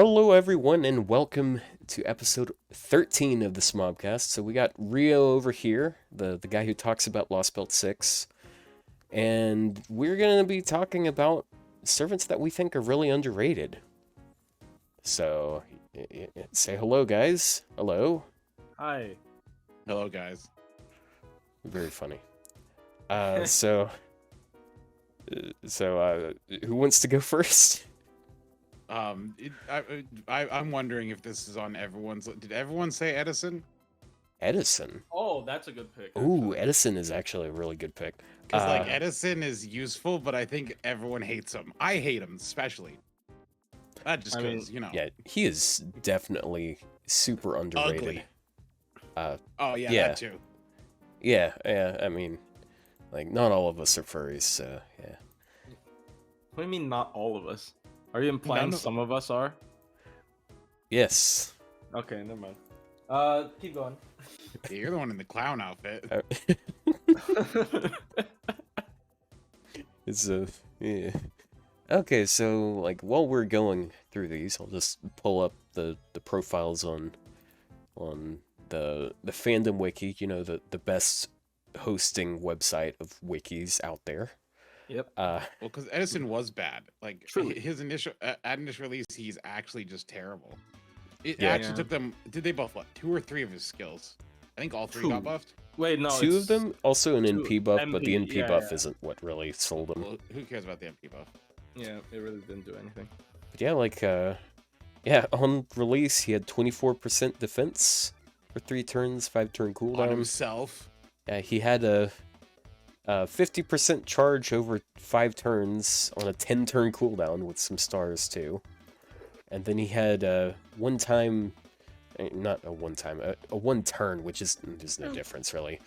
Hello, everyone, and welcome to episode 13 of the smobcast. So we got Rio over here, the guy who talks about Lost Belt 6, and we're going to be talking about servants that we think are really underrated. So, say hello, guys. Hello. Hi. Hello, guys. Very funny. So, who wants to go first? I'm wondering if this is on everyone's. Did everyone say Edison? Edison. Oh, that's a good pick. Ooh, Edison is actually a really good pick. Because Edison is useful, but I think everyone hates him. I hate him especially. Just because Yeah, he is definitely super underrated. Ugly. Yeah, that too. Yeah. I mean, like, not all of us are furries, so yeah. What do you mean, not all of us? Are you implying some of us are? Yes. Okay, never mind. Keep going. Yeah, you're the one in the clown outfit. Yeah. Okay, so like while we're going through these, I'll just pull up the profiles on the fandom wiki. You know, the best hosting website of wikis out there. Yep. Well, because Edison was bad. Like Truly. his initial release, he's actually just terrible. It Yeah. actually took them. Did they buff what? 2 or 3 of his skills? I think all 3 got buffed. Wait, no. Two of them, also an NP buff, but the NP buff yeah. isn't what really sold them. Well, who cares about the MP buff? Yeah, it really didn't do anything. But yeah, like, on release, he had 24% defense for 3 turns, 5-turn cooldown. On himself. He had a 50% charge over 5 turns on a 10-turn cooldown with some stars, too. And then he had a one-turn, which is there's no difference, really.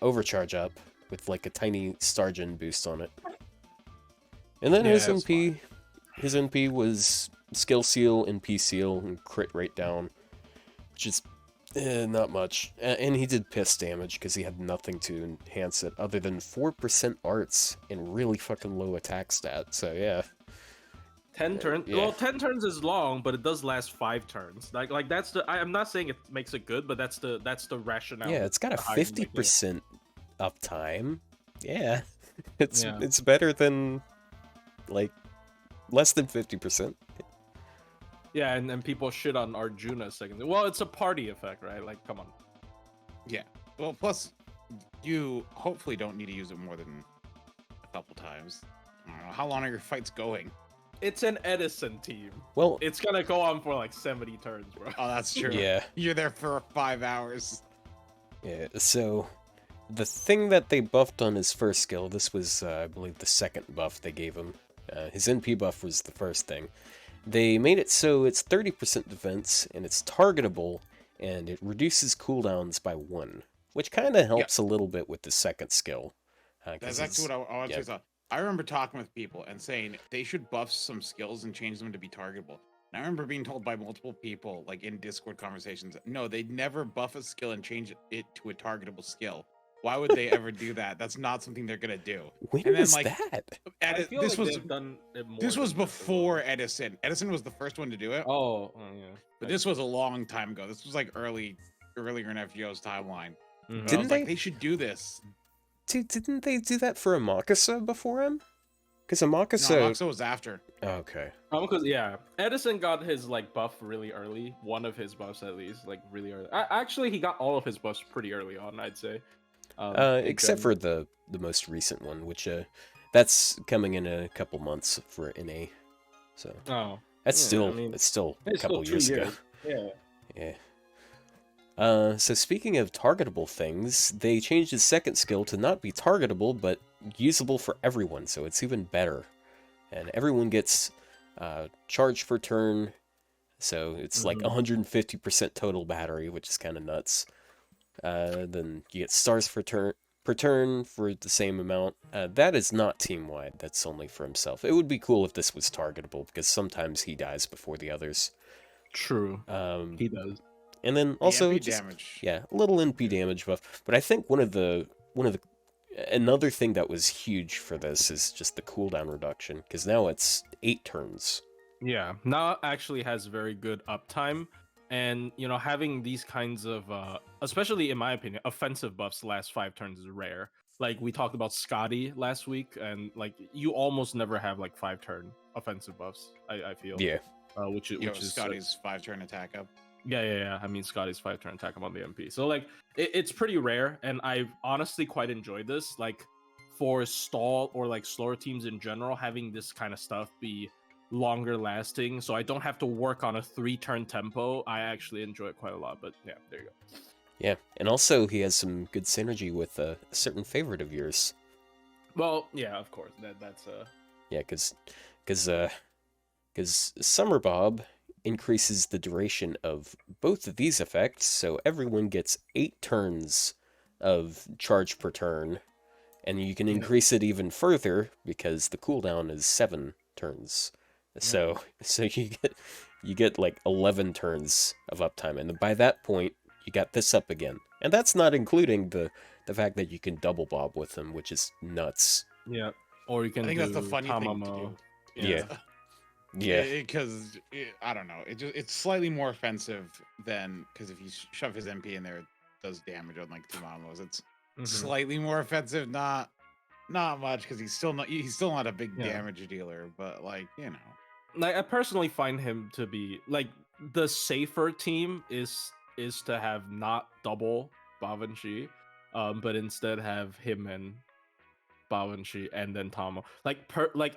Overcharge up with, like, a tiny Stargen boost on it. And then his NP was Skill Seal, NP Seal, and crit rate down. Just not much. And he did piss damage because he had nothing to enhance it other than 4% arts and really fucking low attack stat. So yeah. 10 turns. Yeah. Well, 10 turns is long, but it does last 5 turns. Like that's the. I'm not saying it makes it good, but that's the rationale. Yeah, it's got a behind, 50% uptime. Yeah, it's better than like less than 50%. Yeah, and people shit on Arjuna second. Well, it's a party effect, right? Like, come on. Yeah. Well, plus, you hopefully don't need to use it more than a couple times. I don't know. How long are your fights going? It's an Edison team. Well, It's gonna go on for like 70 turns, bro. Oh, that's true. Yeah. You're there for 5 hours. Yeah, so the thing that they buffed on his first skill, this was, I believe, the second buff they gave him. His NP buff was the first thing. They made it so it's 30% defense, and it's targetable, and it reduces cooldowns by 1, which kind of helps a little bit with the second skill. That's actually what I want to say. I remember talking with people and saying they should buff some skills and change them to be targetable. And I remember being told by multiple people, like in Discord conversations, no, they'd never buff a skill and change it to a targetable skill. Why would they ever do that? That's not something they're gonna do. When and then, was like, that? This was before Edison. Edison was the first one to do it. Oh yeah. But this was a long time ago. This was like earlier in FGO's timeline. Mhm. Didn't They should do this. Dude, didn't they do that for Amakasa before him? Because Amakasa... No, Amakasa was after. Okay. Because Edison got his like buff really early. One of his buffs at least, like really early. Actually, he got all of his buffs pretty early on, I'd say. Except for the most recent one, which that's coming in a couple months for NA. So that's still a couple years ago. Yeah. So speaking of targetable things, they changed his second skill to not be targetable, but usable for everyone, so it's even better. And everyone gets charge for turn, so it's like 150% total battery, which is kind of nuts. Then you get stars per turn for the same amount. That is not team-wide, that's only for himself. It would be cool if this was targetable, because sometimes he dies before the others. True. He does. And then also NP damage. Yeah, a little NP damage buff. But I think another thing that was huge for this is just the cooldown reduction, because now it's 8 turns. Yeah, now actually has very good uptime, and having these kinds of, especially in my opinion, offensive buffs last 5 turns is rare. Like we talked about Scotty last week, and like you almost never have like 5-turn offensive buffs. I feel. Yeah. Which is Scotty's 5-turn attack up. Yeah. I mean, Scotty's 5-turn attack up on the MP. So like it's pretty rare, and I honestly quite enjoyed this. Like for stall or like slower teams in general, having this kind of stuff be longer lasting, so I don't have to work on a 3-turn tempo. I actually enjoy it quite a lot. But yeah, there you go. Yeah, and also he has some good synergy with a certain favorite of yours. Well, yeah, of course. That's Yeah, because Summer Bob increases the duration of both of these effects, so everyone gets 8 turns of charge per turn, and you can increase it even further because the cooldown is 7 turns. So you get like 11 turns of uptime, and by that point you got this up again, and that's not including the fact that you can double bob with them, which is nuts. Yeah, or you can. I think that's the funny thing to do. Yeah, because I don't know, it's slightly more offensive than, because if you shove his MP in there, it does damage on like Tamamos. It's slightly more offensive, not much, because he's still not a big damage dealer, but like like I personally find him to be like the safer team is to have not double Bavanshi, but instead have him and Bavanshi and then Tomo. Like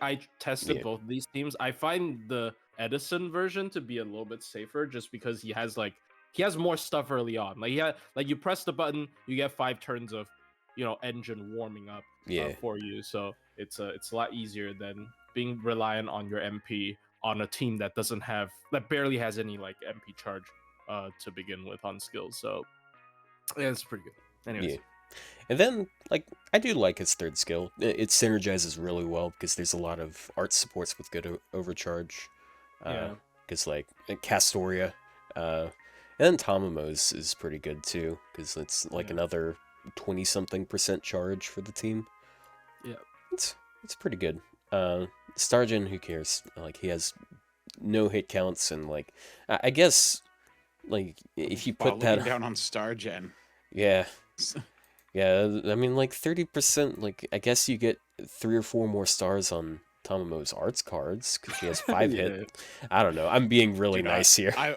I tested both these teams. I find the Edison version to be a little bit safer just because he has more stuff early on. Like you press the button, you get 5 turns of engine warming up for you. So it's a lot easier than being reliant on your MP on a team that barely has any like MP charge to begin with on skills. So yeah, it's pretty good. Anyways. Yeah. And then, like, I do like his third skill. It synergizes really well because there's a lot of art supports with good overcharge. Because, like, Castoria. And then Tamamos is pretty good, too, because it's, like, another 20-something% charge for the team. Yeah. It's pretty good. Stargen, who cares? Like, he has no hit counts, and, like, I guess, like, if you put that... down on Stargen. Yeah. Yeah, I mean, like, 30%, like, I guess you get 3 or 4 more stars on Tamamo's arts cards, because she has 5 hit. I don't know, I'm being really nice here. I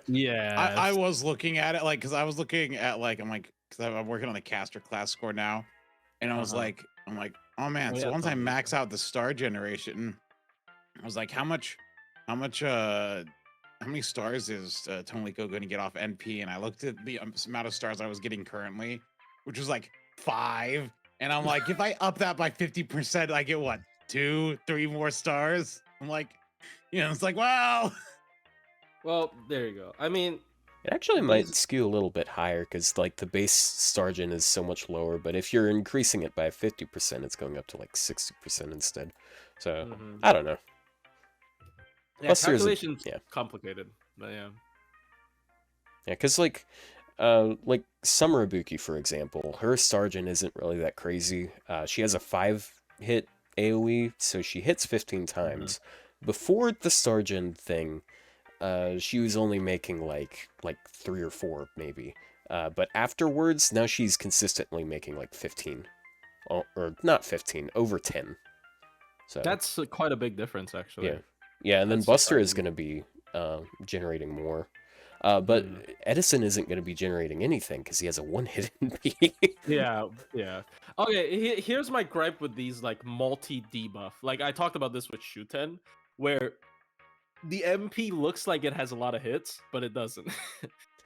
was looking at it, like, because I was looking at, like, because I'm working on the caster class score now, and I was like, oh man, so once I max out the star generation, I was like, how many stars is Tomiko going to get off NP? And I looked at the amount of stars I was getting currently, which was like 5, and I'm like, if I up that by 50%, I get what, 2, 3 more stars? I'm like, it's like, wow. Well, there you go. I mean, it actually might skew a little bit higher because like the base Stargen is so much lower, but if you're increasing it by 50%, it's going up to like 60% instead. So I don't know. Yeah, calculation's complicated, but yeah. Yeah, because like Summer Ibuki, for example, her Stargen isn't really that crazy. She has a 5-hit AoE, so she hits 15 times. Before the Stargen thing, she was only making like 3 or 4 maybe. But afterwards, now she's consistently making like 15, or not 15, over 10. So that's quite a big difference, actually. Yeah, and then Buster is going to be generating more. But Edison isn't going to be generating anything because he has a 1-hit MP. Yeah. Okay, here's my gripe with these like multi-debuff. Like I talked about this with Shuten, where the MP looks like it has a lot of hits, but it doesn't.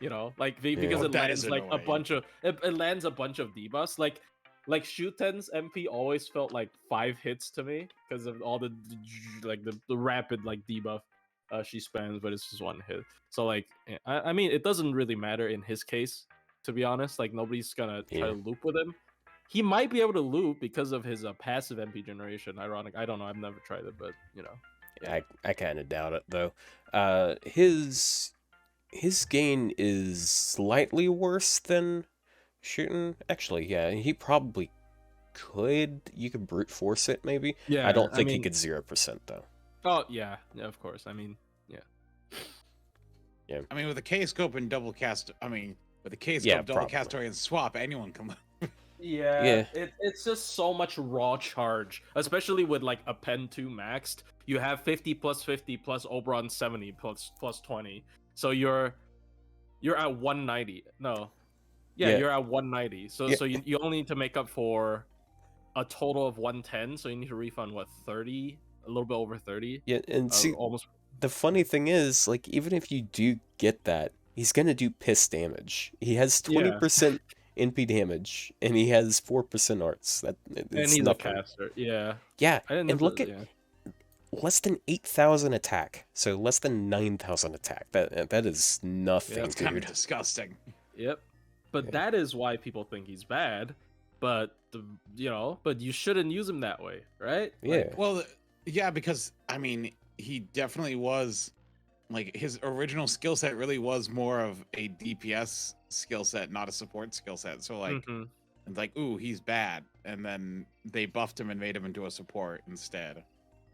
Because it lands like a bunch of it lands a bunch of debuffs. Like Shuten's MP always felt like 5 hits to me because of all the rapid like debuff she spams, but it's just 1 hit. So like, I mean, it doesn't really matter in his case, to be honest. Like nobody's gonna try to loop with him. He might be able to loop because of his passive MP generation. Ironic. I don't know. I've never tried it, but I kind of doubt it though. His gain is slightly worse than Shooting. Actually, yeah, he probably could. You could brute force it, maybe. Yeah, I don't think he could 0% though. Oh yeah, of course. I mean, yeah. Yeah. I mean, with the K-scope and double cast, with the K-scope, double Castorian swap, anyone can. Yeah. It's just so much raw charge, especially with like a Pen 2 maxed. You have 50 plus 50 plus Oberon 70 plus 20. So you're at 190. No. Yeah, you're at 190. So you only need to make up for a total of 110. So you need to refund what, 30? A little bit over 30. Yeah, and see, almost. The funny thing is, like, even if you do get that, he's gonna do piss damage. He has 20% NP damage, and he has 4% arts. And he's nothing. A caster. Yeah. Yeah, and look at less than 8,000 attack, so less than 9,000 attack. That is nothing, that's kind of disgusting. Yep. But that is why people think he's bad. But but you shouldn't use him that way, right? Yeah. Because he definitely was, like, his original skill set really was more of a DPS skill set, not a support skill set. So like, it's like, ooh, he's bad, and then they buffed him and made him into a support instead.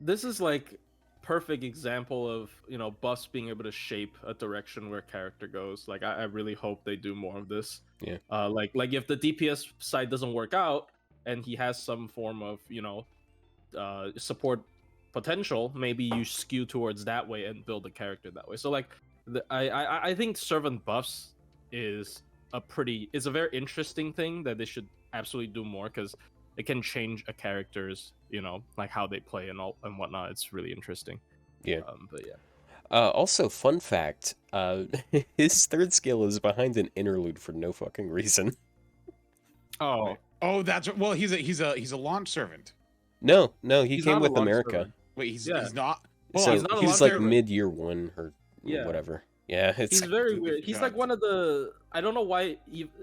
This is like perfect example of buffs being able to shape a direction where character goes. Like I really hope they do more of this. Yeah. Like if the DPS side doesn't work out and he has some form of support potential, maybe you skew towards that way and build a character that way. So like I think servant buffs is a very interesting thing that they should absolutely do more, because it can change a character's like how they play and whatnot. It's really interesting. Yeah. But yeah. Also, fun fact, his third skill is behind an interlude for no fucking reason. Oh, that's well. He's a launch servant. No, he came with America. Servant. Wait, he's not. Well, so he's like mid-year 1 or whatever. Yeah, he's very weird. He's like one of the. I don't know why.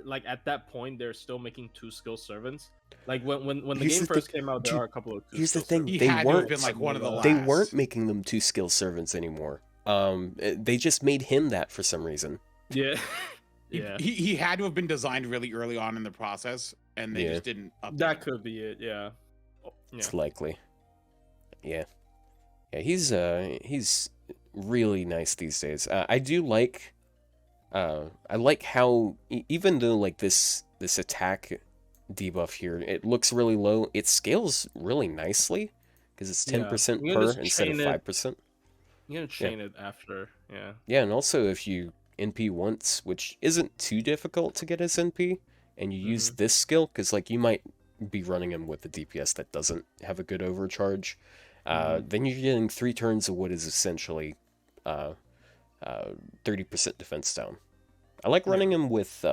Like at that point, they're still making 2 skill servants. Like when the game first came out, there are a couple of. Here's the thing: they weren't been like one of the last. They weren't making them 2 skill servants anymore. They just made him that for some reason. Yeah. He had to have been designed really early on in the process, and they just didn't. That could be it. Yeah. It's likely. Yeah. Yeah, he's really nice these days. I do like. I like how even though like this attack debuff here, it looks really low. It scales really nicely because it's 10% per instead of 5%. You're gonna chain it after, yeah. Yeah, and also if you NP once, which isn't too difficult to get as NP, and you use this skill, because like you might be running him with a DPS that doesn't have a good overcharge, then you're getting 3 turns of what is essentially 30% defense down. I like running him with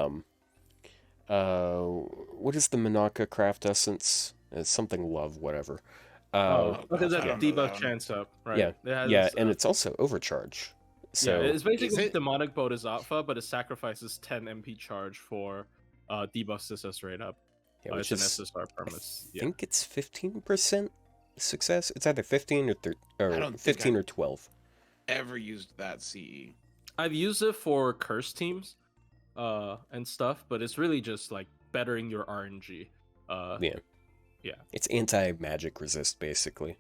what is the Monaka craft essence? It's something love, whatever. Because that debuff chance up, right? Yeah, and it's also overcharge. So it's basically demonic Bodhisattva, but it sacrifices 10 MP charge for debuff success rate up. Yeah, which is an SSR premise. I think it's 15% success. It's either 15 or 15 or 12. Ever used that CE? I've used it for curse teams, and stuff, but it's really just like bettering your RNG. Yeah. It's anti-magic resist basically,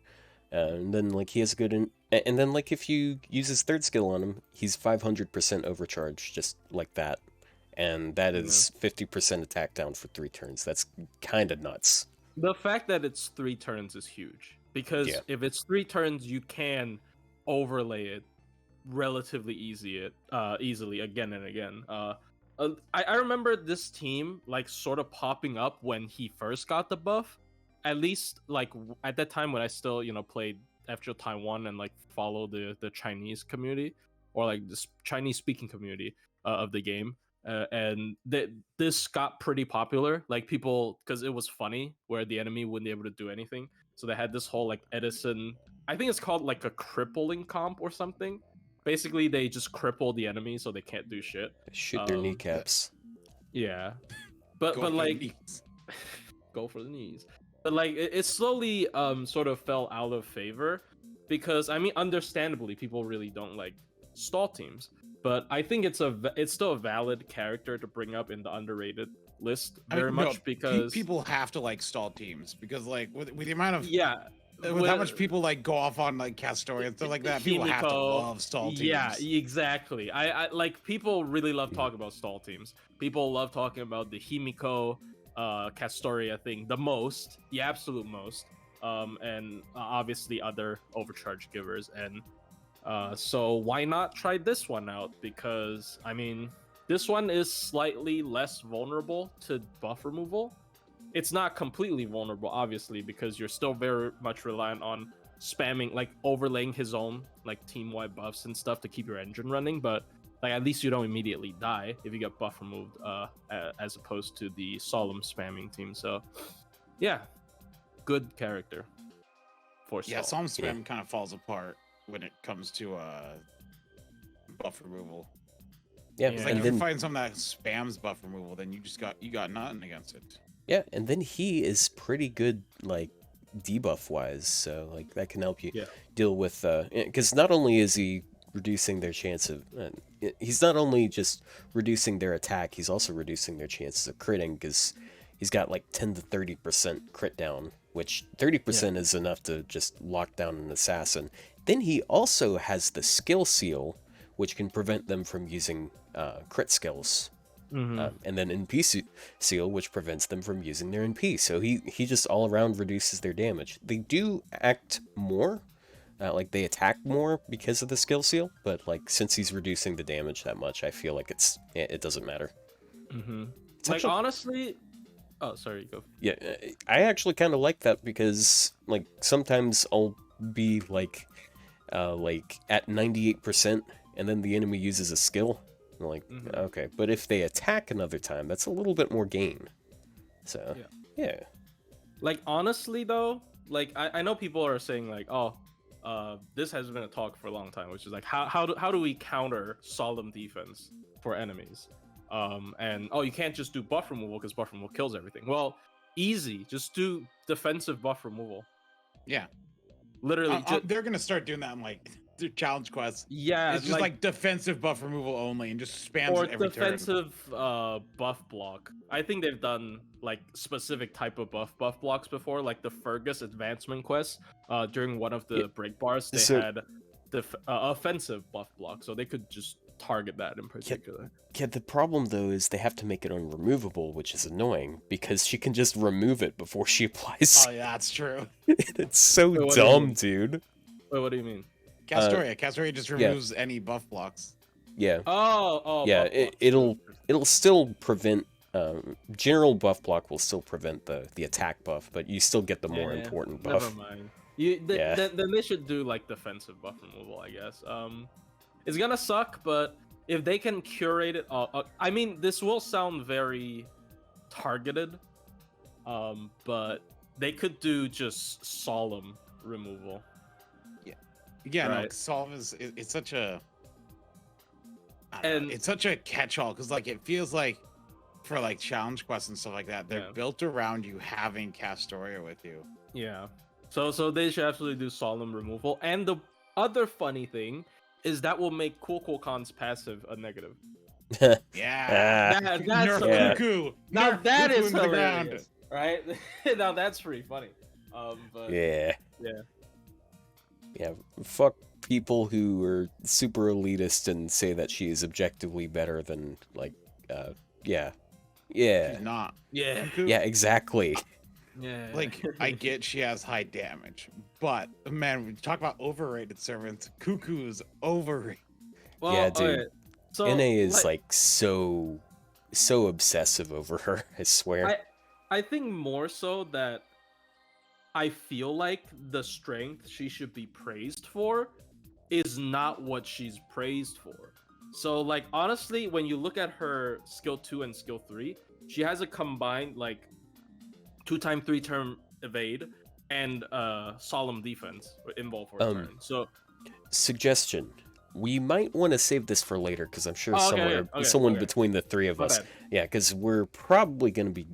and then like he has good and then like if you use his third skill on him, he's 500% overcharge just like that, and that is 50% attack down for 3 turns. That's kind of nuts. The fact that it's 3 turns is huge, because if it's 3 turns, you can overlay it relatively easily again and again. I remember this team like sort of popping up when he first got the buff. At least like at that time when I still played FGO Taiwan and like follow the Chinese community, or like this Chinese speaking community of the game, and this got pretty popular. Like people, because it was funny where the enemy wouldn't be able to do anything, so they had this whole like Edison. I think it's called like a crippling comp or something. Basically, they just cripple the enemy so they can't do shit. Shoot their kneecaps. Yeah, but like go for the knees. But like it slowly sort of fell out of favor, because I mean understandably people really don't like stall teams, but I think it's still a valid character to bring up in the underrated list because people have to like stall teams, because like with the amount of with how much people like go off on like Castoria and stuff like that, people have to love stall teams. Yeah, exactly. I like people really love talking about stall teams. People love talking about the Himiko, Castoria thing the absolute most, and obviously other overcharge givers. And so why not try this one out? Because I mean, this one is slightly less vulnerable to buff removal. It's not completely vulnerable, obviously, because you're still very much reliant on spamming, like overlaying his own like team-wide buffs and stuff to keep your engine running. But like at least you don't immediately die if you get buff removed, as opposed to the solemn spamming team. So yeah, good character for yeah. Solemn spam kind of falls apart when it comes to buff removal. Yeah, it's like if you find something that spams buff removal, then you got nothing against it. Yeah, and then he is pretty good, like, debuff-wise, so, like, that can help you deal with, because not only is he reducing their chance of, he's not only just reducing their attack, he's also reducing their chances of critting, because he's got, like, 10 to 30% crit down, which 30% is enough to just lock down an assassin. Then he also has the skill seal, which can prevent them from using crit skills. And then NP seal, which prevents them from using their NP. So he just all around reduces their damage. They do act more, like they attack more because of the skill seal, but like since he's reducing the damage that much, I feel like it doesn't matter. Like actually, honestly, oh sorry, go. Yeah, I actually kind of like that because like sometimes I'll be like at 98%, and then the enemy uses a skill. Like, okay, but if they attack another time, that's a little bit more gain. So, yeah. Like, honestly, though, like, I know people are saying, like, oh, this has been a talk for a long time, which is, like, how do we counter solemn defense for enemies? And, oh, you can't just do buff removal because buff removal kills everything. Well, easy. Just do defensive buff removal. Yeah. Literally. They're going to start doing that in, like... challenge quests. Yeah, it's just like defensive buff removal only, and just spams or it every defensive buff block. I think they've done like specific type of buff blocks before, like the Fergus advancement quest. During one of the break bars, they had the offensive buff block, so they could just target that in particular. Yeah, the problem though is they have to make it unremovable, which is annoying because she can just remove it before she applies. Oh yeah, that's true. It's so dumb, dude. Wait, what do you mean? Castoria just removes any buff blocks. Yeah. Oh. Yeah, it'll still prevent. General buff block will still prevent the attack buff, but you still get the more important buff. Never mind. Then they should do like defensive buff removal, I guess. It's gonna suck, but if they can curate it, I mean, this will sound very targeted, but they could do just solemn removal. Yeah, right. No, Solve it's such a it's such a catch-all because like it feels like for like challenge quests and stuff like that, they're built around you having Castoria with you. Yeah. So they should absolutely do solemn removal. And the other funny thing is that will make Kukulkan's passive a negative. Yeah. That's Cuckoo. Now that is hilarious, right? Now that's pretty funny. But yeah. Yeah, fuck people who are super elitist and say that she is objectively better than, like, yeah. She's not. Yeah. Yeah, exactly. Yeah. Like, I get she has high damage, but, man, when you talk about overrated servants, Cuckoo is overrated. Well, yeah, dude. Right. So, NA is, like, so obsessive over her, I swear. I think more so that I feel like the strength she should be praised for is not what she's praised for. So, like, honestly, when you look at her skill 2 and skill 3, she has a combined, like, 2x 3-turn evade and solemn defense invuln for a turn. So, suggestion. We might want to save this for later because I'm sure someone between the three of us. Yeah, because we're probably going to be,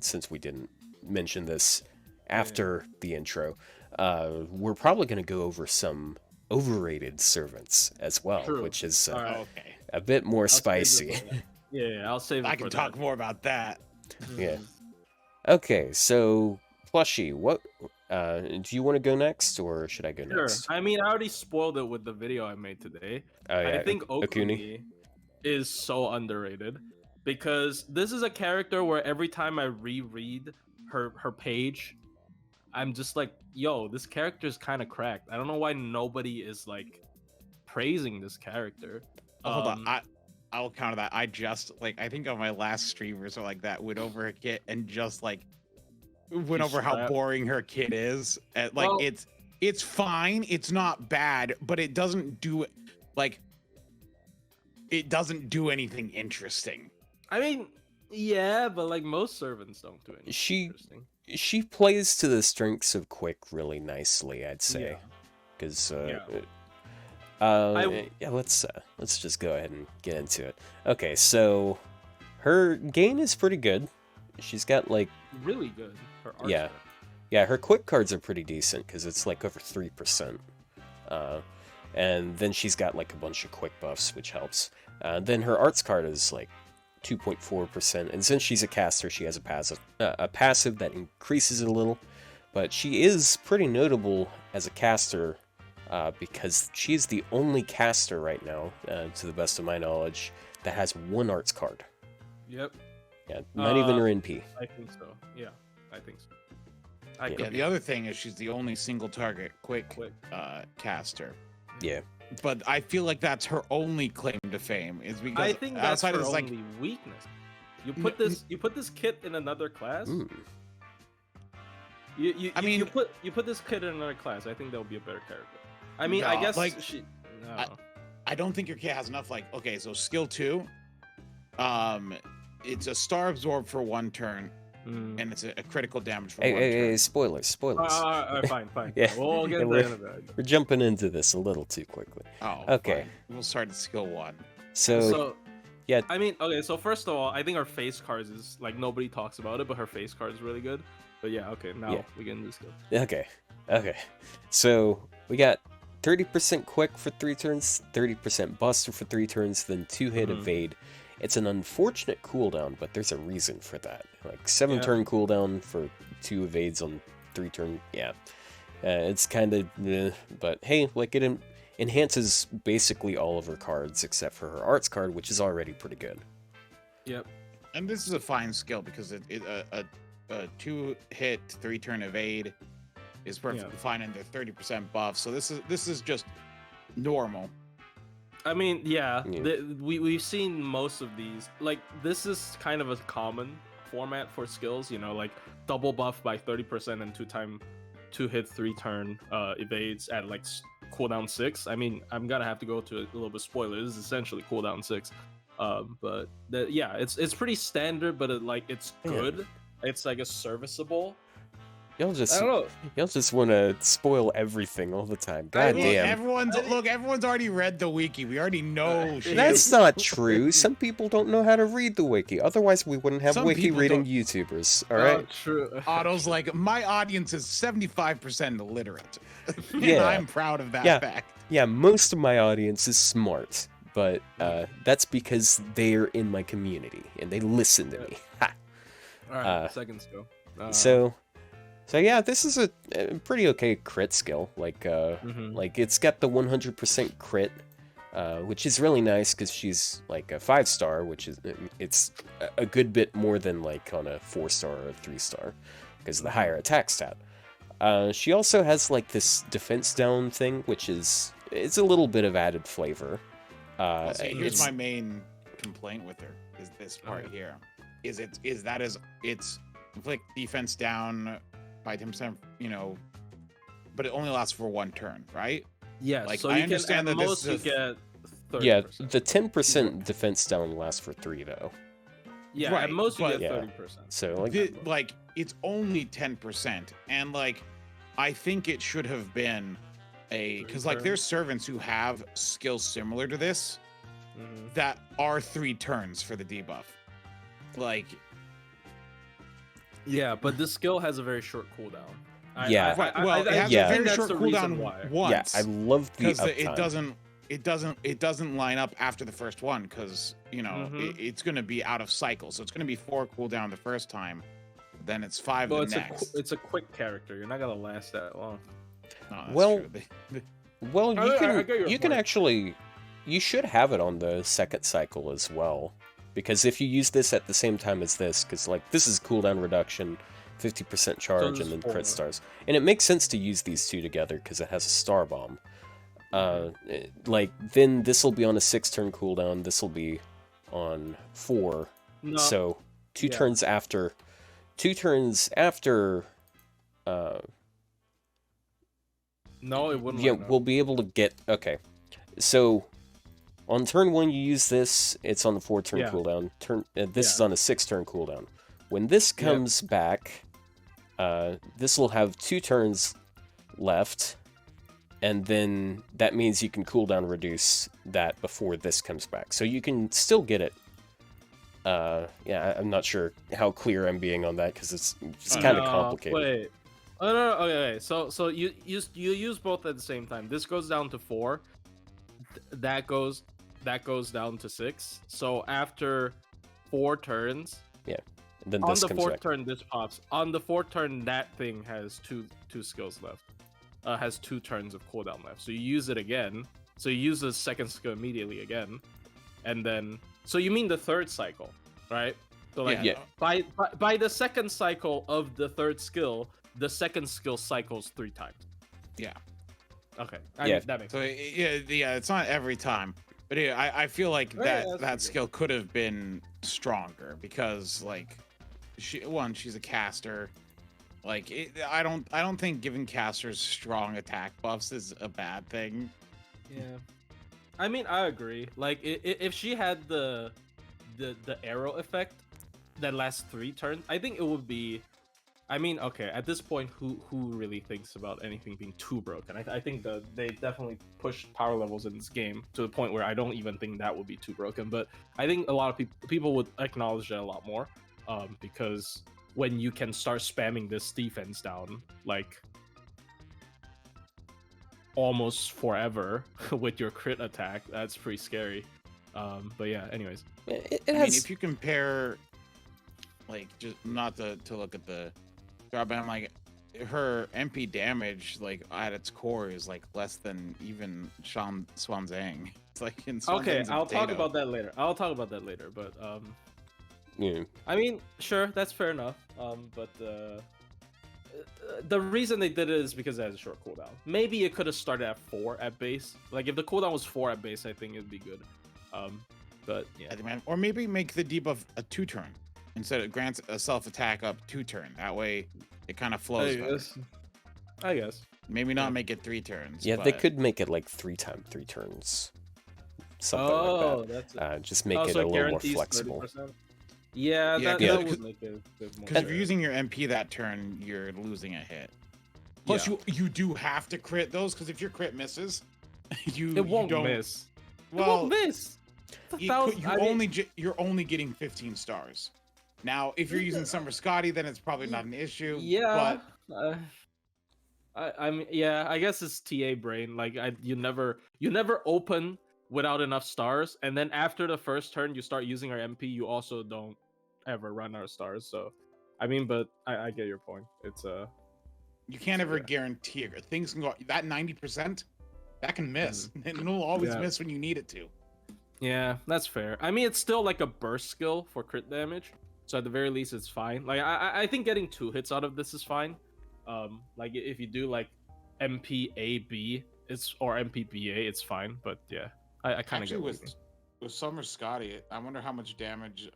since we didn't mention this after the intro, we're probably going to go over some overrated servants as well, which is a bit more spicy. I'll save it. I can talk more about that. Yeah. Okay, so Plushie, Do you want to go next, or should I go next? I mean, I already spoiled it with the video I made today. Oh, yeah. I think Okuni is so underrated because this is a character where every time I reread her page, I'm just like, yo, this character is kind of cracked. I don't know why nobody is like praising this character. Hold on, I'll counter that. I just I think on my last stream or so like that went over her kit and just went over how boring her kit is. And, it's fine, it's not bad, but it doesn't do it doesn't do anything interesting. I mean, yeah, but most servants don't do anything interesting. She plays to the strengths of Quick really nicely, I'd say. Because let's just go ahead and get into it. Okay, so her gain is pretty good. She's got really good. Her art's yeah, her quick cards are pretty decent because it's over 3%. And then she's got a bunch of quick buffs, which helps. Then her arts card is 2.4%, and since she's a caster, she has a passive that increases it a little. But she is pretty notable as a caster because she is the only caster right now, to the best of my knowledge, that has one arts card. Yep. Yeah, not even her NP. I think so. Yeah, I think so. The other thing is she's the only single target quick caster. Yeah. But I feel like that's her only claim to fame. Is because I think that's her only weakness. You put this kit in another class. You put this kit in another class. I think that would be a better character. I mean, I guess I don't think your kit has enough. Okay, so skill 2, it's a star absorb for 1 turn. And it's a critical damage for 1 turn. Hey, spoilers. Fine. Yeah. We'll get into that. We're jumping into this a little too quickly. Oh, okay. Fine. We'll start at skill 1. So yeah. I mean, okay, so first of all, I think her face cards is, nobody talks about it, but her face card is really good. But yeah, okay, now we get into skill. Okay. So we got 30% quick for 3 turns, 30% buster for 3 turns, then 2-hit evade. It's an unfortunate cooldown, but there's a reason for that. 7-turn cooldown for 2 evades on 3 turn. Yeah, it's kind of, but hey, it enhances basically all of her cards except for her arts card, which is already pretty good. Yep. And this is a fine skill because a 2-hit 3-turn evade is perfectly fine, and they're 30% buff. So this is just normal. I mean, we've seen most of these. This is kind of a common format for skills, double buff by 30% and 2-hit 3-turn evades at cooldown 6. I mean, I'm gonna have to go to a little bit spoiler. This is essentially cooldown 6. But it's pretty standard, but it's good. It's a serviceable. Y'all just want to spoil everything all the time. God damn. Everyone's already read the wiki. We already know. That's not true. Some people don't know how to read the wiki. Otherwise, we wouldn't have wiki reading YouTubers. All right. True. Otto's my audience is 75% illiterate. Yeah, I'm proud of that fact. Yeah, most of my audience is smart, but that's because they're in my community and they listen to me. Ha. All right. Seconds go. So yeah, this is a pretty okay crit skill. It's got the 100% crit, which is really nice because she's a 5-star, which is it's a good bit more than on a 4-star or a 3-star because of the higher attack stat. She also has this defense down thing, which it's a little bit of added flavor. Here's my main complaint with her is this part here. It's inflict defense down by 10%, but it only lasts for 1 turn, right? Yeah, so I understand that most you get 30%. Yeah, the 10% defense down lasts for 3 though. Yeah, right, at most you get 30%. So it's only 10%, and I think it should have been because there's servants who have skills similar to this that are 3 turns for the debuff. Yeah, but this skill has a very short cooldown. It has a very short cooldown once. Yeah, I love the uptime. It doesn't line up after the first one because it's going to be out of cycle. So it's going to be 4 cooldown the first time, then it's 5 Well, the next. it's a quick character. You're not gonna last that long. No, that's Well, true. well, you can point. actually, you should have it on the second cycle as well, because if you use this at the same time as this, because like this is cooldown reduction, 50% charge, and then crit stars, and it makes sense to use these two together because it has a star bomb. Like then this will be on a 6-turn cooldown. This will be on 4. No. So 2 turns after. 2 turns after. No, it wouldn't. Yeah, we'll be able to get. Okay, so on turn 1 you use this. It's on the 4-turn cooldown. This is on a 6-turn cooldown. When this comes back, this will have 2 turns left. And then that means you can cooldown reduce that before this comes back. So you can still get it. Yeah, I'm not sure how clear I'm being on that because it's kind of complicated. Wait. Oh no, okay. So you use both at the same time. This goes down to 4. That goes down to 6. So after 4 turns. Yeah. And then on this the comes 4th back. turn, this pops. On the 4th turn, that thing has two skills left. Has 2 turns of cooldown left. So you use it again. So you use the second skill immediately again, and then. So you mean the 3rd cycle, right? So like by the 2nd cycle of the 3rd skill, the 2nd skill cycles 3 times. Yeah. Okay. That makes sense. Yeah. It's not every time, but I feel like that skill could have been stronger because like, she's a caster. Like I don't think giving casters strong attack buffs is a bad thing. Yeah, I mean I agree. Like if she had the arrow effect that lasts 3 turns, I think it would be. I mean, okay, at this point, who really thinks about anything being too broken? I think that they definitely pushed power levels in this game to the point where I don't even think that would be too broken. But I think a lot of people would acknowledge that a lot more, because when you can start spamming this defense down like almost forever with your crit attack, that's pretty scary. But yeah, anyways, I mean, if you compare, like, just not to look at the job, but I'm like, her MP damage, like at its core, is like less than even Swanzang. It's like in Swanzang's I'll talk about that later. But yeah. I mean, sure, that's fair enough. But the reason they did it is because it has a short cooldown. Maybe it could have started at 4 at base. Like if the cooldown was 4 at base, I think it'd be good. But yeah. Or maybe make the debuff a 2-turn instead of grants a self attack up 2-turn. That way, it kind of flows. I guess. Maybe not make it 3 turns. Yeah, they could make it like 3 turns. Something like that. Just make it a little more flexible. 30%? Yeah, that would make it a bit more. Because if you're using your MP that turn, you're losing a hit. Plus, you do have to crit those, because if your crit misses, it won't miss. Well, it won't miss. You're only getting 15 stars. Now, if you're using Summer Scotty, then it's probably not an issue. Yeah, but I mean, yeah, I guess it's TA brain. Like, you never open without enough stars, and then after the first turn, you start using our MP. You also don't ever run out of stars. So, I mean, but I get your point. It's you can't ever guarantee it. Things can go that 90%. That can miss, and it'll always miss when you need it to. Yeah, that's fair. I mean, it's still like a burst skill for crit damage, so at the very least, it's fine. Like I think getting 2 hits out of this is fine. Like if you do like MPAB, or MPBA, it's fine. But yeah, I kind of get with Summer Scotty. I wonder how much damage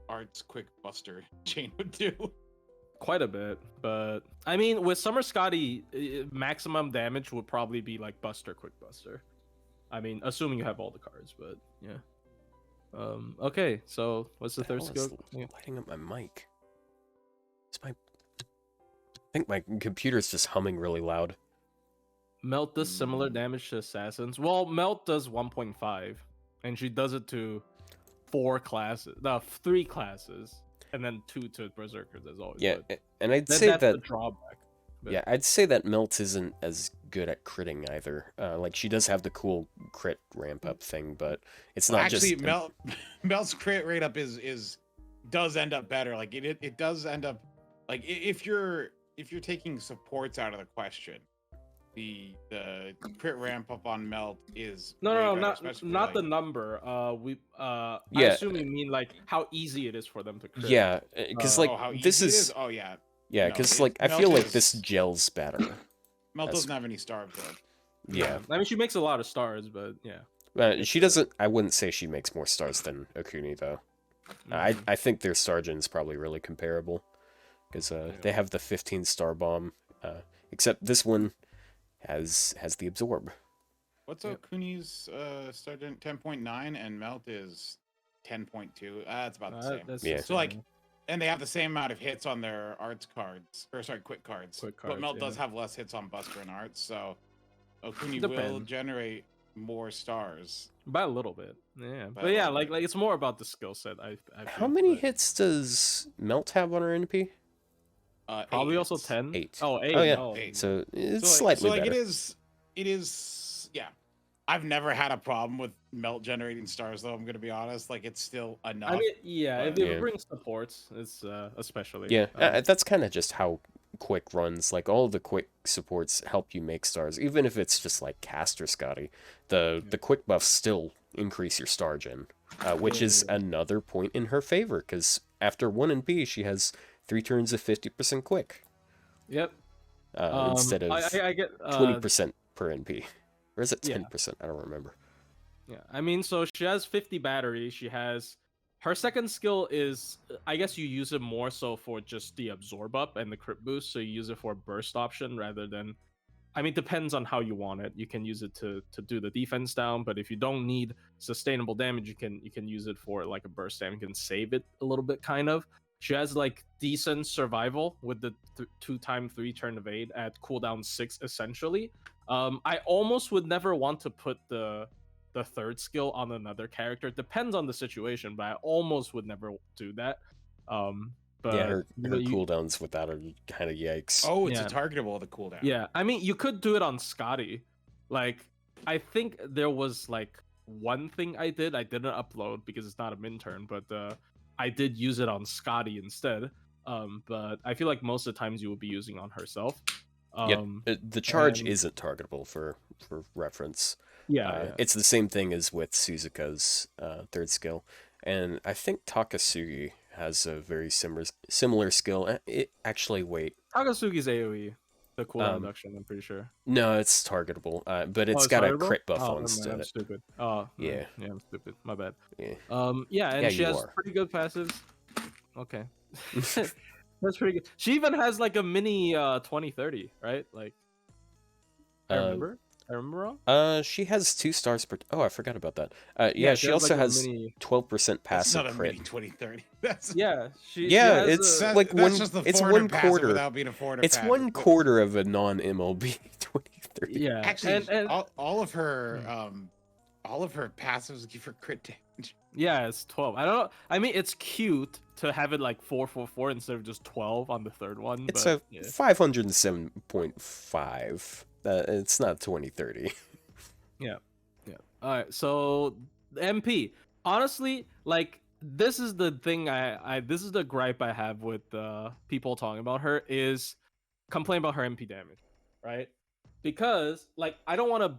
Art's Quick Buster chain would do. Quite a bit, but I mean, with Summer Scotty, maximum damage would probably be like Buster, Quick Buster. I mean, assuming you have all the cards, but yeah. Okay, so what's the third skill? Lighting up my mic. I think my computer's just humming really loud. Melt does similar damage to assassins. Well, Melt does 1.5, and she does it to 3 classes. And then 2 to berserkers as always. Yeah, and I'd say that's the drawback. But... Yeah, I'd say that Melt isn't as good at critting either. Like she does have the cool crit ramp up thing, but it's not actually, just Melt's crit rate up is does end up better. Like it does end up like if you're taking supports out of the question, the crit ramp up on Melt is no, better, not the number. I assume you mean like how easy it is for them to crit. Yeah, because like this is yeah, because like I feel like this gels better. Melt doesn't have any stars though. Yeah, I mean she makes a lot of stars, but yeah. She doesn't. I wouldn't say she makes more stars than Okuni though. I think their star gen is probably really comparable because they have the 15 star bomb, except this one has the absorb. What's Okuni's star gen? 10.9 and Melt is 10.2. That's about the same. So like, and they have the same amount of hits on their arts cards, or sorry, quick cards. But Melt does have less hits on Buster and arts, so Okuni will generate more stars by a little bit. Yeah, but yeah, like it's more about the skill set. I How many hits does Melt have on her NP? Probably also 10. 8. Oh, 8. Oh yeah. Oh. 8. So it's slightly better. It is. Yeah. I've never had a problem with Melt generating stars, though. I'm gonna be honest. Like it's still enough. I mean, yeah, if it brings supports, it's especially. Yeah, that's kind of just how quick runs. Like all the quick supports help you make stars, even if it's just like Caster Scotty. The quick buffs still increase your star gen, which is another point in her favor because after 1 and B, she has 3 turns of 50% quick. Yep. Instead of I get 20% per NP. Or is it 10%? I don't remember. Yeah, I mean, so she has 50 battery. She has... Her second skill is... I guess you use it more so for just the absorb up and the crit boost. So you use it for burst option rather than... I mean, it depends on how you want it. You can use it to do the defense down, but if you don't need sustainable damage, you can use it for like a burst damage. You can save it a little bit, kind of. She has like decent survival with the 2x3 turn evade at cooldown 6 essentially. I almost would never want to put the third skill on another character. It depends on the situation, but I almost would never do that. But yeah, her cooldowns without her kind of yikes. Oh, it's a targetable, the cooldown. Yeah, I mean, you could do it on Scotty. Like, I think there was like one thing I didn't upload because it's not a min turn, but I did use it on Scotty instead. But I feel like most of the times you would be using on herself. The charge isn't targetable for reference. Yeah, it's the same thing as with Suzuka's third skill, and I think Takasugi has a very similar skill. It actually Takasugi's AOE, the cooldown reduction. I'm pretty sure. No, it's targetable, but it's got a crit buff on instead. I'm stupid. Oh, yeah, I'm stupid. My bad. Yeah. And she has pretty good passives. Okay. That's pretty good. She even has like a mini 2030, right? Like, I remember wrong? She has 2 stars per... Oh, I forgot about that. Yeah, she also like has 12% passive crit. Mini 2030. It's like it's 1 quarter. Without being a forward it's passive. 1 quarter of a non-MLB 2030. Yeah, actually, and all of her passives give her crit damage. Yeah, it's 12. I mean, it's cute to have it like 444 instead of just 12 on the third one. It's a 507.5. It's not 2030. Yeah. All right. So MP, honestly, like this is the thing. This is the gripe I have with people talking about her is complain about her MP damage, right? Because like I don't want to.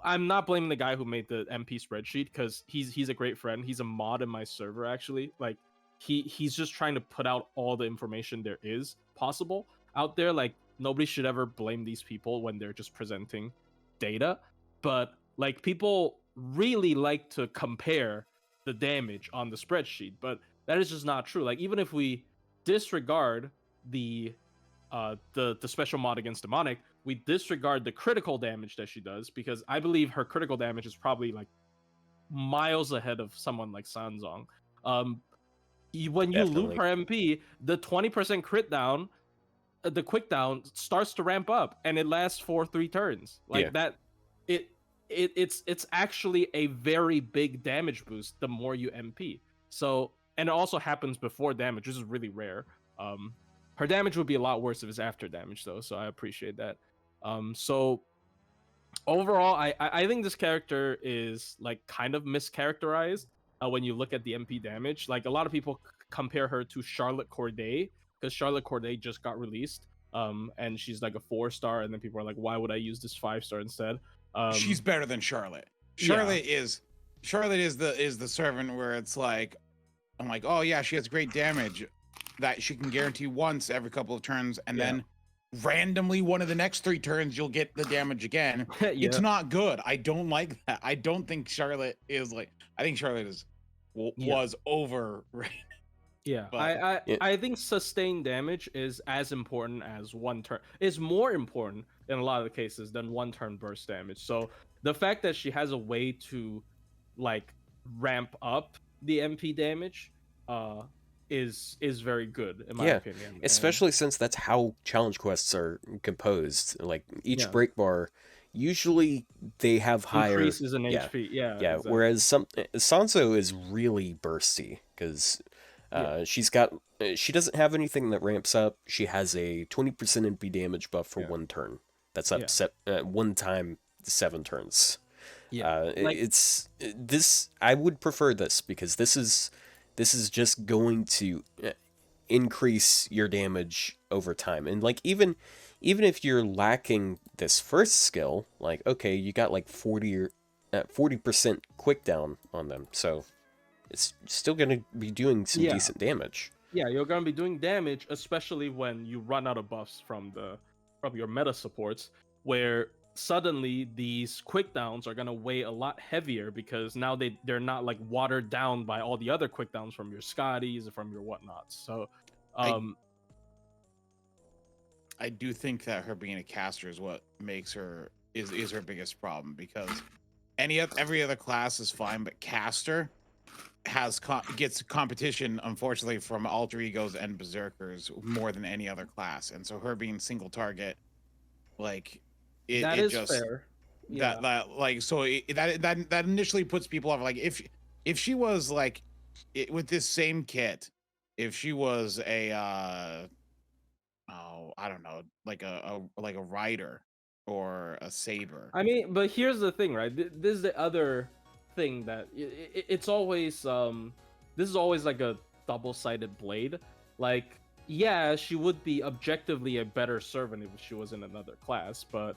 I'm not blaming the guy who made the MP spreadsheet because he's a great friend. He's a mod in my server actually. Like he's just trying to put out all the information there is possible out there. Like nobody should ever blame these people when they're just presenting data. But like people really like to compare the damage on the spreadsheet, but that is just not true. Like even if we disregard the special mod against demonic, we disregard the critical damage that she does because I believe her critical damage is probably like miles ahead of someone like Sanzong. When you loop her MP, the 20% crit down, the quick down starts to ramp up and it lasts for 3 turns. Like that, it's actually a very big damage boost the more you MP. So, and it also happens before damage, which is really rare. Her damage would be a lot worse if it's after damage though, so I appreciate that. So overall, I think this character is like kind of mischaracterized when you look at the MP damage. Like a lot of people compare her to Charlotte Corday, because Charlotte Corday just got released, and she's like a 4-star, and then people are like, why would I use this 5-star instead? She's better than Charlotte. Charlotte is the servant where it's like, I'm like, oh yeah, she has great damage that she can guarantee once every couple of turns, and then randomly one of the next 3 turns you'll get the damage again. It's not good. I don't like that. I don't think Charlotte is like. I think Charlotte was overrated. Yeah, I think sustained damage is as important as one turn. Is more important in a lot of the cases than one turn burst damage. So the fact that she has a way to like ramp up the MP damage is very good in my opinion. Especially since that's how challenge quests are composed. Like each break bar, usually they have higher increases in HP. Yeah. Exactly. Whereas Sansa is really bursty because she doesn't have anything that ramps up. She has a 20% MP damage buff for 1 turn. That's up 1 time 7 turns. It's this. I would prefer this because this is just going to increase your damage over time. And like even if you're lacking this first skill, like okay, you got like 40% quick down on them, so it's still going to be doing some decent damage. Yeah, you're going to be doing damage, especially when you run out of buffs from your meta supports, where suddenly these quick downs are going to weigh a lot heavier because now they're not like watered down by all the other quick downs from your Scotties and from your whatnots. So I do think that her being a caster is what makes her is her biggest problem, because every other class is fine, but caster gets competition, unfortunately, from alter egos and berserkers more than any other class, and so her being single target, like that is fair. That initially puts people off. Like if she was like with this same kit, if she was a I don't know, like a rider or a saber. I mean, but here's the thing, right? This is the other thing that it's always this is always like a double-sided blade. Like, yeah, she would be objectively a better servant if she was in another class, but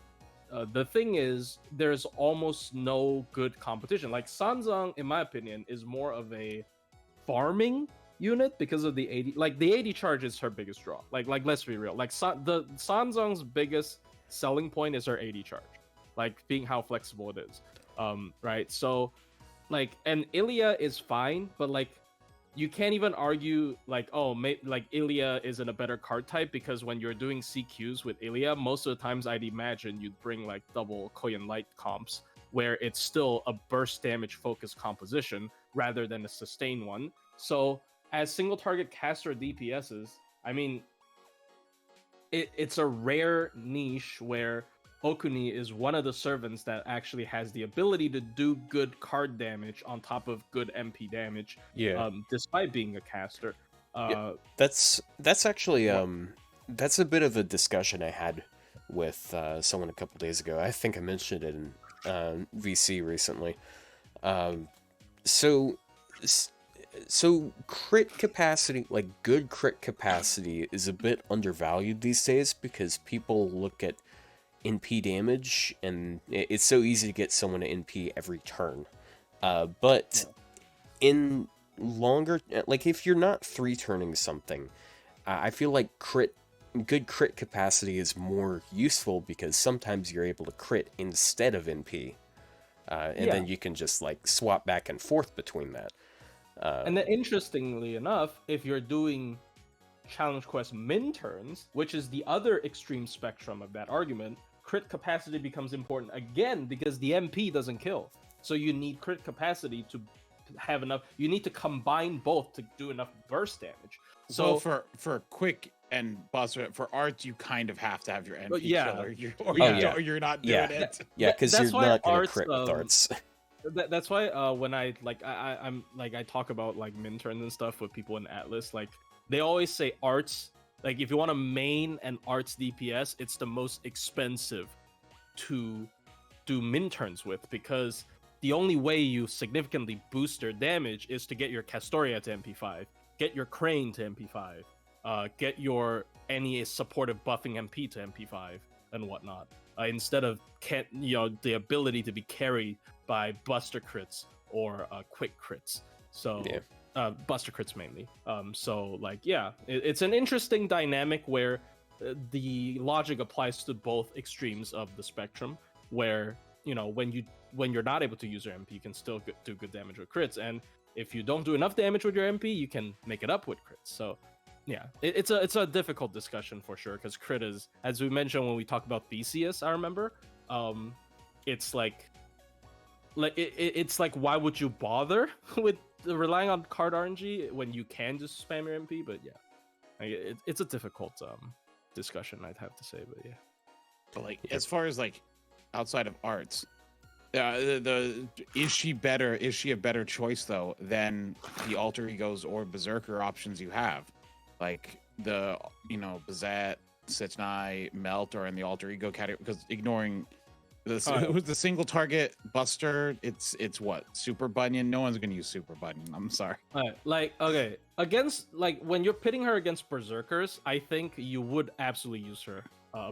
the thing is, there's almost no good competition. Like Sanzang, in my opinion, is more of a farming unit because of the 80. Like the 80 charge is her biggest draw. Like let's be real. Like the Sanzang's biggest selling point is her 80 charge, like being how flexible it is. Right. So, like, and Ilya is fine, but like, you can't even argue like, like Ilya isn't a better card type, because when you're doing CQs with Ilya, most of the times I'd imagine you'd bring like double Koyan Light comps, where it's still a burst damage focused composition rather than a sustain one. So as single target caster DPSs, I mean, it's a rare niche where Okuni is one of the servants that actually has the ability to do good card damage on top of good MP damage. Despite being a caster. That's actually that's a bit of a discussion I had with someone a couple days ago. I think I mentioned it in VC recently. So crit capacity, like good crit capacity, is a bit undervalued these days because people look at NP damage, and it's so easy to get someone to NP every turn. But in longer, like if you're not 3-turning something, I feel like good crit capacity is more useful because sometimes you're able to crit instead of NP. And then you can just like swap back and forth between that. And then interestingly enough, if you're doing challenge quest min turns, which is the other extreme spectrum of that argument, crit capacity becomes important again because the MP doesn't kill. So you need crit capacity to have enough. You need to combine both to do enough burst damage. So for quick and boss, for arts, you kind of have to have your MP killer, or you're not doing it. Yeah, because you're not going to crit with arts. That's why when I talk about like min turns and stuff with people in Atlas, like they always say arts. Like if you want to main an arts DPS, it's the most expensive to do min turns with, because the only way you significantly boost their damage is to get your Castoria to MP5. get your Crane to MP5, get your any supportive buffing MP to MP5 and whatnot, instead of the ability to be carried by Buster crits or quick crits. So Buster crits mainly. So like it's an interesting dynamic where the logic applies to both extremes of the spectrum, where when you're not able to use your MP, you can still do good damage with crits, and if you don't do enough damage with your MP, you can make it up with crits. So it's a difficult discussion for sure, because crit is, as we mentioned when we talked about Theseus, I remember, it's like why would you bother with relying on card RNG when you can just spam your MP? But it's a difficult discussion, I'd have to say. But but like as far as like outside of arts, is she a better choice though than the alter egos or berserker options you have, like the Bazette, Sitnai, Melt are in the alter ego category? Because ignoring the single target Buster, it's what, Super Bunyan? No one's gonna use Super Bunyan. I'm sorry. Against, like, when you're pitting her against berserkers, I think you would absolutely use her,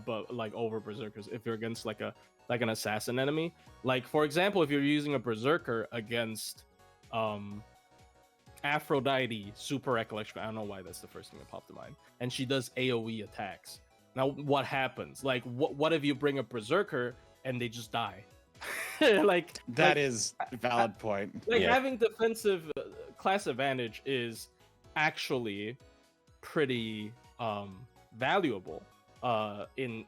but like over berserkers if you're against like an assassin enemy. Like, for example, if you're using a berserker against Aphrodite Super Recollection, I don't know why that's the first thing that popped to mind, and she does AoE attacks. Now what happens? Like, what if you bring a berserker and they just die? That is a valid point. Having defensive class advantage is actually pretty valuable in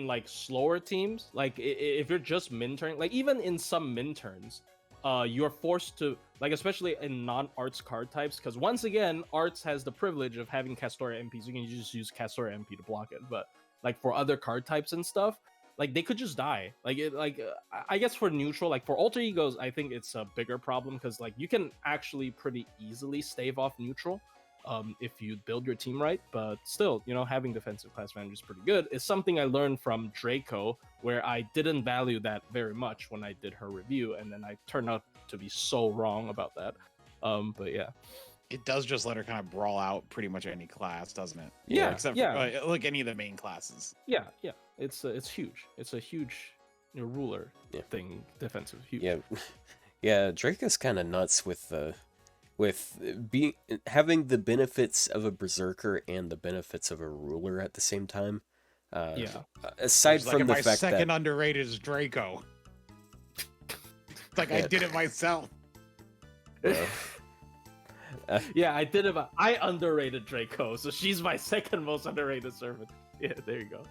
like slower teams. Like if you're just min turn, like even in some min turns, you're forced to, like, especially in non-arts card types, because once again arts has the privilege of having Castoria MPs. You can just use Castoria MP to block it, but like for other card types and stuff, like they could just die. I guess for neutral, like for alter egos, I think it's a bigger problem, because like you can actually pretty easily stave off neutral if you build your team right. But still, having defensive class advantage is pretty good. It's something I learned from Draco, where I didn't value that very much when I did her review, and then I turned out to be so wrong about that. But yeah. It does just let her kind of brawl out pretty much any class, doesn't it? Yeah, except for like any of the main classes. Yeah. It's huge. It's a huge ruler thing. Defensive, huge. Yeah. Draco's kind of nuts with having the benefits of a berserker and the benefits of a ruler at the same time. Aside from the fact that my second underrated is Draco. It's like I did it myself. I did it. I underrated Draco, so she's my second most underrated servant. Yeah, there you go.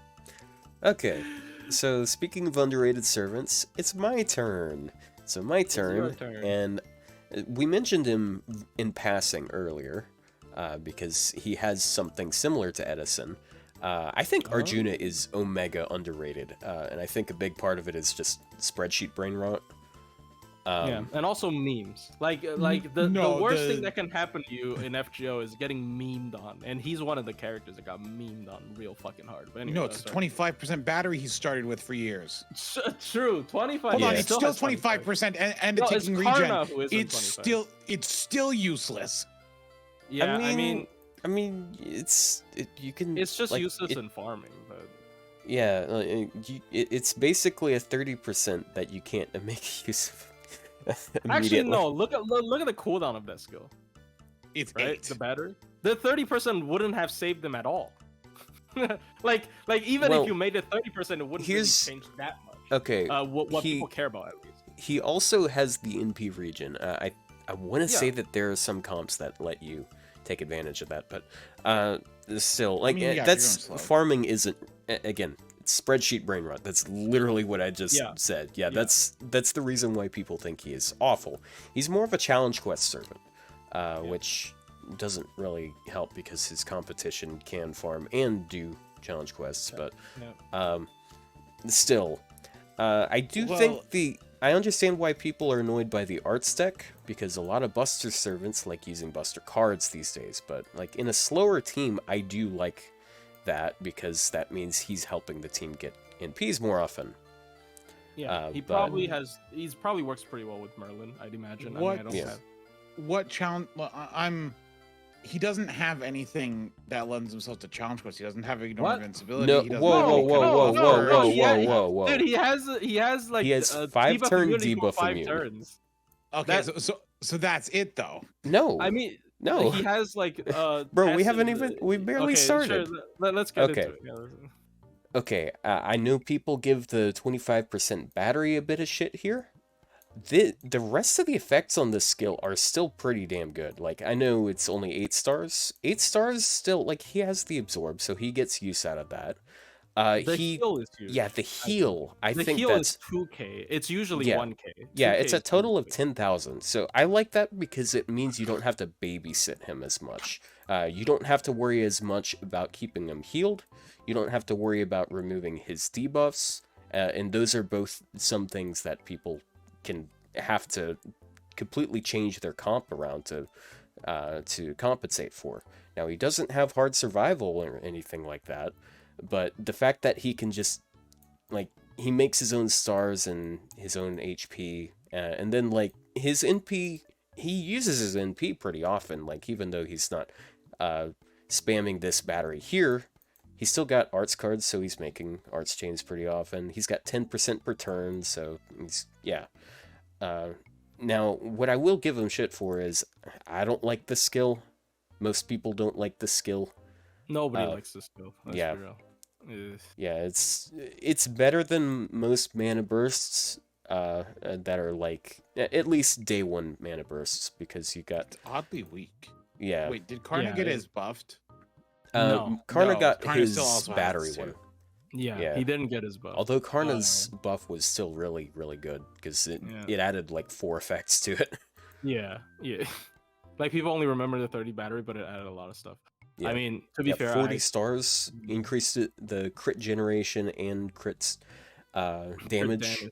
Okay, so speaking of underrated servants, it's my turn. So my turn, and we mentioned him in passing earlier, because he has something similar to Edison. I think Arjuna is omega underrated, and I think a big part of it is just spreadsheet brain rot. And also memes. The worst thing that can happen to you in FGO is getting memed on, and he's one of the characters that got memed on real fucking hard. But anyway, it's a 25% battery he started with for years. True, 25. Hold on, it's still 25% and it's taking regen. It's still useless. Yeah, I mean, it's just useless in farming, but. Yeah, it's basically a 30% that you can't make use of. Actually, no. Look at the cooldown of that skill. It's right? 8. The battery. The 30% wouldn't have saved them at all. like even if you made it 30%, it wouldn't really change that much. Okay. What people care about, at least. He also has the NP region. I want to say that there are some comps that let you take advantage of that, but still, that's farming isn't, again. Spreadsheet brain rot. That's literally what I just said. That's the reason why people think he is awful. He's more of a challenge quest servant, which doesn't really help because his competition can farm and do challenge quests. But still, I do think I understand why people are annoyed by the arts deck, because a lot of Buster servants like using Buster cards these days. But like in a slower team, I do like that, because that means he's helping the team get NPs more often. He probably works pretty well with Merlin, I'd imagine. what challenge? He doesn't have anything that lends himself to challenge quests. He doesn't have ignore invincibility. No, he doesn't whoa. Dude, he has like he has 5-turn debuff 5 immune. turns. Okay, so that's it though. No, I mean, no. he has like bro, we barely started. Sure. Let's get into it. Yeah, okay, I know people give the 25% battery a bit of shit here. The rest of the effects on this skill are still pretty damn good. Like, I know it's only 8 stars. 8 stars still, like, he has the absorb, so he gets use out of that. The heal is huge. Yeah, the heal. I think heal that's is 2k. It's usually 1k. Yeah, it's a total of 10,000. So I like that because it means you don't have to babysit him as much. You don't have to worry as much about keeping him healed. You don't have to worry about removing his debuffs. And those are both some things that people can have to completely change their comp around to compensate for. Now, he doesn't have hard survival or anything like that, but the fact that he can just, like, he makes his own stars and his own HP, and then, like, his NP, he uses his NP pretty often, like, even though he's not spamming this battery here, he's still got arts cards, so he's making arts chains pretty often. He's got 10% per turn, so he's, yeah. Now, what I will give him shit for is, I don't like this skill. Most people don't like this skill. Nobody likes this skill. Yeah. Yeah, it's better than most mana bursts that are like, at least day 1 mana bursts, because you got... It's oddly weak. Yeah. Wait, did Karna get his buffed? No. Karna got his battery one. Yeah, he didn't get his buff. Although Karna's buff was still really, really good, because it added like 4 effects to it. Yeah. Like, people only remember the 30 battery, but it added a lot of stuff. Yeah. I mean, to be fair, 40 stars increased the crit generation and crits damage.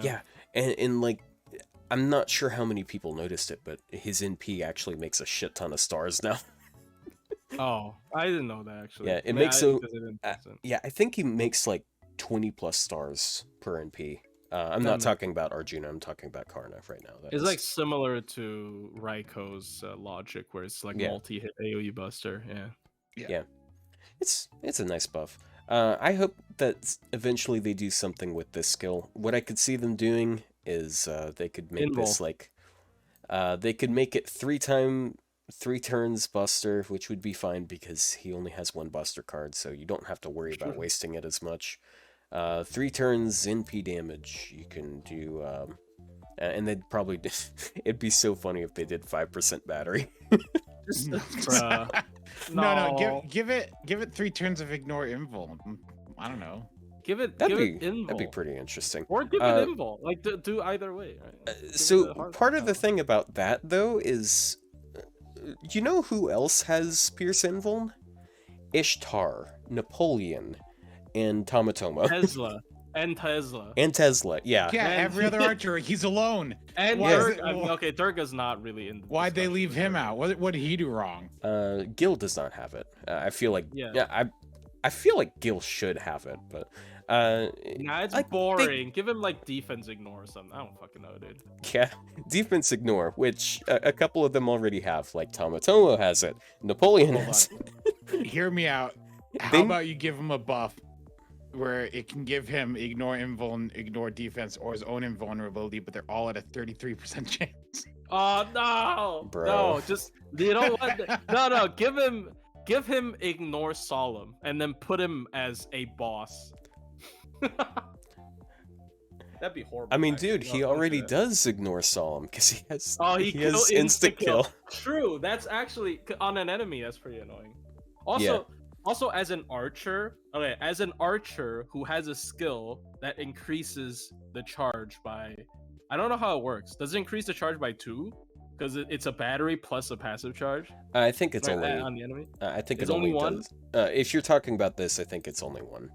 Yeah, and like, I'm not sure how many people noticed it, but his NP actually makes a shit ton of stars now. Oh, I didn't know that actually. Yeah, it makes yeah, I think he makes like 20 plus stars per NP. I'm not talking about Arjuna, I'm talking about Karna right now. It's like similar to Raiko's logic, where it's like multi-hit AoE buster. Yeah. It's a nice buff. I hope that eventually they do something with this skill. What I could see them doing is they could make this like... they could make it 3 turns buster, which would be fine because he only has 1 buster card, so you don't have to worry about wasting it as much. 3 turns NP damage you can do, and they'd probably it'd be so funny if they did 5% battery. No, give it 3 turns of ignore invul. I don't know. Give it that'd invul. be pretty interesting. Or give it invul. Like, do either way. Right? So part of the thing about that though is, you know who else has Pierce Invuln? Ishtar, Napoleon, and Tomatomo. Tesla. Yeah. Yeah, every other archer, he's alone. And okay, Durga's not really in. Why'd they leave him out? What did he do wrong? Gil does not have it. I feel like I feel like Gil should have it, but nah, it's like, boring. Give him like defense ignore or something. I don't fucking know, dude. Yeah, defense ignore, which a couple of them already have. Like Tomatomo has it. Napoleon has it. Hear me out. How about you give him a buff where it can give him ignore invuln, ignore defense, or his own invulnerability, but they're all at a 33% chance. Oh no, bro! No, just you know what? No, give him ignore solemn, and then put him as a boss. That'd be horrible. I mean, dude, he already does ignore solemn because he has. Oh, he has instant kill. True, that's actually on an enemy. That's pretty annoying. Also, as an archer, who has a skill that increases the charge by, I don't know how it works. Does it increase the charge by 2? Because it's a battery plus a passive charge. I think it's only on the enemy. I think it's only 1. If you're talking about this, I think it's only 1.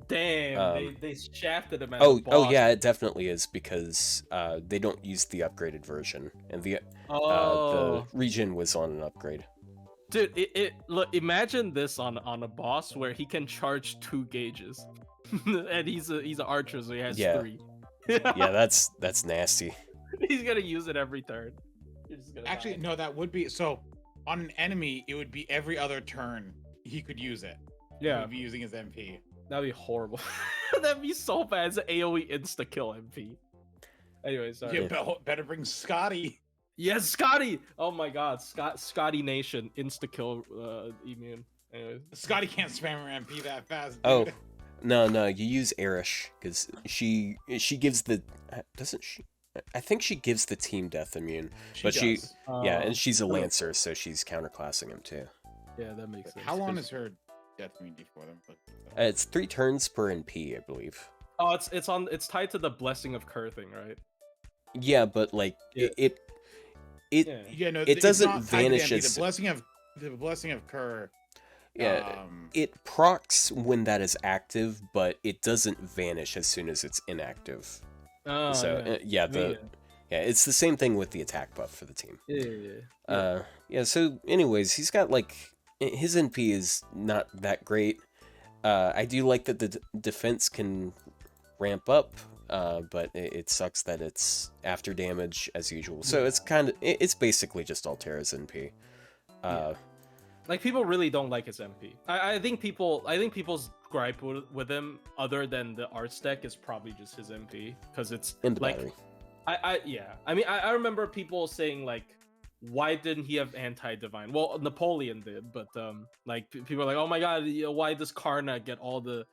Damn, they shafted him as a boss. Oh yeah, it definitely is because they don't use the upgraded version, and the regen was on an upgrade. Dude, look, imagine this on a boss where he can charge 2 gauges, and he's an archer, so he has 3. Yeah, that's nasty. He's gonna use it every turn. Actually, no, that would be so. On an enemy, it would be every other turn he could use it. Yeah, he would be using his MP. That'd be horrible. That'd be so bad. It's an AoE insta kill MP. Anyway, sorry. Yeah, better bring Scotty. Yes, Scotty. Oh my God, Scotty Nation insta kill immune. Anyways. Scotty can't spam her MP that fast. Dude. Oh, no, you use Erish because she gives the doesn't she? I think she gives the team death immune, yeah, and she's a lancer, so she's counterclassing him too. Yeah, that makes sense. How long is her death immunity for them? It's 3 turns per NP, I believe. Oh, it's tied to the blessing of Kerr thing, right? Yeah, but like it it doesn't vanish as the blessing of Kerr. Yeah, it procs when that is active, but it doesn't vanish as soon as it's inactive. Oh, so it's the same thing with the attack buff for the team. Yeah. So anyways, he's got like his NP is not that great. I do like that the defense can ramp up, but it sucks that it's after damage as usual. So it's basically just Altera's NP. Like people really don't like his MP. I think people's gripe with him, other than the art deck, is probably just his MP because it's in the like battery. I remember people saying like, why didn't he have anti-divine? Well, Napoleon did, but like people are like, oh my God, why does Karna get all the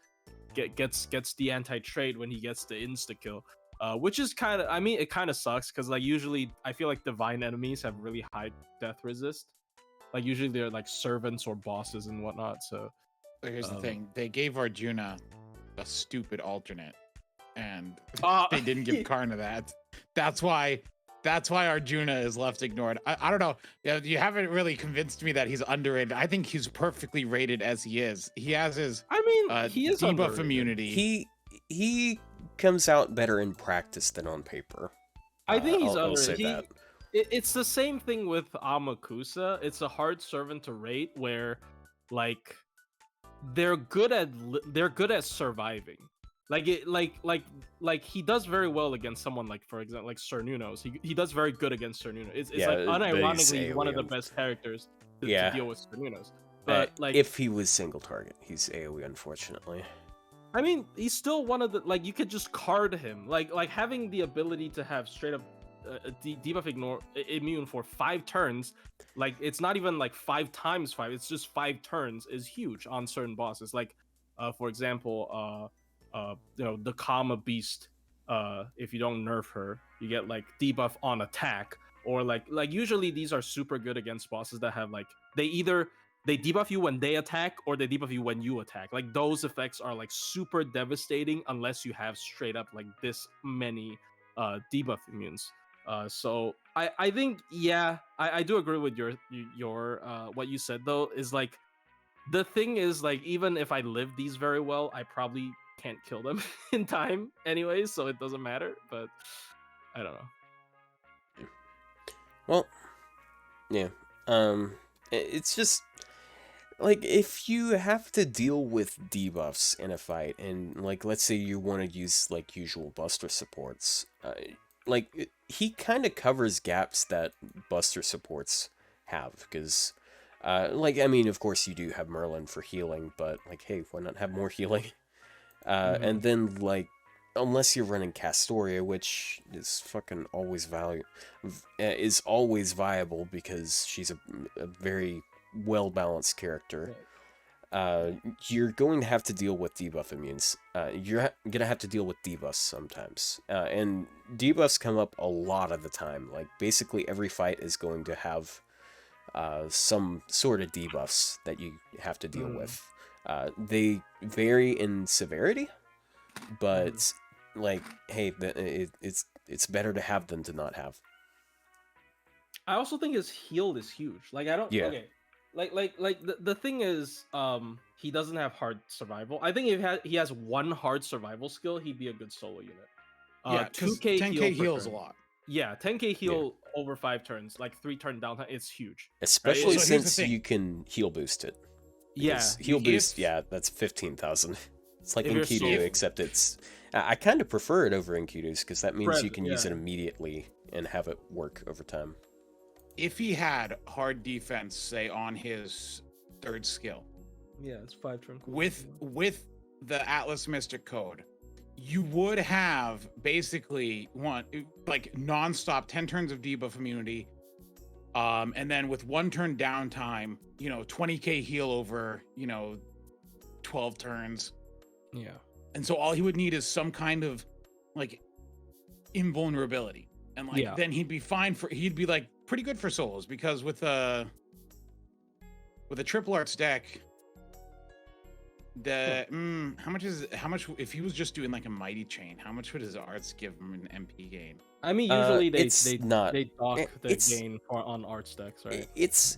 gets the anti-trade when he gets the insta kill? Which is kind of, it kind of sucks because like usually I feel like divine enemies have really high death resist. Like usually they're like servants or bosses and whatnot. So here's the thing: they gave Arjuna a stupid alternate, and they didn't give Karna that. That's why Arjuna is left ignored. I don't know. You haven't really convinced me that he's underrated. I think he's perfectly rated as he is. He has his he is debuff underrated. immunity. He comes out better in practice than on paper. I think he's I'll say that. It's the same thing with Amakusa. It's a hard servant to rate where, like, they're good at surviving. Like he does very well against someone like, for example, like Sir Nunos. He does very good against Sir Nunos. It's like unironically one of the best characters to deal with Sir Nunos. But like, if he was single target, he's AoE, unfortunately. I mean, he's still one of the, like, you could just card him. Like having the ability to have straight up debuff immune for 5 turns, like it's not even like 5 times 5, it's just 5 turns, is huge on certain bosses. Like for example, the Kama Beast, if you don't nerf her, you get like debuff on attack, or like usually these are super good against bosses that have like, they debuff you when they attack or they debuff you when you attack. Like those effects are like super devastating unless you have straight up like this many debuff immunes. So I think, I do agree with your what you said though, is like, the thing is like, even if I live these very well, I probably can't kill them in time anyway, so it doesn't matter. But I don't know. Well, yeah. It's just like, if you have to deal with debuffs in a fight, and like let's say you want to use like usual Buster supports, like he kind of covers gaps that Buster supports have, because like, I mean, of course you do have Merlin for healing, but like, hey, why not have more healing? And then like, unless you're running Castoria, which is fucking always viable because she's a very well balanced character. You're going to have to deal with debuff immunes. You're gonna have to deal with debuffs sometimes, and debuffs come up a lot of the time. Like basically every fight is going to have some sort of debuffs that you have to deal with. They vary in severity, but like, hey, it's better to have than to not have. I also think his heal is huge. Like, I don't. Yeah. Okay. Like the thing is, he doesn't have hard survival. I think if he has one hard survival skill, he'd be a good solo unit. 2k 10k heals a lot. Yeah, 10k heal over 5 turns, like 3 turn downtime. It's huge, especially right? since you can heal boost it. Yeah, heal boost. Yeah, that's 15,000. It's like Enkidu, except it's. I kind of prefer it over Enkidu's because that means you can use it immediately and have it work over time. if he had hard defense, say on his third skill, it's 5 turn with the Atlas Mystic Code, you would have basically nonstop 10 turns of debuff immunity, and then with 1 turn downtime, 20k heal over 12 turns. Yeah. And so all he would need is some kind of invulnerability, and then he'd be fine he'd be pretty good for solos, because with a triple arts deck, how much if he was just doing a mighty chain, how much would his arts give him an MP gain? I mean, usually they dock the gain on arts decks, right? It's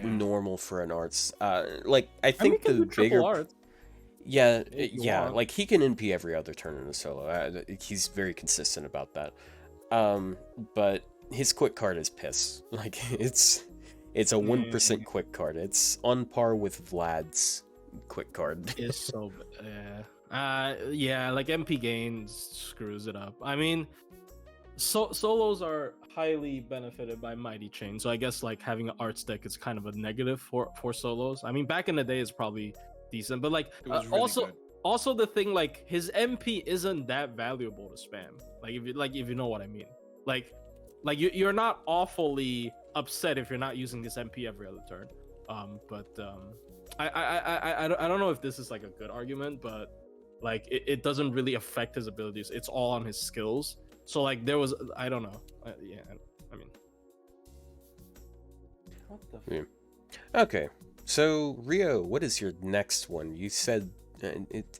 normal for an arts. I think the bigger arts. Yeah, he can NP every other turn in a solo. He's very consistent about that. But his quick card is piss. It's a 1% quick card. It's on par with Vlad's quick card. Is so MP gains screws it up. I mean, solos are highly benefited by mighty chain, so I guess having an arts deck is kind of a negative for solos. I mean, back in the day it's probably decent, but also the thing, his MP isn't that valuable to spam. If you know what I mean. You're not awfully upset if you're not using this MP every other turn. I don't know if this is a good argument, but it doesn't really affect his abilities. It's all on his skills. So there was, I don't know. I mean, what the? Okay, so Rio, what is your next one? You said,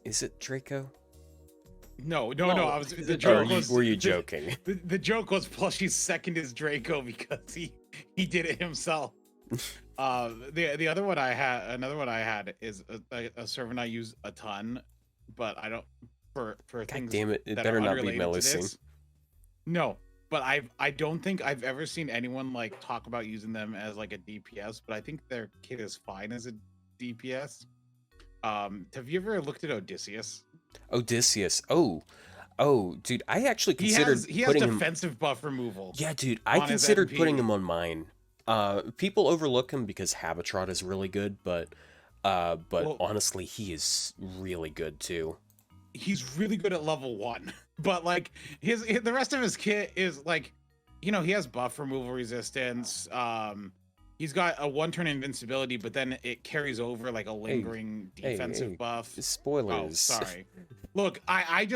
is it Draco? No. The joke was, were you joking? The joke was Plushie's second is Draco because he did it himself. The other one another one I had is a servant I use a ton, but I don't for God things. Damn it! It better not be Melusine. No, but I don't think I've ever seen anyone talk about using them as a DPS, but I think their kit is fine as a DPS. Have you ever looked at Odysseus? Odysseus. Oh, dude, I actually considered he has defensive buff removal. Yeah, dude, I considered putting him on mine. People overlook him because Habitrot is really good, but honestly, he is really good too. He's really good at level 1, but the rest of his kit is he has buff removal resistance. He's got a 1-turn invincibility, but then it carries over a lingering defensive buff. Spoilers. Oh, sorry. Look, I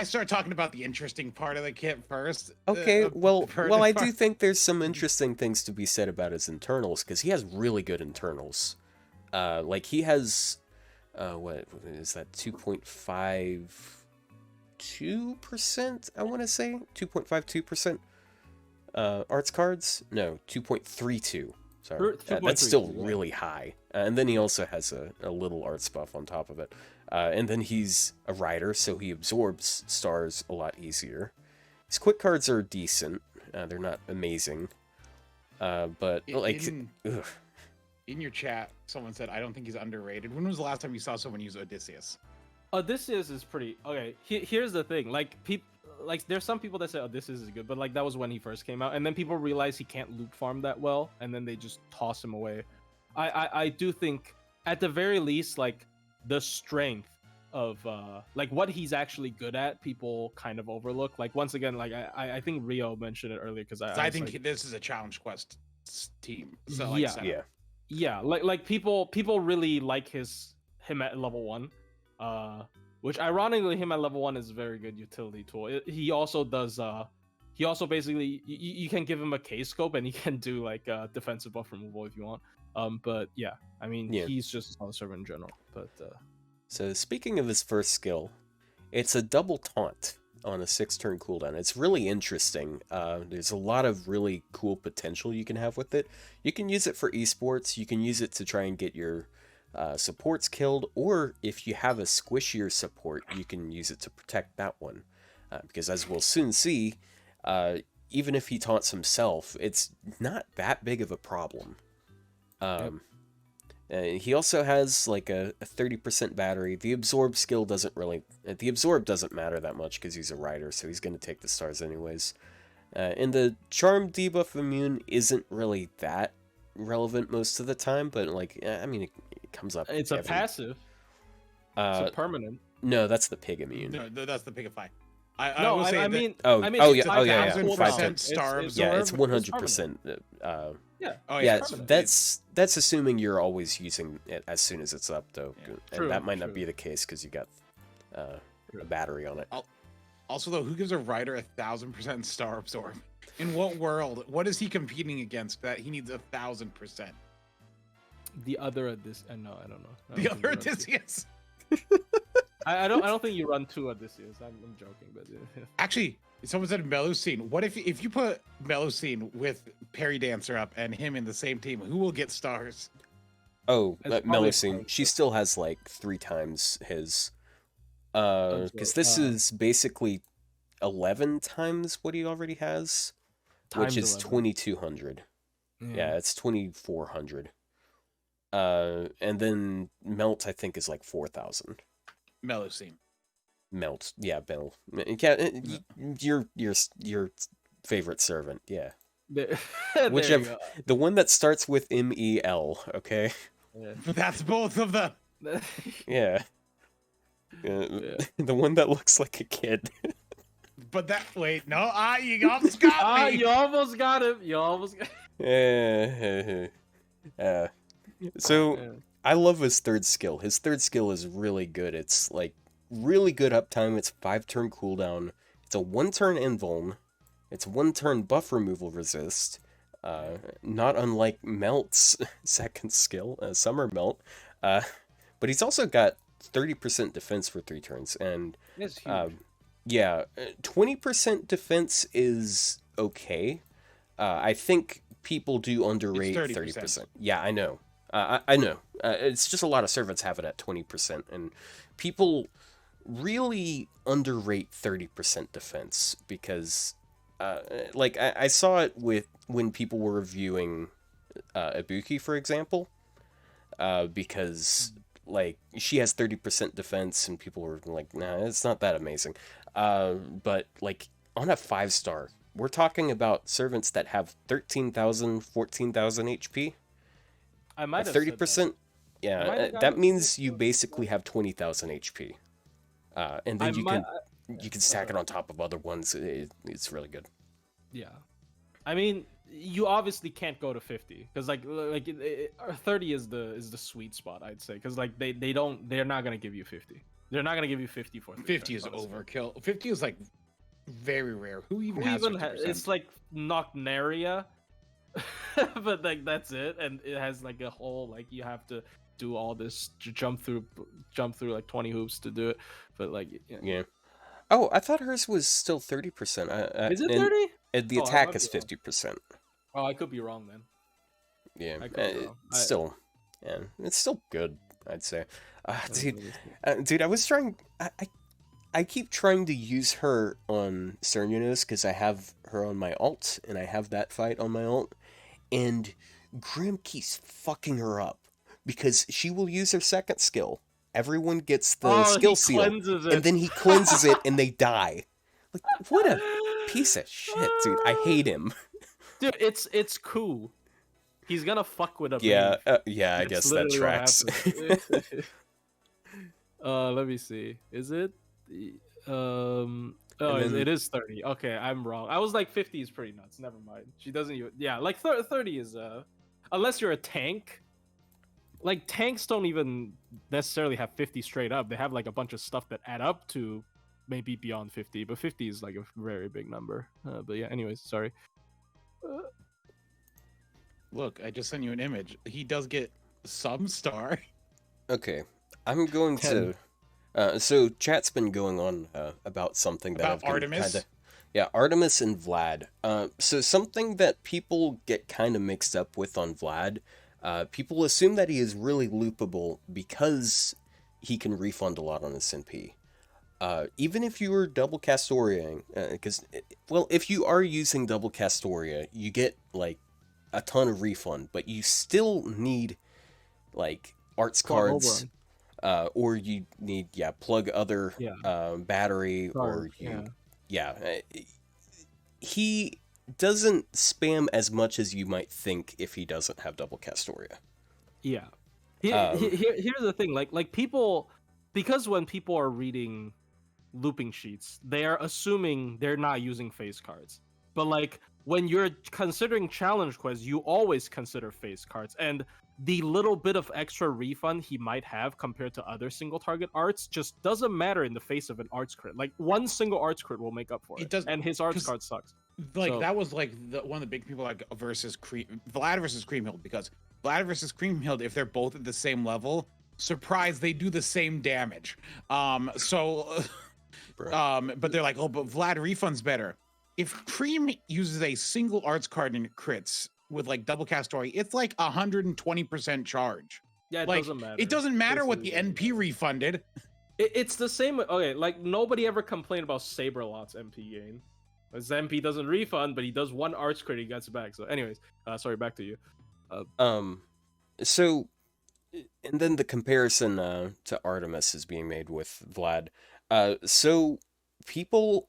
start talking about the interesting part of the kit first. Okay, I do think there's some interesting things to be said about his internals, because he has really good internals. He has, what is that, 2.52%, I want to say? 2.52% arts cards? No, 2.32. Sorry, that's still really high. And then he also has a little arts buff on top of it. And then he's a rider, so he absorbs stars a lot easier. His quick cards are decent. They're not amazing. But in your chat, someone said, I don't think he's underrated. When was the last time you saw someone use Odysseus? Odysseus is pretty... Okay, here's the thing. There's some people that say Odysseus is good, but that was when he first came out. And then people realize he can't loop farm that well, and then they just toss him away. I do think, at the very least, the strength of what he's actually good at, people kind of overlook. Once again, I think Rio mentioned it earlier, because I think this is a challenge quest team. So people really like him at level 1, which ironically him at level 1 is a very good utility tool. He also does he also basically you can give him a K scope and he can do defensive buff removal if you want. But yeah, I mean, he's just a solid servant in general. But so speaking of his first skill, it's a double taunt on a 6-turn cooldown. It's really interesting. There's a lot of really cool potential you can have with it. You can use it for esports. You can use it to try and get your supports killed, or if you have a squishier support, you can use it to protect that one. Because as we'll soon see, even if he taunts himself, it's not that big of a problem. He also has a 30% battery. The absorb skill doesn't really... The absorb doesn't matter that much because he's a rider, so he's going to take the stars anyways. And the charm debuff immune isn't really that relevant most of the time, but like, I mean, it comes up. It's a passive. It's a permanent. No, that's the pig immune. No, that's the pigify. I mean, yeah. 5% star absorb. Yeah, it's 100%. Yeah, that's assuming you're always using it as soon as it's up, though, and that might not be the case because you got a battery on it. Also, though, who gives a rider 1,000% star absorb? In what world? What is he competing against that he needs 1,000%? The other no, I don't know. The other Odysseus. I don't think you run 2 Odysseus. I'm joking, but actually, someone said Melusine. What if you put Melusine with Perry Dancer up and him in the same team? Who will get stars? Oh, Melusine. She still has like 3 times his. Because this is basically 11 times what he already has, which is 2,200. Yeah, it's 2,400. And then Melt, I think, is like 4,000. Melusine. Melt, yeah, Mel. Yeah, your favorite servant, yeah. Whichever, the one that starts with MEL, okay. Yeah. That's both of them. Yeah. The one that looks like a kid. But you almost got me. You almost got him. So I love his third skill. His third skill is really good. It's like really good uptime. It's 5-turn cooldown. It's a 1-turn invuln. It's 1-turn buff removal resist. Not unlike Melt's second skill, Summer Melt. But he's also got 30% defense for 3 turns, and that's huge. 20% defense is okay. I think people do underrate 30%. Yeah, I know. I know. It's just a lot of servants have it at 20%, and people really underrate 30% defense because, I saw it when people were reviewing Ibuki, for example, because she has 30% defense, and people were like, nah, it's not that amazing. But on a 5-star, we're talking about servants that have 13,000, 14,000 HP. I might have 30%. Yeah, that means you basically have 20,000 HP. And then you can stack it on top of other ones. It's really good. Yeah. I mean, you obviously can't go to 50 because 30 is the sweet spot, I'd say, because they're not gonna give you 50. They're not gonna give you 50 for 50 is overkill. 50 is very rare. Who even has 50%? It's like Noctnaria, but that's it, and it has a whole you have to do all this jump through 20 hoops to do it, but yeah. Oh, I thought hers was still 30%. Is it 30? And the attack is 50%. Oh, I could be wrong then. Yeah, it's still good, I'd say. Dude, I was trying. I keep trying to use her on Cernunnos because I have her on my ult, and I have that fight on my ult, and Grim keeps fucking her up because she will use her second skill. Everyone gets the skill seal, and then he cleanses it, and they die. What a piece of shit, dude! I hate him. Dude, it's cool. He's gonna fuck with a I guess that tracks. Let me see. Is it? It is 30. Okay, I'm wrong. I was 50 is pretty nuts. Never mind. She doesn't even. Yeah, 30 is unless you're a tank. Tanks don't even necessarily have 50 straight up. They have a bunch of stuff that add up to maybe beyond 50, but 50 is a very big number. But yeah, anyways, sorry. Look, I just sent you an image. He does get some star. Okay, I'm going 10. To. So chat's been going on about something that I've Artemis. Artemis and Vlad. So something that people get kind of mixed up with on Vlad. People assume that he is really loopable because he can refund a lot on his NP. Even if you are double Castoria, because if you are using double Castoria, you get a ton of refund, but you still need arts cards, or you need plug other battery, or he doesn't spam as much as you might think if he doesn't have double Castoria. Yeah. Here's the thing, like people, because when people are reading looping sheets, they are assuming they're not using face cards. But like when you're considering challenge quests, you always consider face cards, and the little bit of extra refund he might have compared to other single target arts just doesn't matter in the face of an arts crit. Like one single arts crit will make up for it. And his arts card sucks. Like so, that was like one of the big people like Vlad versus Creamhill, because Vlad versus Creamhill, if they're both at the same level, surprise, they do the same damage. But they're like, oh, but Vlad refunds better. If Cream uses a single arts card and it crits with like double Castoria, it's like 120% charge. Yeah, it like, doesn't matter. It doesn't matter what the NP refunded. It's the same. Okay, like nobody ever complained about Saberlot's MP gain. His MP doesn't refund, but he does one arts crit, he gets it back. So, anyways, sorry, back to you. So, and then the comparison to Artemis is being made with Vlad. So people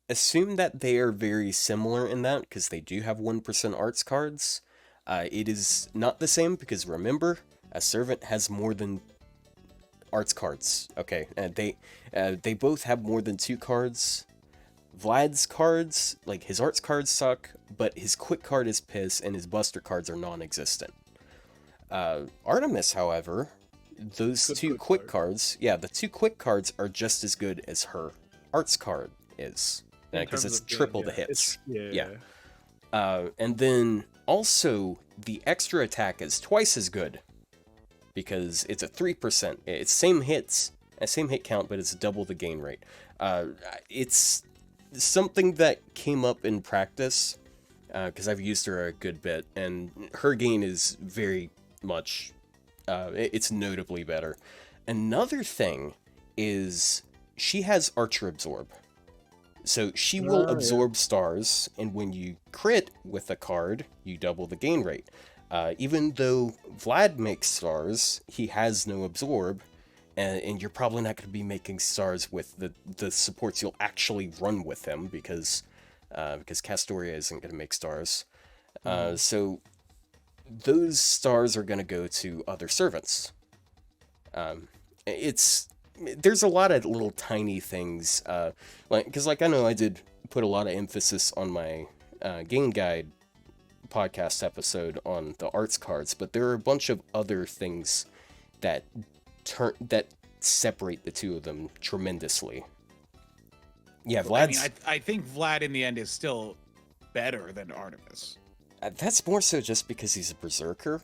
assume that they are very similar in that because they do have 1% arts cards. It is not the same because remember, a servant has more than arts cards. Okay, they both have more than 2 cards. Vlad's cards, like his arts cards suck, but his quick card is piss and his buster cards are non-existent. Artemis, however, those good 2 quick cards, the 2 quick cards are just as good as her arts card is, because it's triple the hits. And then also the extra attack is twice as good because it's a 3%. It's same hit count, but it's double the gain rate. It's something that came up in practice because I've used her a good bit, and her gain is very much, it's notably better. Another thing is she has Archer Absorb. So she will absorb stars, and when you crit with a card, you double the gain rate. Even though Vlad makes stars, he has no absorb, and you're probably not going to be making stars with the supports you'll actually run with him, because Castoria isn't going to make stars. So those stars are going to go to other servants. There's a lot of little tiny things, because I know I did put a lot of emphasis on my game guide podcast episode on the arts cards, but there are a bunch of other things that separate the two of them tremendously. Yeah, Vlad's... I think Vlad in the end is still better than Artemis. That's more so just because he's a berserker.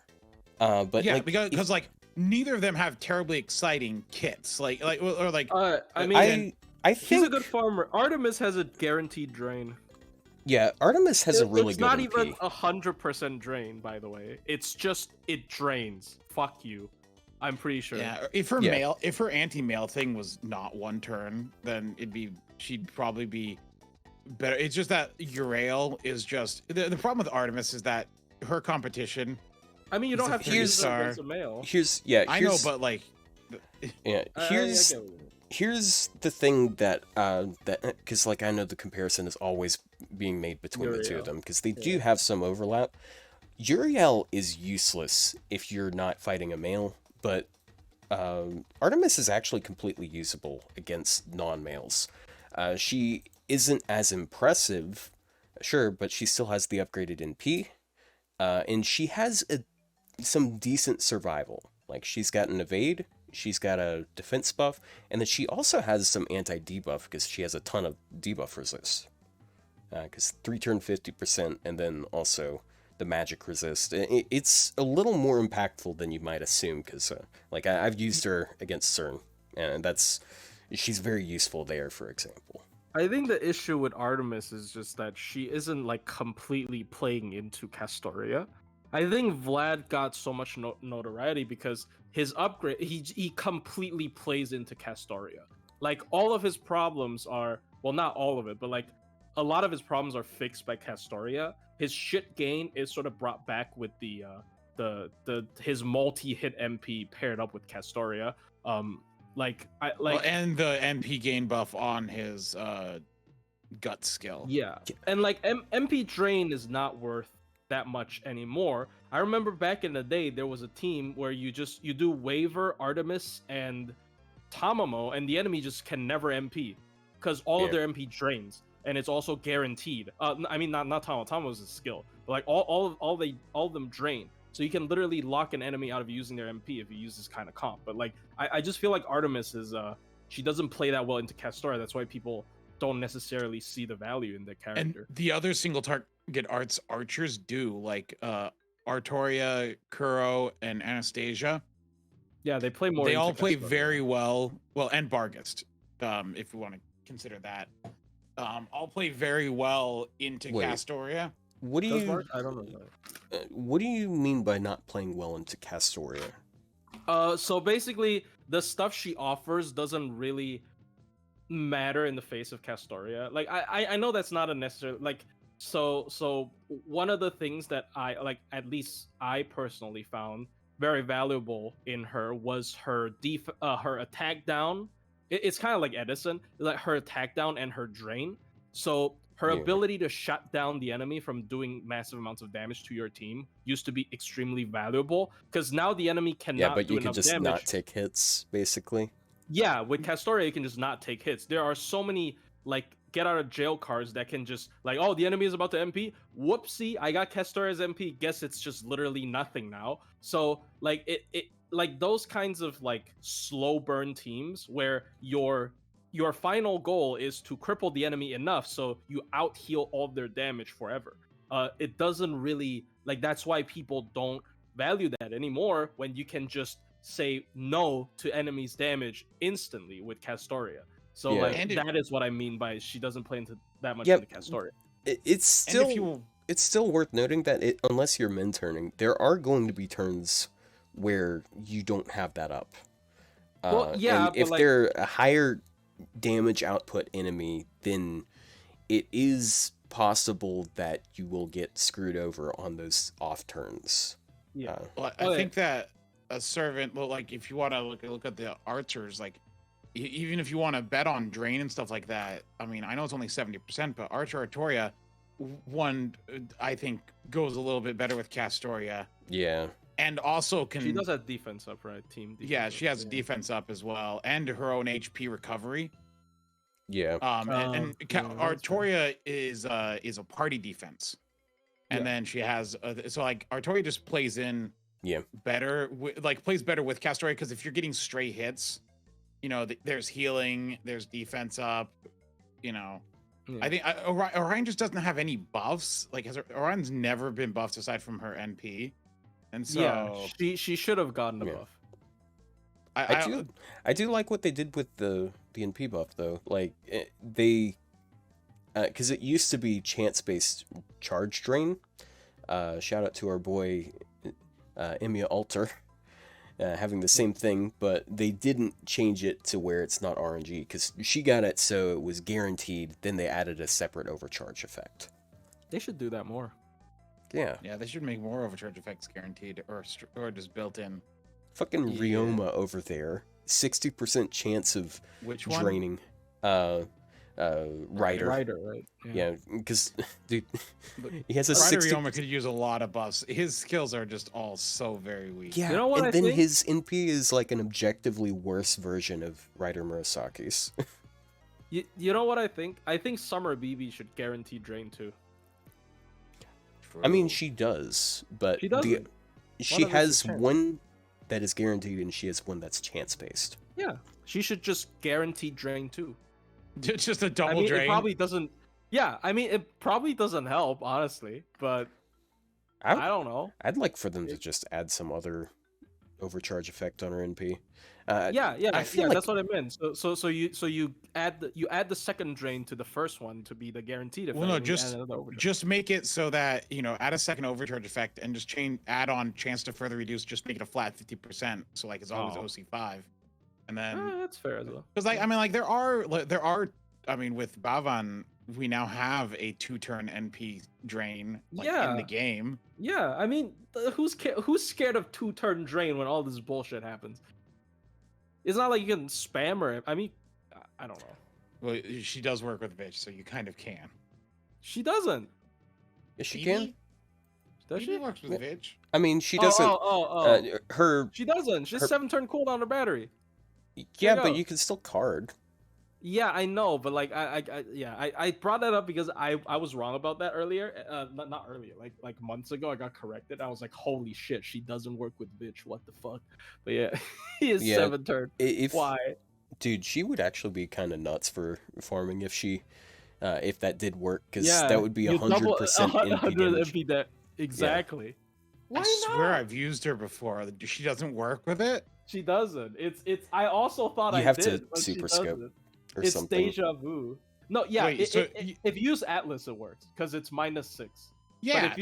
But yeah, because neither of them have terribly exciting kits. I think he's a good farmer. Artemis has a guaranteed drain. Yeah, Artemis has a really good MP. It's not even 100% drain, by the way. It's just, it drains. Fuck you. I'm pretty sure. Yeah, if her anti-mail thing was not 1 turn, then she'd probably be better. It's just that Urael is just... The problem with Artemis is that her competition... I mean, you don't have to use against a male. I know, but like... Yeah, here's the thing that because I know the comparison is always being made between the two of them, because they do have some overlap. Uriel is useless if you're not fighting a male, but Artemis is actually completely usable against non-males. She isn't as impressive, sure, but she still has the upgraded NP, and she has some decent survival. Like, she's got an evade, she's got a defense buff, and then she also has some anti-debuff because she has a ton of debuff resist. Because 3 turn 50%, and then also the magic resist. It's a little more impactful than you might assume, because I've used her against CERN, and she's very useful there, for example. I think the issue with Artemis is just that she isn't completely playing into Castoria. I think Vlad got so much notoriety because his upgrade, he completely plays into Castoria. All of his problems are, well, not all of it, but a lot of his problems are fixed by Castoria. His shit gain is sort of brought back with his multi-hit MP paired up with Castoria. And the MP gain buff on his gut skill. Yeah, and like MP Drain is not worth that much anymore. I remember back in the day there was a team where you do Waver, Artemis, and Tamamo, and the enemy just can never MP because all of their MP drains, and it's also guaranteed. I mean, not Tamamo is a skill, but like all of them drain. So you can literally lock an enemy out of using their MP if you use this kind of comp. But like, I just feel like Artemis is she doesn't play that well into Castoria. That's why people don't necessarily see the value in the character. And the other single target archers do, like Artoria, Kuro, and Anastasia. Yeah, they play more. They all play very well. Well, and Bargast, if you want to consider that. All play very well into Castoria. What do you? I don't know. What do you mean by not playing well into Castoria? So basically, the stuff she offers doesn't really matter in the face of Castoria. Like I know that's not a necessary like. So one of the things that I like, at least I personally found very valuable in her, was her her attack down. It's kind of like Edison, like her attack down and her drain. So her ability to shut down the enemy from doing massive amounts of damage to your team used to be extremely valuable, because now the enemy cannot do enough damage. Yeah, but you can just not take hits, basically. Yeah, with Castoria, you can just not take hits. There are so many like get out of jail cards that can just like, oh, the enemy is about to MP. Whoopsie, I got Castoria's MP. Guess it's just literally nothing now. So like it like those kinds of like slow burn teams where your final goal is to cripple the enemy enough so you out heal all their damage forever. It doesn't really like, that's why people don't value that anymore when you can just say no to enemies damage instantly with Castoria. So like that is what I mean by she doesn't play into that much into Castoria. It's still worth noting that unless you're min turning, there are going to be turns where you don't have that up. Well, yeah, and if they're a higher damage output enemy, then it is possible that you will get screwed over on those off turns. Yeah, well, I think that a servant, well, like if you want to look at the archers, like even if you want to bet on drain and stuff like that, I mean, I know it's only 70%, but Artoria, one, I think goes a little bit better with Castoria. Yeah. And also she does have defense up, right? Team defense. Yeah, she has defense up as well, and her own HP recovery. Yeah. Artoria is a party defense, and then she has so like Artoria just plays in better, plays better with Castoria, because if you're getting stray hits, you know, there's healing, there's defense up, you know. Yeah. I think Orion just doesn't have any buffs. Like, Orion's never been buffed aside from her NP, and so she should have gotten a buff. I do like what they did with the NP buff though. Like they, because it used to be chance based charge drain. Shout out to our boy Emiya Alter. Having the same thing, but they didn't change it to where it's not RNG, because she got it so it was guaranteed. Then they added a separate overcharge effect. They should do that more. Yeah, they should make more overcharge effects guaranteed, or just built in. Fucking Ryoma over there, 60% chance of draining. Ryder, right? Yeah, because dude, he has a 60. Ryoma could use a lot of buffs. His skills are just all so very weak. Yeah, you know what, and then his NP is like an objectively worse version of Ryder Murasaki's. You know what I think? I think Summer BB should guarantee drain too. True. I mean, she does, but she has one that is guaranteed, and she has one that's chance based. Yeah, she should just guarantee drain too. It's just a double drain. It probably doesn't. Yeah, I mean, it probably doesn't help, honestly. But I don't know. I'd like for them to just add some other overcharge effect on her NP. That's what I meant. So you add the second drain to the first one to be the guaranteed effect. Well, no, just make it so that, you know, add a second overcharge effect and just add on chance to further reduce. Just make it a flat 50%. So like it's always OC5. And then that's fair as well. Because like, I mean, like there are I mean, with Bavan, we now have a 2-turn NP drain in the game. Yeah, I mean, who's scared of 2-turn drain when all this bullshit happens? It's not like you can spam her. I mean, I don't know. Well, she does work with Bitch, so you kind of can. She doesn't. Yes, she can. Does she? Works with Bitch. I mean, she doesn't. Her. She doesn't. She's 7-turn cooldown her battery. Yeah, but you can still card. Yeah, I know, but like I brought that up because I was wrong about that earlier. Not earlier, like months ago. I got corrected. I was like, holy shit, she doesn't work with Bitch. What the fuck? But yeah, he is 7-turn. Why? Dude, she would actually be kind of nuts for farming if that did work, because that would be 100% MP damage. Exactly. Yeah. Why I swear I've used her before. She doesn't work with it. She doesn't. It's. I also thought I did. You have to super scope or it's something. It's deja vu. No, yeah. Wait, if you use Atlas, it works because it's -6. Yeah,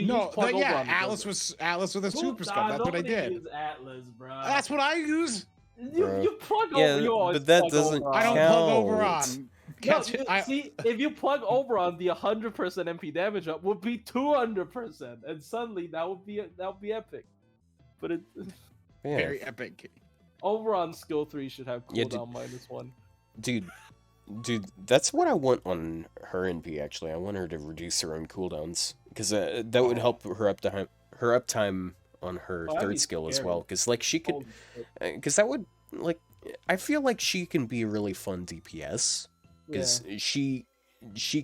Atlas with a super scope. That's what I did. Use Atlas, bro. That's what I use. You plug over. You always but that doesn't count. I don't plug Oberon. No, see, if you plug Oberon, the 100% MP damage up would be 200%, and suddenly that would be epic. But it's very epic. Oberon skill 3 should have cooldown -1. Dude, that's what I want on her NP. Actually, I want her to reduce her own cooldowns, because that would help her uptime on her third skill as well. Because like she could, because that would like I feel like she can be a really fun DPS. Because she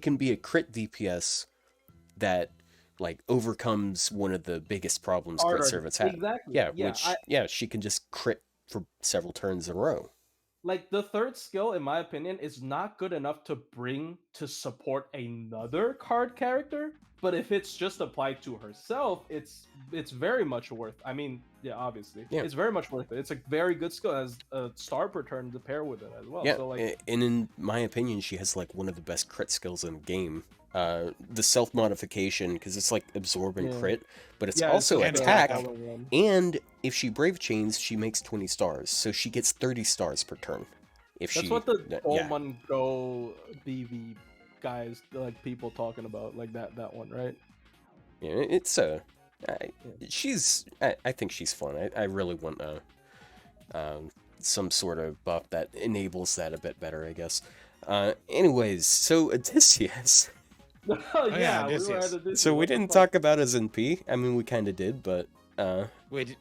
can be a crit DPS that like overcomes one of the biggest problems crit servants have. Exactly. Yeah, she can just crit for several turns in a row. Like the third skill, in my opinion, is not good enough to bring to support another card character. But if it's just applied to herself, it's very much worth. I mean, yeah, obviously, it's very much worth it. It's a very good skill. It has a star per turn to pair with it as well. Yeah, so, like, and in my opinion, she has like one of the best crit skills in the game. The self modification, because it's like absorb and crit, but it's also attack. And if she brave chains, she makes 20 stars, so she gets 30 stars per turn. That's what the Oman Go BV guys, like people talking about, like that one, right? Yeah, it's I think she's fun. I really want some sort of buff that enables that a bit better, I guess. Anyways, so Odysseus. Odysseus. So we didn't talk about his NP. I mean, we kind of did, but we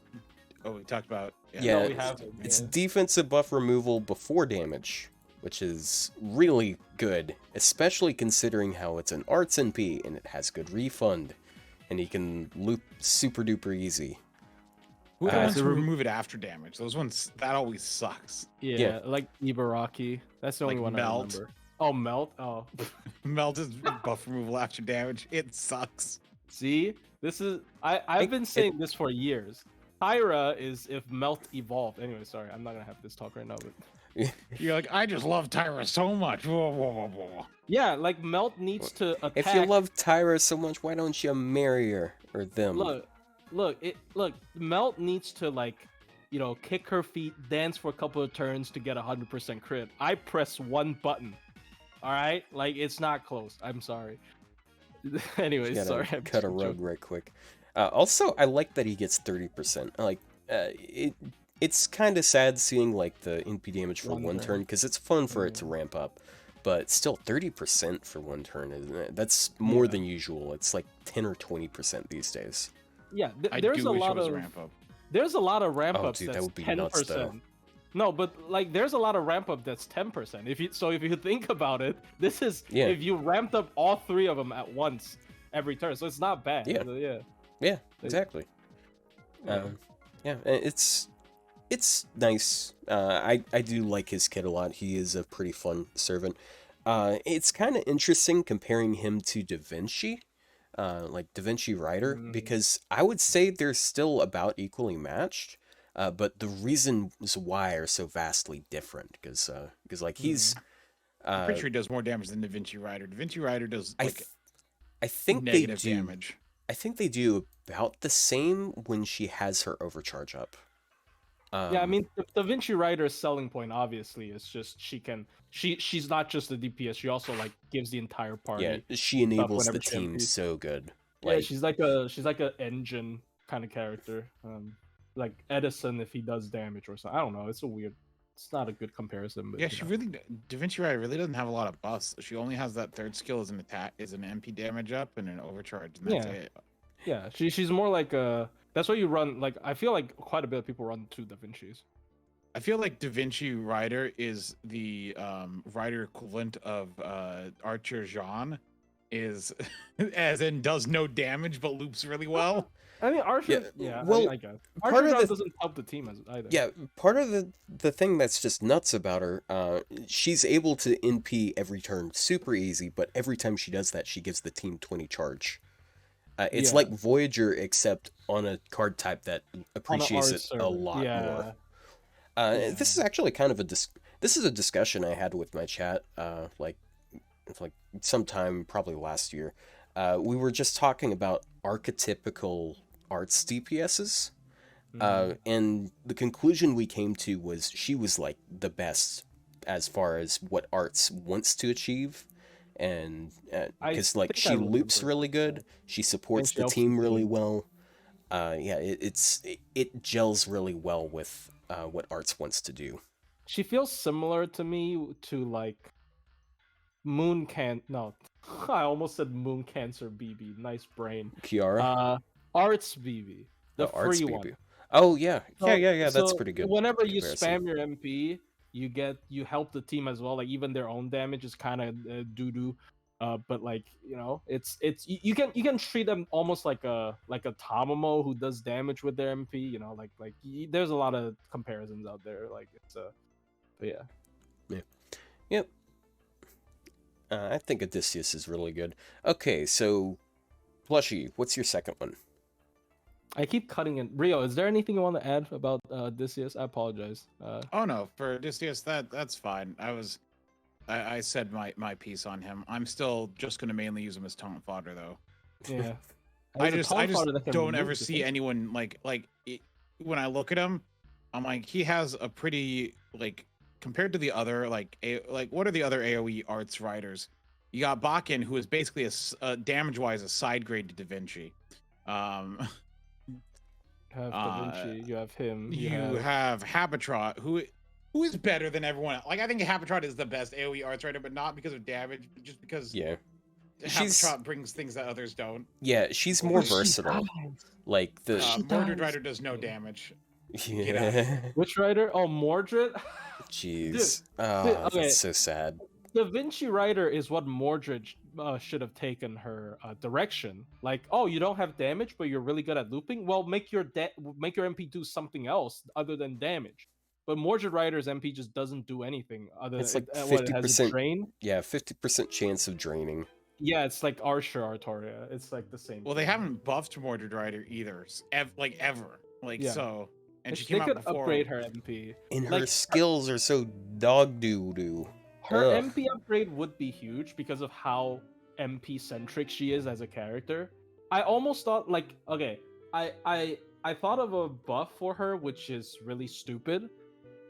talked about it's defensive buff removal before damage, which is really good, especially considering how it's an arts NP and it has good refund, and he can loop super duper easy. Who wants to remove it after damage? Those ones, that always sucks. Yeah. Like Ibaraki. That's the only one I remember. Oh, Melt? Oh. Melt is buff removal after damage. It sucks. See? This is... I've been saying this for years. Tyra is if Melt evolved. Anyway, sorry. I'm not going to have this talk right now, but... You're like, I just love Tyra so much. Whoa, whoa, whoa, whoa. Yeah, like Melt needs to attack. If you love Tyra so much, why don't you marry her or them? Look, Melt needs to, like, you know, kick her feet, dance for a couple of turns to get 100% crit. I press one button. All right, like it's not close. I'm sorry. Anyways, sorry. Cut a rug right quick. Also, I like that he gets 30%. Like, it's kind of sad seeing like the NP damage for one turn, because it's fun for it to ramp up, but still 30% for one turn, isn't it? That's more than usual. It's like 10 or 20% these days. Yeah, there's a lot of ramp up. There's a lot of ramp ups that's 10%. No, but like there's a lot of ramp up that's 10%. If you think about it, this is if you ramped up all 3 of them at once every turn, so it's not bad. Yeah, exactly. It's nice. I do like his kit a lot. He is a pretty fun servant. It's kind of interesting comparing him to Da Vinci, like Da Vinci Rider, because I would say they're still about equally matched. But the reasons why are so vastly different, because like he's I'm pretty sure he does more damage than Da Vinci Rider. Da Vinci Rider does like I think negative they do damage. I think they do about the same when she has her overcharge up. I mean, the Da Vinci Rider's selling point obviously is just she's not just a DPS, she also like gives the entire party. Yeah, she enables the team so good. Like, she's like a engine kind of character. Like Edison if he does damage or something. I don't know. It's a weird. it's not a good comparison. But, yeah, she really Da Vinci Rider really doesn't have a lot of buffs. She only has that third skill as an attack, is an MP damage up and an overcharge, and that's it. Yeah, she's more like that's why you run, like, I feel like quite a bit of people run 2 Da Vinci's. I feel like Da Vinci Rider is the Rider equivalent of Archer Jean, is as in does no damage but loops really well. I mean, Archer, well, I guess. Archer Jean doesn't help the team either. Yeah, part of the thing that's just nuts about her, she's able to NP every turn super easy, but every time she does that, she gives the team 20 charge. It's like Voyager, except on a card type that appreciates it a lot more. This is actually kind of this is a discussion I had with my chat, like sometime probably last year. We were just talking about archetypical arts DPSs, and the conclusion we came to was she was like the best as far as what arts wants to achieve. And because like she loops really good, she supports the team really well. It gels really well with what arts wants to do. She feels similar to me to like I almost said Moon Cancer BB. Nice brain. Kiara. Arts BB, the free one. Oh yeah, that's pretty good. Whenever you spam your MP, you help the team as well. Like even their own damage is kind of doo doo. But like, you know, it's you can treat them almost like a Tamamo who does damage with their MP. You know, like there's a lot of comparisons out there. Like it's but yep. I think Odysseus is really good. Okay, so Plushy, what's your second one? I keep cutting in. Rio, is there anything you want to add about Odysseus? I apologize. Oh no, for Odysseus, that's fine. I said my piece on him. I'm still just going to mainly use him as taunt fodder, though. Yeah. I just don't ever see anyone like when I look at him, I'm like, he has a pretty, like, compared to the other what are the other AoE arts riders? You got Bakken, who is basically a damage wise a side grade to Da Vinci. You have Da Vinci, you have him. You have Habitrot, who is better than everyone else. Like, I think Habitrot is the best AoE arts rider, but not because of damage, but just because Habitrot brings things that others don't. Yeah, she's more versatile. Like the Mordred rider does no damage. Yeah. Which rider? Oh, Mordred. Jeez. Okay. That's so sad. Da Vinci Rider is what Mordred should have taken her direction. Like, oh, you don't have damage, but you're really good at looping. Well, make your MP do something else other than damage. But Mordred Rider's MP just doesn't do anything other than, it's like 50% drain. Yeah, 50% chance of draining. Yeah, it's like Archer Artoria. It's like the same. Well, they haven't buffed Mordred Rider either, ever. So. And she could upgrade her MP. And her skills are so dog doo-doo. Her MP upgrade would be huge because of how MP centric she is as a character. I almost thought I thought of a buff for her which is really stupid.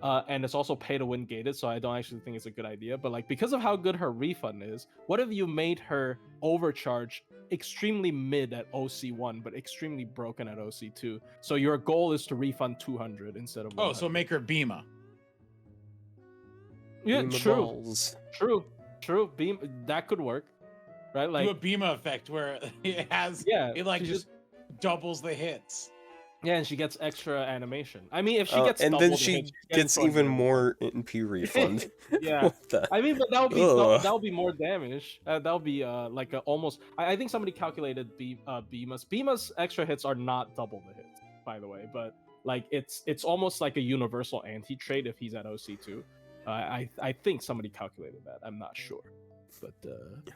And it's also pay to win gated, so I don't actually think it's a good idea. But like, because of how good her refund is, what if you made her overcharge extremely mid at OC1, but extremely broken at OC2? So your goal is to refund 200 instead of 100. Oh, so make her Bima. Yeah, Bima true. Beam, that could work, right? Like do a Bima effect where it has just doubles the hits. Yeah, and she gets extra animation. I mean, if she gets and then she gets even more NP refund. Yeah, I mean, but that'll be more damage. That'll be like a almost. I think somebody calculated Bima's. Bima's extra hits are not double the hits, by the way. But like, it's almost like a universal anti trait if he's at OC2. I think somebody calculated that. I'm not sure, but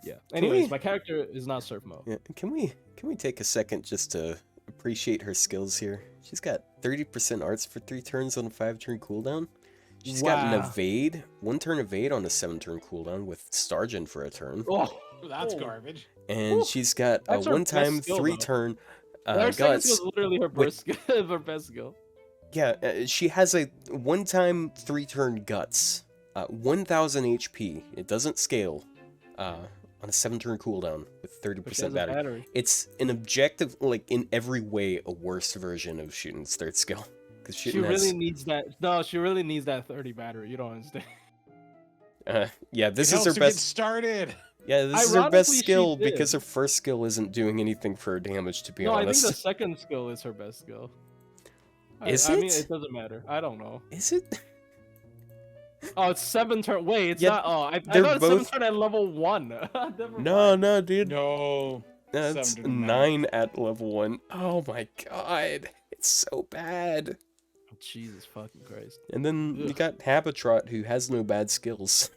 yeah. Anyways, my character is not surf mode. Yeah. Can we take a second just to appreciate her skills here? She's got 30% arts for 3 turns on a 5-turn cooldown. She's got an evade, 1-turn evade on a 7-turn cooldown with Stargen for a turn. Oh, that's garbage. And she's got a 1-time 3-turn guts. Is literally her best skill. Yeah, she has a 1-time 3-turn guts, 1000 HP. It doesn't scale. On a 7-turn cooldown with 30% battery. It's an objective, like, in every way, a worse version of Shuten's third skill. She really needs that. No, she really needs that 30 battery. You don't understand. Yeah, this is her best. Get started. Yeah, this is her best skill because her first skill isn't doing anything for her damage. To be honest, I think the second skill is her best skill. Is it? I mean, it doesn't matter. I don't know. Is it? Oh, it's 7 turn. Wait, it's not. Oh, I thought it's 7 turn at level 1. No, dude. No. That's 9 at level 1. Oh my god, it's so bad. Jesus fucking Christ. And then you got Habitrot, who has no bad skills.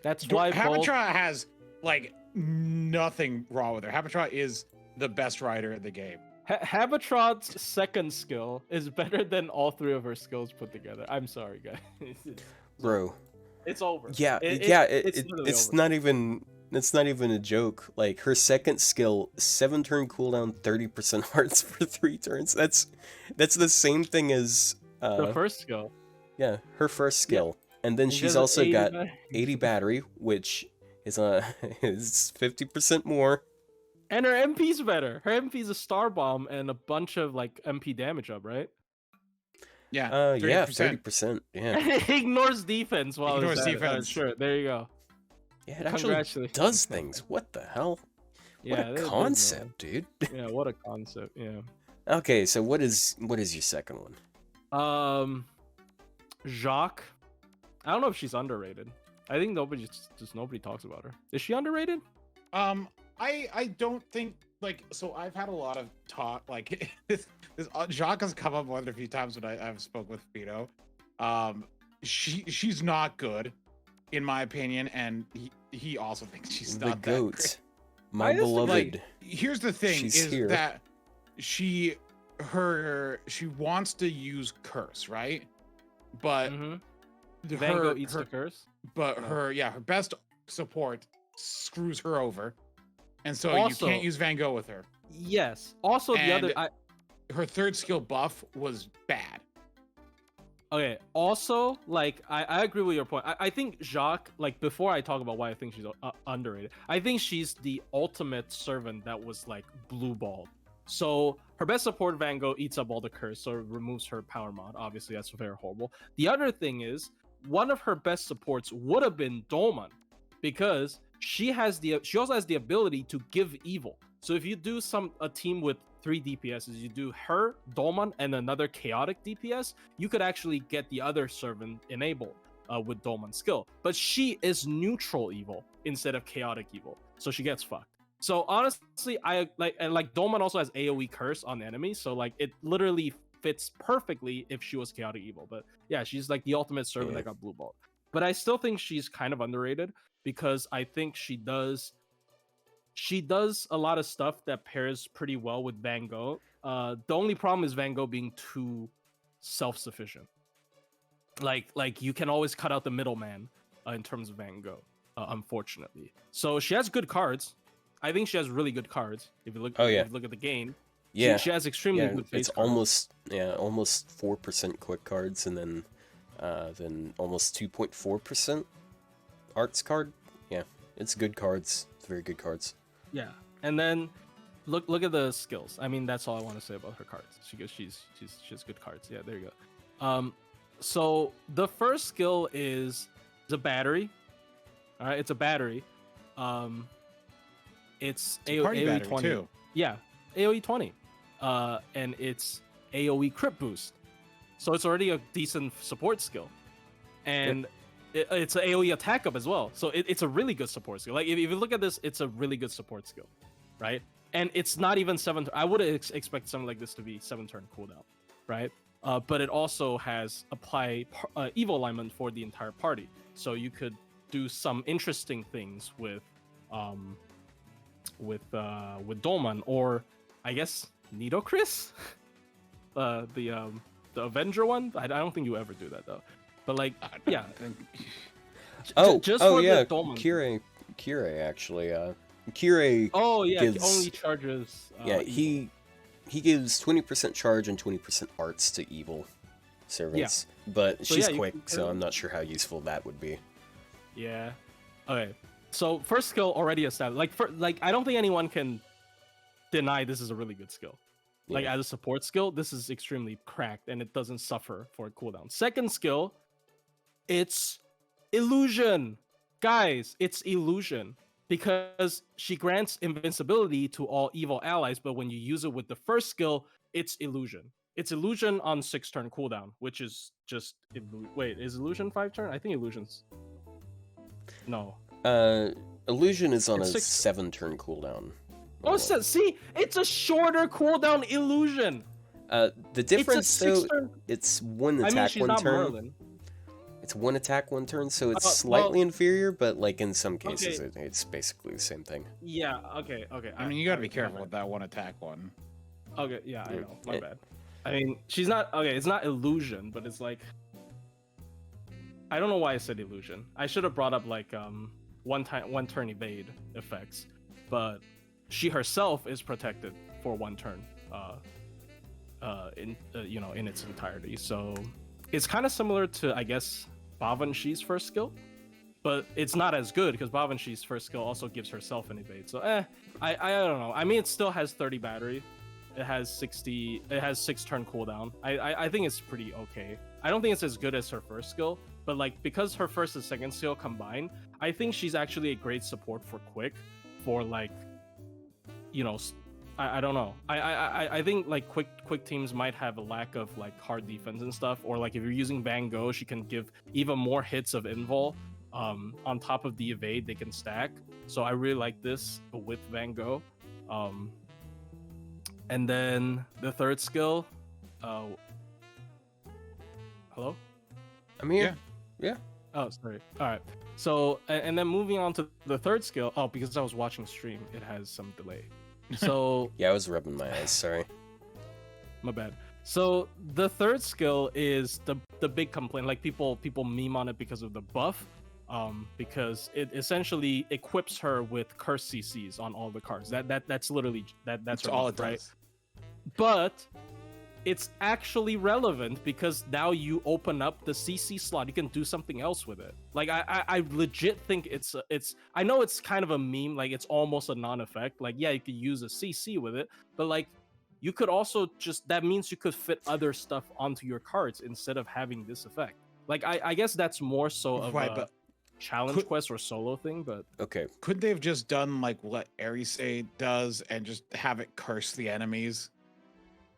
That's why Habitrot has like nothing wrong with her. Habitrot is the best rider in the game. Habitrot's second skill is better than all 3 of her skills put together. I'm sorry, guys. Bro. It's over. Yeah, it's not even a joke. Like, her second skill, 7 turn cooldown, 30% hearts for 3 turns. That's the same thing as the first skill. Yeah, her first skill. Yeah. And then she's also got 80 battery, which is 50% more. And her MP's better. Her MP's a star bomb and a bunch of like MP damage up, right? Yeah. 30%. Yeah. Ignores defense while ignores defense. Sure, there you go. Yeah, it actually does things. What the hell? What a concept, dude. Yeah, what a concept. Yeah. Okay, so what is your second one? Jacques. I don't know if she's underrated. I think nobody talks about her. Is she underrated? I don't think, like, so I've had a lot of talk, like, this Jacques has come up more than a few times when I've spoke with Vito. She's not good, in my opinion, and he also thinks she's not the goat. That great. My beloved. Like, here's the thing, that she wants to use curse, right? But Vango eats the curse. But her best support screws her over. And so also, you can't use Van Gogh with her. Yes. Also, her third skill buff was bad. Okay. Also, like, I agree with your point. I think Jacques, like, before I talk about why I think she's underrated, I think she's the ultimate servant that was, like, blue balled. So her best support, Van Gogh, eats up all the curse, so it removes her power mod. Obviously, that's very horrible. The other thing is, one of her best supports would have been Dolman, because she also has the ability to give evil. So if you do a team with 3 DPSs, you do her, Dolman, and another chaotic DPS, you could actually get the other servant enabled with Dolman's skill. But she is neutral evil instead of chaotic evil, so she gets fucked. So honestly, I like Dolman also has AoE curse on enemies, so like it literally fits perfectly if she was chaotic evil. But yeah, she's like the ultimate servant that got blue balled. But I still think she's kind of underrated, because I think she does a lot of stuff that pairs pretty well with Van Gogh. The only problem is Van Gogh being too self-sufficient. Like you can always cut out the middleman in terms of Van Gogh, unfortunately. So she has good cards. I think she has really good cards. If you look, if you look at the game, she has extremely good face cards. almost 4% quick cards, and then almost 2.4% arts card. Yeah, it's good cards. It's very good cards. Yeah, and then look at the skills. I mean, that's all I want to say about her cards. She has good cards. Yeah, there you go. So the first skill is a battery. All right, it's a battery. It's AoE 20 too. Yeah, AoE 20. And it's AoE crit boost. So it's already a decent support skill. And it's an AoE attack up as well. So it's a really good support skill. Like, if you look at this, it's a really good support skill, right? And it's not even 7. I would expect something like this to be 7 turn cooldown, right? But it also has apply evil alignment for the entire party. So you could do some interesting things with Dolman, or I guess Nidocris, the Avenger one. I don't think you ever do that though. But like, yeah. Dolman. Kire actually. Kire. Oh yeah, gives, only charges. He gives 20% charge and 20% arts to evil servants. Yeah. But she's quick, so I'm not sure how useful that would be. Yeah. Okay. So first skill already established. Like I don't think anyone can deny this is a really good skill. Like as a support skill, this is extremely cracked and it doesn't suffer for a cooldown. Second skill, it's illusion. Guys, it's illusion. Because she grants invincibility to all evil allies, but when you use it with the first skill, it's illusion. It's illusion on 6-turn cooldown, which is just wait, is illusion 5-turn? I think illusion's no. Illusion is on a 7-turn cooldown. Oh, so, see, it's a shorter cooldown illusion. The difference though, it's one attack, one turn. Merlin. It's one attack, one turn, so it's slightly inferior, but like in some cases, it's basically the same thing. Yeah. Okay. I mean, you gotta be careful with that one attack one. Okay. Yeah, I know. My bad. I mean, she's not okay. It's not illusion, but it's like I don't know why I said illusion. I should have brought up like one turn evade effects, but she herself is protected for 1 turn. In its entirety. So it's kind of similar to, I guess, Bavanshi's first skill, but it's not as good because Bavanshi's first skill also gives herself an evade. So I don't know. I mean, it still has 30 battery. It has 60. It has 6-turn cooldown. I think it's pretty okay. I don't think it's as good as her first skill, but like because her first and second skill combined, I think she's actually a great support for quick, for like, I don't know. I think like quick teams might have a lack of like hard defense and stuff, or like if you're using Van Gogh, she can give even more hits of invul on top of the evade they can stack. So I really like this with Van Gogh. And then the third skill, hello? I'm here. Yeah. Oh, sorry. All right. So and then moving on to the third skill. Oh, because I was watching stream, it has some delay. So yeah, I was rubbing my eyes. Sorry. My bad. So the third skill is the big complaint. Like people meme on it because of the buff, because it essentially equips her with curse CCs on all the cards. That's literally that's all buff, it right? does. But it's actually relevant because now you open up the CC slot. You can do something else with it. Like I legit think it's I know it's kind of a meme. Like it's almost a non-effect. Like yeah, you could use a CC with it, but like you could also that means you could fit other stuff onto your cards instead of having this effect. Like I guess that's more so of a challenge quest or solo thing. But okay, could they have just done like what Arise does and just have it curse the enemies?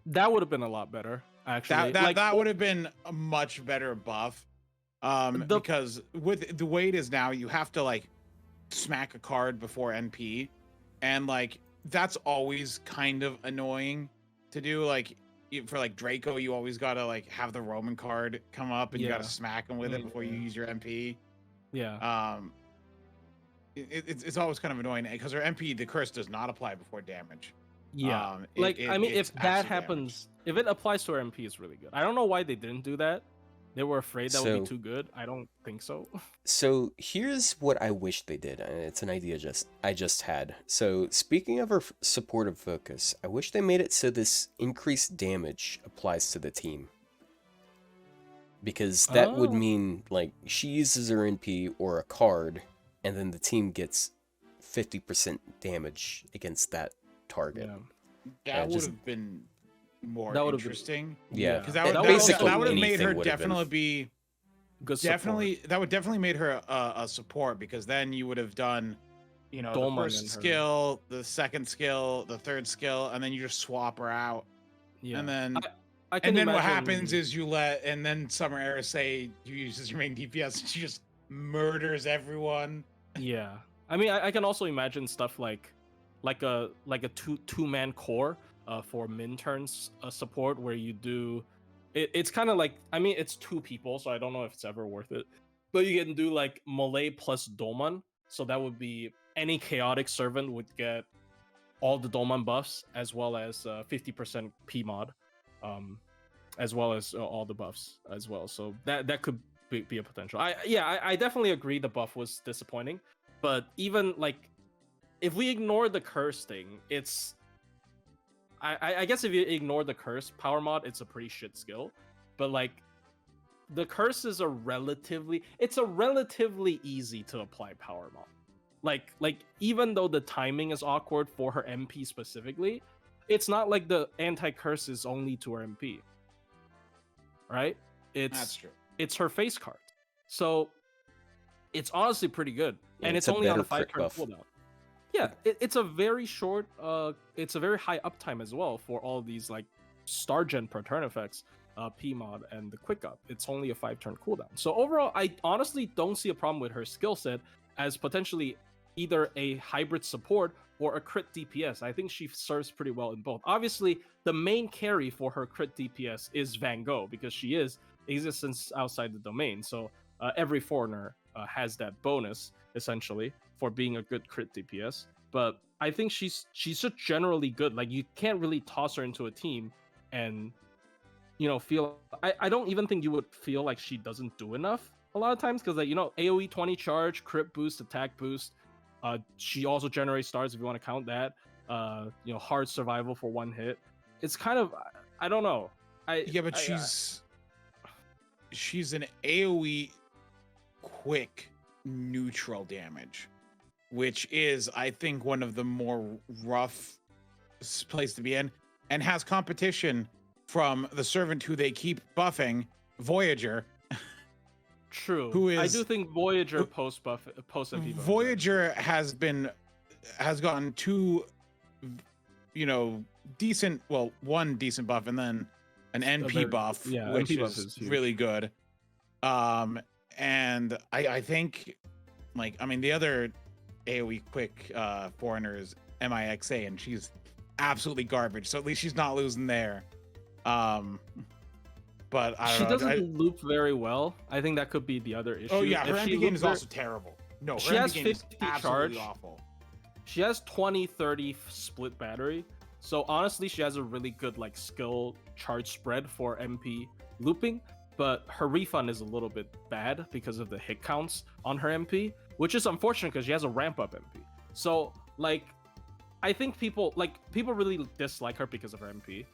That would have been a lot better, actually. That would have been a much better buff. Because with the way it is now, you have to like smack a card before NP, and like that's always kind of annoying to do. Like for like Draco, you always gotta like have the Roman card come up, and you gotta smack him with it before you use your MP. Yeah. It's always kind of annoying because her MP, the curse does not apply before damage. Yeah, I mean, if that happens, if it applies to our MP, it's really good. I don't know why they didn't do that. They were afraid that would be too good. I don't think so. So here's what I wish they did. It's an idea I just had. So speaking of her supportive focus, I wish they made it so this increased damage applies to the team. Because that would mean like she uses her NP or a card, and then the team gets 50% damage against that target. Yeah. That would have been more interesting. Yeah, because that would have made her definitely be good. That would definitely made her a support, because then you would have done, the first skill, the second skill, the third skill, and then you just swap her out. Yeah, and then what happens is and then Summer Era uses your main DPS, and she just murders everyone. Yeah, I mean, I can also imagine stuff like a two-man core for min-turns support, where you do it's kind of like, I mean, it's 2 people, so I don't know if it's ever worth it, but you can do like Malay plus Dolman, so that would be any chaotic servant would get all the Dolman buffs as well as 50% P mod, as well as all the buffs as well, so that could be a potential. I definitely agree the buff was disappointing, but even like if we ignore the curse thing, it's I guess if you ignore the curse power mod, it's a pretty shit skill. But like the curse is a relatively easy to apply power mod. Like even though the timing is awkward for her MP specifically, it's not like the anti-curse is only to her MP, right? That's true. It's her face card, so it's honestly pretty good, and it's only on a 5-turn cooldown. Yeah, it's a very short, it's a very high uptime as well for all these like star gen per turn effects, PMod and the quick up. It's only a 5-turn cooldown. So overall, I honestly don't see a problem with her skill set as potentially either a hybrid support or a crit DPS. I think she serves pretty well in both. Obviously, the main carry for her crit DPS is Van Gogh because she is existence outside the domain. So every foreigner has that bonus essentially for being a good crit DPS. But I think she's just generally good. Like you can't really toss her into a team and feel. I don't even think you would feel like she doesn't do enough a lot of times because like AoE 20 charge, crit boost, attack boost. She also generates stars if you want to count that. Hard survival for 1 hit. It's kind of I don't know. She's an AoE quick neutral damage, which is I think one of the more rough place to be in, and has competition from the servant who they keep buffing, Voyager. True. I do think Voyager post MP buff. Voyager has gotten 2 decent, well, 1 decent buff and then an NP buff, which is really good. And I think the other AoE quick foreigner is MIXA, and she's absolutely garbage. So at least she's not losing there. But she doesn't loop very well. I think that could be the other issue. Oh yeah, her MP game is also terrible. No, she has 50 charge. Awful. She has 20-30 split battery. So honestly, she has a really good like skill charge spread for MP looping. But her refund is a little bit bad because of the hit counts on her MP, which is unfortunate because she has a ramp up MP. So like, I think people really dislike her because of her MP.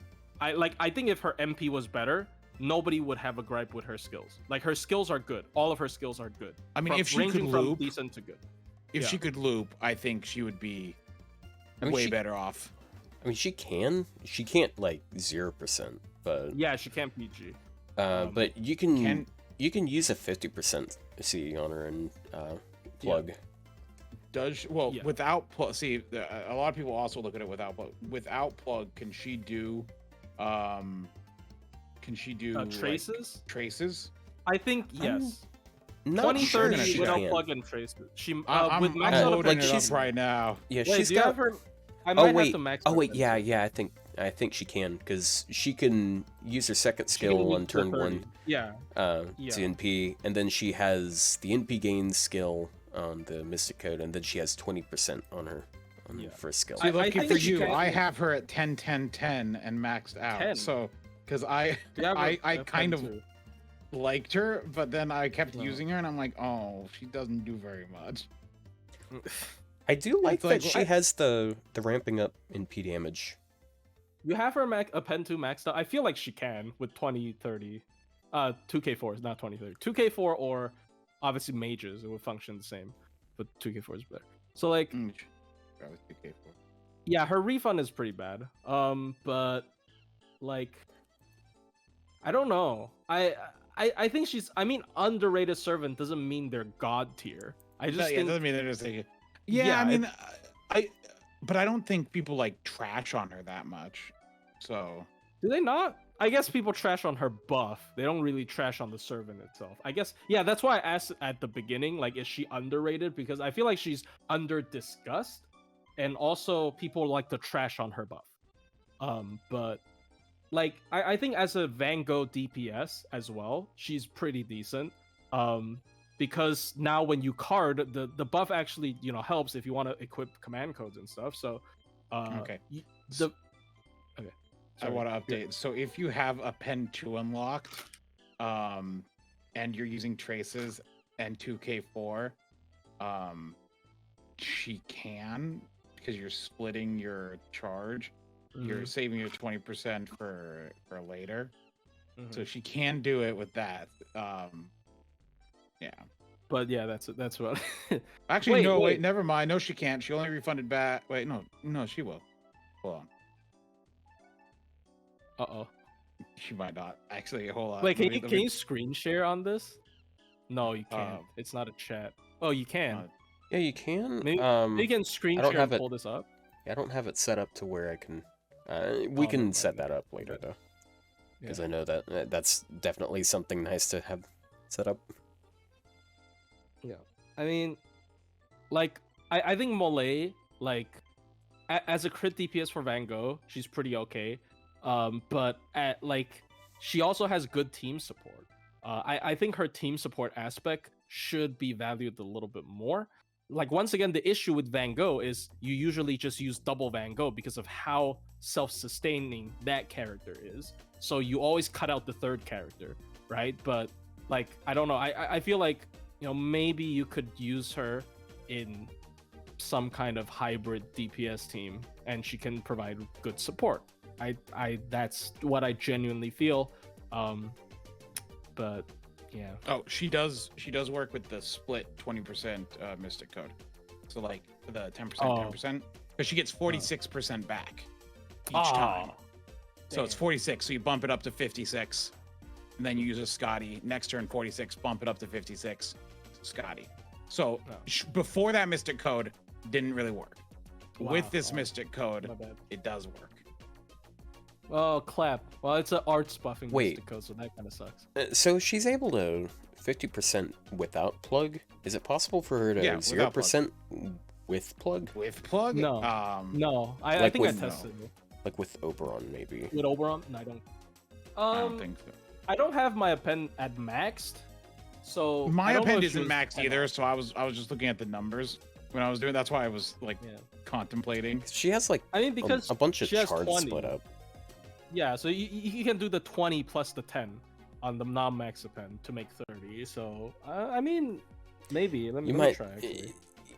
I think if her MP was better, nobody would have a gripe with her skills. Like her skills are good. All of her skills are good. I mean, if she could loop, from decent to good. If she could loop, I think she would be way better off. I mean, she can. She can't like 0%, but yeah, she can't PG. But you can use a 50% C on her and plug. Yeah. Does she, without plug? See, a lot of people also look at it without plug. Without plug, can she do traces? Like, traces? I think yes. Not 20-30 without plug and traces. She with max I'm loading it up right now. Yeah, she's got. I might have to max. Yeah. I think she can because she can use her second skill on turn 1. Yeah. To NP, and then she has the NP gain skill on the Mystic Code, and then she has 20% on her first skill. See, lucky for you, I have her at 10, 10, 10 and maxed out. 10. So, because I kind of liked her, but then I kept using her, and I'm like, oh, she doesn't do very much. I do like that she has the ramping up NP damage. You have her a pen 2 maxed out. I feel like she can with 20-30. 2K4 is not 20-30. 2K4 or obviously mages, it would function the same, but 2K4 is better. So like, 2K4. Yeah, her refund is pretty bad. But like, I don't know. I think she's. I mean, underrated servant doesn't mean they're god tier. I just think it doesn't mean they're just like. Yeah, I mean, but I don't think people like trash on her that much. So do they not? I guess people trash on her buff. They don't really trash on the servant itself. I guess, yeah, that's why I asked at the beginning, like, is she underrated? Because I feel like she's under-discussed, and also people like to trash on her buff. But, like, I think as a Van Gogh DPS as well, she's pretty decent. Because now when you card, the buff actually, helps if you want to equip command codes and stuff. So, okay. Okay. Sorry. I want to update. Yeah. So if you have a pen 2 unlocked, and you're using traces and 2K4, she can, because you're splitting your charge. Mm-hmm. You're saving your 20% for later. Mm-hmm. So she can do it with that. Yeah. But yeah, that's what. Actually, wait, never mind. No, she can't. She only refunded back. Wait, no, she will. Hold on. Uh-oh. She might not. Actually, hold on. Wait, can you screen share on this? No, you can't. It's not a chat. Oh, you can. Yeah, you can. Maybe you can screen share and pull this up. I don't have it set up to where I can. We can set that up later though, because I know that that's definitely something nice to have set up. Yeah, I mean, like I think Mole, like as a crit DPS for Van Gogh, she's pretty okay. But she also has good team support. I think her team support aspect should be valued a little bit more. Like, once again, the issue with Van Gogh is you usually just use double Van Gogh because of how self-sustaining that character is. So you always cut out the third character, right? But, like, I don't know. I feel like, maybe you could use her in some kind of hybrid DPS team and she can provide good support. That's what I genuinely feel. But yeah. Oh, she does work with the split 20% Mystic Code. So like the 10%, 10%, because she gets 46% back each time. So it's 46. So you bump it up to 56, and then you use a Scotty. Next turn 46, bump it up to 56, Scotty. So before that Mystic Code didn't really work. With this Mystic Code, it does work. Oh, clap. Well, it's an arts buffing Mystic Code, so that kind of sucks. So she's able to 50% without plug? Is it possible for her to 0% with plug? With plug? No. No. I think I tested it. Like with Oberon, maybe. With Oberon? No, I don't. I don't think so. I don't have my append at maxed, so my append isn't maxed either. So I was just looking at the numbers when I was doing. That's why I was like contemplating. She has like because a bunch of charts split up. Yeah, so you can do the 20 plus the 10 on the non-max append to make 30. So I mean, maybe let me try. Actually.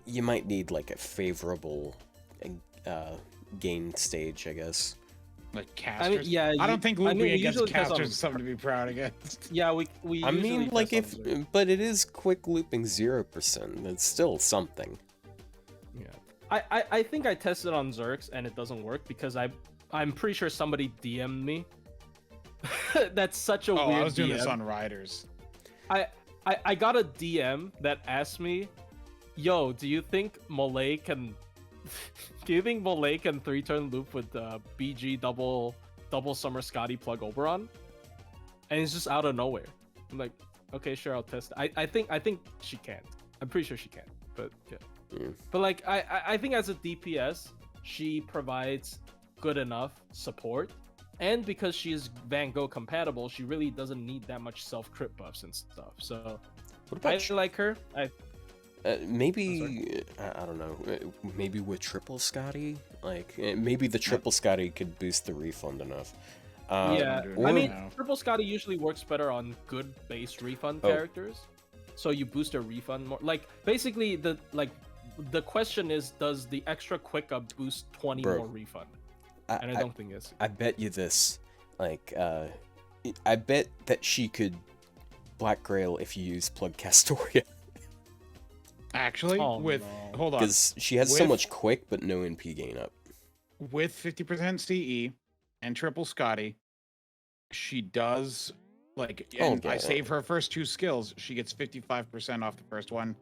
You might need like a favorable gain stage, I guess. Like casters. I don't think looping against casters is something to be proud against. Yeah, we. I mean, like but it is quick looping 0%. It's still something. Yeah, I think I tested on Zerx and it doesn't work because I'm pretty sure somebody DM'd me. That's such a weird I was doing DM. this on Riders. I got a DM that asked me, "Yo, do you think Mole can 3-turn loop with BG double Summer Scotty plug Oberon?" And it's just out of nowhere. I'm like, okay, sure, I'll test it. I think she can. I'm pretty sure she can. But yeah. But like I think as a DPS, she provides good enough support, and because she's Van Gogh compatible, she really doesn't need that much self crit buffs and stuff. So I like her. Maybe I don't know. Maybe with triple Scotty, like maybe the triple Scotty could boost the refund enough. I mean, triple Scotty usually works better on good base refund characters, so you boost a refund more. Like basically the question is, does the extra quick up boost 20 more refund? And I don't think it's. I bet you this, like, I bet that she could Black Grail if you use Plug Castoria. Actually, hold on, because she has so much quick but no NP gain up. With 50% CE and triple Scotty, she does like. And I save her first 2 skills. She gets 55% off the first one.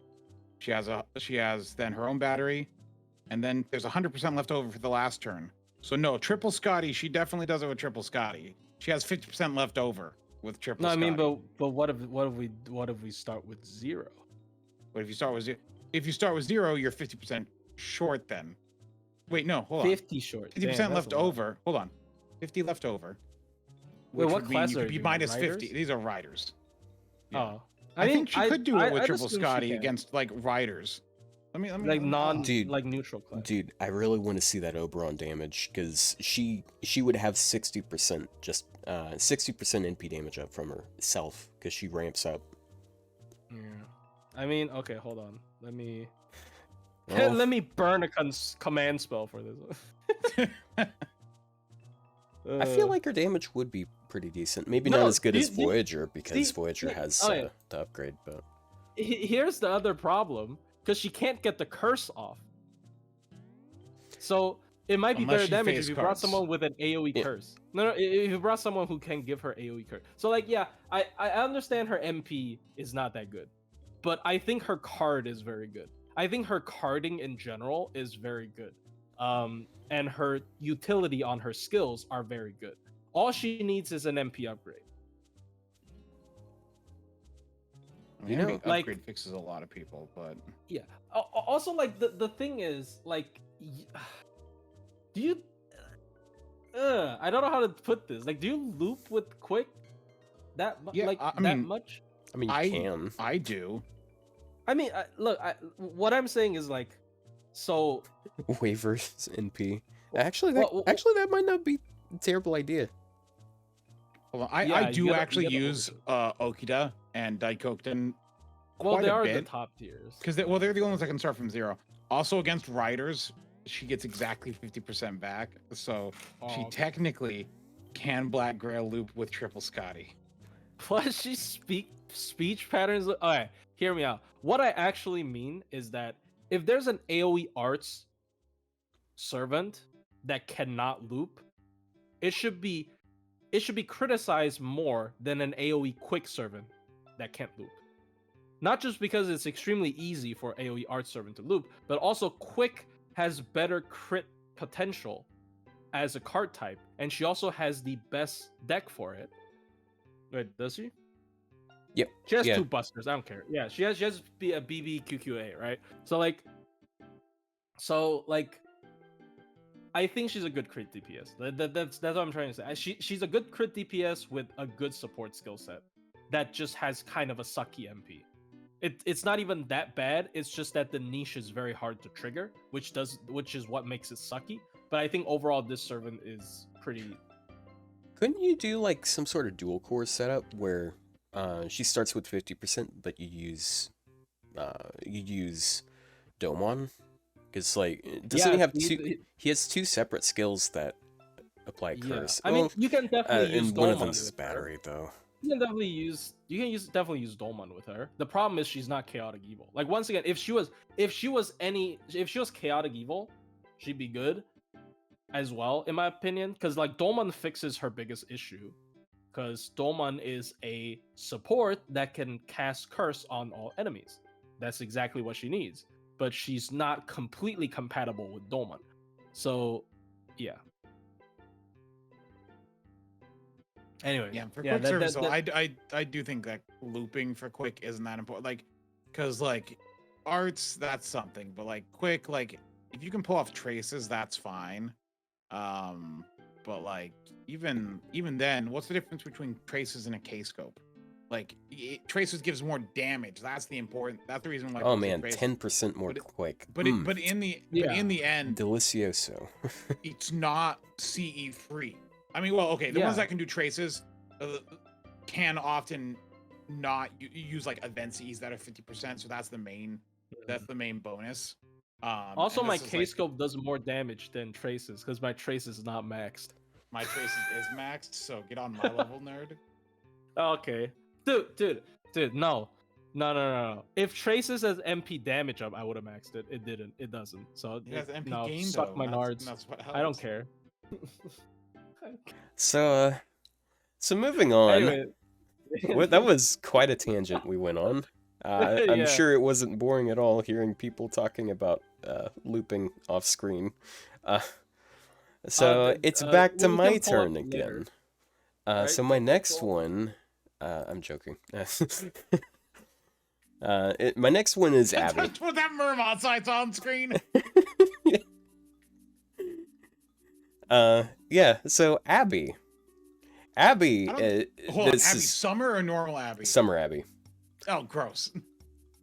She has then her own battery, and then there's 100% left over for the last turn. So no, triple Scotty, she definitely does it with triple Scotty. She has 50% left over with triple Scotty. No, I mean, but what if we start with 0? What if you start with 0? If you start with 0, you're 50% short then. Wait, no, hold on. 50 short. 50% left over. Hold on. 50 left over. Wait, what class are you? Minus 50. These are riders. Yeah. Oh. I think she could do it with triple Scotty against like riders. Let me like like neutral class. Dude, I really want to see that Oberon damage because she would have 60% 60% NP damage up from herself because she ramps up. Yeah. I mean, okay, hold on. Let me let me burn a command spell for this. I feel like her damage would be pretty decent. Maybe not as good as Voyager because Voyager has the upgrade, but here's the other problem. Because she can't get the curse off. So It might be better damage if you brought someone with an AoE curse. No, if you brought someone who can give her AoE curse. So like, yeah, I understand her MP is not that good, but I think her card is very good. I think her carding in general is very good. And her utility on her skills are very good. All she needs is an MP upgrade. You know, upgrade fixes a lot of people, but yeah. Also, like the thing is, like, do you? I don't know how to put this. Like, do you loop with quick? That much? I mean, you can. I do. I mean, look. What I'm saying is like, so waivers NP. Actually, that might not be a terrible idea. Well, I do actually use Okida and Daikoken. Well, they are the top tiers. Because they're the only ones that can start from 0. Also against riders, she gets exactly 50% back, so she technically can Black Grail loop with triple Scotty. Plus, she speech patterns. Alright, hear me out. What I actually mean is that if there's an AoE arts servant that cannot loop, it should be criticized more than an AoE quick servant that can't loop. Not just because it's extremely easy for AoE art servant to loop, but also quick has better crit potential as a card type, and she also has the best deck for it. Wait, does she? Yep. She has 2 busters. I don't care. Yeah, she has a BB QQA, right? So like, I think she's a good crit DPS. That's what I'm trying to say. She's a good crit DPS with a good support skill set that just has kind of a sucky MP. It's not even that bad. It's just that the niche is very hard to trigger, which is what makes it sucky. But I think overall this servant is pretty. Couldn't you do like some sort of dual core setup where she starts with 50%, but you use Domon? Because like, doesn't he have two? He has 2 separate skills that apply curse. I mean, you can definitely use and one of them is battery though. You can definitely use Dolman with her. The problem is she's not chaotic evil. Like, once again, if she was chaotic evil, she'd be good as well, in my opinion. Because like Dolman fixes her biggest issue. Because Dolman is a support that can cast curse on all enemies. That's exactly what she needs. But she's not completely compatible with Dolman. So, yeah. Anyway, for quick service, I do think that looping for quick isn't that important. Like, because like arts, that's something, but like quick, like if you can pull off traces, that's fine. But like even then, what's the difference between traces and a K-scope? Like traces gives more damage. That's the reason why. Oh man, 10% more quick. But in the end, Delicioso. It's not CE free. I mean, well, okay, the ones that can do traces can often not use like event Cs that are 50%, so that's the main bonus. Also, my K-scope does more damage than traces because my trace is not maxed. My trace is maxed, so get on my level, nerd. Okay, dude, no. If traces has MP damage up, I would have maxed it. It didn't. It doesn't. So suck my nards. I don't care. So moving on. Anyway. That was quite a tangent we went on. I'm sure it wasn't boring at all hearing people talking about looping off screen. So it's back to my turn again. Right? So my next one, I'm joking. My next one is Abby. Just put that Mermont sights on screen. So Abby. Abby, Abby Summer or normal Abby? Summer Abby. Oh, gross.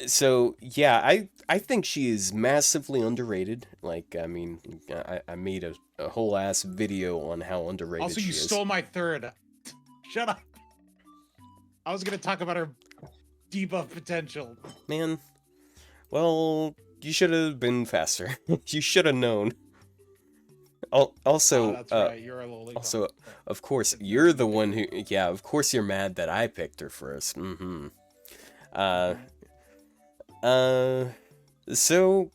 So yeah, I think she is massively underrated. Like, I mean, I made a whole ass video on how underrated also, she is. Also, you stole my third. Shut up. I was gonna talk about her debuff potential. Man, well, you should have been faster. You should have known. Also, that's right. You're a lolly. Also, of course, you're the one who. Yeah, of course, you're mad that I picked her first. So,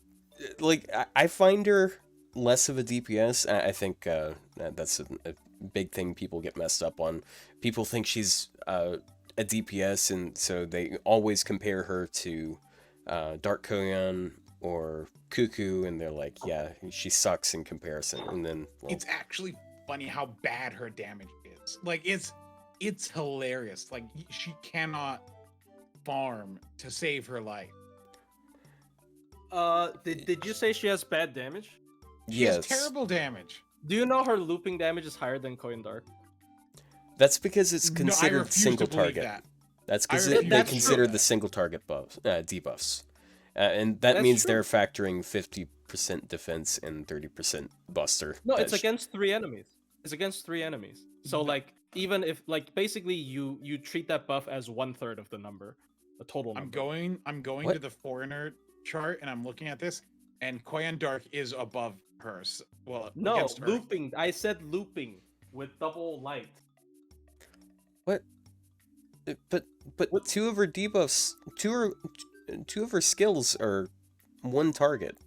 like, I find her less of a DPS. I think that's a big thing people get messed up on. People think she's a DPS, and so they always compare her to Dark Koyan or Cuckoo, and they're like, yeah, she sucks in comparison. And then it's actually funny how bad her damage is. Like it's hilarious. Like she cannot farm to save her life. Did you say she has bad damage? She has terrible damage. Do you know her looping damage is higher than Koyan Dark? That's because it's considered single target. That's because they consider the single target buffs, debuffs. And that means they're factoring 50% defense and 30% buster. No, it's against 3 enemies. It's against 3 enemies. So like even if like basically you treat that buff as 1/3 of the number, the total number. I'm going to the foreigner chart and I'm looking at this, and Koyan Dark is above hers. Well, no, looping. I said looping with double light. What? But two of her debuffs, two of her skills are 1 target.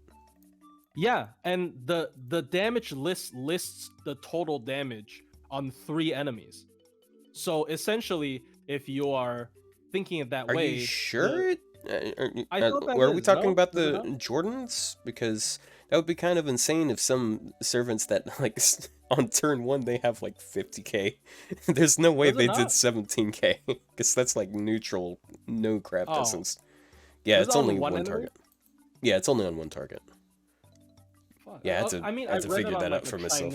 Yeah, and the damage lists the total damage on 3 enemies. So essentially, if you are thinking it that way, are you sure? Are we talking about the Jordans? Because that would be kind of insane if some servants that like on turn 1 they have like 50k. There's no way they did 17k because that's like neutral, no craft essence. Yeah, it's only 1 target. Yeah, it's only on 1 target. Fuck. Yeah, I had to figure that out for myself.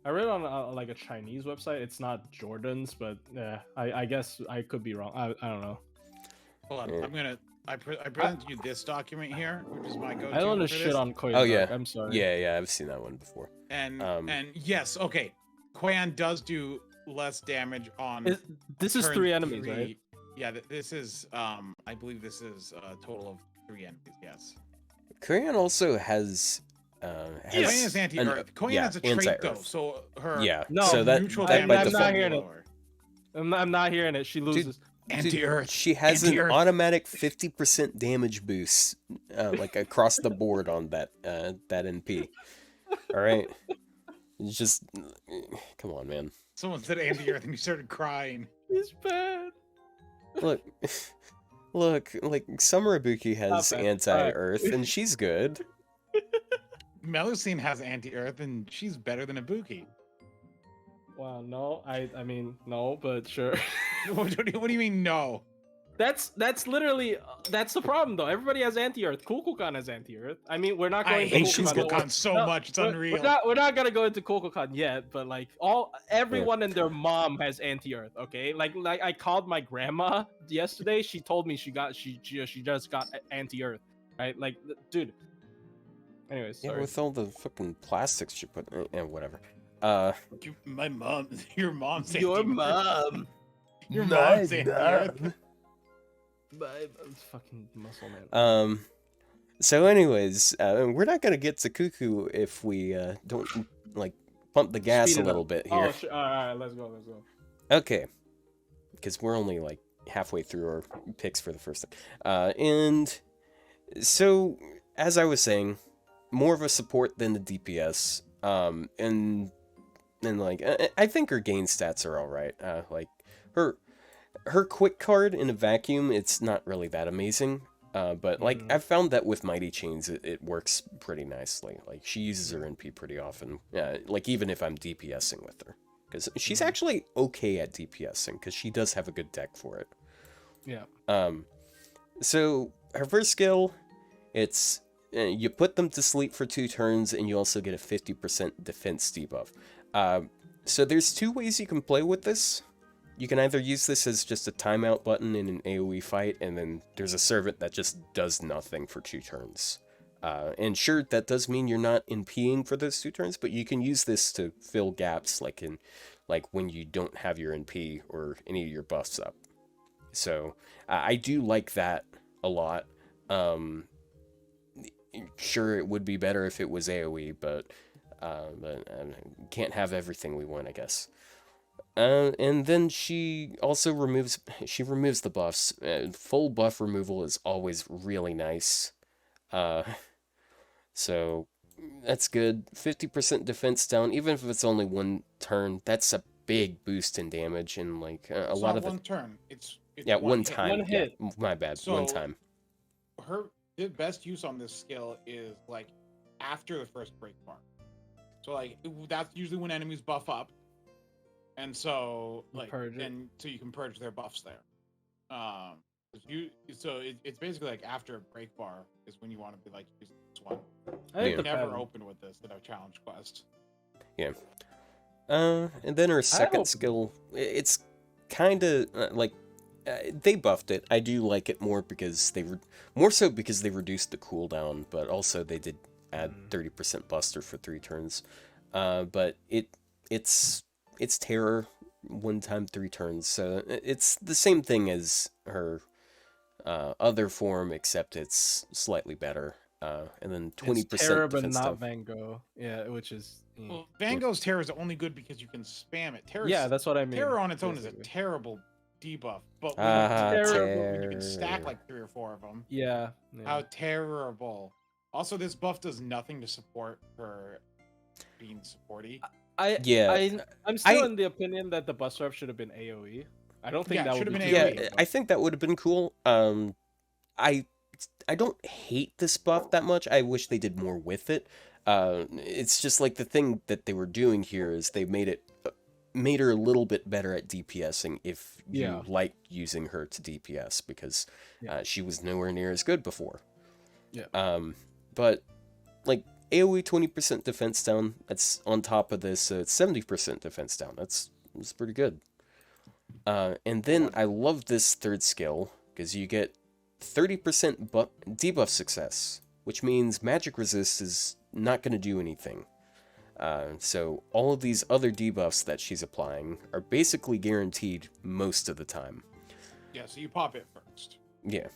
I read on like a Chinese website. It's not Jordan's, but I guess I could be wrong. I don't know. Hold on, I present you this document here, which is my go-to. I don't want to shit on Koyan. Oh yeah, I'm sorry. Yeah, I've seen that one before. And yes, okay, Koyan does do less damage on. This is 3 enemies, right? Yeah, this is I believe this is a total of 3 enemies. Yes. Koyan also has. Koyan is anti-earth. Koyan has a trait though, so her so that I'm not hearing it. I'm not hearing it. She loses. Dude, anti-earth. She has an automatic 50% damage boost, like across the board on that NP. All right, it's just come on, man. Someone said anti-earth and you started crying. It's bad. Look, like Summer Ibuki has anti-earth and she's good. Melusine has anti-earth and she's better than Ibuki. Wow, no, I mean no, but sure. What do you mean no? That's literally that's the problem though. Everybody has anti-earth. Kukulkan has anti-earth. I mean, we're not going. I hate Kukulkan so much. It's unreal. We're not gonna go into Kukulkan yet, but like everyone and their mom has anti-earth. Okay, like I called my grandma yesterday. She told me she just got anti-earth. Right, like dude. Anyways, sorry. Yeah, with all the fucking plastics she put in, whatever. My mom, your mom's your mom. Your mom's anti-earth. My fucking muscle man. So anyways, we're not gonna get to Cuckoo if we don't like pump the gas a little bit here. Oh, all right, let's go. Okay, because we're only like halfway through our picks for the first time. And so as I was saying, more of a support than the DPS. And like I think her gain stats are all right. Like her quick card in a vacuum, it's not really that amazing. But like I've found that with Mighty Chains, it works pretty nicely. Like she uses her NP pretty often. Like even if I'm DPSing with her, because she's actually okay at DPSing because she does have a good deck for it. Yeah. So her first skill, it's you put them to sleep for 2 turns, and you also get a 50% defense debuff. So there's 2 ways you can play with this. You can either use this as just a timeout button in an AoE fight, and then there's a servant that just does nothing for 2 turns. And sure, that does mean you're not NPing for those 2 turns, but you can use this to fill gaps, like when you don't have your NP or any of your buffs up. So I do like that a lot. Sure, it would be better if it was AoE, but can't have everything we want, I guess. And then she also removes the buffs. Full buff removal is always really nice. So That's good. 50% defense down, even if it's only one turn. That's a big boost in damage, and like a lot of one turn. It's one time. One hit. Yeah, my bad. So, one time. The best use on this skill is like after the first break bar. So like that's usually when enemies buff up, and so like so you can purge their buffs there. It's basically like after a break bar is when you want to be like using this one. I've never opened with this in a challenge quest. Yeah. And then her second skill, it's kind of like they buffed it. I do like it more because more so because they reduced the cooldown, but also they did add 30% Buster for 3 turns. But it's Terror 1 time 3 turns, so it's the same thing as her other form, except it's slightly better. And then 20% Terror, but not stuff. Van Gogh. Yeah, which is. Well, Van Gogh's Terror is only good because you can spam it. That's what I mean. Terror on its own is a terrible debuff, but when you can stack like 3 or 4 of them. Yeah. How terrible. Also, this buff does nothing to support her being supporty. I'm still in the opinion that the Buster Up should have been AoE. I don't think that would have been AoE. Yeah, I think that would have been cool. I don't hate this buff that much. I wish they did more with it. It's just like the thing that they were doing here is they made her a little bit better at DPSing if you liked using her to DPS, because she was nowhere near as good before. Yeah. But like AoE 20% defense down, that's on top of this 70% defense down. That's pretty good. And then I love this third skill because you get 30% debuff success, which means magic resist is not going to do anything. So all of these other debuffs that she's applying are basically guaranteed most of the time. Yeah, so you pop it first. Yeah.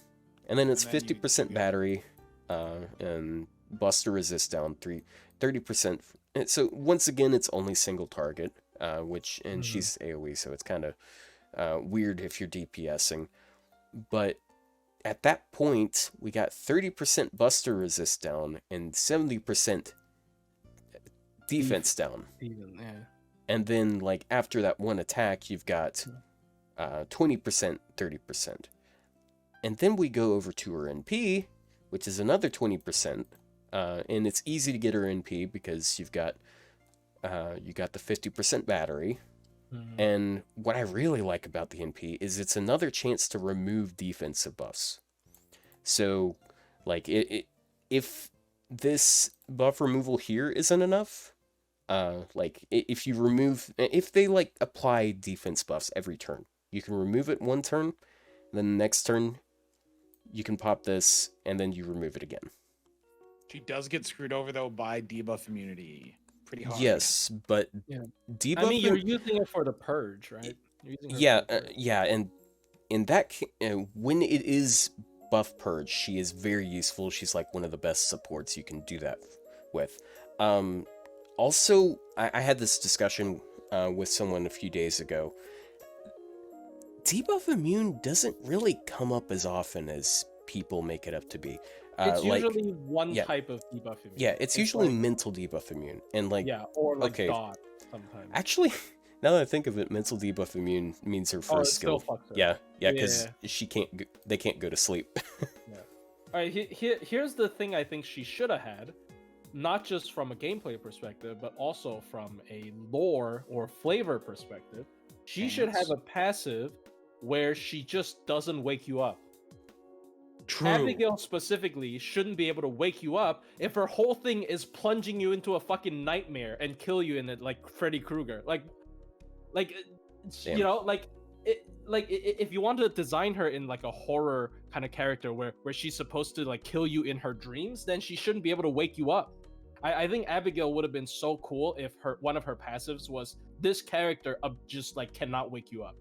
And then it's 50% battery, and Buster resist down 30%. So once again, it's only single target, and she's AoE, so it's kind of weird if you're DPSing. But at that point, we got 30% Buster resist down and 70% defense down. And then, like, after that one attack, you've got 20%, 30%. And then we go over to her NP, which is another 20%. And it's easy to get her NP because you got the 50% battery. And what I really like about the NP is it's another chance to remove defensive buffs. So, like, if this buff removal here isn't enough, like, if they, like, apply defense buffs every turn, you can remove it one turn, then the next turn, you can pop this, and then you remove it again. She does get screwed over, though, by debuff immunity. Pretty hard. Yes, but debuff... I mean, you're using it for the purge, right? And in that when it is buff purge, she is very useful. She's like one of the best supports you can do that with. Also, I had this discussion with someone a few days ago. Debuff immune doesn't really come up as often as people make it up to be. It's usually one type of debuff immune. Yeah, it's usually like, mental debuff immune, and like or like dot sometimes. Actually, now that I think of it, mental debuff immune means her first skill. Yeah, because they can't go to sleep. All right, here's the thing I think she should have had, not just from a gameplay perspective, but also from a lore or flavor perspective. She should have a passive where she just doesn't wake you up. True. Abigail specifically shouldn't be able to wake you up if her whole thing is plunging you into a fucking nightmare and kill you in it like Freddy Krueger. Like you know, if you want to design her in like a horror kind of character where she's supposed to like kill you in her dreams, then she shouldn't be able to wake you up. I think Abigail would have been so cool if one of her passives was this character just like cannot wake you up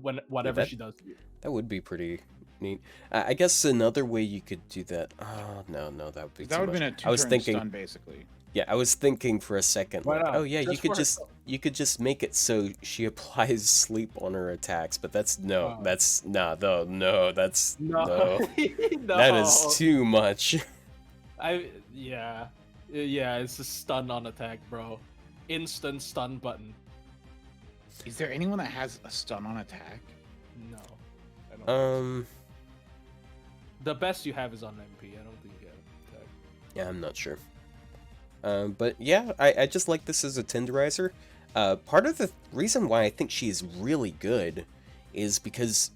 whatever she does to you. That would be pretty neat. I guess another way you could do that. Oh no, that would be. That would have been a 2-turn stun, basically. Yeah, I was thinking for a second. Like, oh yeah, you could just make it so she applies sleep on her attacks, but that's no. That is too much. Yeah. Yeah, it's a stun on attack, bro. Instant stun button. Is there anyone that has a stun on attack? No. I don't think so. The best you have is on MP. I don't think you have attack. Yeah, I'm not sure. But yeah, I just like this as a tenderizer. Part of the reason why I think she's really good is because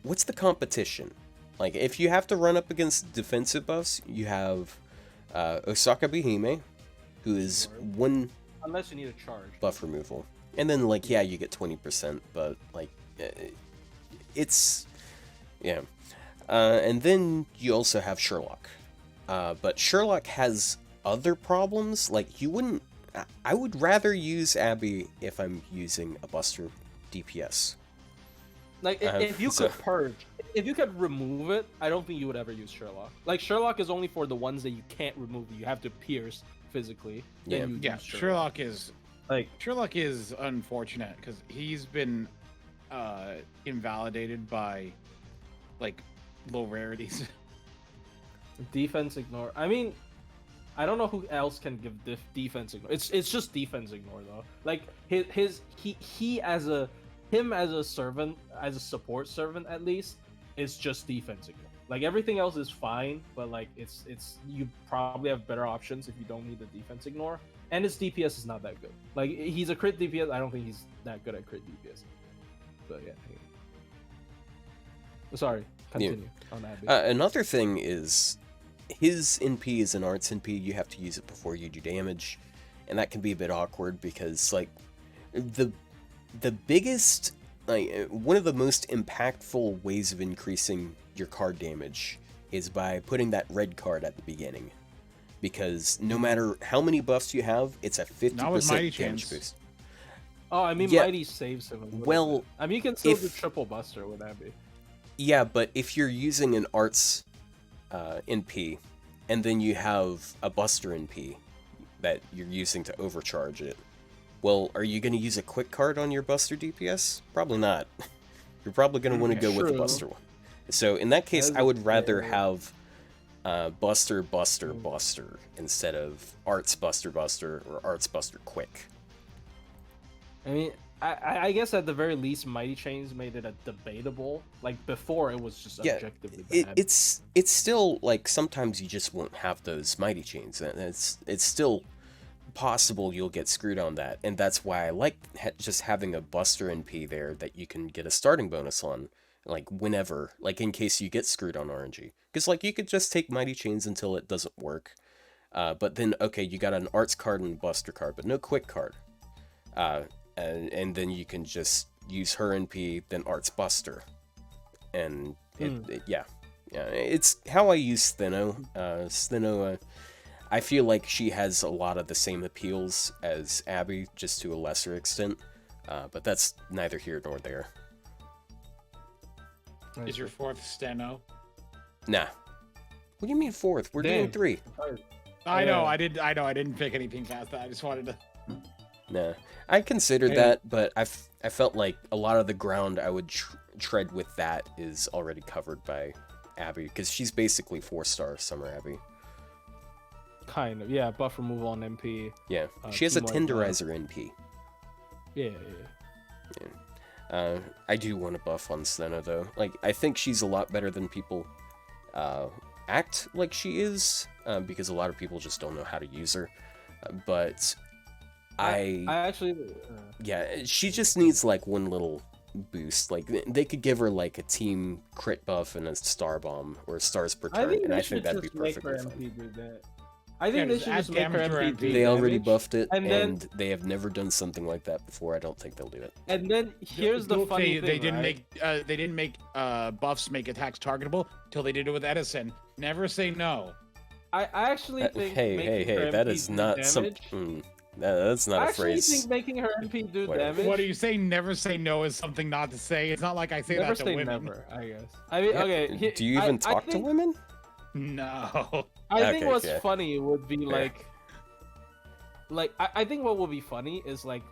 what's the competition? Like, if you have to run up against defensive buffs, you have Osaka Behime, who is one... Unless you need a charge. Buff removal. And then, like, yeah, you get 20%, but, like, it's... Yeah. And then you also have Sherlock. But Sherlock has other problems. Like, you wouldn't... I would rather use Abby if I'm using a Buster DPS. Like, if you could purge, if you could remove it, I don't think you would ever use Sherlock. Like, Sherlock is only for the ones that you can't remove. You have to pierce physically. Yeah, Sherlock is unfortunate because he's been invalidated by, like, low rarities. Defense ignore. I mean, I don't know who else can give defense ignore. It's just defense ignore though. Like him as a servant, as a support servant at least, is just defense ignore. Like everything else is fine, but like it's you probably have better options if you don't need the defense ignore. And his DPS is not that good. Like he's a crit DPS. I don't think he's that good at crit DPS. But yeah. Sorry, continue on that. Another thing is his NP is an arts NP. You have to use it before you do damage, and that can be a bit awkward because like the biggest, like one of the most impactful ways of increasing your card damage is by putting that red card at the beginning, because no matter how many buffs you have, it's a 50% damage boost. Oh, I mean, Mighty saves him. Well, I mean, you can still do triple Buster with Abby. Yeah, but if you're using an arts NP, and then you have a Buster NP that you're using to overcharge it, well, are you going to use a quick card on your Buster DPS? Probably not. You're probably going to want to go with the Buster one. So in that case, I would rather have Buster instead of Arts Buster or Arts Buster Quick. I mean, I guess at the very least, Mighty Chains made it a debatable. Like before, it was just objectively bad. It's still like sometimes you just won't have those Mighty Chains, and it's still possible you'll get screwed on that, and that's why I like just having a Buster NP there that you can get a starting bonus on, like whenever, like in case you get screwed on RNG, because like you could just take Mighty Chains until it doesn't work, but then okay, you got an Arts card and Buster card, but no Quick card. And then you can just use her NP, then Arts Buster. And it's how I use Steno. Steno, I feel like she has a lot of the same appeals as Abby, just to a lesser extent. But that's neither here nor there. Is your fourth Steno? Nah. What do you mean fourth? We're doing 3. I know, I didn't pick anything past that. I just wanted to... Nah, I considered that, but I felt like a lot of the ground I would tread with that is already covered by Abby, because she's basically 4-star Summer Abby. Kind of, yeah. Buff removal on MP. Yeah, she has a Tenderizer NP. Yeah. I do want to buff on Steno though. Like, I think she's a lot better than people act like she is, because a lot of people just don't know how to use her. But I actually yeah, she just needs like one little boost. Like they could give her like a team crit buff and a star bomb or stars per turn, and I think that'd be perfectly fine. I think they should just make her MP. They already buffed it, and they have never done something like that before. I don't think they'll do it. And then here's the funny thing: they didn't make buffs make attacks targetable until they did it with Edison. Never say no. I actually think. Hey! That is not something. That's not a phrase. I actually think making her MP do damage. What are you saying? Never say no is something not to say. It's not like I say that to women. Never, I guess. I mean, okay. Do you even talk to women? No. I think what's funny would be like I think what would be funny is like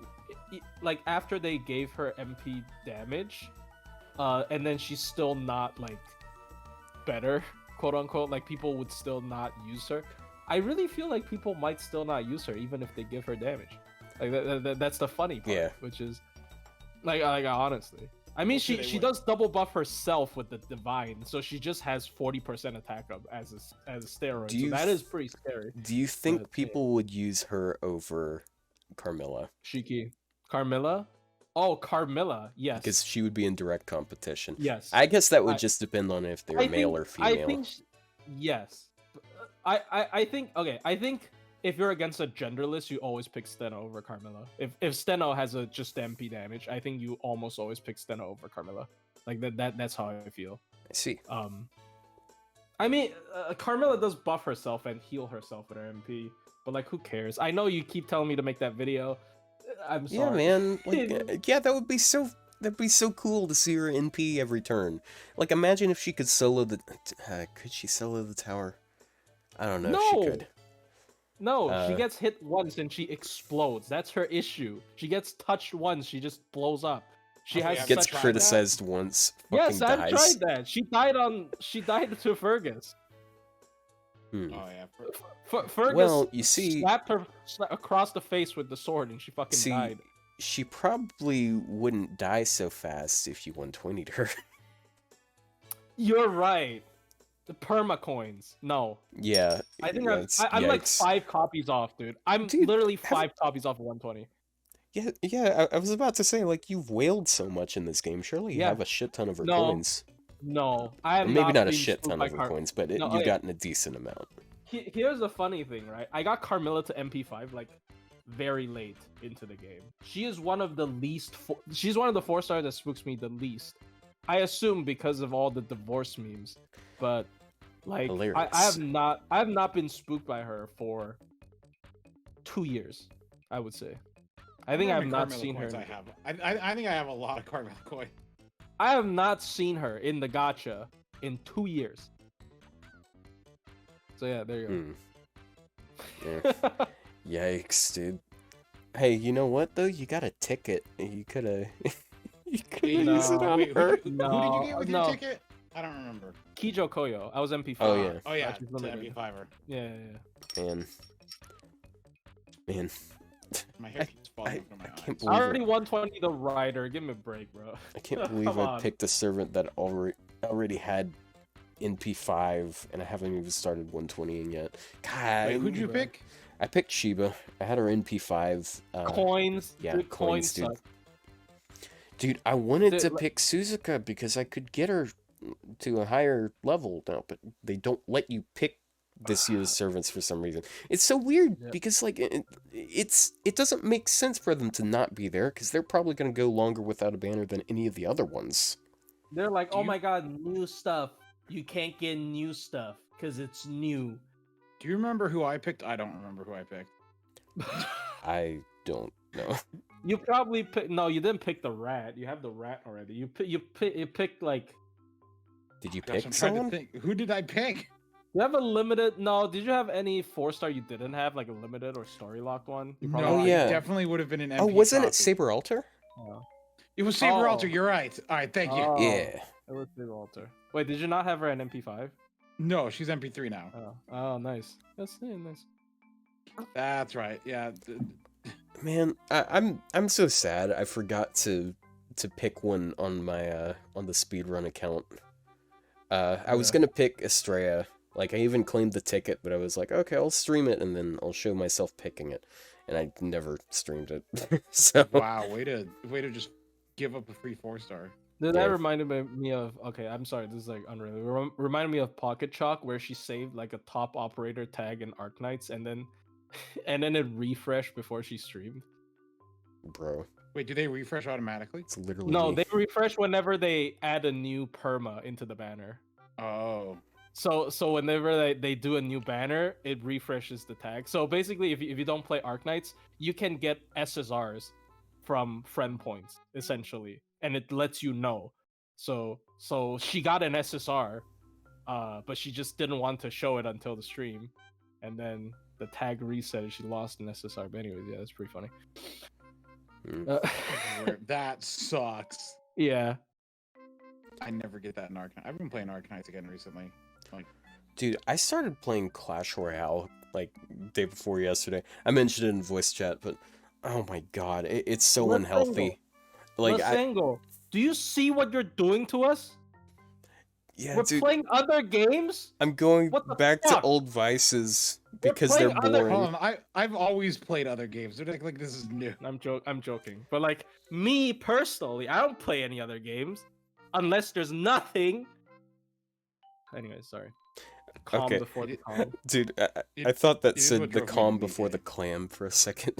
after they gave her MP damage, and then she's still not like better, quote unquote. Like people would still not use her. I really feel like people might still not use her even if they give her damage. Like that's the funny part, which is like honestly. I mean, she does double buff herself with the divine, so she just has 40% attack up as a steroid. So that is pretty scary. Do you think people would use her over Carmilla? Shiki, Carmilla? Oh, Carmilla, yes. Because she would be in direct competition. Yes. I guess that would just depend on if they're male or female. I think yes. I think okay. I think if you're against a genderless, you always pick Steno over Carmilla. If Steno has just MP damage, I think you almost always pick Steno over Carmilla. Like that's how I feel. I see. I mean, Carmilla does buff herself and heal herself with her MP, but like, who cares? I know you keep telling me to make that video. I'm sorry. Yeah, man. Like, yeah, that'd be so cool to see her NP every turn. Like, imagine if she could solo the. Could she solo the tower? I don't know. If she could. No, she gets hit once and she explodes. That's her issue. She gets touched once, she just blows up. She gets criticized once. Yes, I've tried that. She died to Fergus. Oh yeah. Fergus. Well, you see, slapped her across the face with the sword, and she fucking died. She probably wouldn't die so fast if you 120'd her. You're right. The perma coins. No. Yeah. I think I'm like 5 copies off, dude. I'm literally 5 copies off of 120. Yeah. I was about to say, like, you've wailed so much in this game. Surely you have a shit ton of her coins. No, I am maybe not a shit ton of her coins, but you've gotten a decent amount. Here's the funny thing, right? I got Carmilla to MP5 like very late into the game. She is one of the least. She's one of the 4-stars that spooks me the least. I assume because of all the divorce memes, but like I have not been spooked by her for 2 years. I would say. I think I've not seen her. I think I have a lot of Carmilla coins. I have not seen her in the gacha in 2 years. So yeah, there you go. Yeah. Yikes, dude. Hey, you know what though? You got a ticket. You coulda. You coulda used it on her. Who did you get with your ticket? I don't remember. Kijo Koyo. I was MP5. Oh yeah. To MP5er. Yeah. Man. My hair keeps falling from my eyes. Can't believe I already 120 the rider. Give me a break, bro. I can't believe I picked a servant that already had NP5 and I haven't even started 120ing yet. God. Wait, who'd you pick? I picked Shiba. I had her NP5. Coins. Yeah, coins, dude. Dude, I wanted to pick Suzuka because I could get her to a higher level now, but they don't let you pick this year's servants for some reason. It's so weird because like it doesn't make sense for them to not be there because they're probably going to go longer without a banner than any of the other ones. They're like, oh my god, new stuff. You can't get new stuff because it's new. Do you remember who I picked? I don't remember who I picked. I don't know. You probably picked. No, you didn't pick the rat. You have the rat already. You picked like. Did you pick someone? Who did I pick? You have a limited. No, did you have any 4-star you didn't have, like a limited or story locked one? No, yeah. It definitely would have been an MP. Oh, wasn't it Saber Altar? Oh. It was Saber Altar. You're right. All right, thank you. Yeah. It was Saber Altar. Wait, did you not have her at MP5? No, she's MP3 now. Oh, nice. That's nice. That's right. Yeah. Man, I'm so sad. I forgot to pick one on my on the speedrun account. I was gonna pick Estrella. Like I even claimed the ticket, but I was like, okay, I'll stream it and then I'll show myself picking it, and I never streamed it. So wow, way to just give up a free 4-star. That reminded me of. Okay, I'm sorry. This is like unreal. Reminded me of Pocket Chalk, where she saved like a top operator tag in Arknights, and then it refreshed before she streamed. Bro. Wait, do they refresh automatically? It's literally they refresh whenever they add a new perma into the banner. Oh. So whenever they do a new banner, it refreshes the tag. So basically, if you don't play Arknights, you can get SSRs from friend points essentially, and it lets you know. So she got an SSR, but she just didn't want to show it until the stream, and then the tag reset and she lost an SSR. But anyways, yeah, that's pretty funny. That sucks. Yeah. I never get that in Arknights. I've been playing Arknights again recently. Dude, I started playing Clash Royale like day before yesterday. I mentioned it in voice chat, but oh my god, it's so unhealthy. Like Angle, do you see what you're doing to us? Yeah, we're playing other games. I'm going back to old vices because they're boring. Hold on, I've always played other games. They're like this is new. I'm joking, but like me personally, I don't play any other games unless there's nothing. Anyway, sorry. Calm before the calm. Dude, I thought that said the calm before the clam for a second.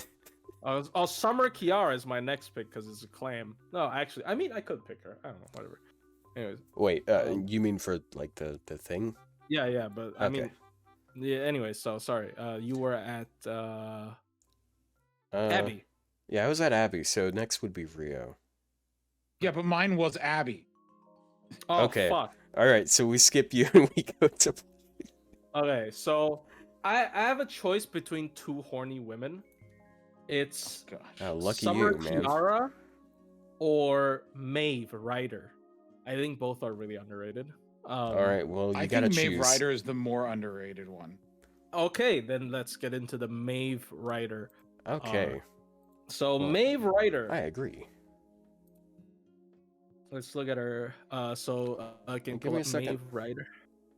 Summer Kiara is my next pick because it's a clam. No, actually, I mean I could pick her. I don't know, whatever. Anyways. Wait, you mean for like the thing? Yeah, but I mean, yeah. Anyway, so sorry. You were at Abby. Yeah, I was at Abby. So next would be Rio. Yeah, but mine was Abby. Oh, okay. Fuck. All right, so we skip you and we go to. Okay, so I have a choice between two horny women. It's lucky Summer you, man. Kiara or Maeve Ryder. I think both are really underrated. All right, well, you gotta choose. I think Maeve Ryder is the more underrated one. Okay, then let's get into the Maeve Ryder. Okay. Maeve Ryder. I agree. Let's look at her. Give me a second. Maeve Ryder.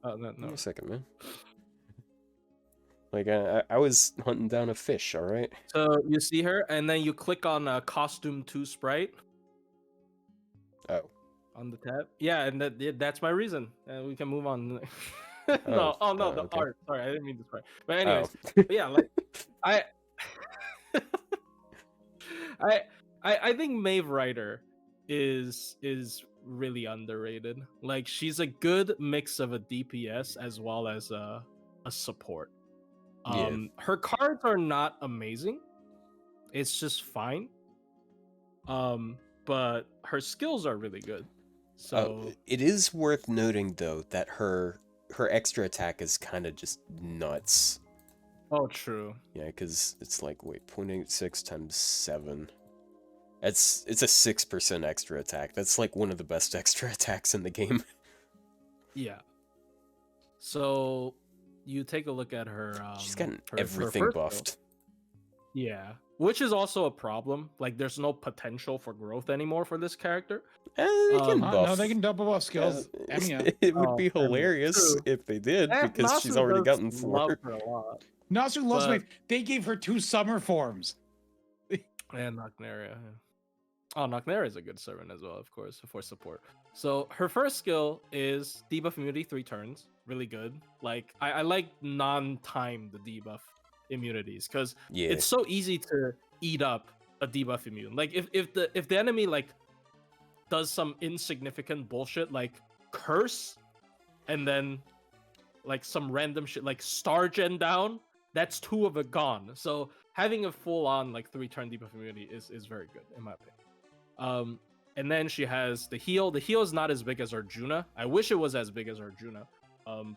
No. Give me a second, man. Like, I was hunting down a fish, all right? So you see her, and then you click on Costume 2 Sprite. Oh. On the tab. Yeah, and that's my reason. We can move on. The art. Sorry, I didn't mean to sprite. But anyways, but yeah, like, I think Maeve Ryder is really underrated. Like, she's a good mix of a DPS as well as a support. Her cards are not amazing. It's just fine. But her skills are really good. So it is worth noting though that her extra attack is kind of just nuts. Oh, true. Yeah, because it's like 0.86 times 7. It's a 6% extra attack. That's like one of the best extra attacks in the game. Yeah. So you take a look at her. She's gotten everything buffed. Yeah, which is also a problem. Like, there's no potential for growth anymore for this character. They can buff. No, they can double buff skills. It would be hilarious if they did, because Nasu she's already gotten 4. Love her a lot. Nasu loves me. They gave her 2 summer forms. And Nocnaria. Oh, Nocnaria is a good servant as well, of course, for support. So her first skill is debuff immunity 3 turns. Really good. Like, I like non-timed debuff immunities because it's so easy to eat up a debuff immune. Like, if the enemy like does some insignificant bullshit like curse and then like some random shit like star gen down, that's 2 of it gone. So having a full on like 3-turn debuff immunity is very good in my opinion. And then she has the heal. The heal is not as big as Arjuna. I wish it was as big as Arjuna,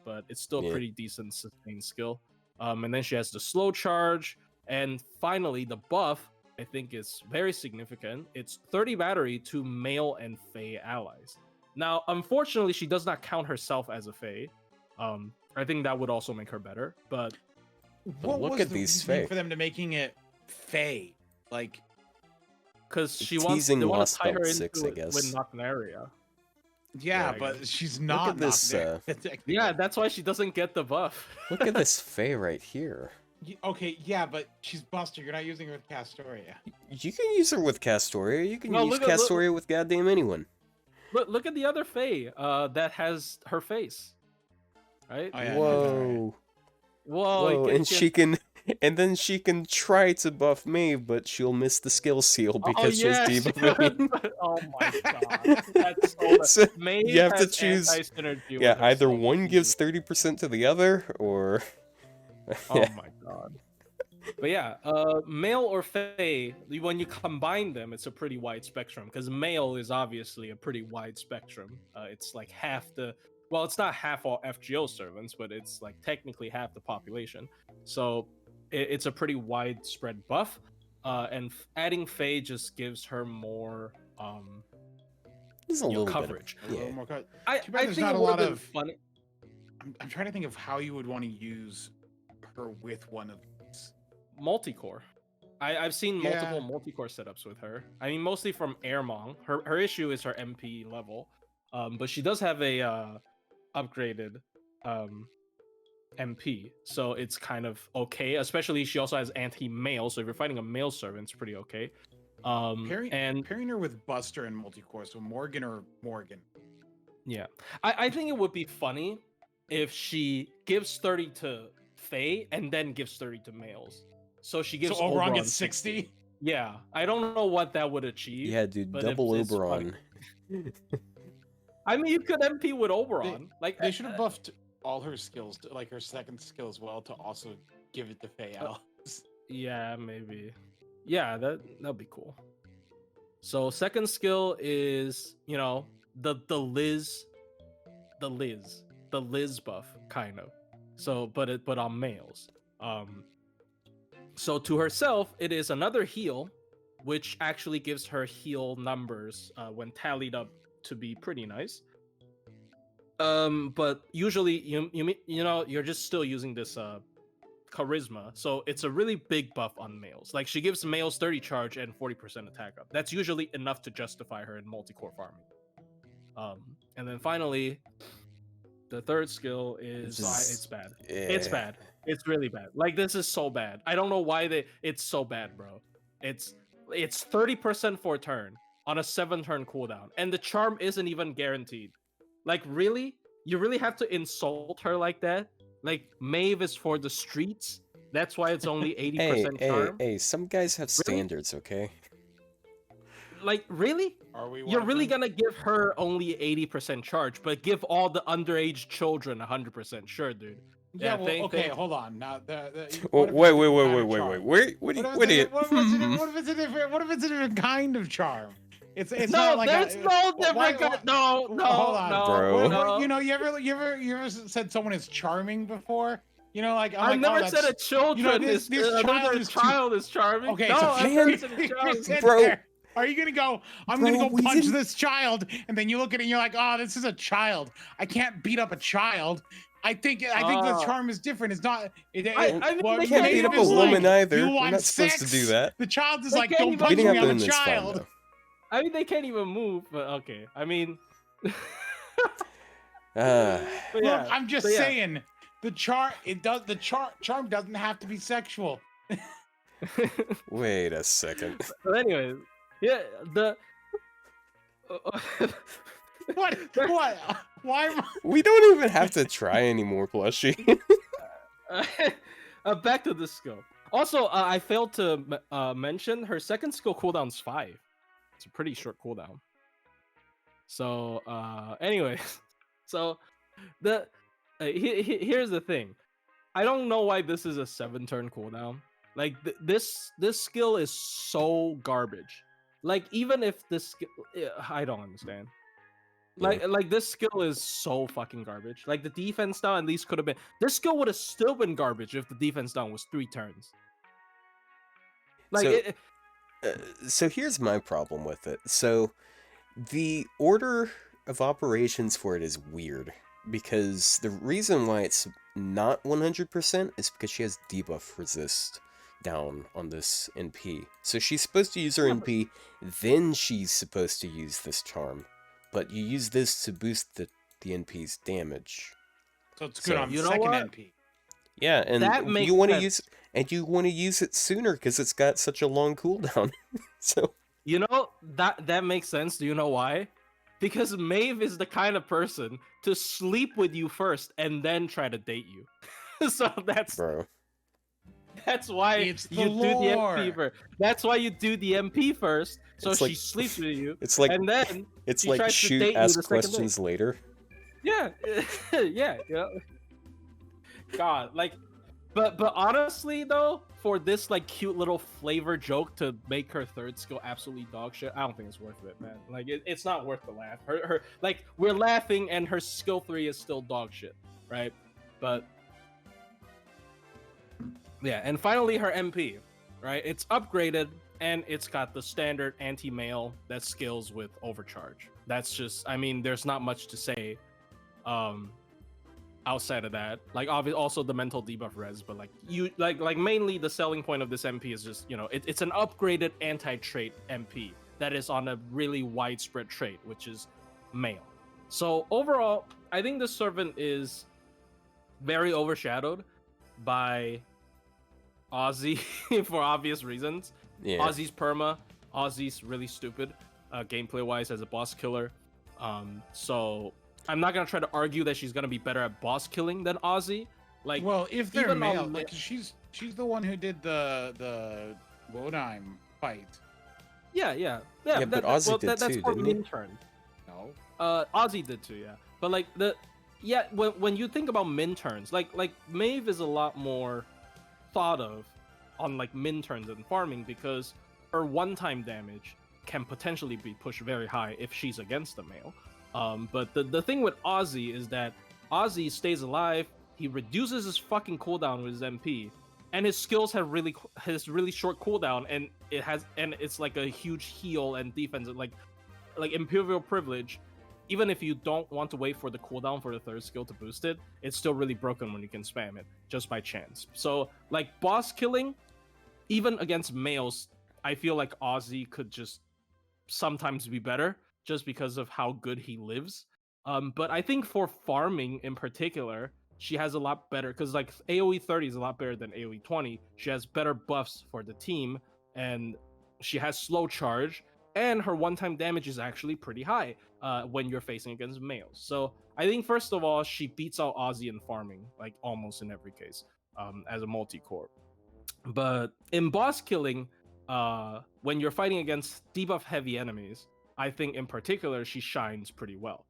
but it's still pretty decent sustained skill. And then she has the slow charge. And finally, the buff, I think, is very significant. It's 30 battery to male and Fae allies. Now, unfortunately, she does not count herself as a Fae. I think that would also make her better. But look at these Fae. For them to making it Fae, like, because they want to tie her into with Nocnaria. Yeah, but she's not. Look at this. Yeah, that's why she doesn't get the buff. Look at this Fae right here. Okay, yeah, but she's Buster. You're not using her with Castoria. You can use her with Castoria. You can use Castoria with goddamn anyone. Look at the other Fae that has her face. Right? Oh, yeah, Whoa. Whoa. And then she can try to buff Maeve, but she'll miss the skill seal because she's debuffing. Oh my god. That's so Maeve you have to choose. Yeah, either one gives 30% to the other, or. Oh my god. But yeah, male or Fae, when you combine them, it's a pretty wide spectrum. Because male is obviously a pretty wide spectrum. It's like half the. Well, it's not half all FGO servants, but it's like technically half the population. So it's a pretty widespread buff. And adding Fae just gives her more coverage. A little more I think not a lot of funny. I'm trying to think of how you would want to use her with one of these? Multi-core. I've seen multiple multi-core setups with her. I mean, mostly from Airmong. Her issue is her MP level, but she does have a upgraded MP, so it's kind of okay. Especially she also has anti-mail, so if you're fighting a male servant, it's pretty okay. Pairing her with Buster and multi-core, so Morgan or Morgan. Yeah, I think it would be funny if she gives 30 to Faye and then gives 30 to males. So she gives Oberon gets 60? Yeah, I don't know what that would achieve. Yeah, dude, double Oberon. I mean, you could MP with Oberon. They should have buffed all her skills, like her second skill as well, to also give it to Faye Alex. Yeah, maybe. Yeah, that'd be cool. So second skill is, you know, the Liz buff, kind of. So, but on males. So to herself, it is another heal, which actually gives her heal numbers when tallied up to be pretty nice. But usually you know you're just still using this charisma, so it's a really big buff on males. Like she gives males 30 charge and 40% attack up. That's usually enough to justify her in multi-core farming. And then finally, the third skill is it's bad. Yeah. It's bad. It's really bad. Like this is so bad. I don't know why it's so bad, bro. It's 30% for a turn on a 7-turn cooldown, and the charm isn't even guaranteed. Like really? You really have to insult her like that? Like Maeve is for the streets? That's why it's only 80% charm? Hey, some guys have standards, okay? Like, really? You're really gonna give her only 80% charge, but give all the underage children 100%. Sure, dude. Yeah, well, okay, hold on. Now, wait. What if it's a different kind of charm? It's not like there's no different kind. No, hold on, bro. No. You know, you ever said someone is charming before? You know, like I've never said a children this child is charming. Okay, no, so I've never said a child. Bro. Are you gonna go? I'm gonna go punch this child, and then you look at it and you're like, oh, this is a child. I can't beat up a child. I think the charm is different. It's not. I mean, they can't beat up a woman either. We're not supposed to do that. The child is like, don't punch me, I'm a child. I mean, they can't even move, but okay. I mean, look, I'm just saying, the charm doesn't have to be sexual. Wait a second. But anyways, yeah, What? Why? We don't even have to try anymore, plushie. Back to this skill. Also, I failed to mention her second skill cooldown's 5. It's a pretty short cooldown. So, anyways, so here's the thing. I don't know why this is a 7-turn cooldown. Like this skill is so garbage. Like even if this skill, I don't understand. Like this skill is so fucking garbage. Like the defense down at least could have been. This skill would have still been garbage if the defense down was 3 turns. Like so here's my problem with it. So the order of operations for it is weird because the reason why it's not 100% is because she has debuff resist down on this NP. So she's supposed to use her NP, then she's supposed to use this charm. But you use this to boost the NP's damage. So it's good on second NP. Yeah, and you want to use it sooner because it's got such a long cooldown. So you know that makes sense. Do you know why? Because Maeve is the kind of person to sleep with you first and then try to date you. So that's why you do the MP first. That's why you do the MP first. So she sleeps with you. It's like, and then it's like shoot, ask questions later. Yeah, yeah. God, like, but honestly though, for this like cute little flavor joke to make her third skill absolutely dog shit, I don't think it's worth it, man. Like, it's not worth the laugh. Her like we're laughing and her skill 3 is still dog shit, right? But yeah, and finally her MP, right? It's upgraded and it's got the standard anti-mail that skills with overcharge. That's just, I mean, there's not much to say. outside of that. Like obviously also the mental debuff res, but like you like mainly the selling point of this MP is just, you know, it's an upgraded anti-trait MP that is on a really widespread trait, which is male. So overall, I think the servant is very overshadowed by Ozzy for obvious reasons. Yeah. Ozzy's perma, Ozzy's really stupid gameplay wise as a boss killer. So I'm not gonna try to argue that she's gonna be better at boss killing than Ozzy. Like, well, if they're male, like she's the one who did the Wodheim fight. Yeah, but Ozzy did that's too, didn't he? Turn. No. Ozzy did too, yeah. But like when you think about min turns, like Maeve is a lot more thought of on like min turns and farming because her one-time damage can potentially be pushed very high if she's against the male. But the thing with Ozzy is that Ozzy stays alive. He reduces his fucking cooldown with his MP, and his skills have really short cooldown, and it's like a huge heal and defense. Like Imperial Privilege, even if you don't want to wait for the cooldown for the third skill to boost it, it's still really broken when you can spam it just by chance. So like boss killing, even against males, I feel like Ozzy could just sometimes be better just because of how good he lives. But I think for farming in particular, she has a lot better because like AoE 30 is a lot better than AoE 20. She has better buffs for the team, and she has slow charge, and her one-time damage is actually pretty high when you're facing against males. So I think first of all, she beats out Ozzy in farming, like almost in every case, as a multi-core. But in boss killing, when you're fighting against debuff heavy enemies, I think in particular she shines pretty well.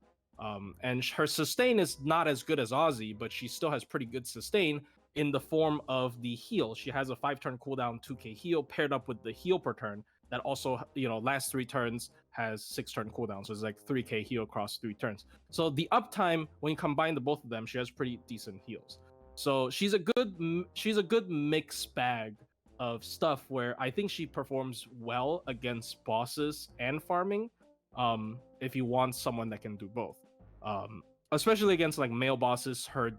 And her sustain is not as good as Ozzy, but she still has pretty good sustain in the form of the heal. She has a 5-turn cooldown 2k heal paired up with the heal per turn that also, you know, last 3 turns has 6-turn cooldown, so it's like 3k heal across 3 turns. So the uptime, when you combine the both of them, she has pretty decent heals. So she's a good mixed bag of stuff where I think she performs well against bosses and farming. If you want someone that can do both, especially against like male bosses, her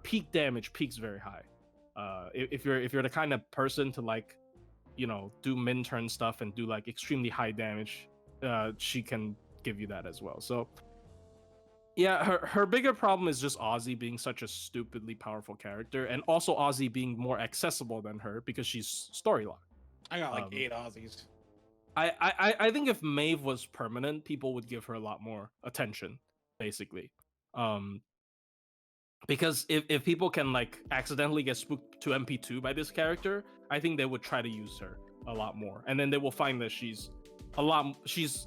peak damage peaks very high. If you're the kind of person to like, you know, do min turn stuff and do like extremely high damage, she can give you that as well. So yeah, her bigger problem is just Ozzy being such a stupidly powerful character, and also Ozzy being more accessible than her because she's storyline. I got like 8 Aussies. I think if Maeve was permanent, people would give her a lot more attention, basically. Because if people can like accidentally get spooked to MP2 by this character, I think they would try to use her a lot more, and then they will find that she's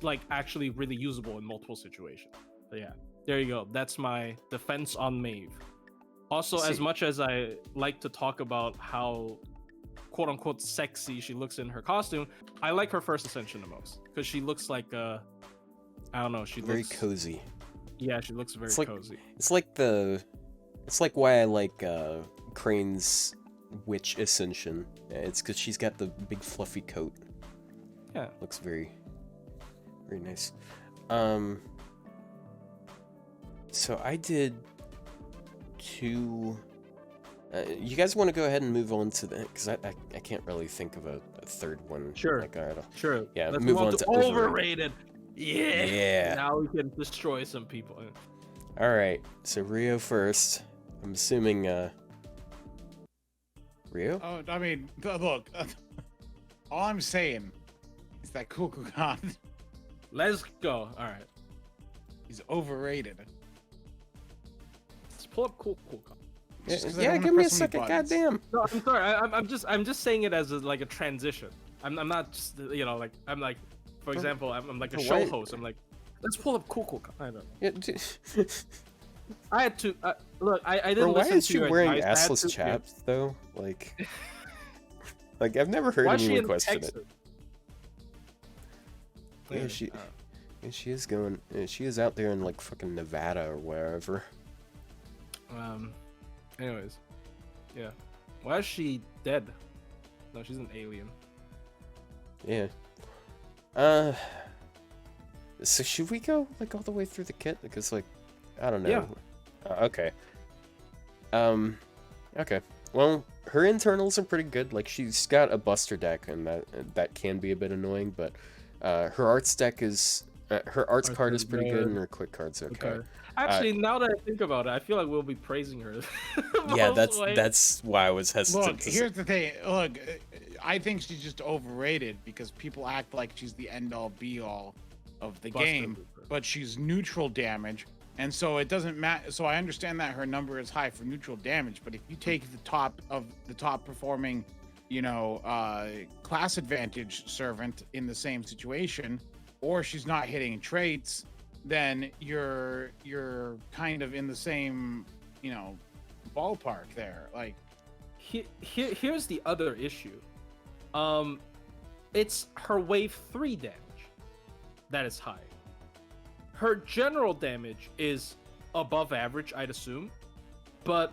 like actually really usable in multiple situations. But yeah, there you go. That's my defense on Maeve. Also, as much as I like to talk about how quote unquote sexy she looks in her costume, I like her first ascension the most because she looks like I don't know, she very looks cozy. Yeah, she looks very cozy. It's like why I like Crane's witch ascension. It's because she's got the big fluffy coat. Yeah, looks very nice. So I did 2. You guys want to go ahead and move on to that? Because I can't really think of a third one. Sure. Like, all right, sure. Yeah, let's move on to Overrated. Yeah. Now we can destroy some people. All right. So Rio first. I'm assuming Rio? Oh, I mean, look. All I'm saying is that Kukulkan. Let's go. All right. He's overrated. Let's pull up Kukulkan. Yeah, give me a second. Goddamn. No, I'm sorry. I'm just saying it as like a transition. I'm not just, you know, like I'm like, for example, I'm like a show host. I'm like, let's pull up Kukulkan. I know. Yeah, I had to look. I didn't listen to. Why is she wearing assless chaps though? Like I've never heard anyone question it. Yeah, she is going. She is out there in like fucking Nevada or wherever. Anyways, yeah. Why is she dead? No, she's an alien. Yeah. So should we go like all the way through the kit? Because like, I don't know. Yeah. Okay. Okay. Well, her internals are pretty good. Like, she's got a Buster deck, and that can be a bit annoying, but her arts deck is... her arts card is pretty good, and her quick card's okay. Actually, now that I think about it, I feel like we'll be praising her. Yeah, that's why I was hesitant. Look, here's the thing. Look, I think she's just overrated because people act like she's the end-all, be-all of the game, but she's neutral damage, and so it doesn't matter. So I understand that her number is high for neutral damage, but if you take the top performing, class advantage servant in the same situation, or she's not hitting traits, then you're kind of in the same, ballpark there. Like, here's the other issue. It's her wave 3 damage that is high. Her general damage is above average, I'd assume, but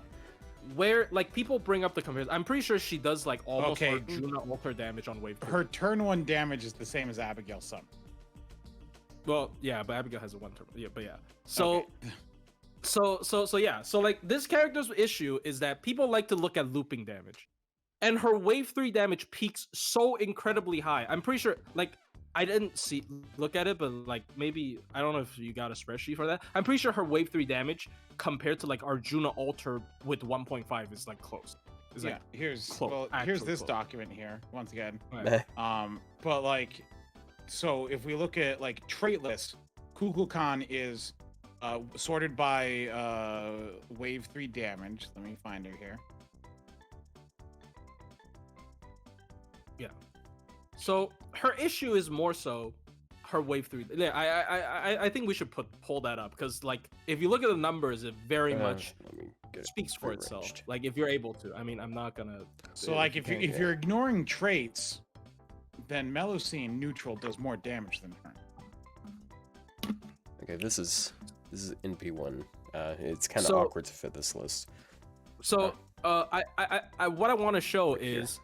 where people bring up the comparison, I'm pretty sure she does almost Arjuna alter damage on wave 3. Her turn 1 damage is the same as Abigail's summon. Well, yeah, but Abigail has a 1 turn. Yeah, but yeah. So, okay. This character's issue is that people like to look at looping damage, and her wave 3 damage peaks so incredibly high. I'm pretty sure, I didn't look at it, but maybe I don't know if you got a spreadsheet for that. I'm pretty sure her wave 3 damage compared to Arjuna alter with 1.5 is close. It's, here's this close document here once again. Right. But so if we look at trait list, Kukulkan is sorted by wave 3 damage. Let me find her here. Yeah. So her issue is more so her wave 3. Yeah, I think we should pull that up because if you look at the numbers, it very much speaks for itself. If you're able to. I mean, I'm not gonna. So if you're ignoring traits, then Melusine neutral does more damage than her. Okay, this is NP1. It's kind of awkward to fit this list. So I what I want to show is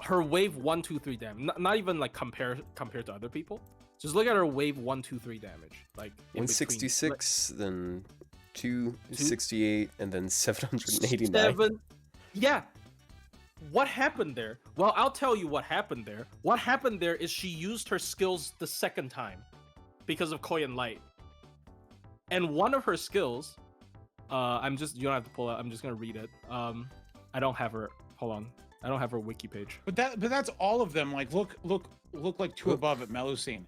her wave 1, 2, 3 damage. Not even compared to other people. Just look at her wave 1, 2, 3 damage. 166, then 268, and then 789. Yeah. What happened there? Well, I'll tell you what happened there. What happened there is she used her skills the second time because of Koyan Light. And one of her skills, you don't have to pull it. I'm just going to read it. I don't have her. Hold on. I don't have her wiki page. But that's all of them. Look two above at Melusine.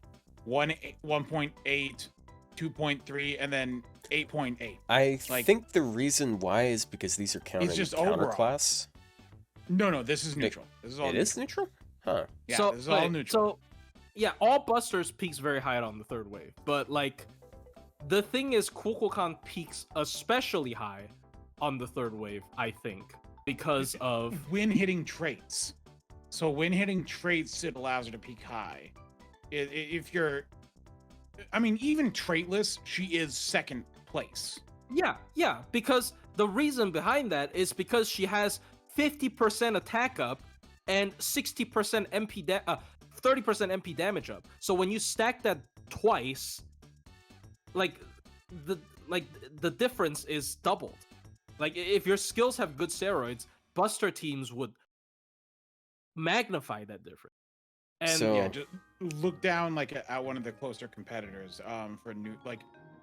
1.8, 2.3, and then 8.8. I think the reason why is because these are counting counterclass. No, this is neutral. This is all. It is neutral? Huh. Yeah, this is all neutral. So, yeah, all Busters peaks very high on the third wave, but the thing is, Kukulkan peaks especially high on the third wave, I think, because of when hitting traits. So when hitting traits, it allows her to peak high. If you're, even traitless, she is second place. Yeah, because the reason behind that is because she has 50% attack up and 60% MP 30% MP damage up. So when you stack that twice, the difference is doubled. If your skills have good steroids, Buster teams would magnify that difference. And just look down at one of the closer competitors for new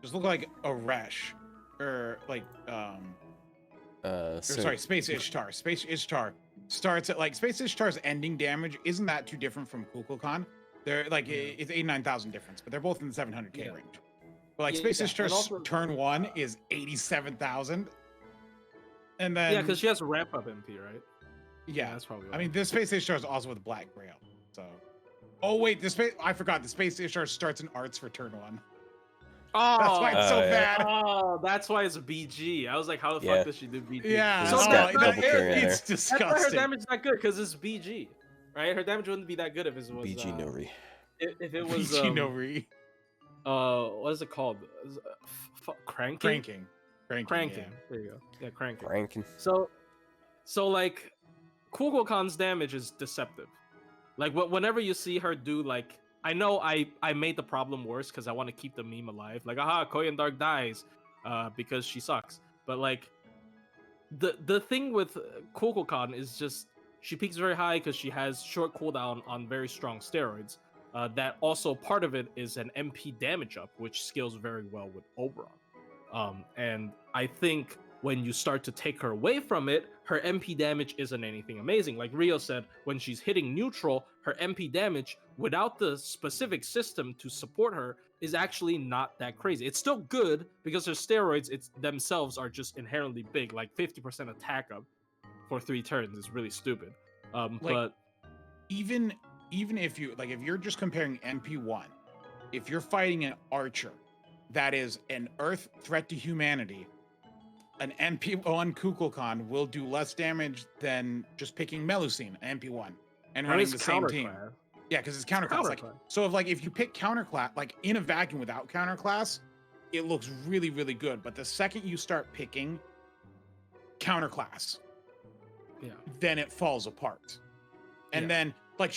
just look like Aresh or Space Ishtar. Space Ishtar starts at Space Ishtar's ending damage isn't that too different from Kukulkan. They're it's 89,000 difference, but they're both in the 700k range. But Space Ishtar's turn 1 is 87,000. And then because she has a ramp up MP, right? Yeah, that's probably. This Space Ishtar is also with Black Grail. So, wait, I forgot. The Space Ishtar starts in arts for turn 1. Oh, that's why it's so bad. Oh, that's why it's BG. I was like, how the fuck does she do BG? Yeah, it's disgusting. That's why her damage is not good because it's BG, right? Her damage wouldn't be that good if it was BG no re. If it was BG no re. What is it called? Cranking. Cranking. There you go. Yeah, cranking. Cranking. So Kukulkan's damage is deceptive. Whenever you see her do I know I made the problem worse because I want to keep the meme alive. Koyan Dark dies because she sucks. But the thing with Kukulkan is just she peaks very high because she has short cooldown on very strong steroids. That also part of it is an MP damage up, which scales very well with Oberon. And I think when you start to take her away from it, her MP damage isn't anything amazing. Like Rio said, when she's hitting neutral, her MP damage without the specific system to support her is actually not that crazy. It's still good because her steroids themselves are just inherently big. Like 50% attack up for 3 turns is really stupid. But even if you're just comparing MP1, if you're fighting an archer that is an Earth threat to humanity, an MP1 Kukulkan will do less damage than just picking Melusine, MP1, and running the same team. Yeah, because it's counterclass. If you pick counterclass, like in a vacuum without counterclass, it looks really, really good. But the second you start picking counterclass, then it falls apart. And then I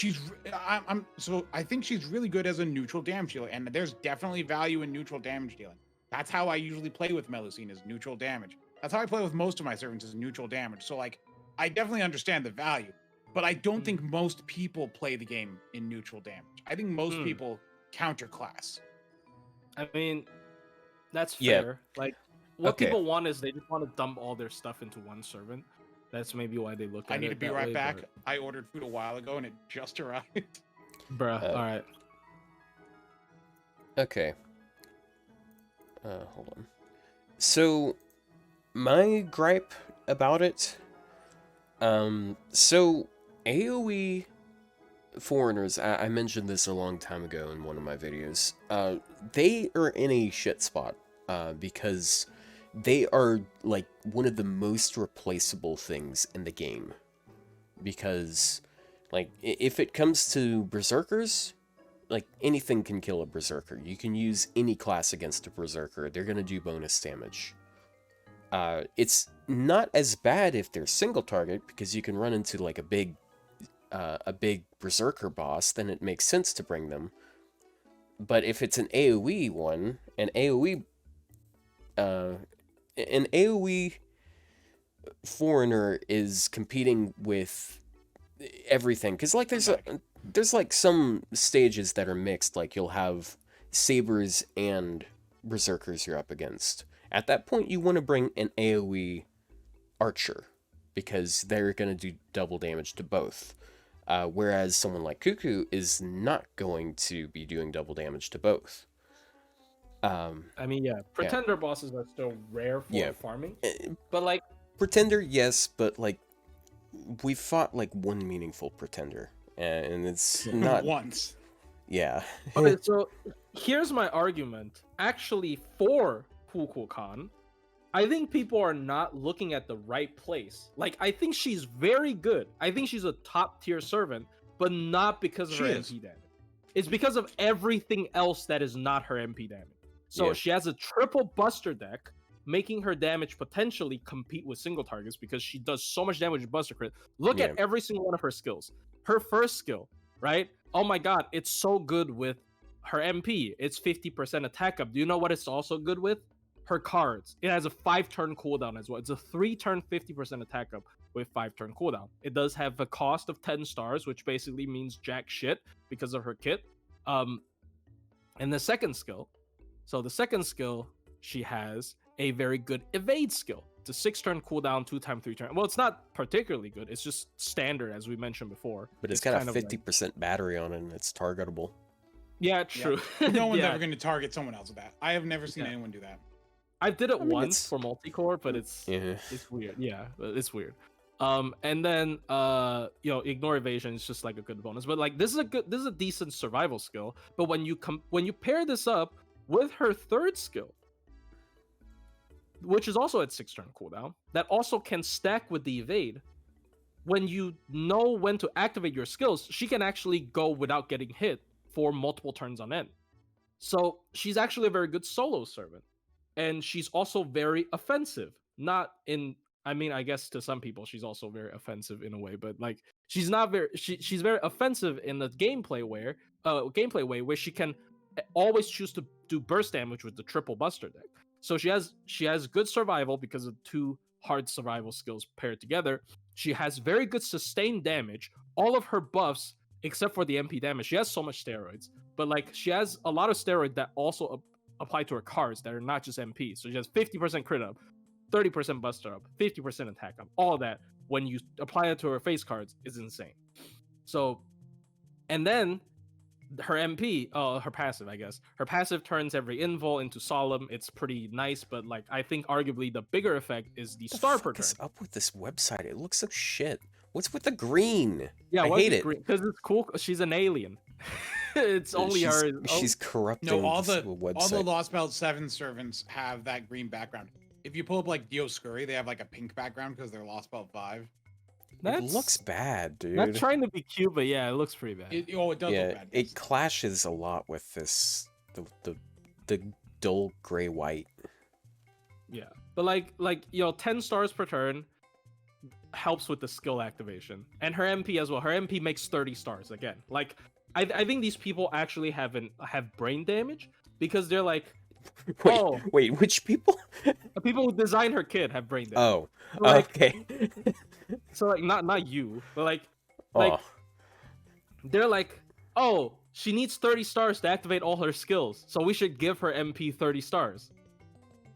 think she's really good as a neutral damage dealer, and there's definitely value in neutral damage dealing. That's how I usually play with Melusine, is neutral damage. That's how I play with most of my servants, is neutral damage. So I definitely understand the value, but I don't think most people play the game in neutral damage. I think most people counterclass. I mean, that's fair. What people want is they just want to dump all their stuff into one servant. That's maybe why they look at it. I need to be right back. I ordered food a while ago and it just arrived. Bruh, alright. Okay. Hold on. So, my gripe about it, so AoE foreigners, I mentioned this a long time ago in one of my videos, they are in a shit spot, because they are, like, one of the most replaceable things in the game. Because, like, if it comes to berserkers, like, anything can kill a berserker. You can use any class against a berserker. They're gonna do bonus damage. It's not as bad if they're single target, because you can run into, like, a big berserker boss, then it makes sense to bring them. But if it's an AoE one, an AoE foreigner is competing with everything, because, like, there's like some stages that are mixed, like you'll have sabers and berserkers you're up against. At that point, you want to bring an AoE archer, because they're going to do double damage to both. Whereas someone like Cuckoo is not going to be doing double damage to both. I mean, pretender bosses are still rare for farming, but like pretender, yes, but like we fought like one meaningful pretender, and it's not once. Yeah. Okay, so here's my argument. Actually, for Kukulkan, I think people are not looking at the right place. Like, I think she's very good. I think she's a top tier servant, but not because of her MP damage. It's because of everything else that is not her MP damage. So she has a triple buster deck, making her damage potentially compete with single targets because she does so much damage with buster crit. Look at every single one of her skills. Her first skill, right? Oh my god, it's so good with her MP. It's 50% attack up. Do you know what it's also good with? Her cards. It has a 5-turn cooldown as well. It's a 3-turn 50% attack up with 5-turn cooldown. It does have a cost of 10 stars, which basically means jack shit because of her kit. And the second skill. So the second skill, she has a very good evade skill. It's a 6-turn cooldown, 2x 3-turn. Well, it's not particularly good. It's just standard, as we mentioned before. But it's got a 50% battery on it, and it's targetable. Yeah, true. Yeah. No one's ever going to target someone else with that. I have never seen anyone do that. I did it once for multicore, but it's weird. Yeah, it's weird. And then ignore evasion is just like a good bonus. But like this is a decent survival skill. But when you pair this up with her third skill, which is also at 6-turn cooldown, that also can stack with the evade. When you know when to activate your skills, she can actually go without getting hit for multiple turns on end. So she's actually a very good solo servant. And she's also very offensive. I guess to some people she's also very offensive in a way, but like she's very offensive in the gameplay way where she can always choose to do burst damage with the triple buster deck. So she has good survival because of 2 hard survival skills paired together. She has very good sustained damage. All of her buffs, except for the MP damage, she has so much steroids. But like she has a lot of steroids that also apply to her cards that are not just MP. So she has 50% crit up, 30% buster up, 50% attack up. All that when you apply it to her face cards is insane. So, and then her MP, her passive, I guess. Her passive turns every invul into solemn. It's pretty nice, but like I think arguably the bigger effect is the star per turn. What's up with this website? It looks so shit. What's with the green? Yeah, I hate it because it's cool. She's an alien. It's only her. She's corrupting. No, all the website. Lost Belt 7 servants have that green background. If you pull up like Dioscuri, they have like a pink background because they're Lost Belt 5. It looks bad, dude. Not trying to be cute, but yeah, it looks pretty bad. It does look bad. It clashes a lot with this the dull gray white. Yeah, but like 10 stars per turn helps with the skill activation, and her MP as well. Her MP makes 30 stars again. Like I think these people actually have brain damage because they're like, wait, which people? The people who designed her kid have brain damage. Oh, like, okay. So like not you, but like they're like, oh, she needs 30 stars to activate all her skills, so we should give her MP 30 stars.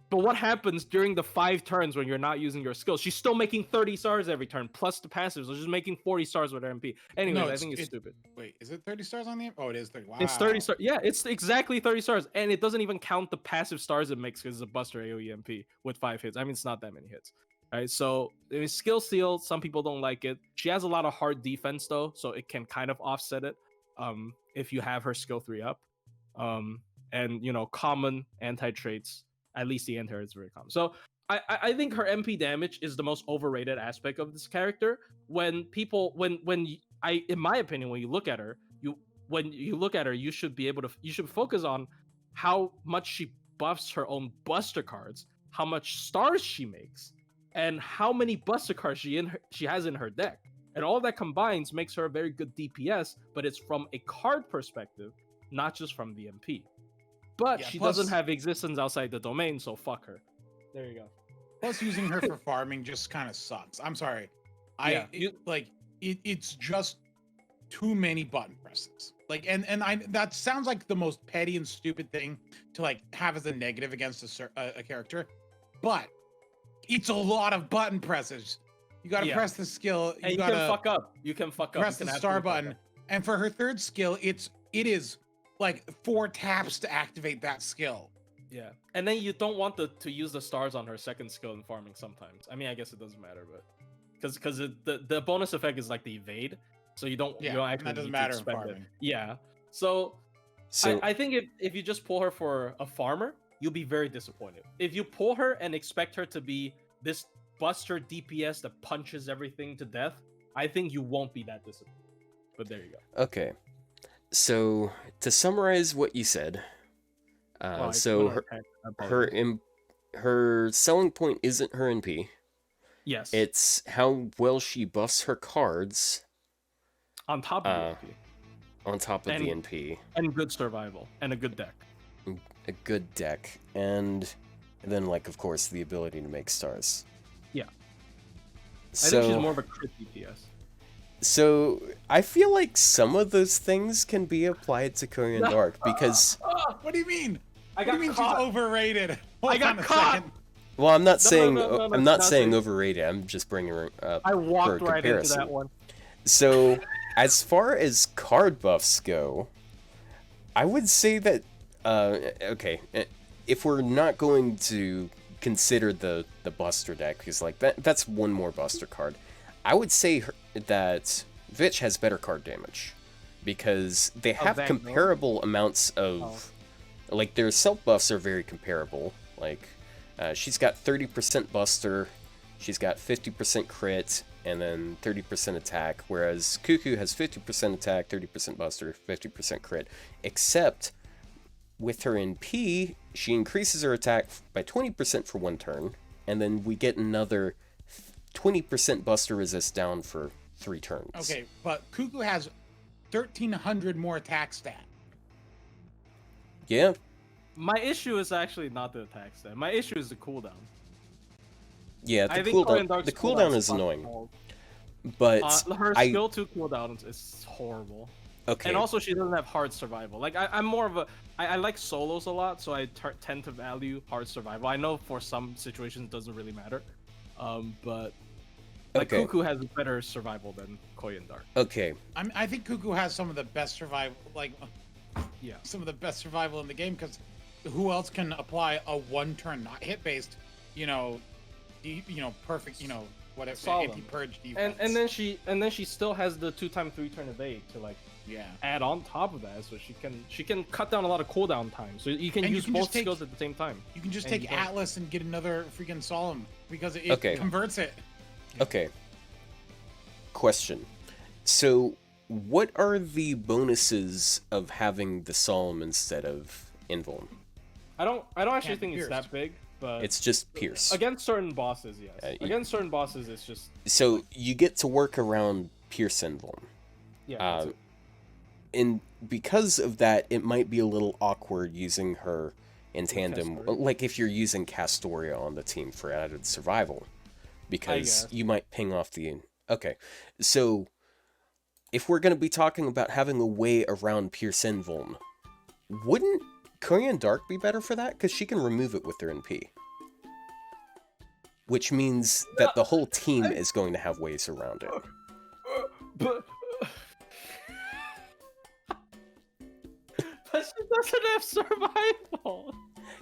But what happens during the 5 turns when you're not using your skills? She's still making 30 stars every turn, plus the passives, so she's making 40 stars with her MP. Anyways, I think it's stupid. Wait, is it 30 stars on the MP? Oh, it is 30. Wow. It's 30 stars. Yeah, it's exactly 30 stars. And it doesn't even count the passive stars it makes because it's a Buster AoE MP with 5 hits. I mean, it's not that many hits. Right, so I mean, skill seal, some people don't like it. She has a lot of hard defense though, so it can kind of offset it if you have her skill 3 up. And common anti-traits, at least the anti is very common. So I think her MP damage is the most overrated aspect of this character. In my opinion, when you look at her, you should focus on how much she buffs her own Buster cards, how much stars she makes, and how many Buster cards she has in her deck. And all that combines makes her a very good DPS, but it's from a card perspective, not just from the MP. But she doesn't have existence outside the domain, so fuck her. There you go. Plus, using her for farming just kind of sucks. I'm sorry. It's just too many button presses. That sounds like the most petty and stupid thing to like have as a negative against a character, but it's a lot of button presses. You gotta press the skill. You can fuck up. Press the star button. And for her 3rd skill, it is like 4 taps to activate that skill. Yeah. And then you don't want to use the stars on her 2nd skill in farming sometimes. I mean, I guess it doesn't matter, but because the bonus effect is like the evade, so you don't actually that doesn't need matter to expend in farming. it. Yeah. So I think if you just pull her for a farmer, you'll be very disappointed. If you pull her and expect her to be this Buster DPS that punches everything to death, I think you won't be that disappointed. But there you go. Okay. So to summarize what you said, her selling point isn't her NP. Yes. It's how well she buffs her cards. On top of the NP. On top of the NP. And good survival. And a good deck. A good deck. And then, of course, the ability to make stars. Yeah. I think she's more of a crit DPS. So, I feel like some of those things can be applied to Korean Dark, because... What do you mean? I got she's overrated? I got caught! Well, I'm not saying I'm not saying overrated. I'm just bringing her up. I walked right into that one. So, as far as card buffs go, I would say that okay, if we're not going to consider the Buster deck, because that's one more Buster card, I would say that Vitch has better card damage because they have comparable amounts of their self buffs are very comparable. She's got 30% Buster, she's got 50% crit, and then 30% attack, whereas Kuku has 50% attack, 30% Buster, 50% crit, except with her NP, she increases her attack by 20% for 1 turn, and then we get another 20% Buster resist down for 3 turns. Okay, but Kuku has 1,300 more attack stat. Yeah. My issue is actually not the attack stat. My issue is the cooldown. Yeah, the cooldown is annoying. But her skill 2 cooldown is horrible. Okay. And also she doesn't have hard survival. Like I'm more of a I like solos a lot, so I tend to value hard survival. I know for some situations it doesn't really matter. But like Kuku has better survival than Koi and Dark. Okay. I think Kuku has some of the best survival, some of the best survival in the game, because who else can apply a one-turn, not hit-based, perfect, whatever, anti-purge defense. And then she still has the 2x 3-turn evade to add on top of that, so she can cut down a lot of cooldown time. So you can use both skills at the same time. You can just take Atlas and get another freaking Solemn because it converts it. Okay. Question. So, what are the bonuses of having the Solemn instead of Invuln? I don't actually think it's that big, but it's just Pierce. Against certain bosses, yes. Against certain bosses, it's just. So you get to work around Pierce Invuln. Yeah. And because of that, it might be a little awkward using her in tandem, like if you're using Castoria on the team for added survival, because you might ping off the. Okay, so if we're going to be talking about having a way around Pierce Invuln, wouldn't Korean Dark be better for that? Because she can remove it with her NP. Which means that the whole team is going to have ways around it. But she doesn't have survival.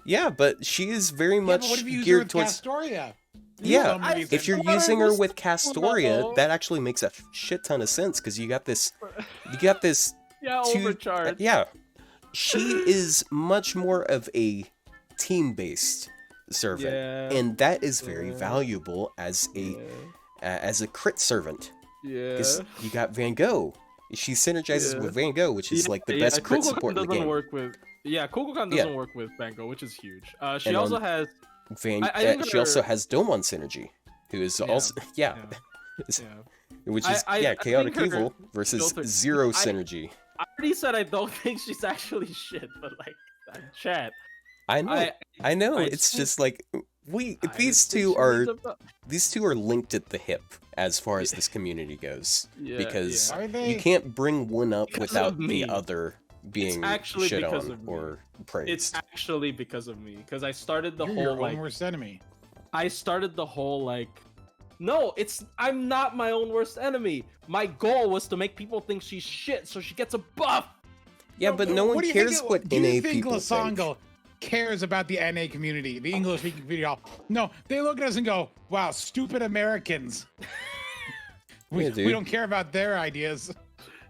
Yeah, but she is very much geared towards Castoria. Yeah, if you're using her with Castoria, that actually makes a shit ton of sense, because you got this overcharge. Yeah, she is much more of a team-based servant, and that is very valuable as a crit servant. Yeah, because you got Van Gogh. She synergizes with Van Gogh, which is like the best crit support in the game. Kukulkan doesn't work with Van Gogh, which is huge. She also has. She also has Domon synergy, who is also which is chaotic evil versus zero synergy. I already said I don't think she's actually shit, but chat. I know. It's just like these two are linked at the hip as far as this community goes, because you can't bring one up without the other being shit on or praised. It's actually because of me, because I started the whole your own worst enemy. I started the whole no, I'm not my own worst enemy. My goal was to make people think she's shit, so she gets a buff. Yeah, but no one cares what NA people think. Cares about the NA community, the English speaking community. No, they look at us and go, "Wow, stupid Americans." we don't care about their ideas.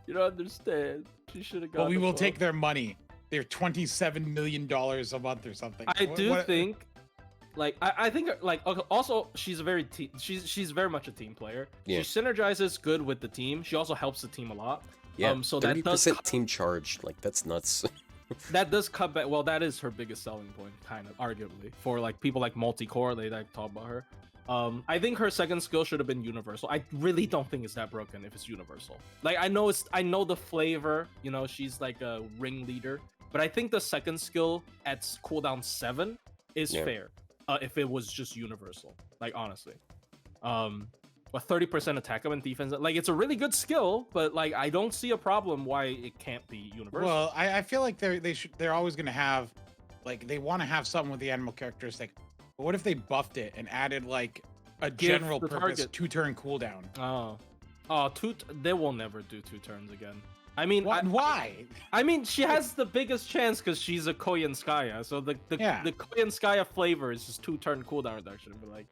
You don't understand. She should have got. But we will take their money. They're $27 million a month or something. I think, I think, also she's she's very much a team player. Yeah. She synergizes good with the team. She also helps the team a lot. Yeah. So 30% team charge, that's nuts. That does cut back. Well, that is her biggest selling point, kind of arguably, for people like multi-core. They talk about her. I think her second skill should have been universal. I really don't think it's that broken if it's universal. I know the flavor, she's like a ringleader, but I think the second skill at cooldown 7 is fair. If it was just universal, honestly. A 30% attack up and defense, it's a really good skill, but I don't see a problem why it can't be universal. Well, I feel like they're always gonna have, they want to have something with the animal characteristic. But what if they buffed it and added a general purpose 2-turn cooldown? They will never do 2 turns again. I mean, why? I mean, she has the biggest chance because she's a Koyanskaya, so the Koyanskaya flavor is just 2-turn cooldown reduction. But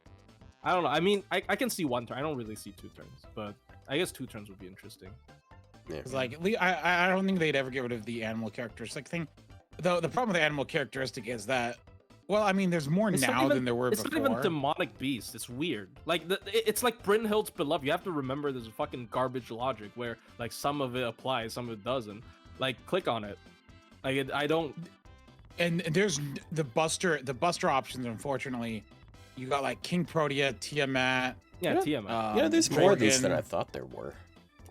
I don't know. I mean, I can see 1 turn. I don't really see 2 turns, but I guess 2 turns would be interesting. Yeah. I don't think they'd ever get rid of the animal characteristic thing. Though the problem with the animal characteristic is that, well, I mean, there's more now than there were before. It's not even demonic beast. It's weird. It's like Brynhild's Beloved. You have to remember there's a fucking garbage logic where some of it applies, some of it doesn't. Click on it. I don't. And there's the Buster options. Unfortunately, you got King Protea, Tiamat. Yeah, Tiamat. There's more of these than I thought there were.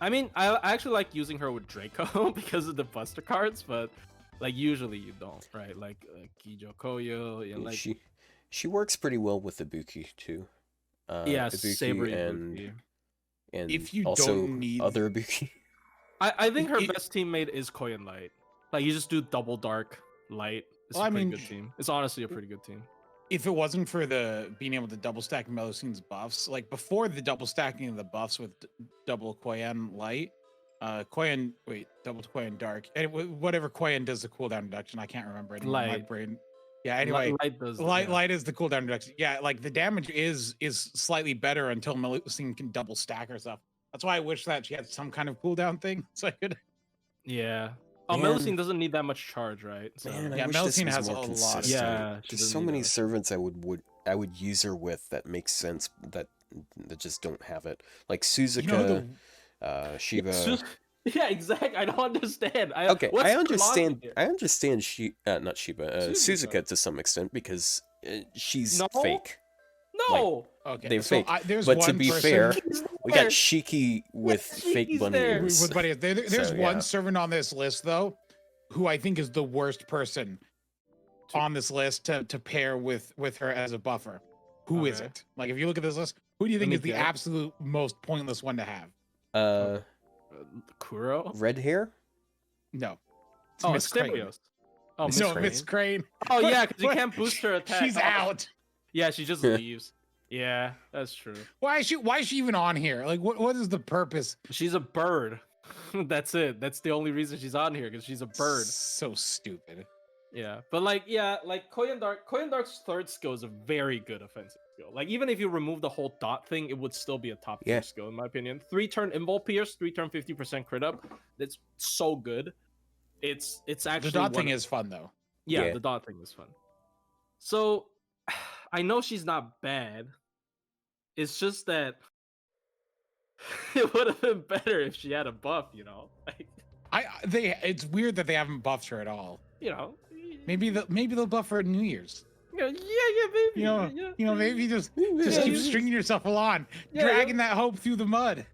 I mean, I actually like using her with Draco because of the Buster cards, but. Usually you don't, right? Kijo Koyo, she works pretty well with the Buki too. Ibuki and if you also don't need other Ibuki. I think her best teammate is Koyan Light. Like you just do double dark light. It's a pretty good team. It's honestly a pretty good team. If it wasn't for the being able to double stack Melusine's buffs, like before the double stacking of the buffs with double Koyan Light, double Koyan Dark, and whatever Koyan does the cooldown reduction, I can't remember anymore. My brain. Yeah. Anyway, light is the cooldown reduction. Yeah, like the damage is slightly better until Melusine can double stack herself. That's why I wish that she had some kind of cooldown thing so I could. Yeah. Oh, Melusine doesn't need that much charge, right? So, yeah, Melusine has more consistent. Yeah, there's so many servants I would use her with that makes sense that just don't have it. Like Suzuka, Shiva. Yeah, exactly. I don't understand. I understand. I understand. Not Shiba. Suzuka to some extent because she's fake. No. Like, okay. They're fake. But to be fair, we got Shiki with fake bunny ears. With bunny ears. There's one servant on this list though, who I think is the worst person on this list to pair with her as a buffer. Who is it? Like, if you look at this list, who do you think is the absolute most pointless one to have? Kuro? Red hair? No. Miss Crane. Oh, Miss Crane. Oh, yeah, because you can't boost her attack. She's out. Yeah, she just leaves. Yeah, that's true. Why is she even on here? Like, what is the purpose? She's a bird. That's it. That's the only reason she's on here, because she's a bird. So stupid. Yeah, but like Koyan Dark's third skill is a very good offensive skill. Like, even if you remove the whole dot thing, it would still be a top tier skill in my opinion. 3-turn Invul Pierce, 3-turn 50% crit up. That's so good. It's actually the dot thing is fun though. Yeah, the dot thing is fun. So I know she's not bad. It's just that it would have been better if she had a buff, you know. Like, it's weird that they haven't buffed her at all. You know, maybe they'll buff her at New Year's. Yeah, maybe. Maybe just keep stringing yourself along, dragging that hope through the mud.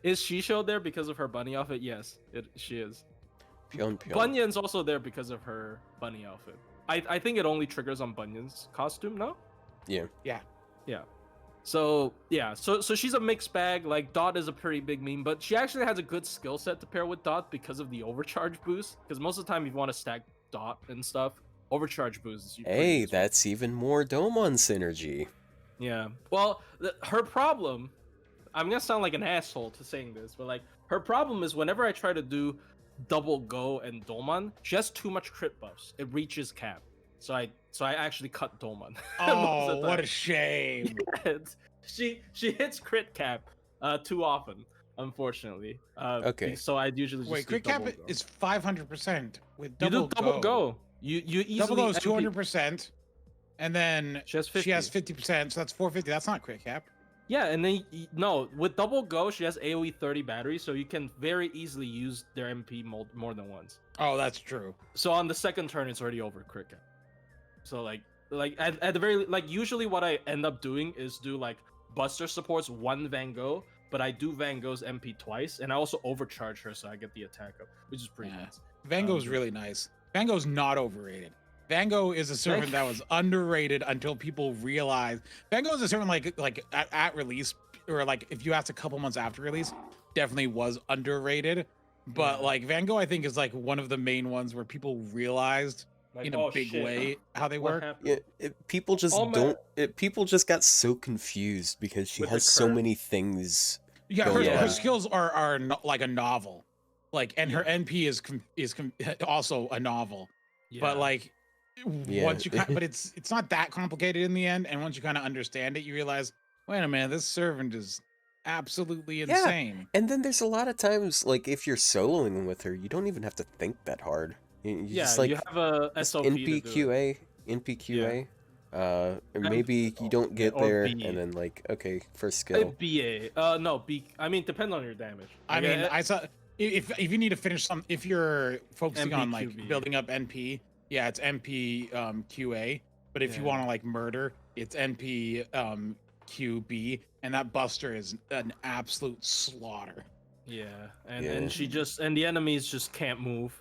Is Shisho there because of her bunny outfit? Yes, she is. Pion. Bunyan's also there because of her bunny outfit. I think it only triggers on Bunyan's costume, no? Yeah. So she's a mixed bag. Like, Dot is a pretty big meme, but she actually has a good skill set to pair with Dot because of the overcharge boost. Because most of the time you want to stack Dot and stuff. Overcharge boosts. Hey, that's even more Domon synergy. Yeah. Well, her problem, I'm gonna sound like an asshole to saying this, but like, her problem is whenever I try to do double Go and Domon, she has too much crit buffs. It reaches cap. So I actually cut Domon. Oh, what a shame. She hits crit cap too often, unfortunately. Okay. So I'd usually just crit cap is 500% with double You do double go. You easily double go is 200%, and then she has 50%, so that's 450. That's not crit cap. Yeah, and then with double go, she has AoE 30 batteries, so you can very easily use their MP more than once. Oh, that's true. So on the second turn, it's already over crit cap. So like at the very usually what I end up doing is do like Buster supports one Van Gogh, but I do Van Gogh's MP twice, and I also overcharge her so I get the attack up, which is pretty nice. Van Gogh's really nice. Van Gogh's not overrated. Van Gogh is a servant that was underrated until people realized. Van Gogh is a servant like at release, or like if you asked a couple months after release, definitely was underrated. But like Van Gogh, I think is like one of the main ones where people realized in a big way how they work. Yeah, people just people just got so confused because she has so many things. Yeah, her skills are like a novel, like, and her NP is also a novel. Yeah. But like once you but it's not that complicated in the end, and once you kind of understand it, you realize, wait a minute, this servant is absolutely insane. And then there's a lot of times, like, if you're soloing with her, you don't even have to think that hard. You just, like, you have a SOP NPQA, and maybe you don't get there, and then like, okay, first skill. BA, no, B. I mean, depends on your damage. I mean, I saw if you need to finish some, if you're focusing on like building up NP, it's NP QA. But if you want to like murder, it's NP QB, and that Buster is an absolute slaughter. Yeah, and she just, and the enemies just can't move.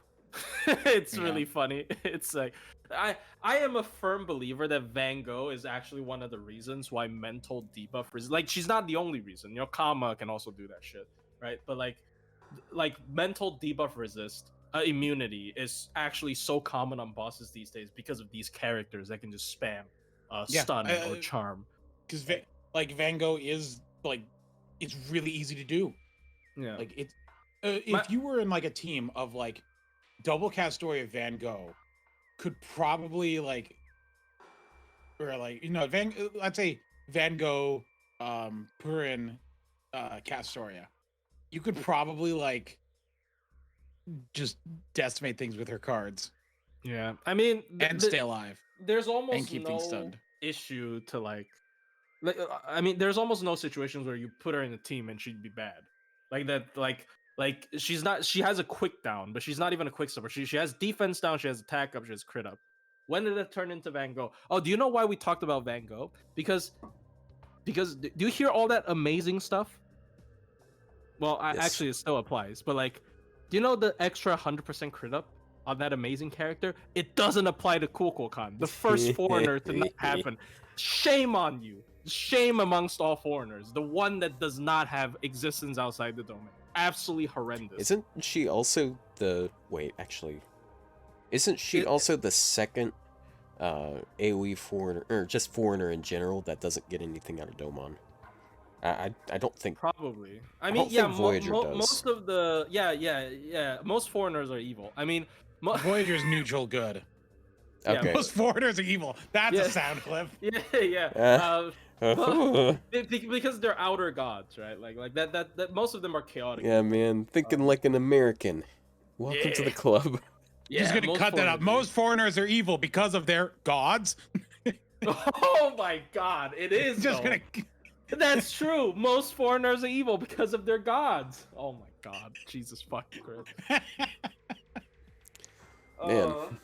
It's really funny. It's like I am a firm believer that Van Gogh is actually one of the reasons why mental debuff is like she's not the only reason. Kama can also do that shit, right? But like mental debuff resist immunity is actually so common on bosses these days because of these characters that can just spam stun or charm. Because Van Gogh is like it's really easy to do. Yeah, like it's if you were in like a team of like double cast story of Van Gogh could probably like or like let's say Van Gogh Purin Castoria, you could probably like just decimate things with her cards. Yeah, I mean, and stay alive. There's almost no issue to like I mean, there's almost no situations where you put her in a team and she'd be bad. Like that, like she's not. She has a quick down, but she's not even a quick stopper. She has defense down. She has attack up. She has crit up. When did it turn into Van Gogh? Oh, do you know why we talked about Van Gogh? Because do you hear all that amazing stuff? Well, yes. Actually, it still applies. But like, do you know the extra 100% crit up on that amazing character? It doesn't apply to Kukulkan, the first foreigner to not happen. Shame on you. Shame amongst all foreigners. The one that does not have existence outside the domain. Absolutely horrendous. Isn't she also the... Wait, actually... Isn't she also the second AoE foreigner, or just foreigner in general, that doesn't get anything out of Domon? I don't think... Probably. I mean, yeah, most of the... Yeah. Most foreigners are evil. I mean... Voyager's neutral good. Okay. Yeah, most foreigners are evil. That's a sound clip. Yeah. Because they're outer gods, right? Like that most of them are chaotic. Yeah, man. Thinking like an American. Welcome to the club. Just gonna cut that up. Most foreigners are evil because of their gods. Oh my god, it is just gonna... That's true. Most foreigners are evil because of their gods. Oh my god. Jesus fucking Christ. Man.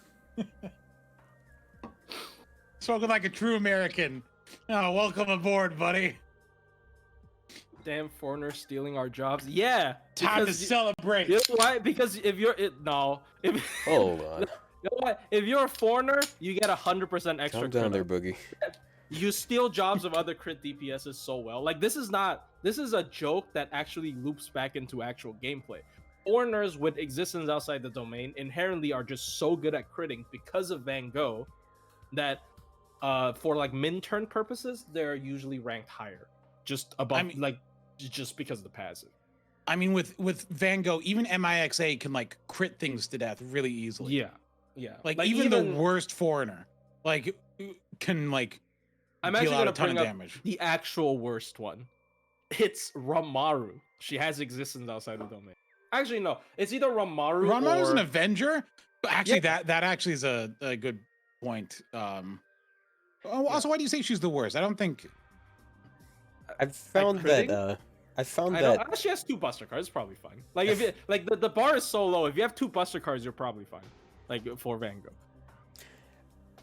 Spoken like a true American. Oh, welcome aboard, buddy. Damn foreigners stealing our jobs. Yeah. Time to celebrate. You know why? Because if you're hold on. You know what? If you're a foreigner, you get 100% extra. Calm down there, Boogie. You steal jobs of other crit DPSs so well. Like this is a joke that actually loops back into actual gameplay. Foreigners with existence outside the domain inherently are just so good at critting because of Van Gogh that for like min-turn purposes, they're usually ranked higher, just above, just because of the passive. I mean, with Van Gogh, even MIXA can like crit things to death really easily. Yeah. Like even the worst foreigner, like can like deal out a ton of damage. The actual worst one, it's Ramaru. She has existence outside the domain. Actually, no, it's either Ramaru. Ramaru's an Avenger, but actually that actually is a good point. Also, why do you say she's the worst? I don't think... I've found that... She has 2 Buster cards. It's probably fine. Like if the bar is so low, if you have 2 Buster cards, you're probably fine. Like for Van Gogh.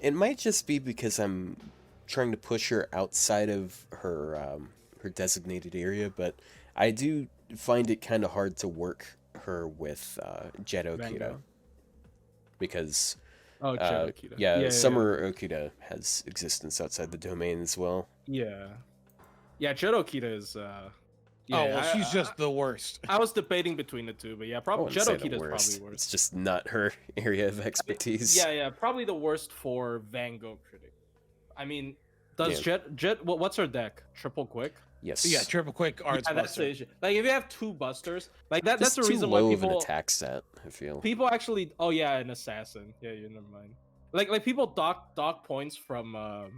It might just be because I'm trying to push her outside of her her designated area, but I do find it kind of hard to work her with Jet Okita. Because... Okita. Summer Okita has existence outside the domain as well. Yeah, Jet Okita is. She's just the worst. I was debating between the two, but yeah, probably Jet Okita is probably worst. It's just not her area of expertise. Yeah, probably the worst for Van Gogh critic. I mean, does Jet? What's her deck? Triple quick. Yes. Yeah, triple quick arts buster. That's the issue. Like if you have 2 busters, like that's the reason why people... Of an attack stat, I feel. People actually... Oh yeah, an assassin. Yeah, never mind. Like people dock points from no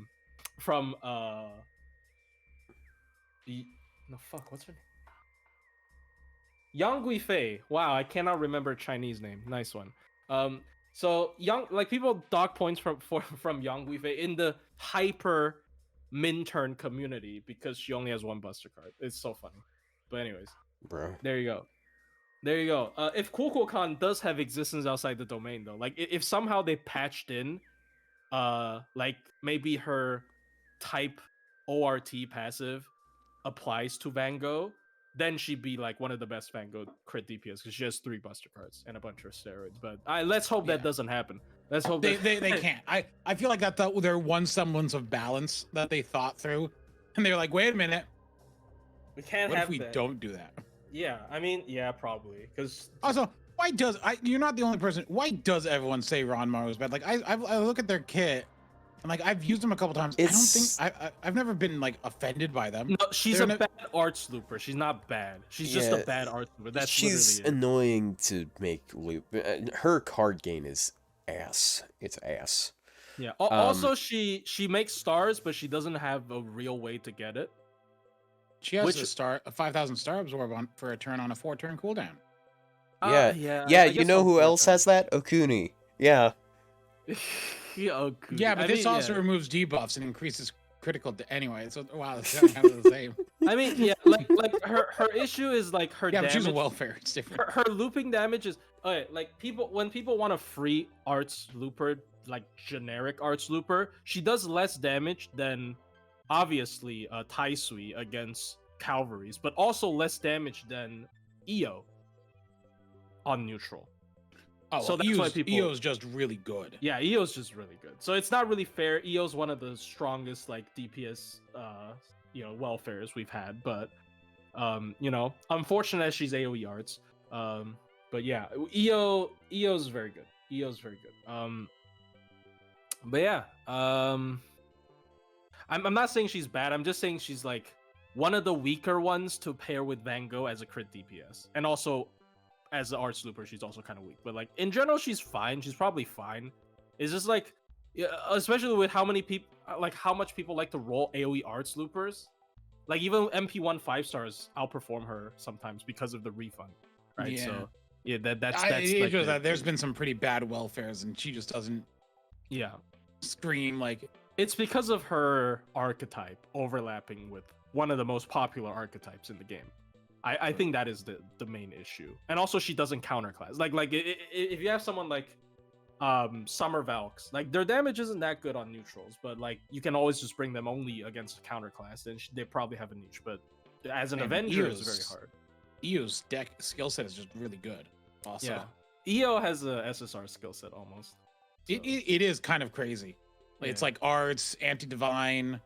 fuck, what's her name? Yang Guifei. Wow, I cannot remember a Chinese name. Nice one. So people dock points from Yang Guifei in the hyper min-turn community because she only has 1 Buster card. It's so funny. But anyways, bro, there you go. If Kukulkan does have existence outside the domain though, like if somehow they patched in like maybe her type ORT passive applies to Van Gogh, then she'd be like one of the best Van Gogh crit DPS because she has 3 Buster cards and a bunch of steroids. But let's hope that doesn't happen. Let's hope they can't. I feel like that there one semblance of balance that they thought through, and they're like, wait a minute, we can't what have if we that. don't do that? Yeah, I mean, yeah, probably. Because also, why does you're not the only person. Why does everyone say Ranma is bad? Like I look at their kit. And like I've used them a couple times. I don't think I've never been like offended by them. No, she's a bad arts looper. She's not bad. She's just a bad arts looper. That's she's annoying to make loop. Her card gain is ass. It's ass. Yeah. Also, she makes stars, but she doesn't have a real way to get it. She has a 5,000 star absorb for a turn on a 4-turn cooldown. Yeah. You know who else has that? Okuni. Yeah. Yeah, but this also removes debuffs and increases critical. Anyway, so wow, it's kind of the same. I mean, yeah, like her issue is like her. Yeah, damage. But she's a welfare. It's different. Her looping damage is okay. Like when people want a free arts looper, like generic arts looper, she does less damage than obviously Taisui against Calvaries, but also less damage than Io on neutral. Oh, so that's why EO's just really good. Yeah, EO's just really good. So it's not really fair. EO's one of the strongest like DPS welfares we've had, but unfortunate she's AoE arts. But yeah, EO's very good. EO's very good. But yeah, I'm not saying she's bad. I'm just saying she's like one of the weaker ones to pair with Van Gogh as a crit DPS. And also as an arts looper, she's also kind of weak. But like in general, she's fine. She's probably fine. It's just like, especially with how much people like to roll AoE arts loopers. Like even MP1 5-stars outperform her sometimes because of the refund, right? Yeah. So yeah, that's like that there's been some pretty bad welfares, and she just doesn't. Yeah. Scream like it's because of her archetype overlapping with one of the most popular archetypes in the game. I think that is the main issue, and also she doesn't counterclass. Like if you have someone like Summer Valks, like their damage isn't that good on neutrals, but like you can always just bring them only against counterclass, and they probably have a niche. But as an Avenger, it's very hard. EO's deck skill set is just really good. Also, yeah, EO has a SSR skill set almost. So. It is kind of crazy. It's like arts, anti-divine,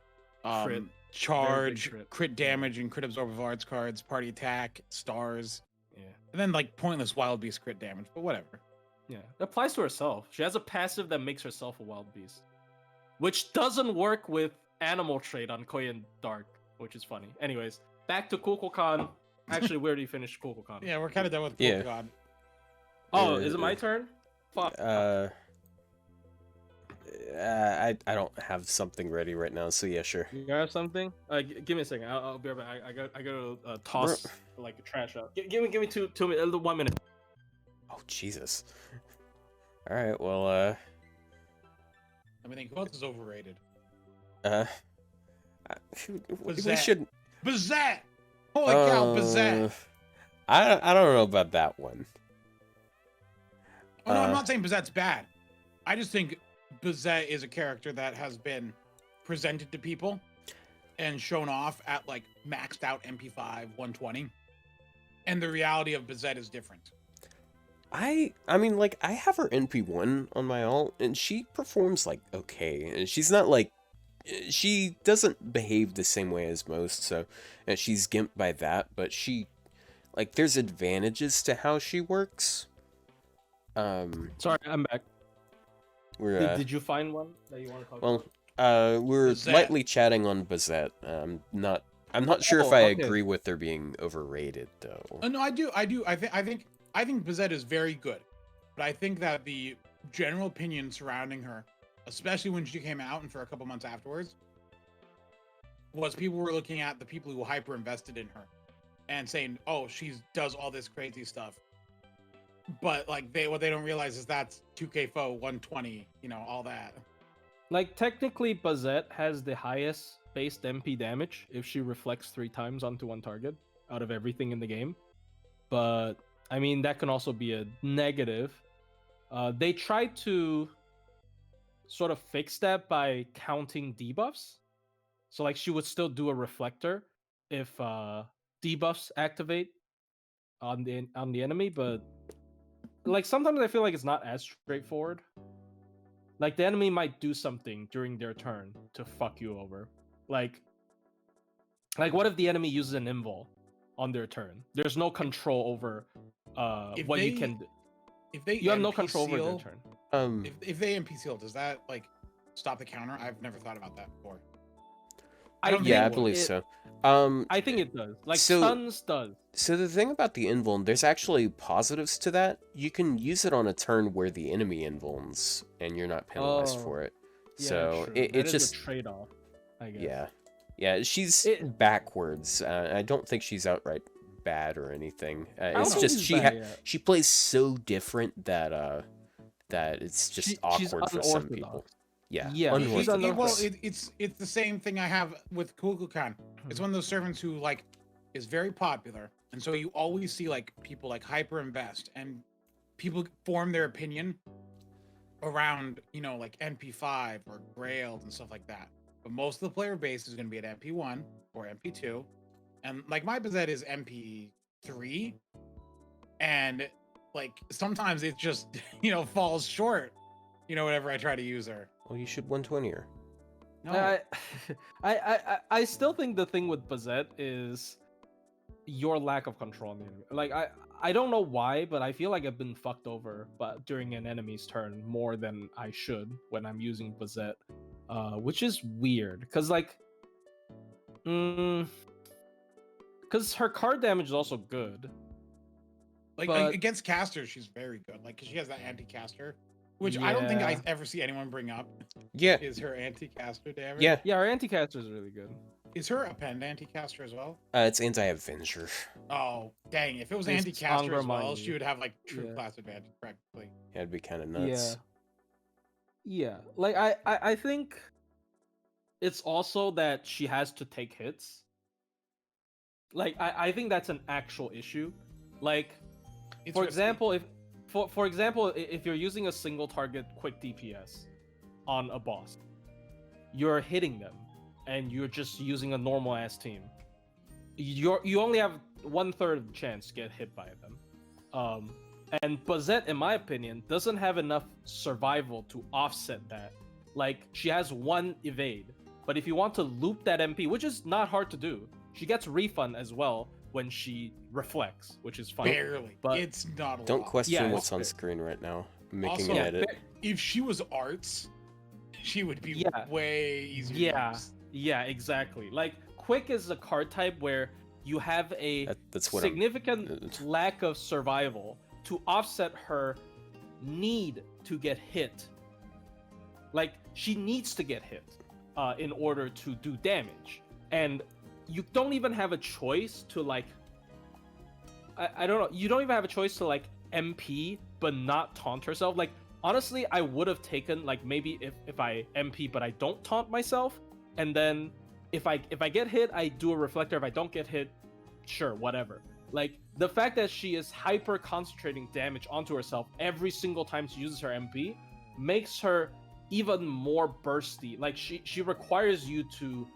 crit. Charge, crit damage, and crit absorb of arts cards, party attack, stars, and then like pointless wild beast crit damage, but whatever. Yeah, it applies to herself. She has a passive that makes herself a wild beast, which doesn't work with animal trait on Koyan Dark, which is funny. Anyways, back to Kukulkan. Actually, we already finished Kukulkan. Yeah, we're kind of done with Kukulkan. Oh, is it my turn? Fuck. I don't have something ready right now, so yeah, sure. You have something? Give me a second. I'll be right back. I got to toss like trash out. Give me 2 minutes, 1 minute. Oh Jesus! All right, well, I mean, who else is overrated? We should. Bazette! Holy cow, Bazette! I don't know about that one. Oh no, I'm not saying Bazette's bad. I just think Bazette is a character that has been presented to people and shown off at like maxed out MP5 120, and the reality of Bazette is different. I mean, like, I have her NP1 on my alt, and she performs like okay, and she's not like, she doesn't behave the same way as most, so she's gimped by that, but she, like, there's advantages to how she works. Sorry, I'm back. Did you find one that you want to talk about? We're lightly chatting on Bazette. I'm not sure if I agree with her being overrated though. No, I do. I think Bazette is very good, but I think that the general opinion surrounding her, especially when she came out and for a couple months afterwards, was people were looking at the people who hyper invested in her and saying, "Oh, she does all this crazy stuff." But like what they don't realize is that's 2K foe 120, all that. Like technically Bazette has the highest base MP damage if she reflects 3 times onto one target out of everything in the game. But I mean that can also be a negative. They tried to sort of fix that by counting debuffs. So like she would still do a reflector if debuffs activate on the enemy, but like sometimes I feel like it's not as straightforward. Like the enemy might do something during their turn to fuck you over. Like what if the enemy uses an invul on their turn? There's no control over what you can do. If they you have no control over their turn. If they MP seal, does that like stop the counter? I've never thought about that before. I believe so. I think it does. Like stuns does. So the thing about the invuln, there's actually positives to that. You can use it on a turn where the enemy invulns, and you're not penalized for it. Yeah, so true. it's just a trade-off, I guess. Yeah. She's backwards. I don't think she's outright bad or anything. It's just she plays so different that it's just awkward for some people. Yeah. It's the same thing I have with Kukulkan. It's one of those servants who like is very popular, and so you always see like people like hyper invest, and people form their opinion around like NP5 or Grailed and stuff like that. But most of the player base is going to be at MP1 or MP2, and like my Bazette is MP3, and like sometimes it just falls short. Whenever I try to use her. Well, you should 120 her. No. I still think the thing with Bazette is your lack of control on the enemy. Like I don't know why, but I feel like I've been fucked over during an enemy's turn more than I should when I'm using Bazette, which is weird because because her card damage is also good. Like against casters, she's very good. Like, 'cause she has that anti-caster. Which I don't think I ever see anyone bring up. Yeah. Is her anti-caster damage? Yeah. Yeah, her anti-caster is really good. Is her append anti-caster as well? It's anti-avenger. Oh, dang. If it was anti-caster as well, she would have like true class advantage practically. Yeah, it'd be kind of nuts. Yeah. Like I think it's also that she has to take hits. Like I think that's an actual issue. Like for example, if you're using a single target quick DPS on a boss, you're hitting them, and you're just using a normal ass team. You only have 1/3 of the chance to get hit by them. And Bazette, in my opinion, doesn't have enough survival to offset that. Like she has 1 evade, but if you want to loop that MP, which is not hard to do, she gets refund as well when she reflects, which is fine. Barely, but it's not a Don't lot. question what's on screen right now. I'm making an edit. If she was arts, she would be way easier to use. Yeah, exactly. Like quick is a card type where you have a significant lack of survival to offset her need to get hit. Like she needs to get hit in order to do damage, and you don't even have a choice to like I don't know, you don't even have a choice to like MP but not taunt herself. Like honestly, I would have taken like maybe if I MP but I don't taunt myself, and then if I get hit I do a reflector. If I don't get hit, sure, whatever. Like the fact that she is hyper concentrating damage onto herself every single time she uses her MP makes her even more bursty. Like she requires you to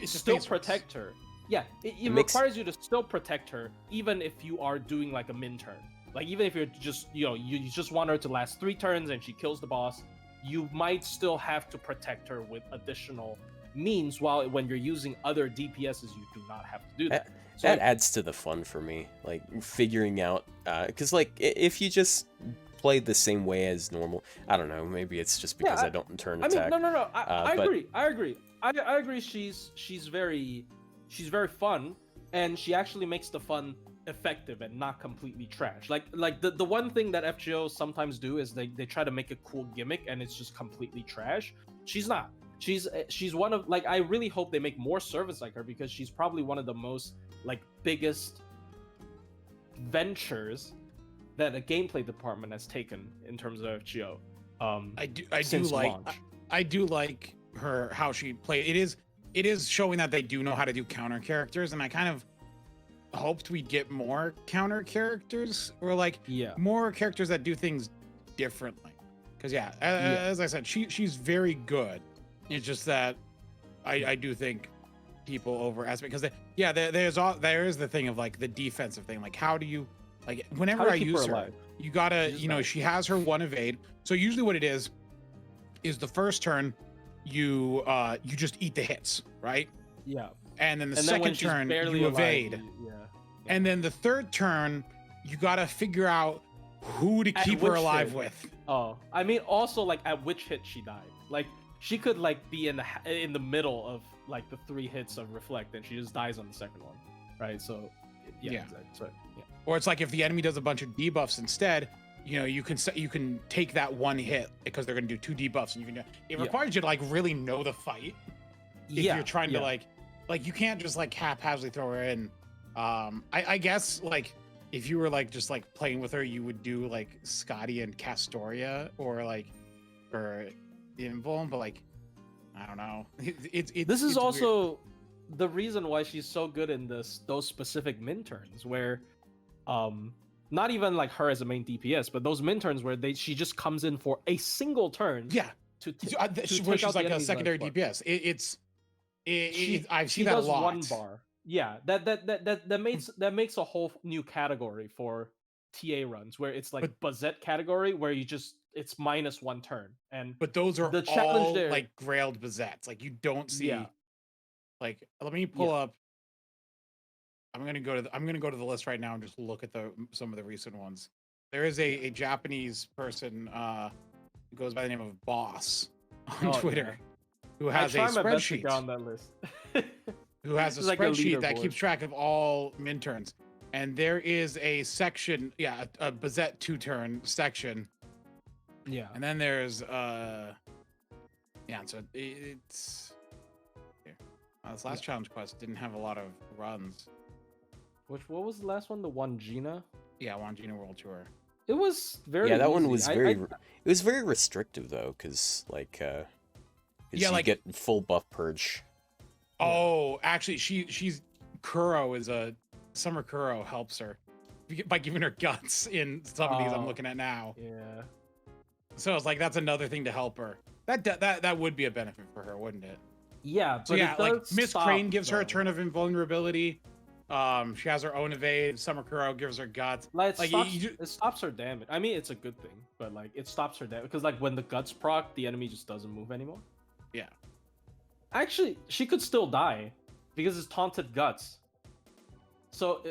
still protect her. Yeah, it requires you to still protect her, even if you are doing like a min turn. Like even if you're just you just want her to last 3 turns and she kills the boss, you might still have to protect her with additional means. While when you're using other DPSs, you do not have to do that. So that adds to the fun for me, like figuring out because like if you just played the same way as normal, I don't know, maybe it's just because I don't turn attack. I mean, no. I agree. I agree. She's very fun, and she actually makes the fun effective and not completely trash. Like the one thing that FGO sometimes do is they try to make a cool gimmick and it's just completely trash. She's not. She's one of, like, I really hope they make more servants like her, because she's probably one of the most like biggest ventures that a gameplay department has taken in terms of FGO. I do like her, how she played. It is showing that they do know how to do counter characters, and I kind of hoped we'd get more counter characters, or like more characters that do things differently. Because as I said, she's very good. It's just that I do think people overestimate because there is the thing of like the defensive thing. Like, how do you like whenever I use her, you gotta she has her one evade. So usually what it is the first turn you just eat the hits, right? Yeah. And then the second turn you evade. And then the third turn you gotta figure out who to keep her alive with. Oh, I mean, also like at which hit she died. Like she could like be in the middle of like the 3 hits of reflect, and she just dies on the second one, right? So yeah. Exactly. So, yeah. Or it's like if the enemy does a bunch of debuffs instead, you can take that one hit because they're gonna do 2 debuffs, and it requires you to like really know the fight. If you're trying to like you can't just like haphazardly throw her in. I guess like if you were like just like playing with her, you would do like Scotty and Castoria or Invuln, but like I don't know. This is also weird. The reason why she's so good in those specific min turns where not even like her as a main DPS, but those min turns where she just comes in for a single turn. Yeah. Where she's like a secondary DPS. I've seen that a lot. One bar. Yeah, that makes a whole new category for TA runs where it's like Bazette category where it's -1 turn. But those are the all there, like grailed Bazettes. Like you don't see like let me pull up. I'm gonna go to the list right now and just look at some of the recent ones. There is a Japanese person who goes by the name of Boss on Twitter who has a spreadsheet on that list. Who has a spreadsheet that keeps track of all min turns. And there is a section, a Bazette 2-turn section. Yeah. And then there's so it's here. This last challenge quest didn't have a lot of runs. What was the last one? The Wangina? Yeah, Wangina World Tour. It was very that easy. One was very it was very restrictive though, because like you get full buff purge. Oh, actually, she's Kuro is Summer Kuro helps her by giving her guts in some of these I'm looking at now. Yeah. So it's like that's another thing to help her. That would be a benefit for her, wouldn't it? Yeah. So yeah, like Miss Crane gives her a turn of invulnerability. She has her own evade. Summer Kuro gives her guts. It stops her damage. I mean, it's a good thing, but like it stops her damage because like when the guts proc, the enemy just doesn't move anymore. Yeah. Actually, she could still die because it's taunted guts. So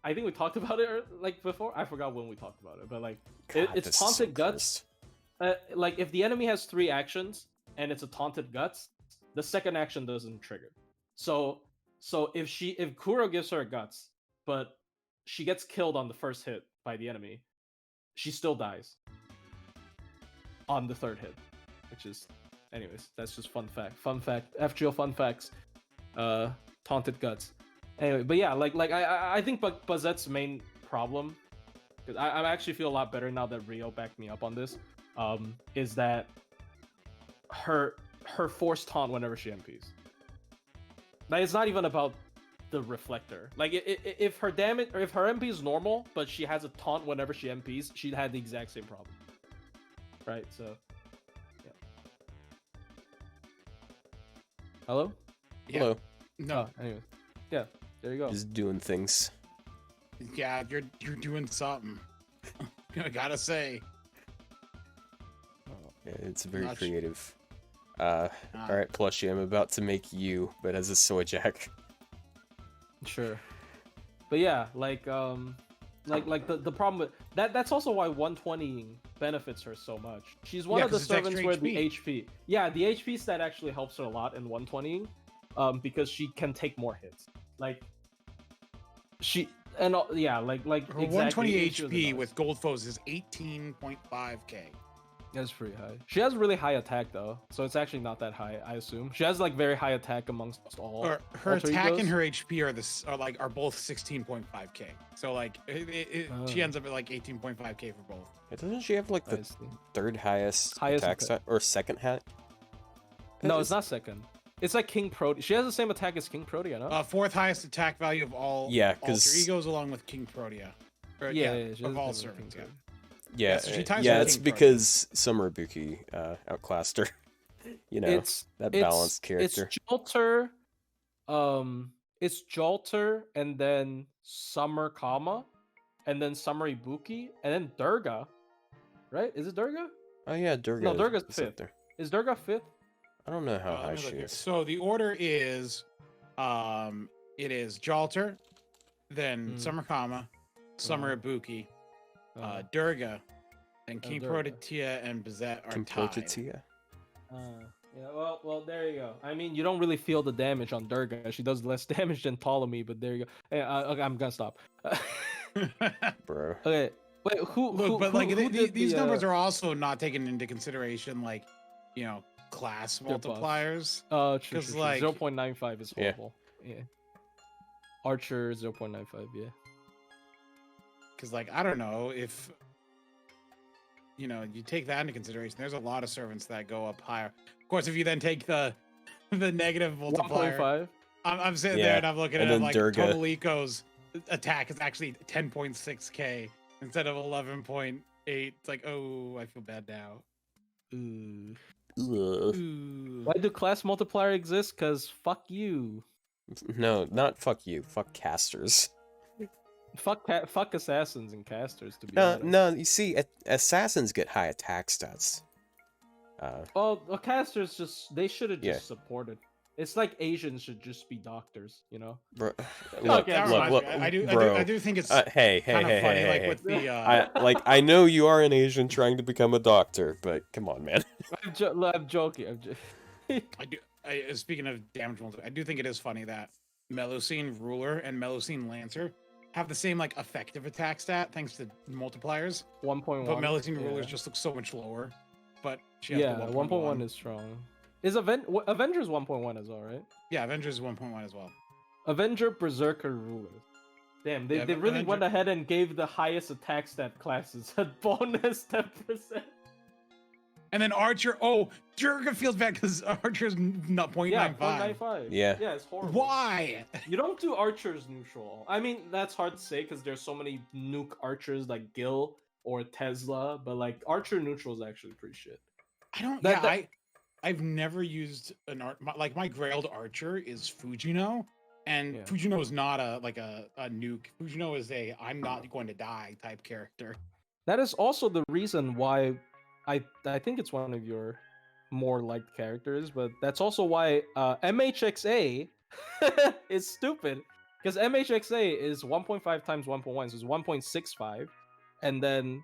I think we talked about it like before. I forgot when we talked about it, but like it's taunted guts. Like if the enemy has 3 actions and it's a taunted guts, the second action doesn't trigger. So if Kuro gives her guts, but she gets killed on the first hit by the enemy, she still dies on the 3rd hit, which is. Anyways, that's just fun fact. FGO fun facts. Taunted guts. Anyway, but yeah, like I think Bazette's main problem, because I actually feel a lot better now that Rio backed me up on this, is that her forced taunt whenever she MPs. Like it's not even about the reflector. Like if her damage or if her MP is normal, but she has a taunt whenever she MPs, she'd had the exact same problem. Right, so. Hello? Yeah. Hello. No. Anyway. Yeah, there you go. Just doing things. Yeah, you're doing something. I gotta say. Yeah, it's very creative. All right, Plushie, I'm about to make you, but as a soy jack. Sure. But yeah, like the problem with that's also why 120ing benefits her so much. She's one of the servants where the HP. Yeah, the HP stat actually helps her a lot in 120ing, because she can take more hits. Like she and her exactly, 120 HP with gold foes is 18.5k. That's pretty high. She has really high attack though, so it's actually not that high. I assume she has like very high attack amongst all. Her attack and her HP are both 16.5k. So like she ends up at like 18.5k for both. Doesn't she have like the 3rd highest attack stat or second hat? No, it's not second. It's like King Protea. She has the same attack as King Protea, no? 4th highest attack value of all. Yeah, because Alter Egos along with King Protea. Of all servants. Yeah, it's because Summer Ibuki outclassed her. It's that balanced character. It's Jolter, It's Jolter and then Summer Kama, and then Summer Ibuki, and then Durga. Right? Is it Durga? Oh yeah, Durga. No, Durga's fifth. Is Durga fifth? I don't know how high she is. So the order is, it is Jolter, then Summer Kama, Summer Ibuki, Durga, and King Protetia and Bizet are tied. Yeah, well, there you go. I mean, you don't really feel the damage on Durga. She does less damage than Ptolemy, but there you go. Hey, okay, I'm gonna stop. Bro. Okay, wait, these numbers are also not taken into consideration, like, class multipliers. Oh, true. Like 0.95 is horrible. Yeah. Archer 0.95. Yeah. Because, like, I don't know if you take that into consideration. There's a lot of servants that go up higher. Of course, if you then take the negative multiplier, 1.5. I'm sitting there and I'm looking at it like Total Eco's attack is actually 10.6k instead of 11.8. It's like, oh, I feel bad now. Ooh. Why do class multiplier exist? Because fuck you. No, not fuck you. Fuck casters. Fuck assassins and casters, to be honest. No, you see, assassins get high attack stats. Well, casters they should have just supported. It's like Asians should just be doctors, Bro, look, I do think it's hey, funny, like with the I know you are an Asian trying to become a doctor, but come on, man. I'm joking. Speaking of damage multiplier, I do think it is funny that Melusine Ruler and Melusine Lancer have the same, like, effective attack stat thanks to multipliers. 1.1. But Melusine Rulers just look so much lower. But she has 1.1 is strong. Is Avengers 1.1 as well, right? Yeah, Avengers 1.1 as well. Avenger Berserker Rulers. Damn, they really went ahead and gave the highest attack stat classes a bonus 10%. And then Archer, Durga feels bad because Archer's not 0.95. Yeah, 0.95. Yeah, it's horrible. Why? You don't do Archers neutral. I mean, that's hard to say because there's so many nuke Archers like Gil or Tesla, but like Archer neutral is actually pretty shit. I've never used an my Grailed Archer is Fujino, and Fujino is not a nuke. Fujino is a I'm not going to die type character. That is also the reason why I think it's one of your more liked characters, but that's also why MHXA is stupid, because MHXA is 1.5 times 1.1, so it's 1.65, and then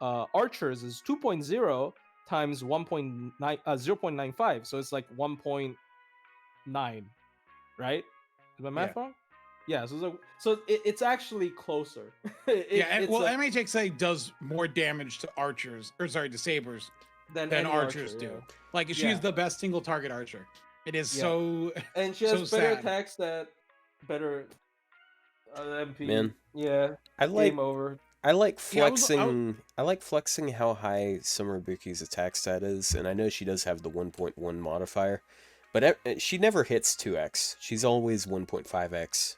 Archers is 2.0 times 0.95, so it's like 1.9, right? Is my math wrong? Yeah, so it's actually closer. MHXA does more damage to archers, to sabers than archers do. Yeah. Like, she's the best single target archer. It is so, and she has better attacks, that better MP. Man, game over. I like flexing. I like flexing how high Summer Ibuki's attack stat is, and I know she does have the 1.1 modifier, but she never hits 2x. She's always 1.5x.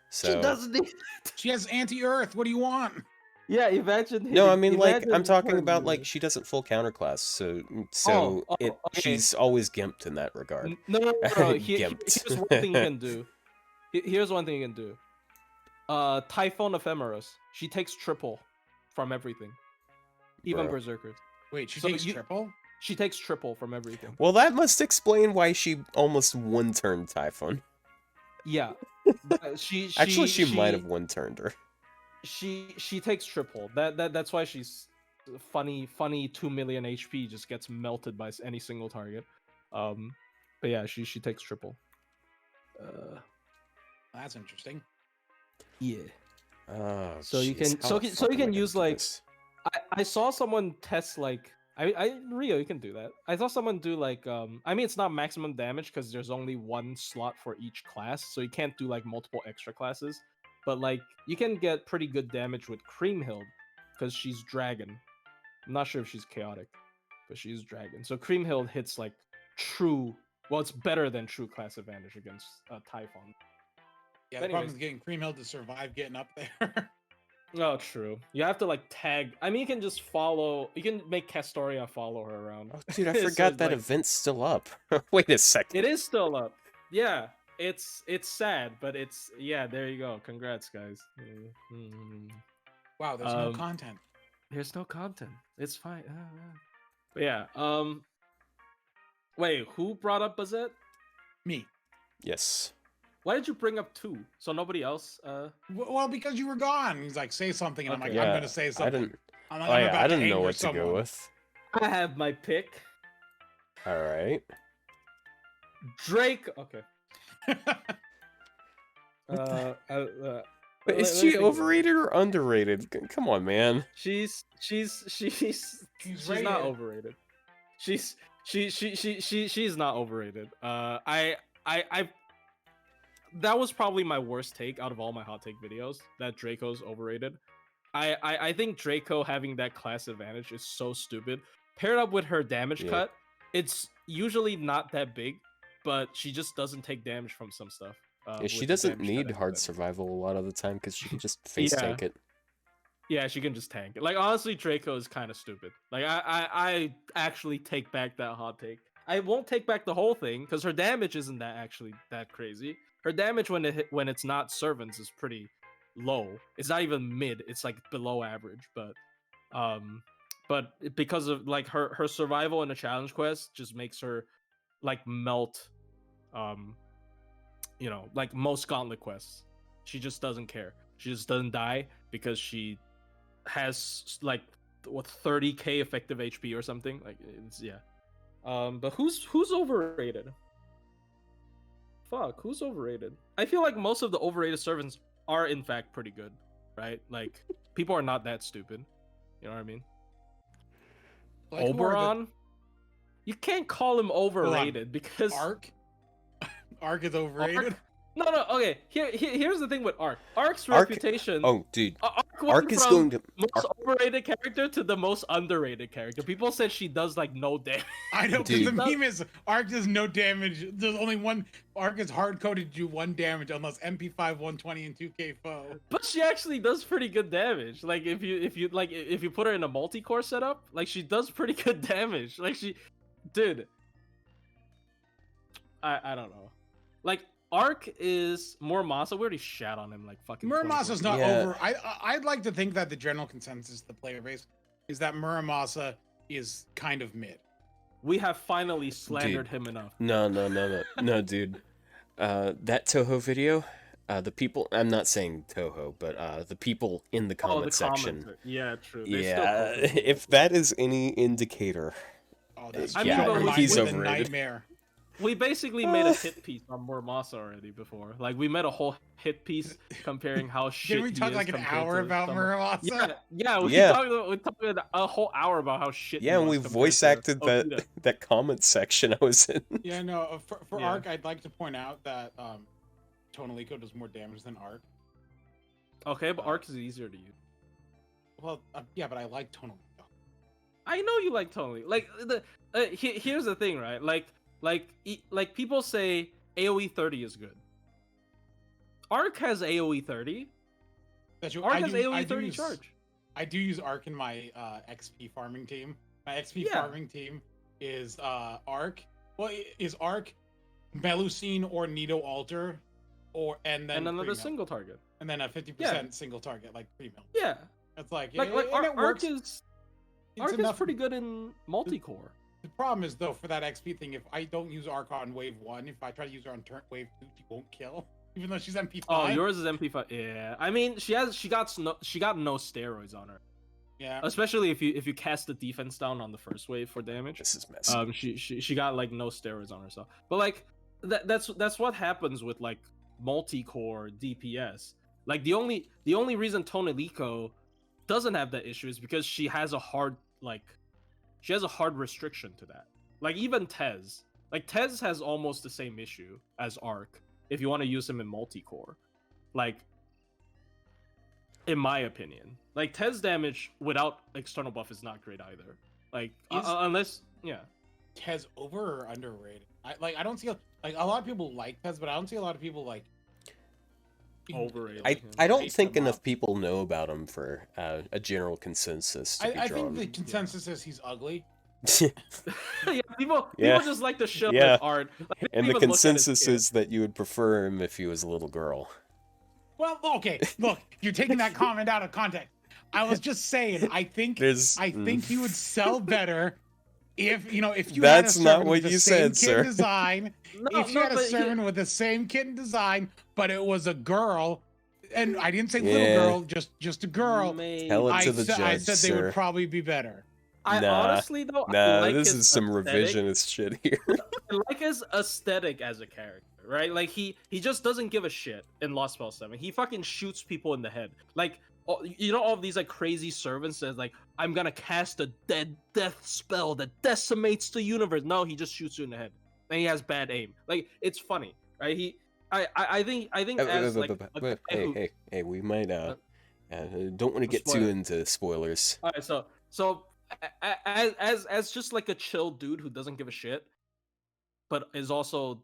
So she doesn't need. She has anti-earth. What do you want? Yeah, imagine. No, I mean, like, I'm talking about, like, she doesn't full counterclass, so she's always gimped in that regard. No. Here's one thing you can do. Here's one thing you can do. Typhon Ephemeris. She takes triple from everything, even Berserkers. Wait, she takes triple? She takes triple from everything. Well, that must explain why she almost one-turned Typhon. Yeah, she might have one-turned her. She takes triple. That's why she's funny 2 million HP just gets melted by any single target. But yeah, she takes triple. That's interesting. Yeah. Oh, so you can use like I saw someone test like Rio, you can do that. I saw someone do like I mean, it's not maximum damage because there's only one slot for each class, so you can't do like multiple extra classes. But like you can get pretty good damage with Creamhild because she's dragon. I'm not sure if she's chaotic, but she's dragon. So Creamhild hits like true. Well, it's better than true class advantage against Typhon. Yeah, the problem is getting Creamhild to survive getting up there. Oh, true. You have to like tag. I mean, you can just follow. You can make Castoria follow her around. Oh, dude, I forgot that event's still up. Wait a second. It is still up. Yeah. it's sad, but it's there you go. Congrats, guys. Wow, there's no content. There's no content. It's fine. But yeah. Wait, who brought up Bazette? Me. Yes. Why did you bring up 2? So nobody else? Well, because you were gone. He's like, say something, and I'm like, I'm gonna say something. I didn't know what to go with. I have my pick. All right. Drake. Okay. Is she overrated or underrated? Come on, man. She's not overrated. She's not overrated. That was probably my worst take out of all my hot take videos, that Draco's overrated. I think Draco having that class advantage is so stupid. Paired up with her damage cut, it's usually not that big, but she just doesn't take damage from some stuff. She doesn't need hard survival a lot of the time because she can just face tank it. Yeah, she can just tank it. Like, honestly, Draco is kind of stupid. Like, I actually take back that hot take. I won't take back the whole thing because her damage isn't that crazy. Her damage when it's not servants is pretty low. It's not even mid. It's like below average. But because of like her survival in the challenge quest just makes her like melt, like most gauntlet quests. She just doesn't care. She just doesn't die because she has like 30k effective HP or something. Like it's but who's overrated? Fuck, who's overrated? I feel like most of the overrated servants are in fact pretty good, right? Like people are not that stupid. You know what I mean? Like Oberon? You can't call him overrated because Ark is overrated. No, okay. Here's the thing with Ark. Ark's reputation. Oh, dude. Ark is going to most overrated character to the most underrated character. People said she does like no damage. I know, because the meme is Ark does no damage. There's only one. Ark is hard coded to do 1 damage unless MP5 120 and 2K foe. But she actually does pretty good damage. Like if you put her in a multi-core setup, like she does pretty good damage. Like dude. I don't know. Like Ark is Muramasa. We already shat on him like fucking. Muramasa's not over. I'd like to think that the general consensus, the player base, is that Muramasa is kind of mid. We have finally slandered him enough. No, dude. That Toho video, the people. I'm not saying Toho, but the people in the comment section. Yeah, true. If that is any indicator, he's overrated. Nightmare. We basically made a hit piece on Muramasa already before. Like we made a whole hit piece comparing how shit. Did we talk like an hour about Muramasa? We talked a whole hour about how shit. Yeah, and we voice acted that comment section I was in. Yeah, no. For Ark, I'd like to point out that Tonalico does more damage than Ark. Okay, but Ark is easier to use. Well, yeah, but I like Tonalico. I know you like Tonalico. Like here's the thing, right? Like people say AoE 30 is good. Ark has AoE 30. Ark has AoE 30 charge. I do use Ark in my XP farming team. My XP farming team is Ark. Well, is Ark, Melusine or Nido Altar, and then another single target, and then a 50% single target like pre-mill. Yeah, it's like Ark is pretty good in multi-core. The problem is though, for that XP thing, if I don't use Ark on wave 1, if I try to use her on wave 2, she won't kill. Even though she's MP5. Oh, yours is MP5. Yeah, I mean, she got no steroids on her. Yeah. Especially if you cast the defense down on the first wave for damage. This is messy. She got like no steroids on herself. But like that's what happens with like multi-core DPS. Like the only reason Tonalico doesn't have that issue is because she has a hard restriction to that. Like even Tez has almost the same issue as Ark if you want to use him in multi-core. Like in my opinion, like Tez damage without external buff is not great either. Like unless Tez over or underrated? I don't see like a lot of people like Tez, but I don't see a lot of people like overrated. I don't think enough people know about him for a general consensus to be I drawn. think the consensus is he's ugly. People just like to show his art. Like, and the consensus is that you would prefer him if he was a little girl. Well, okay, look, you're taking that comment out of context. I was just saying, I think he would sell better if you had a sermon with the same kitten design. If you had a sermon with the same kitten design, but it was a girl, and I didn't say little girl, just a girl. Tell it to the judge, I said they would probably be better. Honestly though, I like this is some aesthetic. revisionist shit here. I like his aesthetic as a character, right? Like he just doesn't give a shit in Lost Spell 7. He fucking shoots people in the head. Like, all of these like crazy servants that like, I'm gonna cast a death spell that decimates the universe. No, he just shoots you in the head, and he has bad aim. Like, it's funny, right? I think as like hey, we might don't want to get too into spoilers. All right, so as just like a chill dude who doesn't give a shit, but is also,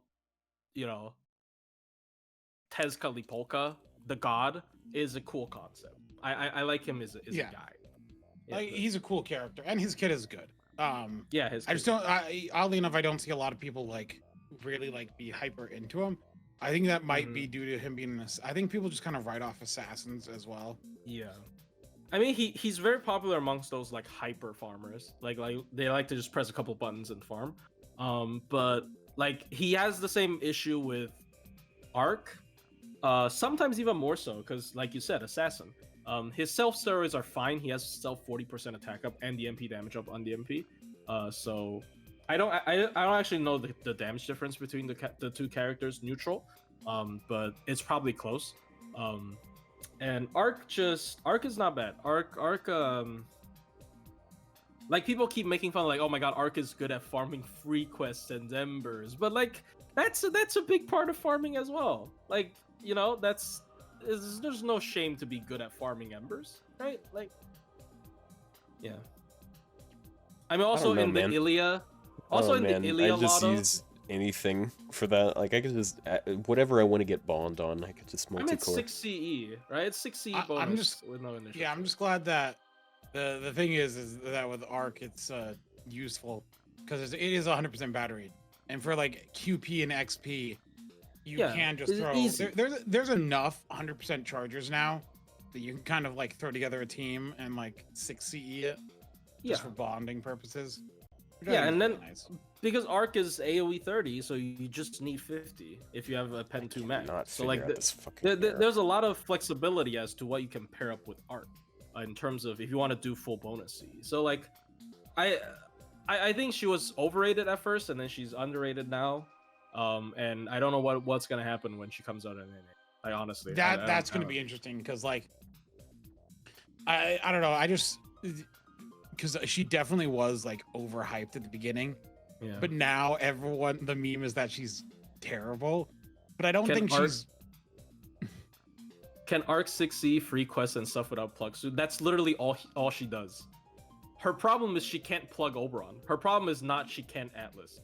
Tezcatlipoca, the god, is a cool concept. I like him as a guy. Yeah, he's a cool character, and his kid is good. His I just don't. Oddly enough, I don't see a lot of people like really like be hyper into him. I think that might be due to him being. I think people just kind of write off assassins as well. Yeah. I mean, he's very popular amongst those like hyper farmers. Like they like to just press a couple buttons and farm. But like he has the same issue with Arc. Sometimes even more so, because like you said, assassin. His self steroids are fine. He has self 40% attack up and the MP damage up on the MP. So I don't actually know the damage difference between the two characters neutral. But it's probably close. And Arc is not bad. Arc like people keep making fun of like, oh my god, Arc is good at farming free quests and embers, but like that's a big part of farming as well. Like, there's no shame to be good at farming embers, right? Like, yeah. I mean, also in the Ilia, I just use anything for that. Like, I could just whatever I want to get bond on, I could just multi-core. I'm at 6 CE, right? It's 6 CE bonus with no initial. Yeah, I'm just glad that the thing is that with Arc it's useful because it is 100% battery, and for like QP and XP, you can just throw. There's enough 100% chargers now that you can kind of like throw together a team and like 6 CE it just for bonding purposes. Yeah, and then because Arc is AoE 30, so you just need 50 if you have a Pen 2 max. So like there's a lot of flexibility as to what you can pair up with Arc in terms of if you want to do full bonus C. So like I think she was overrated at first and then she's underrated now. And I don't know what's gonna happen when she comes out in anime. I honestly that's gonna be interesting because like I don't know, I just because she definitely was like overhyped at the beginning, but now the meme is that she's terrible, but I don't think she's. Can Arc 6C free quests and stuff without plugs? So that's literally all she does. Her problem is she can't plug Oberon. Her problem is not she can't Atlas.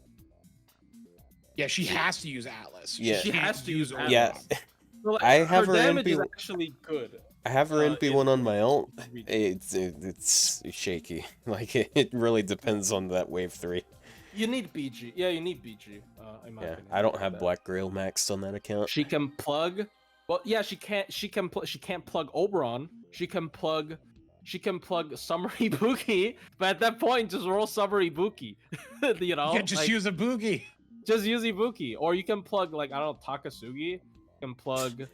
Yeah, she has to use Atlas. Yeah, she has to use Atlas. Yeah, so like, I have her damage NP... is actually good. I have her NP1 on my ult. It's shaky. Like it really depends on that wave 3. You need BG. Yeah, you need BG. In my opinion. I don't have Black Grail maxed on that account. She can plug. Well, yeah, she can't. She can't plug Oberon. She can plug Summer Ibuki. But at that point, just roll Summer Ibuki. Yeah, just use a Ibuki. Just use Ibuki, or you can plug like I don't know Takasugi. You can plug.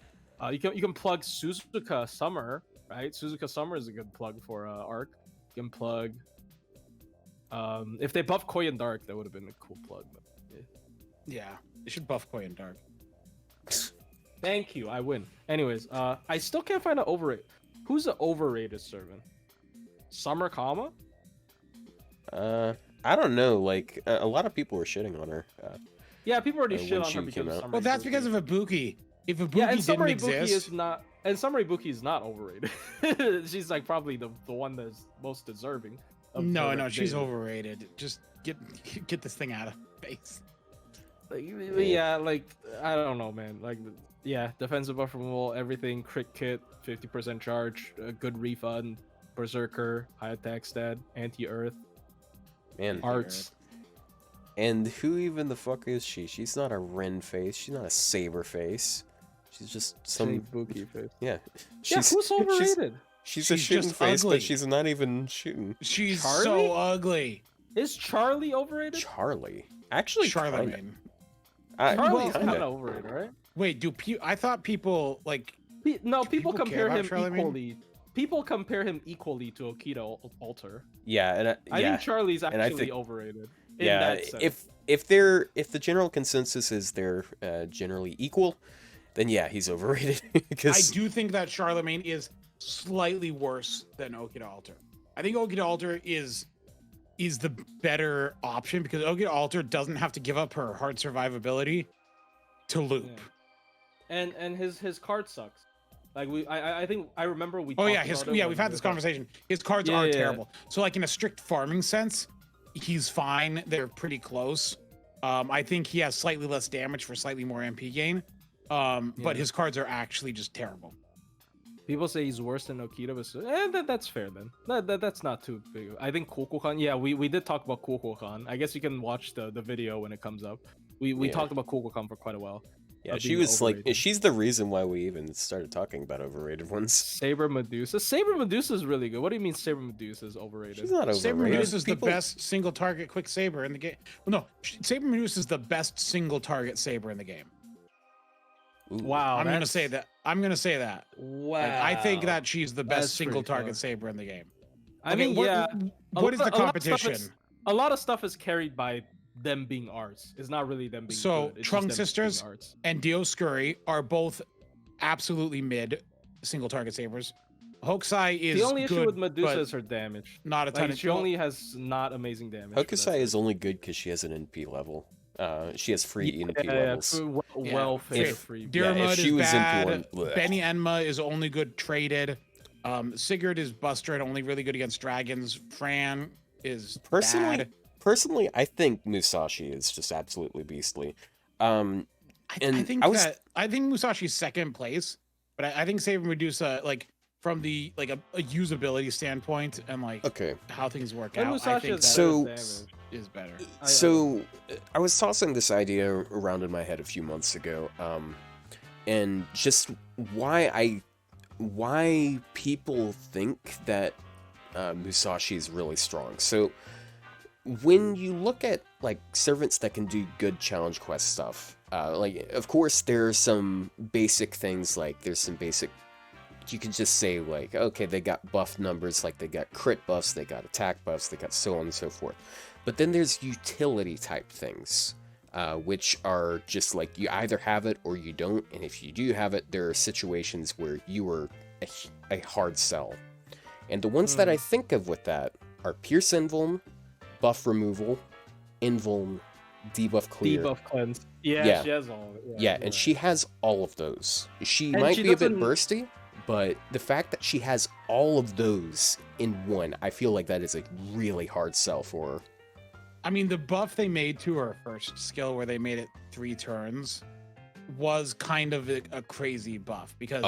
You can plug Suzuka Summer, right? Suzuka Summer is a good plug for Arc. You can plug. If they buff Koyan Dark, that would have been a cool plug. But, yeah, they should buff Koyan Dark. Thank you, I win. Anyways, I still can't find an overrated. Who's an overrated servant? Summer Kama? I don't know. Like a lot of people were shitting on her. Yeah, people already shit on her because of Summer. Well, that's because of Ibuki. If Ibuki didn't exist, and Summer Ibuki is not overrated. She's like probably the one that's most deserving. No, she's overrated. Just get this thing out of base. Like, yeah, like I don't know, man. Like, yeah, defensive buff removal, everything, crit kit, 50% charge, a good refund, berserker, high attack stat, anti-earth. Man. Arts. And who even the fuck is she? She's not a Ren face. She's not a Saber face. She's just some Buki face. Yeah. Who's overrated? She's a shooting face, ugly. But she's not even shooting. She's Charlie? So ugly. Is Charlie overrated? Charlie. Actually, Charlemagne. Charlie's kind of overrated, right? Wait, I thought people like... people compare him equally. People compare him equally to Okita Alter. Yeah, and I think Charlie's actually overrated. Yeah, if the general consensus is they're generally equal, then yeah, he's overrated. I do think that Charlemagne is slightly worse than Okita Alter. I think Okita Alter is the better option because Okita Alter doesn't have to give up her hard survivability to loop. Yeah. And his card sucks. Like I think I remember we. Oh yeah, we've had this conversation. His cards are terrible. So like in a strict farming sense, he's fine. They're pretty close. I think he has slightly less damage for slightly more MP gain. But his cards are actually just terrible. People say he's worse than Okita, but that's fair then. That's not too big. I think Kukulkan. Yeah, we did talk about Kukulkan. I guess you can watch the video when it comes up. We talked about Kukulkan for quite a while. Yeah, she was overrated. Like, she's the reason why we even started talking about overrated ones. Saber Medusa. Saber Medusa is really good. What do you mean Saber Medusa is overrated? She's not overrated. Saber Medusa is the best single target quick saber in the game. Well, no, Saber Medusa is the best single target saber in the game. Ooh. Wow, I'm gonna say that. Wow, like, I think that she's the best single target saber in the game. I mean, what is the competition? A lot of stuff is carried by them being arts. It's not really them being good. It's Trunk Sisters and Dioscuri are both absolutely mid single target sabers. Hokusai is the only good, issue with Medusa is her damage. Not a ton. Like, she only has not amazing damage. Hokusai is only good because she has an NP level. She has free NP levels. Free. Diramud is bad. Benny Enma is only good traded. Sigurd is buster and only really good against dragons. Fran is bad. Personally, I think Musashi is just absolutely beastly. I think Musashi's second place, but I think Saber Medusa, like from the a usability standpoint and how things work out, I think that is better. So I was tossing this idea around in my head a few months ago, and just why people think that Musashi is really strong. So when you look at servants that can do good challenge quest stuff, of course there are some basic things, there's some basic, you can just say okay, they got buff numbers, they got crit buffs, they got attack buffs, they got so on and so forth. But then there's utility type things, which are just you either have it or you don't, and if you do have it, there are situations where you are a hard sell. And the ones that I think of with that are Pierce Invuln, buff removal, invuln, debuff clear. Debuff cleanse. Yeah, she has all of it. Yeah, and she has all of those. She might be a bit bursty, but the fact that she has all of those in one, I feel like that is a really hard sell for her. I mean, the buff they made to her first skill where they made it 3 turns was kind of a crazy buff because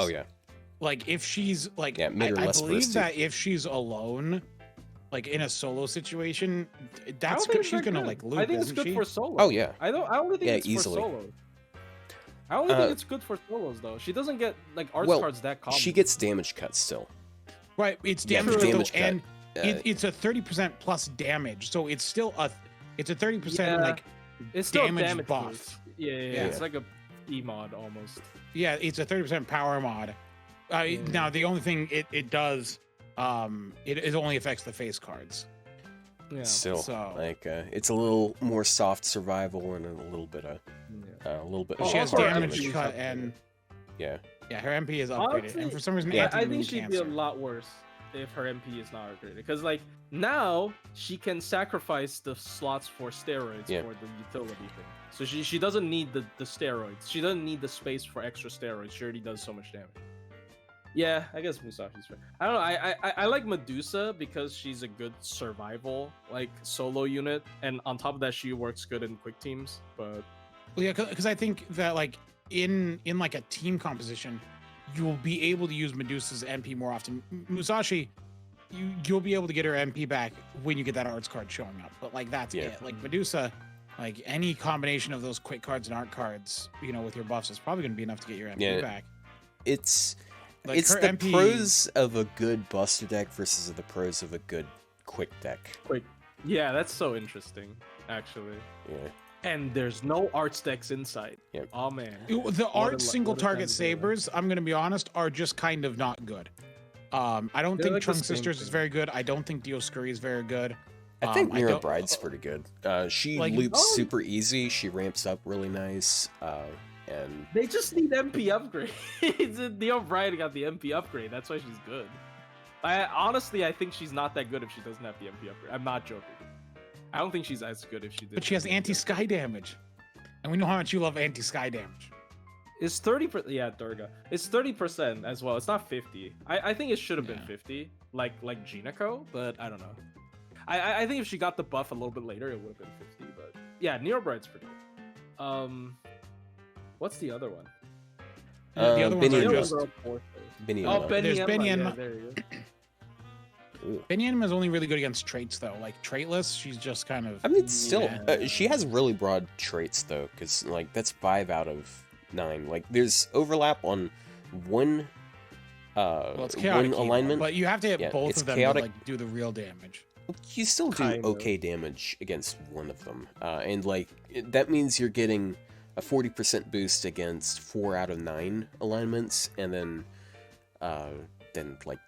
if she's I believe that if she's alone, in a solo situation, that's good. She's gonna loop. I think it's good for solo. Oh yeah. I only think it's easily. for solo. I only think it's good for solos though. She doesn't get arts cards that common. She gets damage cut still. Right, it's damage cut, and it's a 30% plus damage, so it's still a 30% it's still damage buff. Yeah, it's like a E mod almost. Yeah, it's a 30% power mod. Now the only thing it does. It only affects the face cards. Yeah. Still, it's a little more soft survival and a little bit of, she has damage cut and her MP is upgraded. Honestly, and for some reason, I think she'd be a lot worse if her MP is not upgraded. Because now she can sacrifice the slots for steroids for the utility thing. So she doesn't need the steroids. She doesn't need the space for extra steroids. She already does so much damage. Yeah, I guess Musashi's fair. I don't know. I like Medusa because she's a good survival solo unit, and on top of that, she works good in quick teams. But because I think that in a team composition, you will be able to use Medusa's MP more often. Musashi, you'll be able to get her MP back when you get that arts card showing up. But like that's it. Like Medusa, like any combination of those quick cards and art cards, with your buffs is probably going to be enough to get your MP back. It's the MP... pros of a good Buster deck versus the pros of a good quick deck. Yeah, that's so interesting, actually. Yeah. And there's no arts decks in sight. Yep. Oh man. The art single target sabers, I'm gonna be honest, are just kind of not good. I don't think Trunk Sisters is very good. I don't think Dioscuri is very good. I think Mirror Bride's pretty good. She loops super easy. She ramps up really nice. And they just need MP upgrades. Neo Bride got the MP upgrade. That's why she's good. I think she's not that good if she doesn't have the MP upgrade. I'm not joking. I don't think she's as good if she did. But she has anti-sky damage. And we know how much you love anti-sky damage. It's 30%. Yeah, Durga. It's 30% as well. It's not 50. I think it should have been 50, like Jinako, but I don't know. I think if she got the buff a little bit later, it would have been 50. But yeah, Neo Bride's pretty good. What's the other one? The other ones are just Binion. There's Binion. Yeah, there you go. Binion is only really good against traits, though. Like, traitless, she's just kind of... I mean, still, she has really broad traits, though, because, like, that's 5 out of 9. Like, there's overlap on one it's chaotic one alignment. But you have to hit both of them to, like, do the real damage. You still do okay damage against one of them. And, like, that means you're getting a 40% boost against 4 out of 9 alignments, and then like,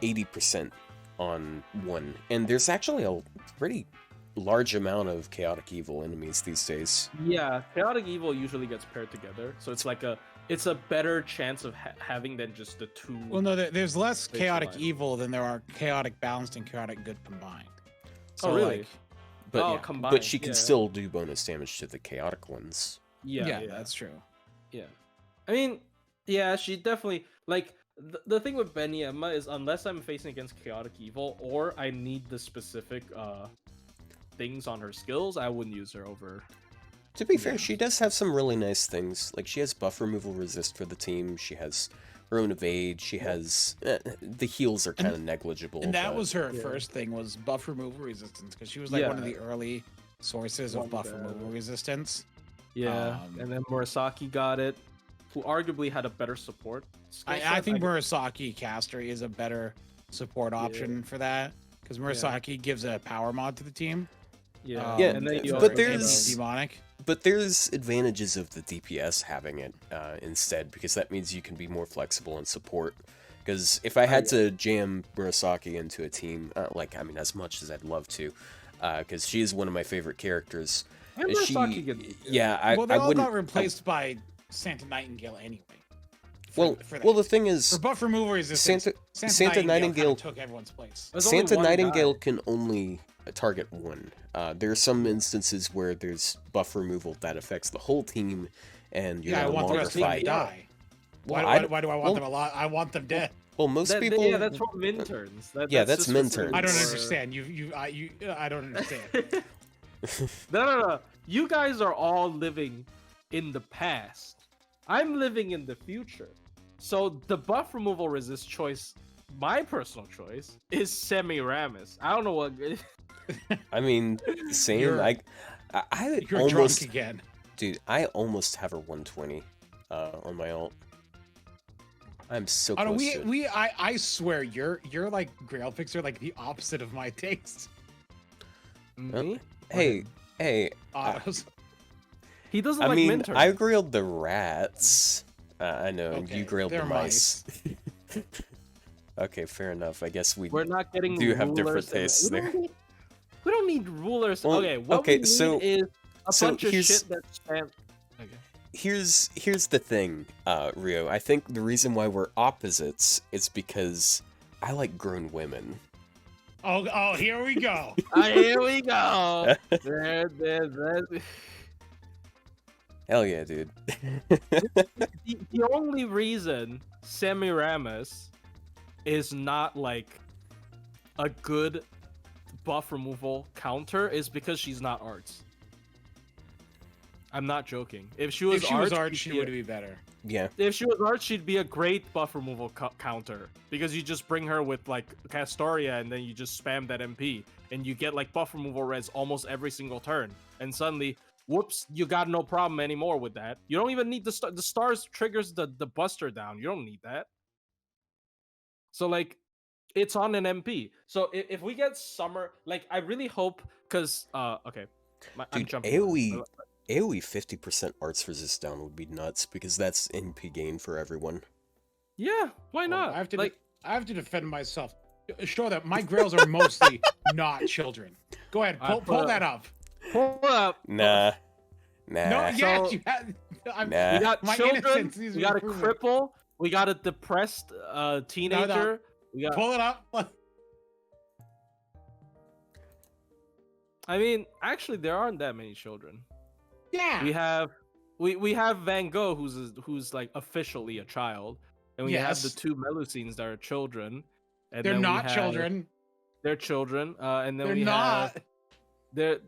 80% on one. And there's actually a pretty large amount of chaotic evil enemies these days. Yeah, chaotic evil usually gets paired together, so it's like it's a better chance of having than just the two. Well, no, there's less chaotic evil than there are chaotic balanced and chaotic good combined. So, really? Like, but she can still do bonus damage to the chaotic ones. Yeah, that's true. Yeah, I mean, yeah, she definitely like. The thing with Beniema is unless I'm facing against chaotic evil or I need the specific things on her skills, I wouldn't use her over. To be fair, she does have some really nice things. Like, she has buff removal resist for the team. She has her own evade. She has the heals are kind of negligible. And that was her first thing, was buff removal resistance, because she was like one of the early sources of buff removal resistance. Yeah, and then Murasaki got it, who arguably had a better support. I think Murasaki Caster is a better support option for that, because Murasaki gives a power mod to the team. And then but there's demonic. But there's advantages of the DPS having it instead, because that means you can be more flexible in support. Because if I had to jam Murasaki into a team, as much as I'd love to, because she is one of my favorite characters. And Murasaki they all got replaced by Santa Nightingale anyway. The thing is, for buff removal resistance, Santa Nightingale took everyone's place. Santa Nightingale can only target one. There are some instances where there's buff removal that affects the whole team, and you're no longer fight. Die. Why do I want them alive? I want them dead. Well, most people. Yeah, that's from Minturns. That's Minturns. I don't understand. I don't understand. No. You guys are all living in the past. I'm living in the future. So the buff removal resist choice, my personal choice, is Semiramis. I don't know what. I mean, same. You're almost drunk again, dude. I almost have her 120 on my ult. I'm so close. I swear, you're like Grail picks are like the opposite of my taste. Me? Hey. He doesn't like Minturns. I grilled the rats. I know, you grilled the mice. Okay, fair enough. I guess we're not getting do have different tastes there. We don't need rulers. What we need is a bunch of shit that's spam. Okay. Here's the thing, Rio. I think the reason why we're opposites is because I like grown women. Oh, here we go. Here we go. Hell yeah, dude. The only reason Semiramis is not like a good buff removal counter is because she's not arts. I'm not joking. If she was Arch, she would be better. Yeah. If she was Arch, she'd be a great buff removal counter because you just bring her with like Castoria and then you just spam that MP and you get like buff removal res almost every single turn. And suddenly, whoops, you got no problem anymore with that. You don't even need the stars triggers the buster down. You don't need that. So like, it's on an MP. So if we get summer, like I really hope because okay, dude, AoE 50% arts resist down would be nuts because that's NP gain for everyone. Yeah, why not? I have to defend myself. Show that my grails are mostly not children. Go ahead, pull that up. Pull up. Nah. No, yes, you had. Nah. We got children. We got a cripple. We got a depressed teenager. No. Pull it up. I mean, actually, there aren't that many children. Yeah. We have Van Gogh, who's like officially a child, and we have the two Melusines that are children. And they're not children. They're children. And then they're not. Have they're.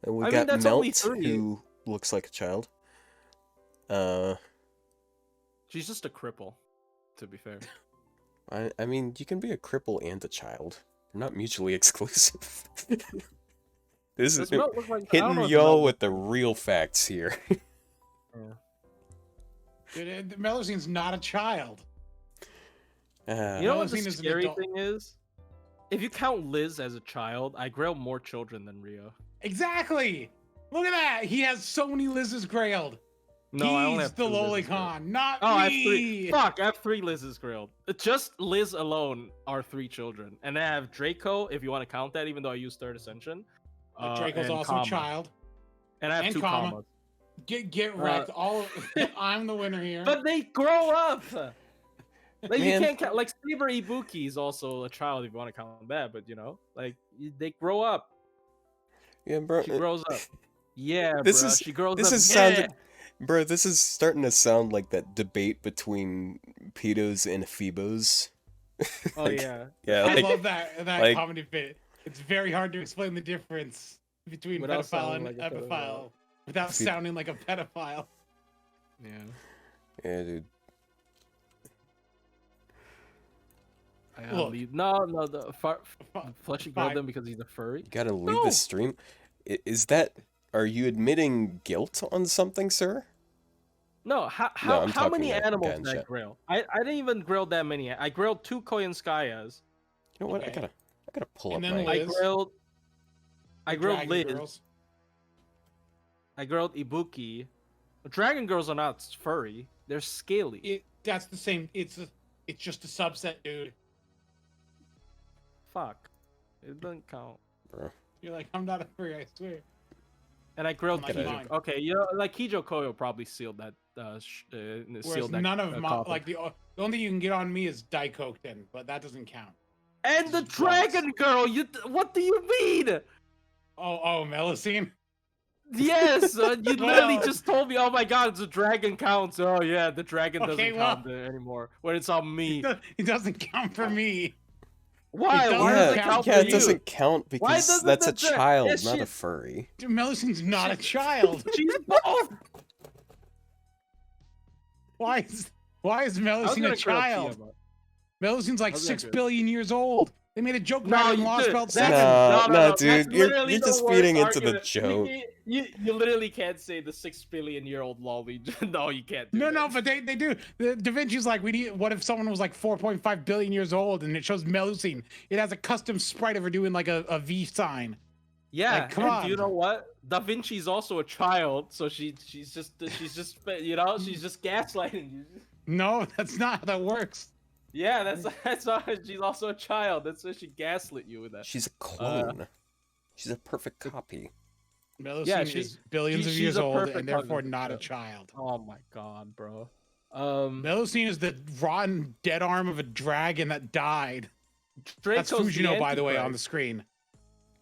And we got Melt, who looks like a child. She's just a cripple, to be fair. I mean, you can be a cripple and a child. They're not mutually exclusive. This is hitting y'all with the real facts here. Dude, Melusine's not a child. You know what the scary thing is? If you count Liz as a child, I grail more children than Rio. Exactly! Look at that! He has so many Liz's grailed. No, I only have the lolicon, not me! I have 3. Fuck, I have 3 Liz's grailed. Just Liz alone are 3 children. And I have Draco, if you want to count that, even though I use 3rd Ascension. Draco's also a child. And I have 2 commas. Get wrecked. I'm the winner here. But they grow up! Like, you can't count. Like, Saber Ibuki is also a child if you want to count that, but you know, like, they grow up. Yeah, bro. She grows up. Yeah, she grows up. This is sounding... Bro, this is starting to sound like that debate between pedos and ephebos. Oh, like, yeah. Yeah, I love that comedy bit. It's very hard to explain the difference between pedophile and epiphile without sounding like a pedophile. Yeah. Yeah, dude. The fleshy grilled them because he's a furry. You gotta leave the stream. Is that... Are you admitting guilt on something, sir? No, how many animals did I grill? I didn't even grill that many. I grilled 2 Koyanskayas. You know what? Okay. I gotta pull up my... I grilled Liz. I grilled Ibuki. Dragon girls are not furry. They're scaly. That's the same. It's just a subset, dude. Fuck. It doesn't count. Bro. You're like, I'm not a furry, I swear. And I grilled Kijo. Okay, you know, like Kijo Koyo probably sealed that. Sealed that. None of my like the only thing you can get on me is Daikoken, but that doesn't count. And the dragon girl, what do you mean? Oh, Melusine. Yes, you literally just told me. Oh my god, it's a dragon counts. Oh yeah, the dragon doesn't count anymore. When it's on me, it doesn't count for me. Why? It doesn't count because that's a child, not a furry. Dude, Melusine's not a child. She's both. Why is Melusine a child? Melusine's like 6 billion years old. They made a joke about it in Lost Belt 7. No, dude, you're just feeding into the joke. You literally can't say the 6 billion-year-old lolly. No, you can't. No, but they do. Da Vinci's like, what if someone was like 4.5 billion years old and it shows Melusine? It has a custom sprite of her doing like a V sign. Yeah, like, come on. Do you know what? Da Vinci's also a child, so she's just you know, she's just gaslighting you. No, that's not how that works. Yeah, that's not. She's also a child. That's why she gaslit you with that. She's a clone. She's a perfect copy. Melusine is billions of years old and therefore not a child. Oh my god, bro. Melusine is the rotten dead arm of a dragon that died. Draco's that's Fujino, by the way, on the screen.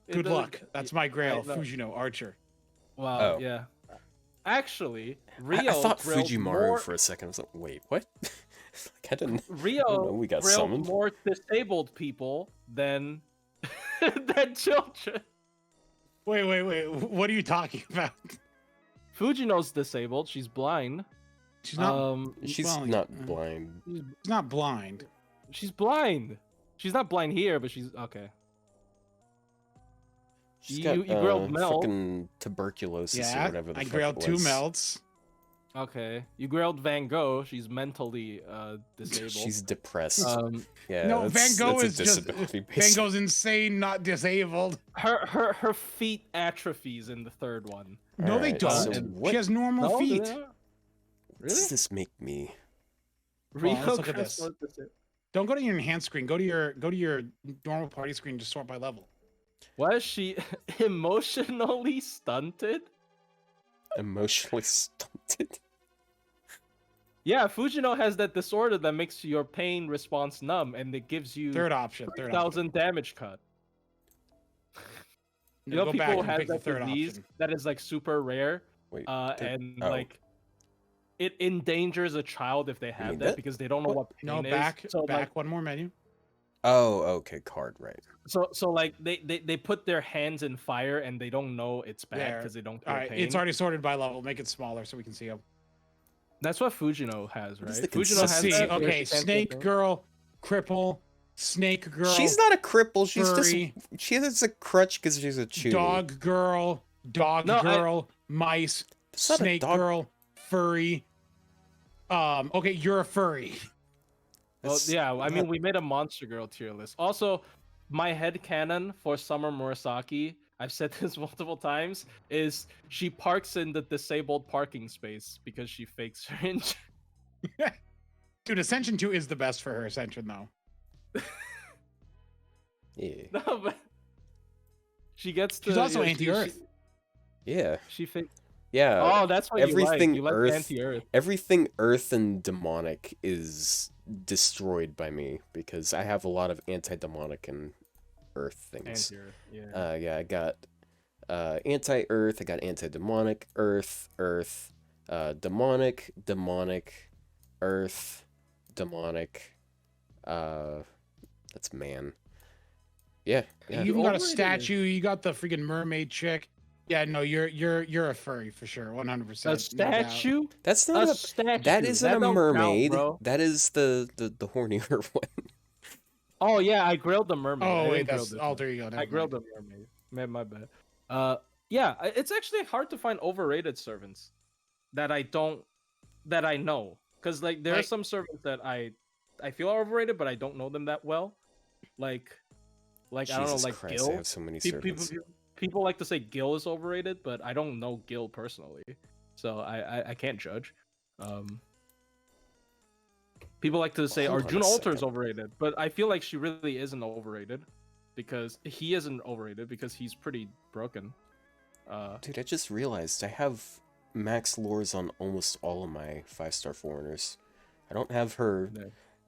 Good luck. That's my grail, Fujino, Archer. Wow, yeah. Actually, Rio I thought Fujimaru for a second. I was like, wait, what? Like, I didn't know we got summoned. More disabled people than than children. Wait. What are you talking about? Fujino's disabled. She's blind. She's not. She's not blind. She's not blind. She's blind. She's not blind here, but she's okay. She's got you grilled melt. fucking tuberculosis or whatever the I fuck grilled it 2 was. melts. Okay, you grilled Van Gogh. She's mentally disabled. She's depressed. Yeah, No, Van Gogh is just Van Gogh's insane, not disabled. Her feet atrophies in the third one. No, they don't. So she has normal feet. What does this make me? Let's look at this. Don't go to your enhanced screen. Go to your normal party screen. Just sort by level. Why is she emotionally stunted? Emotionally stunted? Yeah, Fujino has that disorder that makes your pain response numb, and it gives you third option. 3,000 damage cut. You know, people have that disease that is like super rare, like it endangers a child if they have that because they don't know what pain is. So back one more menu. Oh, okay, card, right. So like they put their hands in fire and they don't know it's bad because they don't feel pain. It's already sorted by level. Make it smaller so we can see them. That's what Fujino has, right? Fujino has that. Okay, Snake Girl, Cripple, Snake Girl. She's not a cripple. She's furry, she has a crutch because she's a chew. Dog Girl, Mice, Snake Girl, Furry. Okay, you're a furry. Well, yeah, I mean, we made a Monster Girl tier list. Also, my headcanon for Summer Murasaki, I've said this multiple times, is she parks in the disabled parking space because she fakes her injury. Dude, Ascension 2 is the best for her Ascension, though. Yeah. No, but she gets to... She's also anti-Earth. Yeah. She fakes... Yeah. Oh, that's what everything you like. You like anti-Earth. Everything Earth and demonic is destroyed by me because I have a lot of anti-demonic and Earth things. Anti-Earth, yeah. I got anti-Earth. I got anti-demonic, Earth, demonic, Earth, demonic. That's man. Yeah. You even got a statue. You got the freaking mermaid chick. Yeah, no, you're a furry for sure, 100%. A statue? No, that's not a statue. That isn't a mermaid. Count, that is the hornier one. Oh yeah, I grilled the mermaid. Oh wait, there you go. I grilled the mermaid. Man, my bad. Yeah, it's actually hard to find overrated servants that I know, because like there are some servants that I feel are overrated, but I don't know them that well. Like Jesus I don't know, like Christ, Gil. I have so many servants. People like to say Gil is overrated, but I don't know Gil personally, so I can't judge. People like to say Arjuna Alter is overrated, but I feel like she really isn't overrated because he isn't overrated because he's pretty broken. Dude, I just realized I have max lores on almost all of my 5-star foreigners. I don't have her,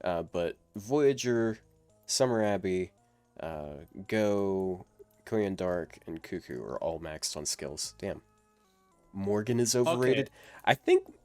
but Voyager, Summer Abbey, Go, Korean Dark, and Cuckoo are all maxed on skills. Damn. Morgan is overrated. Okay.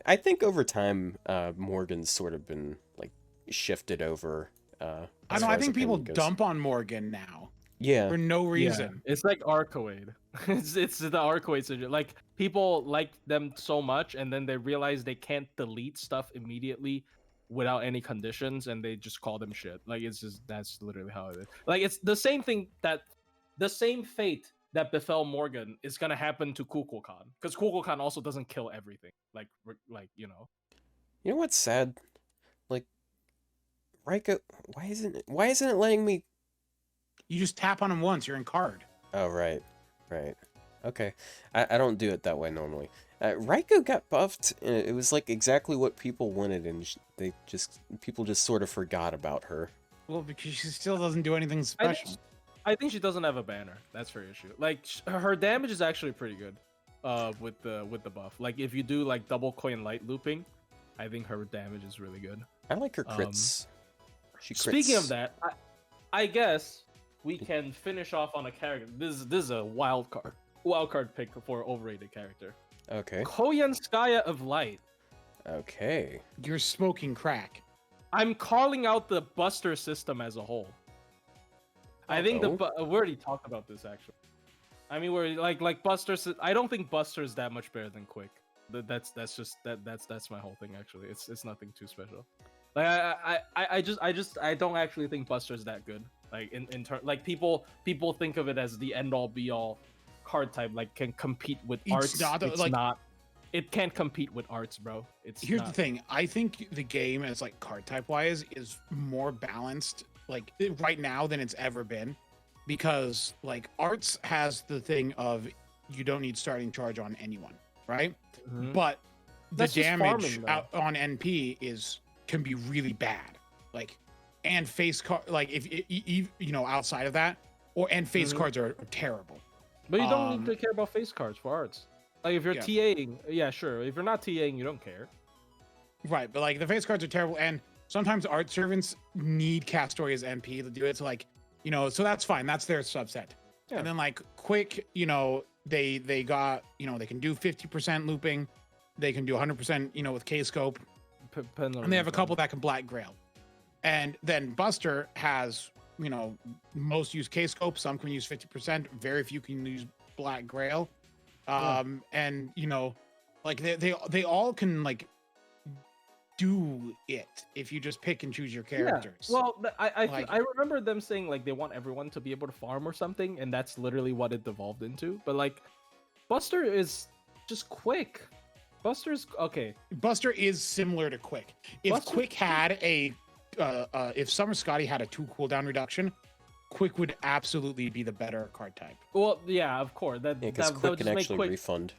I think over time, Morgan's sort of been like shifted over. I know. I think people dump on Morgan now. Yeah. For no reason. Yeah. It's like Arcoade. it's the Arcoade syndrome. Like people like them so much, and then they realize they can't delete stuff immediately without any conditions, and they just call them shit. Like that's literally how it is. Like it's the same thing the same fate that befell Morgan is gonna happen to Kukulkan, because Kukulkan also doesn't kill everything. Like you know. You know what's sad? Like, Raiko, why isn't it letting me? You just tap on him once. You're in card. Oh right. Okay, I don't do it that way normally. Raiko got buffed. And it was like exactly what people wanted, and people just sort of forgot about her. Well, because she still doesn't do anything special. I think she doesn't have a banner. That's her issue. Like her damage is actually pretty good, with the buff. Like if you do like double coin light looping, I think her damage is really good. I like her crits. She crits. Speaking of that, I guess we can finish off on a character. This is a wild card pick for overrated character. Okay. Koyanskaya of Light. Okay. You're smoking crack. I'm calling out the Buster system as a whole. I think we already talked about this actually. I mean, we're like Buster. I don't think Buster is that much better than Quick. that's my whole thing. Actually, it's nothing too special. Like I don't actually think Buster's that good. Like in turn, like people think of it as the end all be all card type. Like can compete with arts. It's not. It can't compete with arts, bro. Here's the thing. I think the game, as like card type wise, is more balanced like right now than it's ever been, because like arts has the thing of you don't need starting charge on anyone, right? Mm-hmm. But the damage out on NP can be really bad, like, and face card, like if you know, outside of that, and face cards are terrible. But you don't need to care about face cards for arts. Like if you're TAing, yeah, sure. If you're not TAing, you don't care. Right, but like the face cards are terrible, and sometimes art servants need Castoria as NP to do it. So like, you know, so that's fine. That's their subset. Yeah. And then like quick, you know, they got, you know, they can do 50% looping, they can do 100%, you know, with K-scope, and they have a couple that can Black Grail. And then Buster has, you know, most use K-scope, some can use 50%, very few can use Black Grail. And you know, like they all can like do it if you just pick and choose your characters. Yeah. Well, I remember them saying like they want everyone to be able to farm or something, and that's literally what it devolved into. But like, Buster is just quick. Buster's okay. Buster is similar to Quick. If Quick had if Summer Scotty had a 2 cooldown reduction, Quick would absolutely be the better card type. Well, yeah, of course. Because Quick can actually refund.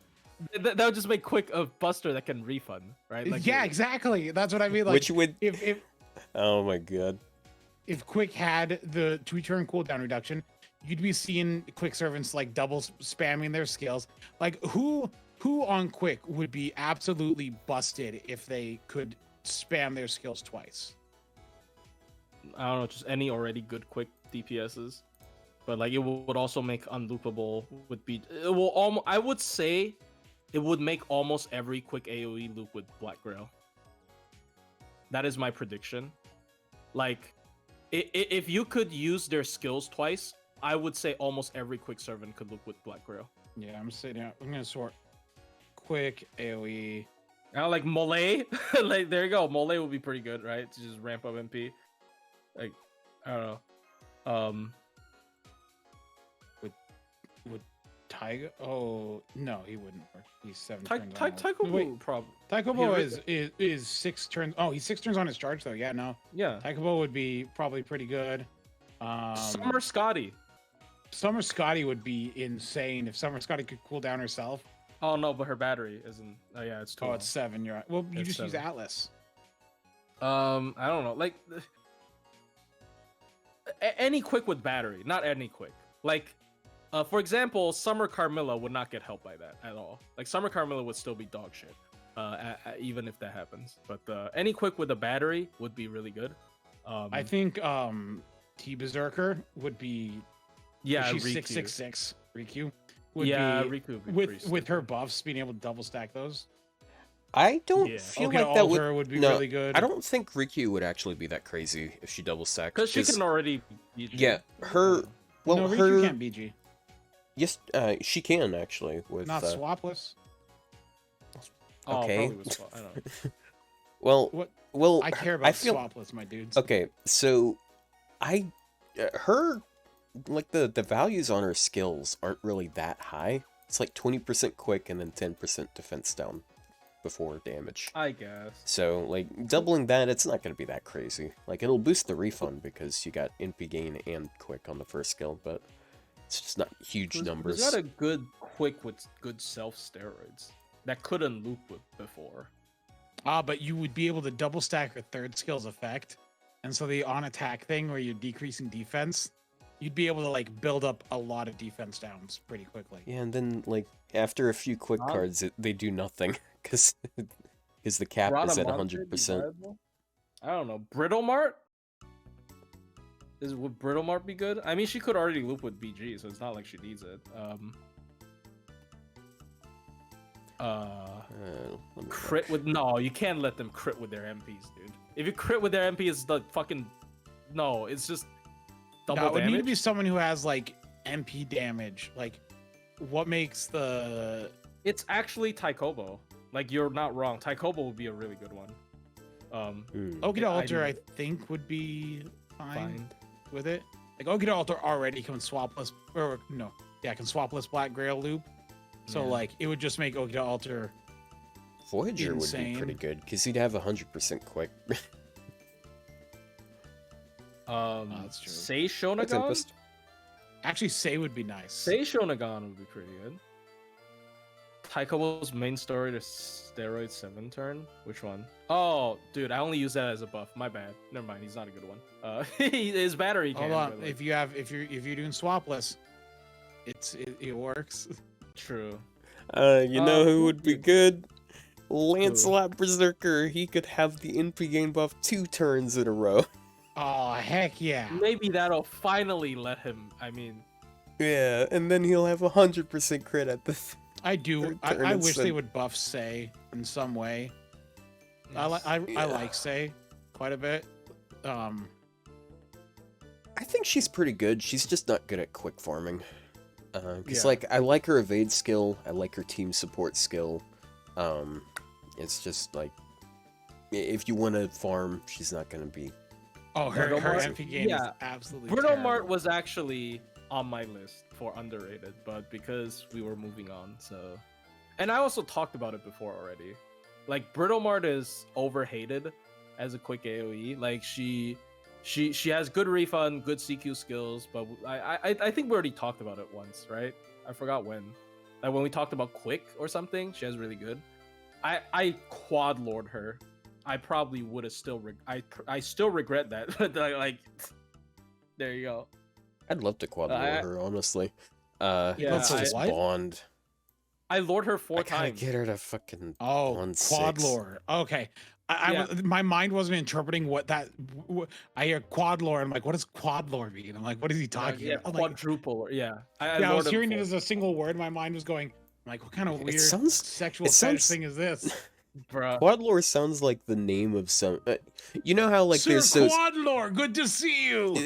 That would just make Quick a Buster that can refund, right? Like, yeah, exactly. That's what I mean. Like, which would if oh my god, if Quick had the 2-turn cooldown reduction, you'd be seeing Quick servants like double spamming their skills. Like who on Quick would be absolutely busted if they could spam their skills twice? I don't know, just any already good Quick DPSs, but like it would also make unloopable with beat. It will I would say it would make almost every Quick AoE loop with Black Grail. That is my prediction. Like, if you could use their skills twice, I would say almost every Quick servant could loop with Black Grail. Yeah, I'm gonna sort Quick AoE. Now, like Mole, like there you go. Mole would be pretty good, right? To just ramp up MP. Like, I don't know. Would Taiga? Oh no, he wouldn't work. He's 7 turns. Taikobo probably. Taikobo is 6 turns. Oh, he's 6 turns on his charge though. Yeah, no. Yeah. Taikobo would be probably pretty good. Summer Scotty. Summer Scotty would be insane if Summer Scotty could cool down herself. Oh no, but her battery isn't. Oh yeah, it's 2. Oh, it's 7. You're right. Well, you just use Atlas. I don't know. Like any Quick with battery, not any Quick. Like, for example, Summer Carmilla would not get helped by that at all. Like Summer Carmilla would still be dog shit, even if that happens. But any Quick with a battery would be really good. I think T Berserker would be. Yeah, she's Riku. 666. Riku. Would be, Riku with her buffs being able to double stack those. I don't feel like that would be really good. I don't think Riku would actually be that crazy if she double stacked. Because she can already BG. Yeah, her. Well, no, her Riku can't BG. Yes, she can actually with not swapless. Okay. Oh, I don't know. well, I care about swapless, my dudes. Okay, so her like the values on her skills aren't really that high. It's like 20% quick and then 10% defense down before damage, I guess. So like doubling that, it's not going to be that crazy. Like it'll boost the refund because you got NP gain and quick on the first skill, but it's just not huge numbers. Was that a good Quick with good self steroids that couldn't loop with before? But you would be able to double stack your third skill's effect, and so the on attack thing where you're decreasing defense, you'd be able to like build up a lot of defense downs pretty quickly. Yeah, and then like after a few quick cards, they do nothing because the cap is at 100%. I don't know. Brittle Mart? Would Brittle Mart be good? I mean, she could already loop with BG, so it's not like she needs it. Crit with you can't let them crit with their MPs, dude. If you crit with their MP, it's the fucking it's just double damage. It would need to be someone who has like MP damage. Like, what makes the? It's actually Taikobo. Like you're not wrong. Taikobo would be a really good one. Ogita Alter, I think, would be fine with it. Like Ogita Alter already can swapless, can swapless Black Grail loop. So like it would just make Ogita Alter. Voyager would be pretty good because he'd have 100% quick. That's true. Sei Shonagon? Actually, Sei would be nice. Sei Shonagon would be pretty good. Taikobo's main story to Steroid 7 turn? Which one? Oh, dude, I only use that as a buff. My bad. Never mind, he's not a good one. His battery can. Hold on. Like... If you're doing swapless, it works. True. You know who would be good? Lancelot Berserker. He could have the NP gain buff 2 turns in a row. Oh, heck yeah. Maybe that'll finally let him, Yeah, and then he'll have 100% crit at the I wish they would buff Sei in some way. Yes. I like Sei quite a bit. I think she's pretty good. She's just not good at quick farming. Because I like her evade skill. I like her team support skill. It's just like, if you want to farm, she's not going to be... Oh, her MP game is absolutely Bruno Mart was actually on my list for underrated, but because we were moving on, so... And I also talked about it before already. Like, Bruno Mart is overhated as a quick AoE. Like, she has good refund, good CQ skills, but I think we already talked about it once, right? I forgot when. Like, when we talked about quick or something, she has really good. I quad lord her. I probably would have still I still regret that. Like, there you go. I'd love to quad lord her, honestly. Let's bond. I lord her 4 times. Get her to fucking quad 6. lord. Okay. My mind wasn't interpreting what that. I hear quad lord. I'm like, what does quad lord mean? I'm like, what is he talking about? Quadruple. I was hearing it as a single word. My mind was going. I'm like, what kind of weird sexual fetish thing is this? Bruh. Quadlore sounds like the name of some. You know how Sir there's those. Quadlore, good to see you.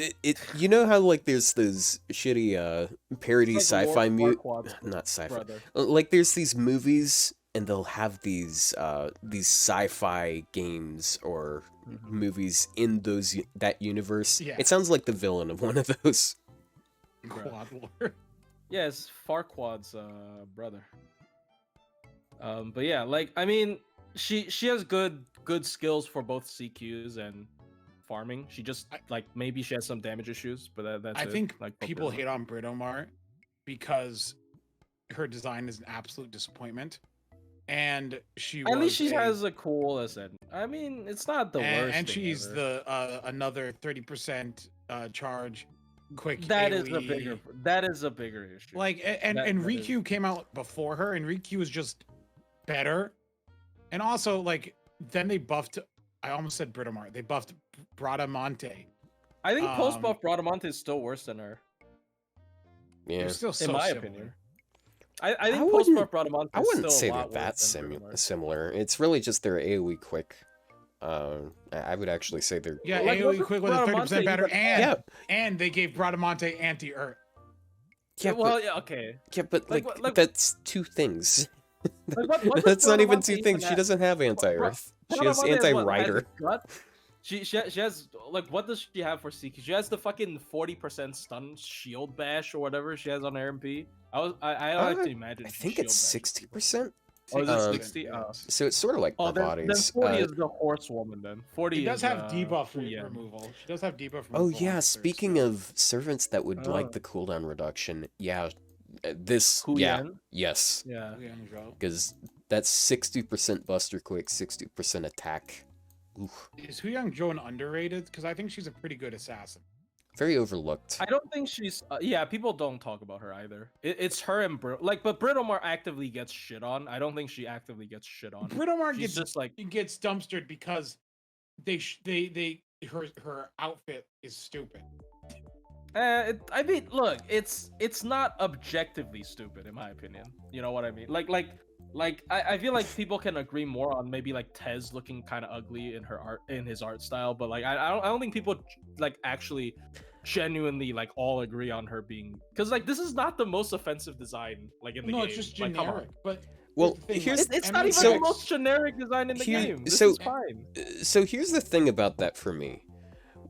You know how there's those shitty parody sci-fi not sci-fi. Brother. Like there's these movies and they'll have these sci-fi games or movies in that universe. Yeah. It sounds like the villain of one of those. Quadlore. Yes, Farquaad's brother. But yeah, she has good skills for both CQs and farming. She just maybe she has some damage issues, but that's I think people hate on Britomart because her design is an absolute disappointment. And she has a cool ascent. It's not the worst. And she's another 30% charge quick. That is a bigger issue. And Riku came out before her, and Riku was just better. And also, then they buffed. I almost said Britomart. They buffed Bradamante. I think post buff Bradamante is still worse than her. Yeah, they're still in my opinion. I think post buff Bradamante. I wouldn't say they're that similar. It's really just their AoE quick. I would actually say they're AoE quick with a 30% better, and they gave Bradamante anti-Earth. Yeah, okay. Yeah, but that's 2 things. That's not even 2 things. She doesn't have anti-Earth. She has anti-Rider. She has what does she have for CQ? She has the fucking 40% stun shield bash or whatever she has on her MP. I like to imagine. I think it's 60%. Oh, is it 60? So it's sort of like her bodies. Then 40 is the horsewoman. Then 40 does have debuff removal. She does have debuff removal. Oh yeah, speaking of servants that would like the cooldown reduction, yes, because that's 60% Buster Quick, 60% attack. Oof. Is Huyang Joan underrated? Because I think she's a pretty good assassin. Very overlooked. I don't think she's. People don't talk about her either. It's her and but Britomart actively gets shit on. I don't think she actively gets shit on. Britomart gets dumpstered because her outfit is stupid. Look, it's not objectively stupid in my opinion. You know what I mean? I feel like people can agree more on maybe Tez looking kind of ugly in his art style, but I don't think people actually genuinely all agree on her being, because this is not the most offensive design in the game. No, it's just generic. But Well, here's it's not even the most generic design in the game. This is fine. So here's the thing about that for me.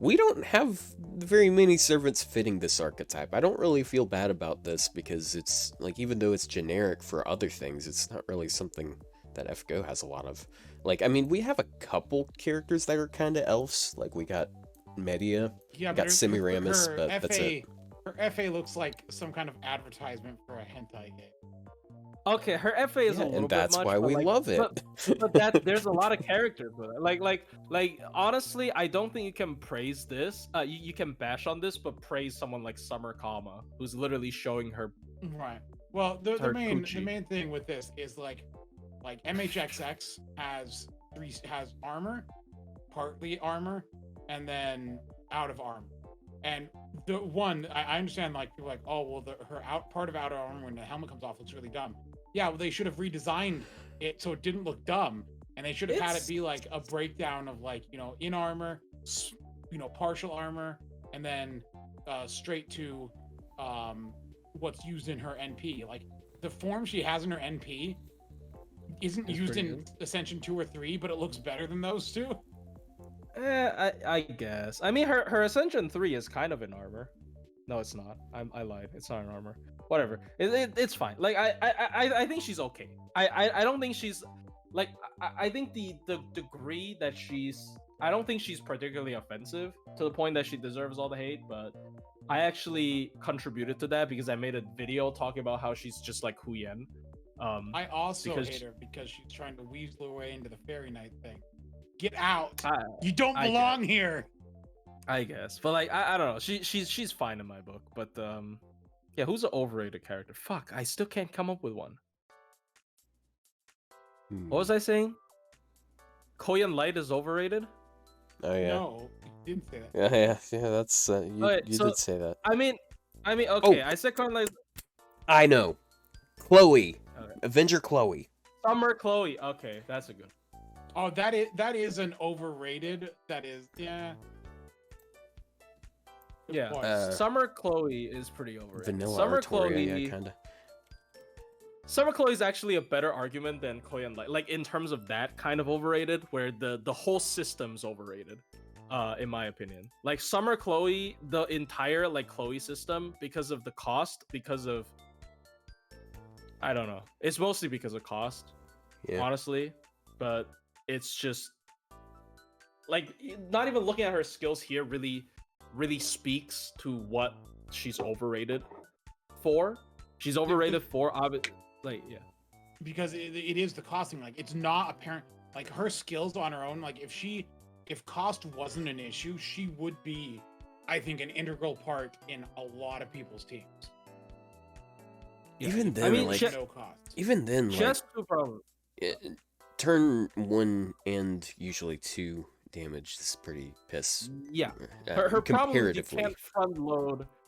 We don't have very many servants fitting this archetype. I don't really feel bad about this because it's like, even though it's generic for other things, it's not really something that FGO has a lot of. Like, I mean, we have a couple characters that are kind of elves. Like, we got Media, we got Semiramis, but FA, that's it. Her FA looks like some kind of advertisement for a hentai game. Okay, her FA is a little bit much. And that's why we love it. But there's a lot of characters with it. Like honestly, I don't think you can praise this. You can bash on this, but praise someone like Summer Kama, who's literally showing her. Right. Well, the main thing with this is like MHXX has armor, partly armor, and then out of armor. And the one I understand, like, people are like, oh well, her part of outer armor when the helmet comes off looks really dumb. Yeah, well, they should have redesigned it so it didn't look dumb, and they should have had it be like a breakdown of, like, you know, in armor, you know, partial armor, and then straight to what's used in her NP. Like, the form she has in her NP isn't used in Ascension 2 or 3, but it looks better than those two. I guess. I mean, her Ascension 3 is kind of in armor. No, it's not. I lied. It's not in armor. Whatever. It's fine. Like, I think she's okay. I don't think she's like, I think the degree that I don't think she's particularly offensive to the point that she deserves all the hate, but I actually contributed to that because I made a video talking about how she's just like Hu Yen. I also hate her because she's trying to weasel her way into the Fairy Knight thing. Get out! You don't belong here. I guess, but like, I don't know. She's fine in my book, but yeah, who's an overrated character? Fuck, I still can't come up with one. What was I saying? Koyan Light is overrated? Oh yeah. No, you didn't say that. Yeah. That's you did say that. I mean, okay. I said Koyan Light. I know. Chloe, okay. Avenger Chloe. Summer Chloe. Okay, that's a good. Oh, that is an overrated. That is, yeah. Yeah, Summer Chloe is pretty overrated. Vanilla Summer Artoria, Chloe, yeah, kinda. Summer Chloe is actually a better argument than Koyan Light, like in terms of that kind of overrated, where the whole system's overrated, in my opinion. Like Summer Chloe, the entire like Chloe system, because of the cost, because of, I don't know, it's mostly because of cost, honestly, but it's just like, not even looking at her skills here really speaks to what she's overrated for. She's overrated for like, yeah, because it is the costing. Like, it's not apparent. Like, her skills on her own, like, if cost wasn't an issue, she would be, I think, an integral part in a lot of people's teams. Even then, I mean, like, no cost. Even then, like, just two problems. Turn 1 and usually 2 damage is pretty piss. Yeah, her problem is you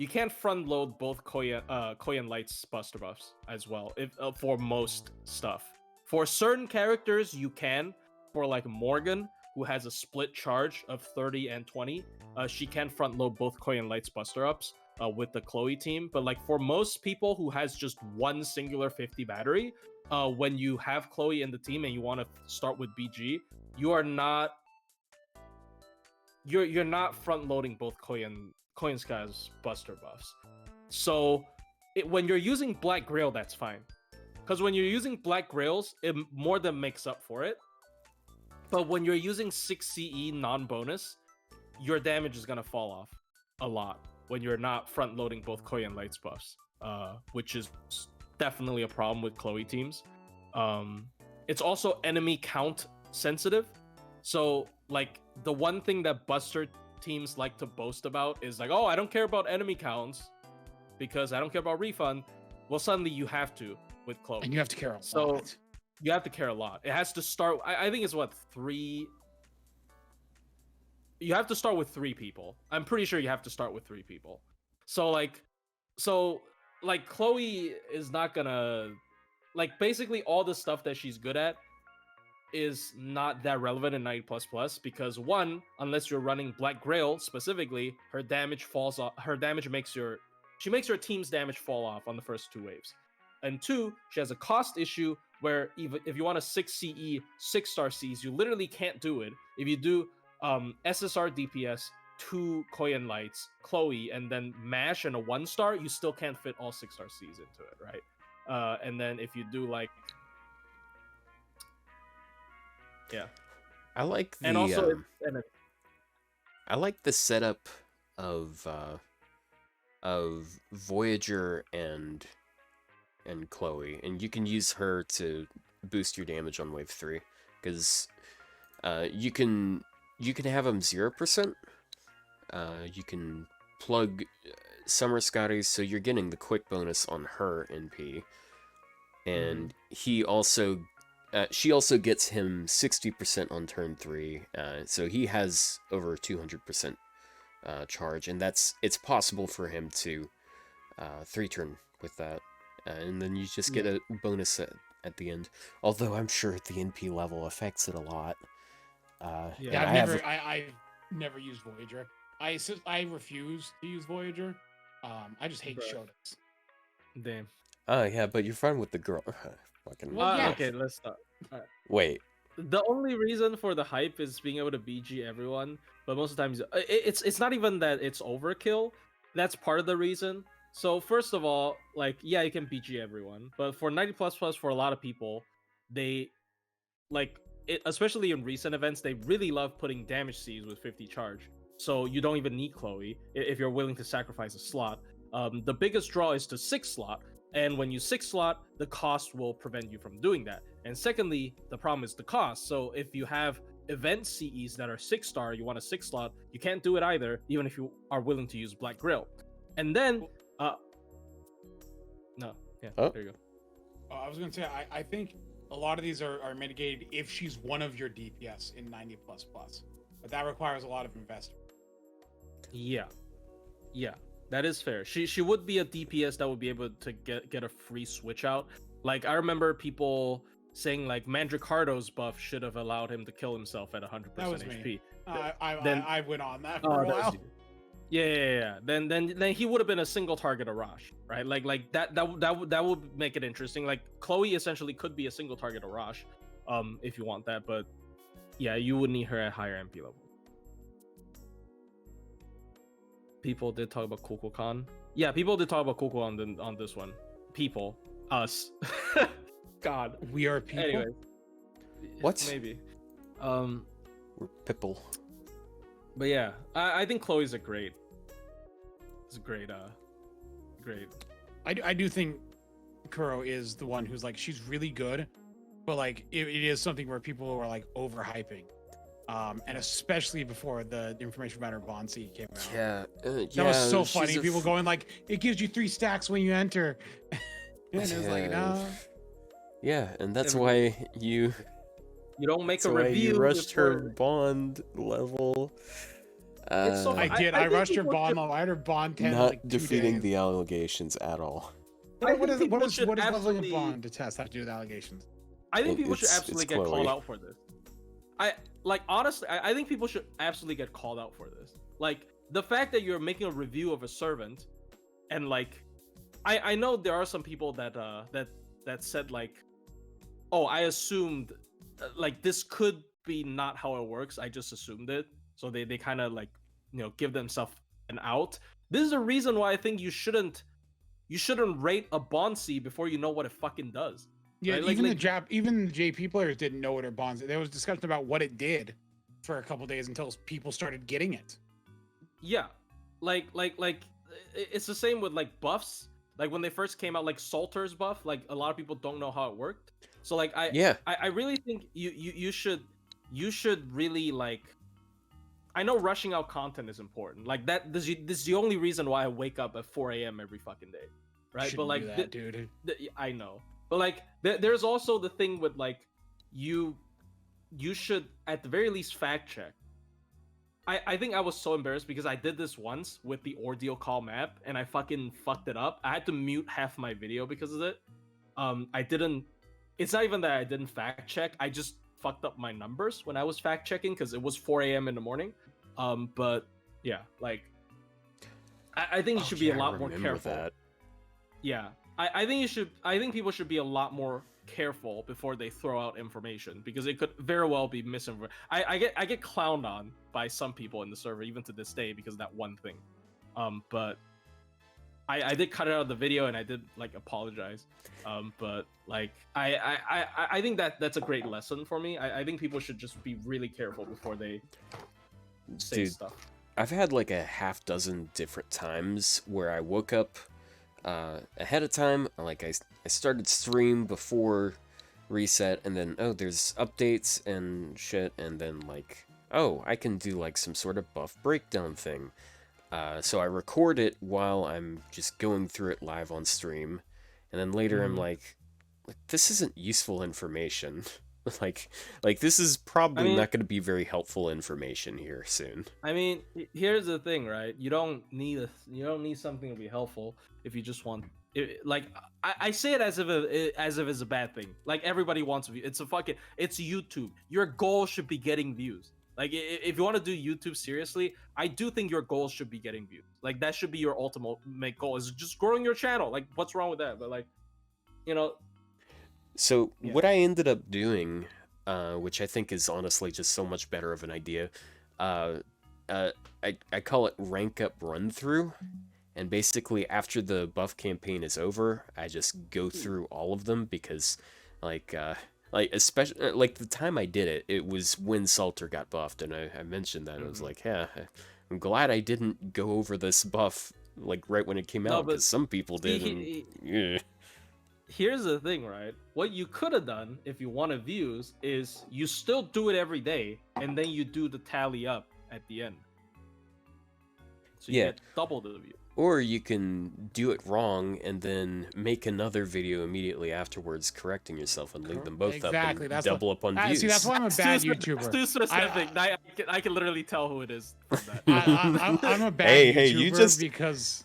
can't front load both Koyan Light's Buster buffs as well, if for most stuff. For certain characters you can. For like Morgan, who has a split charge of 30 and 20, she can front load both Koyan Light's Buster ups with the Chloe team. But like for most people who has just one singular 50 battery, when you have Chloe in the team and you want to start with BG, you are not you're not front loading both Koyan Sky's Buster buffs. So when you're using Black Grail, that's fine, because when you're using Black Grails, it more than makes up for it. But when you're using 6 CE non-bonus, your damage is gonna fall off a lot when you're not front loading both Koyan Light's buffs, which is definitely a problem with Chloe teams. It's also enemy count sensitive. So like, the one thing that Buster teams like to boast about is like, oh, I don't care about enemy counts because I don't care about refund. Well, suddenly you have to with Chloe. And you have to care a lot. So you have to care a lot. It has to start, I think it's what, 3? You have to start with 3 people. I'm pretty sure you have to start with 3 people. So like Chloe is not gonna, like, basically all the stuff that she's good at is not that relevant in 90++, because 1, unless you're running Black Grail specifically, her damage falls off. Her damage makes your team's damage fall off on the first 2 waves. And 2, she has a cost issue where even if you want a 6 CE 6-star Cs, you literally can't do it. If you do SSR DPS, 2 Koyan Lights, Chloe, and then Mash and a 1-star, you still can't fit all 6-star Cs into it, right? And then if you do like, yeah, I like the and also I like the setup of Voyager and Chloe, and you can use her to boost your damage on wave 3, because you can have them 0%. You can plug Summer Scotties, so you're getting the quick bonus on her NP, and he also she also gets him 60% on turn 3, so he has over 200% charge, and it's possible for him to 3-turn with that, and then you just get a bonus at the end. Although I'm sure the NP level affects it a lot. I've never used Voyager. I refuse to use Voyager. I just hate Shodas. Damn. Oh yeah, but you're fine with the girl. Fucking. Okay, let's stop. Right. Wait. The only reason for the hype is being able to BG everyone, but most of the times it's not even that it's overkill. That's part of the reason. So first of all, like, yeah, you can BG everyone, but for 90++, for a lot of people, they like it, especially in recent events, they really love putting damage Cs with 50 charge. So you don't even need Chloe if you're willing to sacrifice a slot. The biggest draw is to 6-slot, and when you 6-slot, the cost will prevent you from doing that. And secondly, the problem is the cost. So if you have event CEs that are 6-star, you want a 6-slot, you can't do it either, even if you are willing to use Black Grill. And then, there you go. I was gonna say, I think a lot of these are mitigated if she's one of your DPS in 90++, but that requires a lot of investment. Yeah, that is fair. She would be a DPS that would be able to get a free switch out. Like, I remember people saying like Mandricardo's buff should have allowed him to kill himself at 100% HP. I went on that for a while. Yeah. Then he would have been a single target Arash, right? Like that would make it interesting. Like, Chloe essentially could be a single target Arash, if you want that. But yeah, you would need her at higher MP level. People did talk about Kukulkan. Yeah, people did talk about Kukulkan on this one. People, us. God, we are people. Anyways, what? Maybe. We're people. But yeah, I think Chloe's great. It's great. I do think Kuro is the one who's like, she's really good, but like it is something where people are like overhyping. And especially before the information about her Bond seed came out. Yeah, that was so funny. People going like, it gives you 3 stacks when you enter. And it's like, no. Yeah, and that's why you don't make a review. You rushed her Bond level. I rushed her Bond level. I had her Bond 10. Not like 2 defeating days. the allegations at all. What does leveling a Bond to test have to do with allegations? I think people should absolutely get called out for this. Honestly, I think people should absolutely get called out for this. Like, the fact that you're making a review of a servant, and like, I know there are some people that said like, oh, I assumed like this could be not how it works. I just assumed it. So they kind of like, give themselves an out. This is a reason why I think you shouldn't rate a Bond C before you know what it fucking does. Yeah, right? Even the JP players didn't know what her bonds. There was discussion about what it did for a couple days until people started getting it. Yeah, like it's the same with like buffs. Like when they first came out, like Salter's buff, like a lot of people don't know how it worked. So like I really think you should really like. I know rushing out content is important. Like that. This is the only reason why I wake up at 4 a.m. every fucking day, right? But like, that, dude. I know. But like, there's also the thing with like, you should at the very least fact check. I think I was so embarrassed because I did this once with the ordeal call map and I fucking fucked it up. I had to mute half my video because of it. I didn't. It's not even that I didn't fact check. I just fucked up my numbers when I was fact checking because it was 4 a.m. in the morning. But yeah, like, I think you should be a lot more careful. That. Yeah. I think people should be a lot more careful before they throw out information, because it could very well be misinformation. I get clowned on by some people in the server even to this day because of that one thing. But I did cut it out of the video and I did like apologize. But like I think that's a great lesson for me. I think people should just be really careful before they say stuff. I've had like a half dozen different times where I woke up ahead of time, like I started stream before reset, and then there's updates and shit, and then like I can do like some sort of buff breakdown thing. So I record it while I'm just going through it live on stream, and then later I'm like, this isn't useful information. like this is probably not going to be very helpful information here soon. I mean, here's the thing, right? You don't need something to be helpful if you just want it. Like I say it as if it's a bad thing. Like everybody wants to view. It's YouTube. Your goal should be getting views. Like if you want to do YouTube seriously, I do think your goal should be getting views. Like that should be your ultimate goal, is just growing your channel. Like what's wrong with that? But like, So what I ended up doing, which I think is honestly just so much better of an idea, I call it rank up run through, and basically after the buff campaign is over, I just go through all of them, because especially like the time I did it, it was when Salter got buffed, and I mentioned that. I was like, yeah, I'm glad I didn't go over this buff like right when it came out, because some people did. Here's the thing, right? What you could have done if you wanted views is you still do it every day, and then you do the tally up at the end. So you get double the view. Or you can do it wrong and then make another video immediately afterwards correcting yourself and leave them both up and double up on views. See, that's why I'm a bad YouTuber. It's too specific. I can literally tell who it is from that. I'm a bad YouTuber because...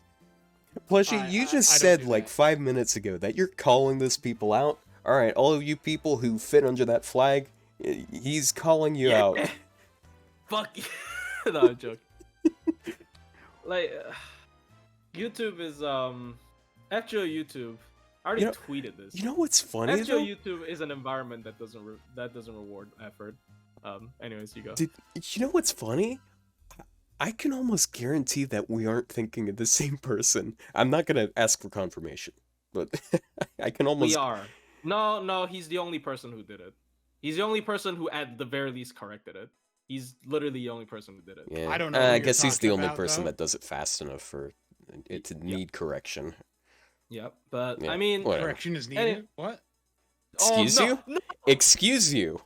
Plushie, you just said like 5 minutes ago that you're calling these people out. All right, all of you people who fit under that flag, he's calling you out. Fuck. No, I'm joking. Like, YouTube is FGO YouTube. I already tweeted this. You know what's funny? FGO YouTube is an environment that doesn't reward effort. Anyways, you go. You know what's funny? I can almost guarantee that we aren't thinking of the same person. I'm not gonna ask for confirmation, but I can almost. We are. No, he's the only person who did it. He's the only person who, at the very least, corrected it. He's literally the only person who did it. Yeah, I don't know. I guess he's the only person that does it fast enough for it to need correction. Yep, but I mean, whatever. Correction is needed. What? Excuse you? No. Excuse you?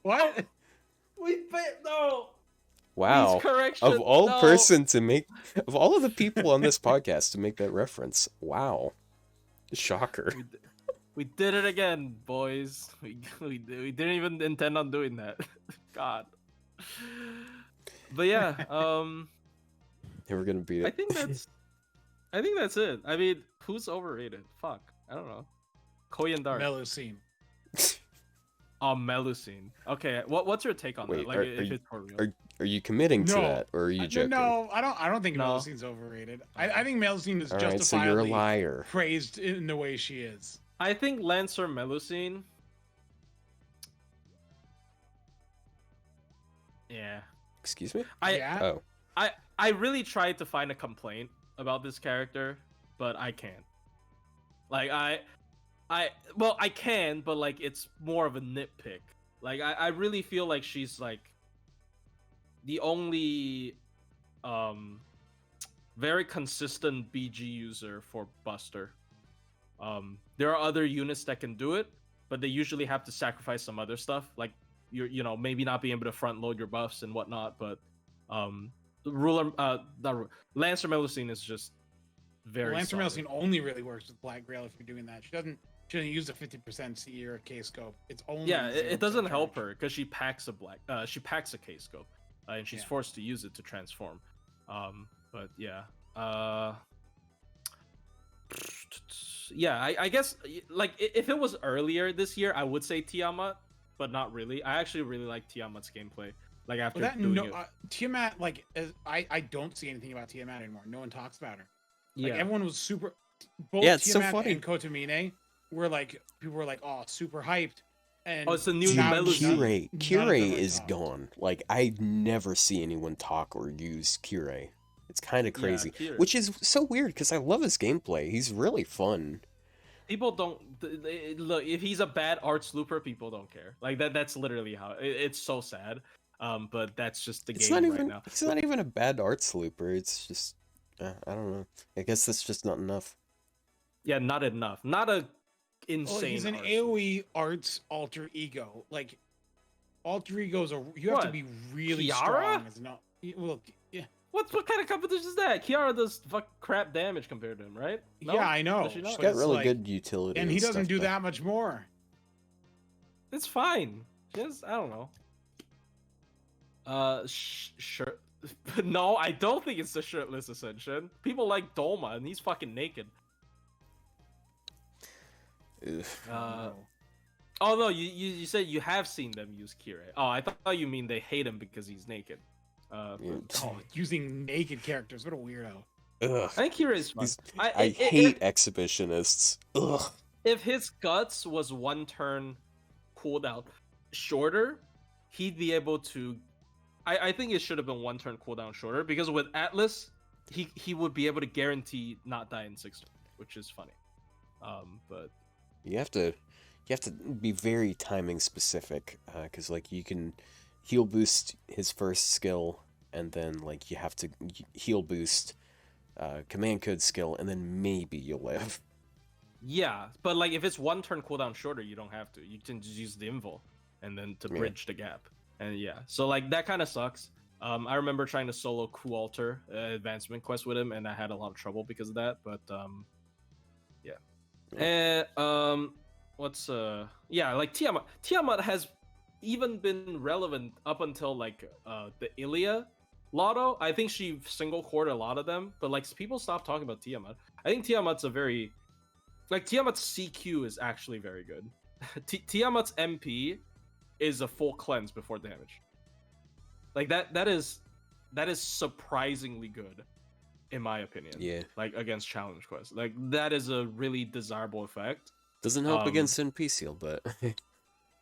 What? No. Wow. Of all of the people on this podcast to make that reference. Wow. Shocker. We did it again, boys. We didn't even intend on doing that. God. But yeah, we're gonna beat it. I think that's it. I mean, who's overrated? Fuck. I don't know. Koyan Dark. Melusine. Oh, Melusine. Okay, what's your take on that? Like, if it's for real. Are you committing to that, or are you joking? No, I don't think Melusine's overrated. I think Melusine is justifiably so you're a liar. Praised in the way she is. I think Lancer Melusine. Yeah. Excuse me? I really tried to find a complaint about this character, but I can't. Like I can, but like it's more of a nitpick. Like I really feel like she's like the only very consistent BG user for Buster. There are other units that can do it, but they usually have to sacrifice some other stuff, like maybe not being able to front load your buffs and whatnot. But Lancer Melusine is just very. Lancer Melusine only really works with Black Grail if you're doing that. She doesn't use a 50% CE or a K scope. It's only it doesn't help her because she packs a K scope, and she's forced to use it to transform. But yeah. I guess like if it was earlier this year, I would say Tiamat, but not really. I actually really like Tiamat's gameplay. Like after doing it, Tiamat, like I don't see anything about Tiamat anymore. No one talks about her. Like everyone was super. Both it's Tiamat so funny. and Kotomine were like people were like, oh, super hyped. And it's a new Kirei is gone. Like I never see anyone talk or use Kirei. It's kind of crazy, which is so weird because I love his gameplay. He's really fun. People don't look if he's a bad arts looper. People don't care. Like that's literally how it's so sad. But that's just the game right now. It's not even a bad arts looper. It's just I don't know. I guess that's just not enough. Yeah, not enough. Not a insane. He's an AoE arts alter ego. Like alter egos are you have to be really strong. It's not well. Yeah. What kind of competition is that? Kiara does crap damage compared to him, right? No? Yeah, I know. She's got really good utility, and he doesn't do that much more. It's fine. Just I don't know. Sure. No, I don't think it's the shirtless ascension. People like Doma, and he's fucking naked. Oh no, you said you have seen them use Kirei. Oh, I thought you mean they hate him because he's naked. Using naked characters, what a weirdo. Ugh. I think Kirei's fun. I hate exhibitionists. Ugh. If his guts was 1 turn cooldown shorter, he'd be able to. I think it should have been 1 turn cooldown shorter because with Atlas, he would be able to guarantee not die in 6 turns, which is funny. But you have to be very timing specific because like you can heal boost his first skill and then like you have to heal boost command code skill and then maybe you'll live. Yeah, but like if it's 1 turn cooldown shorter, you don't have to. You can just use the invul and then to bridge the gap. And yeah, so like that kind of sucks. I remember trying to solo Coup Alter advancement quest with him, and I had a lot of trouble because of that. But yeah. And like Tiamat has even been relevant up until like the Ilia Lotto. I think she single cored a lot of them, but like people stopped talking about Tiamat. I think Tiamat's Tiamat's CQ is actually very good. Tiamat's MP is a full cleanse before damage. Like that is surprisingly good, in my opinion. Yeah. Like against challenge quests, like that is a really desirable effect. Doesn't help against NP seal, but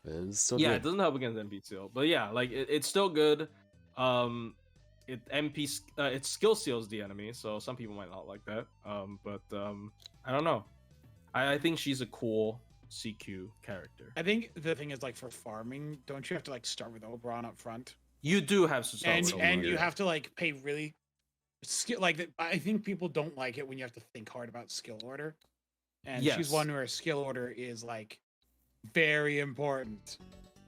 it's still good. It doesn't help against NP seal, but yeah, like it's still good. It skill seals the enemy, so some people might not like that. But I don't know. I think she's a cool CQ character. I think the thing is like for farming, don't you have to like start with Oberon up front? You do have to start with Oberon. And you have to like pay really skill. Like I think people don't like it when you have to think hard about skill order. And she's one where skill order is like very important.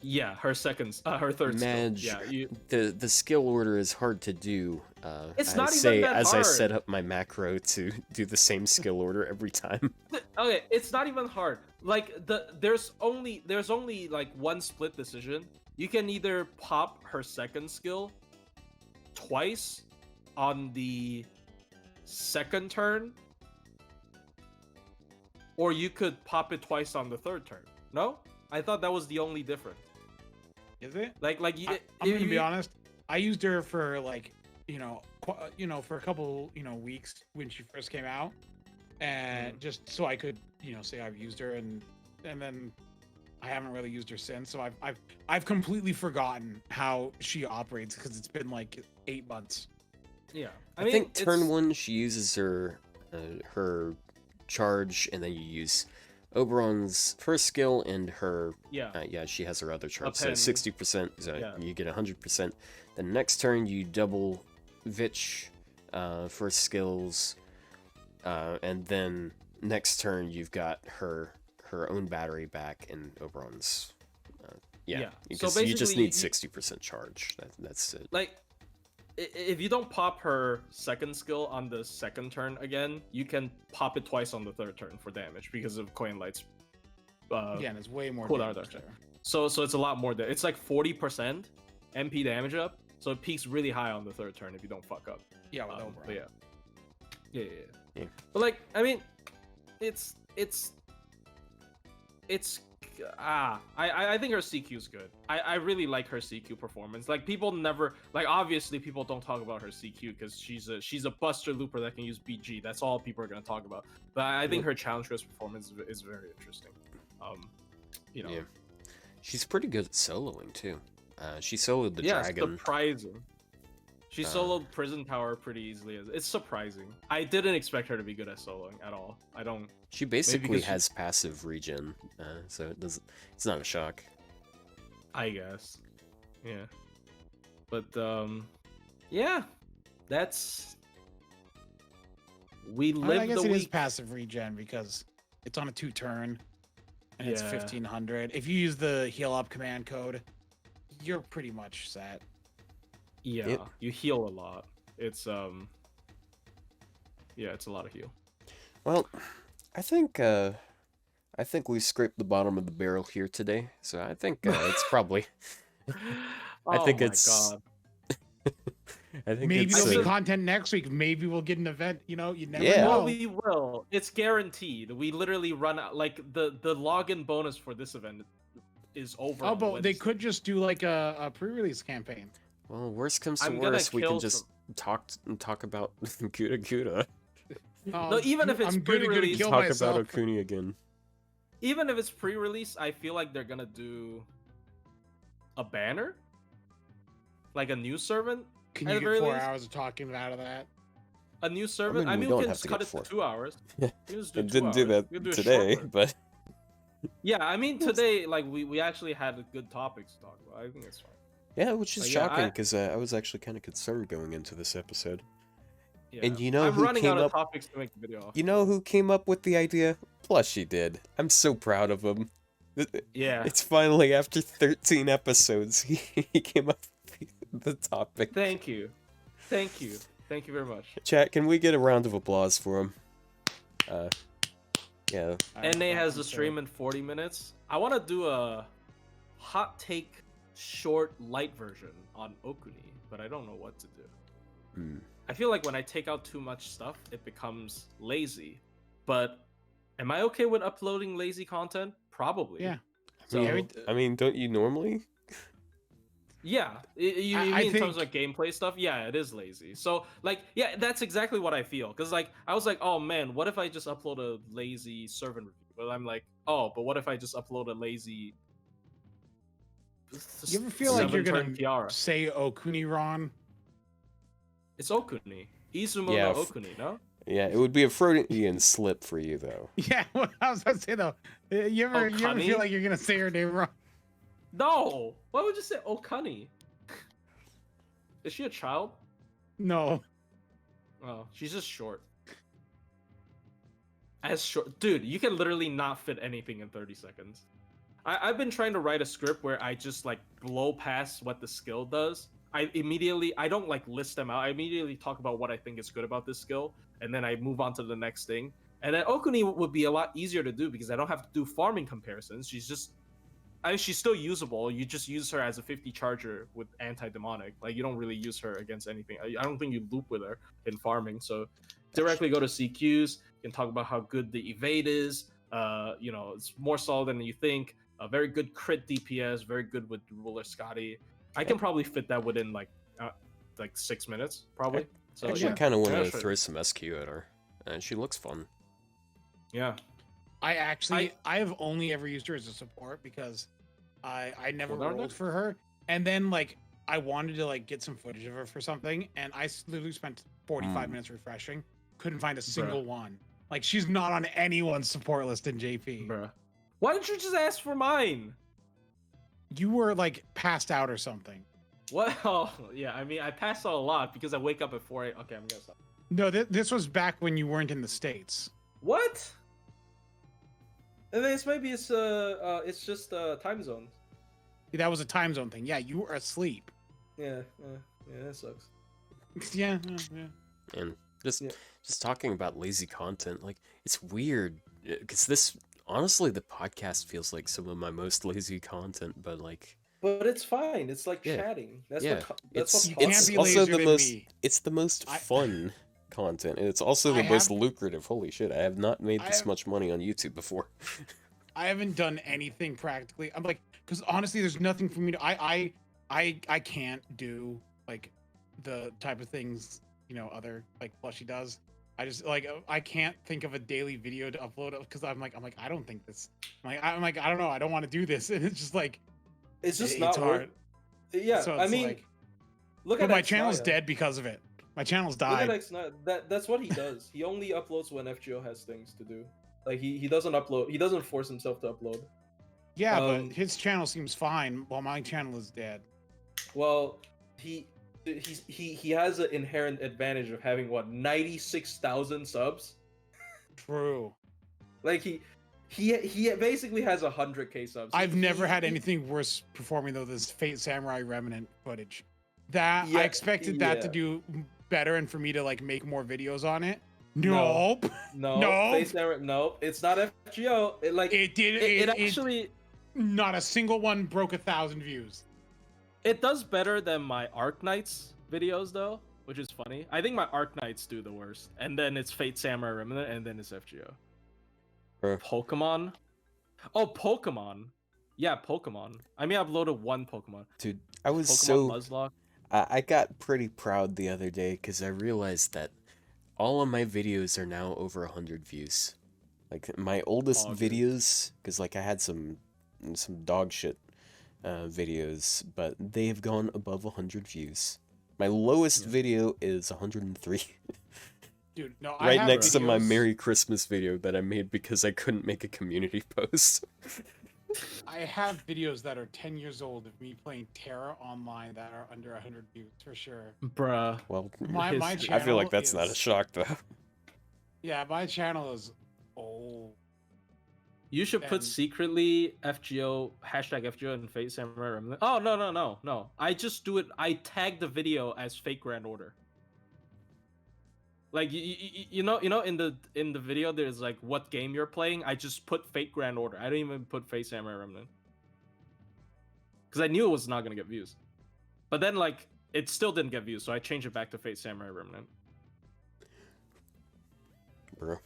Yeah, her third skill. Yeah, the skill order is hard to do. It's not even that hard. As I set up my macro to do the same skill order every time. Okay, it's not even hard. Like there's only like one split decision. You can either pop her second skill twice on the second turn, or you could pop it twice on the third turn. No? I thought that was the only difference. Is it? I'm gonna be honest. I used her for like, for a couple, weeks when she first came out, and just so I could, say I've used her, and then I haven't really used her since. So I've completely forgotten how she operates because it's been like 8 months. Yeah, I think turn 1 she uses her charge, and then you use Oberon's first skill and her she has her other charge, so 60%, so you get 100%. Then next turn you double Vich for skills, and then next turn you've got her own battery back and Oberon's so you just need 60% charge. That's it. Like if you don't pop her second skill on the second turn again, you can pop it twice on the third turn for damage because of Coin Light's and it's way more damage there. So it's a lot more there. It's like 40% MP damage up, so it peaks really high on the third turn if you don't fuck up. Yeah, with Oberon. Yeah. But like, I mean, it's I think her CQ is good. I really like her CQ performance. Like people never like obviously people don't talk about her CQ because she's a buster looper that can use BG. That's all people are gonna talk about. But I think her challenge quest performance is very interesting. You know, she's pretty good at soloing too. She soloed the dragon. Surprising. She soloed Prison Tower pretty easily. It's surprising. I didn't expect her to be good at soloing at all. I don't. She basically has passive regen, so it doesn't. It's not a shock. I guess. Yeah. But yeah, that's. We live. I guess the it week. is passive regen because it's on a 2-turn, and it's 1500. If you use the heal up command code, you're pretty much set. Yeah, you heal a lot. It's it's a lot of heal. Well, I think we scraped the bottom of the barrel here today. So I think it's probably. I think God. I think maybe there'll be content next week. Maybe we'll get an event. You know, you never No, know. we will. It's guaranteed. We literally run out. Like the login bonus for this event is over. Oh, but they could just do like a pre-release campaign. Well, worst comes to worst, we can just talk about Guda Guda. No, even if it's pre-release, talk about Okuni again. Even if it's pre-release, I feel like they're gonna do a banner, like a new servant. Can you get 4 hours of talking out of that? A new servant. I mean, we can just cut it to 2 hours. Yeah, it didn't do that today, but. Yeah, I mean today, like we actually had good topics to talk about. I think it's fine. Yeah, which is shocking because I was actually kind of concerned going into this episode. Yeah. And you know I'm who running came out up? Of topics to make the video off. You know who came up with the idea? Plushy did. I'm so proud of him. Yeah. It's finally after 13 episodes he came up with the topic. Thank you. Thank you very much. Chat, can we get a round of applause for him? Yeah. NA has the stream in 40 minutes. I want to do a hot take short light version on Okuni, but I don't know what to do. I feel like when I take out too much stuff, it becomes lazy. But am I okay with uploading lazy content? Probably. Yeah. So, I mean, don't you normally? Yeah. You mean in terms of gameplay stuff? Yeah, it is lazy. So, like, yeah, that's exactly what I feel. Because, like, I was like, oh, man, what if I just upload a lazy servant review? But I'm like, oh, but what if I just upload a lazy... You ever feel like you're gonna say Okuni Ron? It's Okuni. Izumo no Okuni, no? Yeah, it would be a Freudian slip for you, though. Yeah, what I was gonna say though. You ever feel like you're gonna say her name wrong? No. Why would you say Okuni? Is she a child? No. Oh, she's just short. As short, dude. You can literally not fit anything in 30 seconds. I've been trying to write a script where I just like blow past what the skill does. I don't like list them out. I immediately talk about what I think is good about this skill, and then I move on to the next thing. And then Okuni would be a lot easier to do because I don't have to do farming comparisons. She's still usable. You just use her as a 50 charger with anti-demonic. Like you don't really use her against anything. I don't think you loop with her in farming. So directly go to CQs. You can talk about how good the evade is. It's more solid than you think. A very good crit DPS, very good with Ruler Scotty. I can probably fit that within like 6 minutes, probably. So I actually kind of want to throw some SQ at her, and she looks fun. Yeah. I have only ever used her as a support because I never rolled for her, and then like I wanted to like get some footage of her for something, and I literally spent 45 minutes refreshing, couldn't find a single one. Like she's not on anyone's support list in JP. Bruh. Why didn't you just ask for mine? You were like passed out or something. Well, yeah, I mean, I passed out a lot because I wake up at 4 a.m. Okay, I'm gonna stop. No, this was back when you weren't in the States. What? And then it's just time zones. That was a time zone thing. Yeah, you were asleep. Yeah, that sucks. Yeah. And just talking about lazy content, like it's weird because honestly, the podcast feels like some of my most lazy content, but it's fine. It's like chatting. It's also the most fun content, and it's also the most lucrative. Holy shit! I have not made this much money on YouTube before. I haven't done anything practically. I'm like, because honestly, there's nothing for me to. I can't do like the type of things other like Plushy does. I just like I can't think of a daily video to upload because I'm like I don't think this. I'm like I don't know. I don't want to do this, and it's just like it's just not hard. Yeah, so I mean, like, look at my channel's dead because of it. My channel's died. Look at that's what he does. He only uploads when FGO has things to do. Like he doesn't upload. He doesn't force himself to upload. Yeah, but his channel seems fine while my channel is dead. Well, he has an inherent advantage of having 96,000 subs. True. Like he basically has 100K subs. I've never had anything worse performing though. This Fate Samurai Remnant footage. That I expected that to do better and for me to like make more videos on it. Nope. No. Fate Samurai, no. It's not FGO. It actually. Not a single one broke 1,000 views. It does better than my Arc Knights videos though, which is funny. I think my Arc Knights do the worst, and then it's Fate Samurai Remnant, and then it's FGO. Pokemon. Oh, Pokemon. Yeah, Pokemon. I mean, I've loaded one Pokemon. Dude, I was Nuzlocke. I got pretty proud the other day because I realized that all of my videos are now over 100 views. Like my oldest videos, because like I had some dog shit videos, but they have gone above 100 views. My lowest video is 103. Dude, no, right next to my Merry Christmas video that I made because I couldn't make a community post. I have videos that are 10 years old of me playing Terra online that are under 100 views for sure. Bruh. Well, my channel I feel like that's not a shock though. Yeah, my channel is old. You should put secretly FGO #FGO and Fate Samurai Remnant. Oh no. I just do it. I tag the video as Fake Grand Order. Like you know in the video there's like what game you're playing. I just put Fate Grand Order. I don't even put Fate Samurai Remnant because I knew it was not gonna get views. But then like it still didn't get views, so I changed it back to Fate Samurai Remnant. Bro.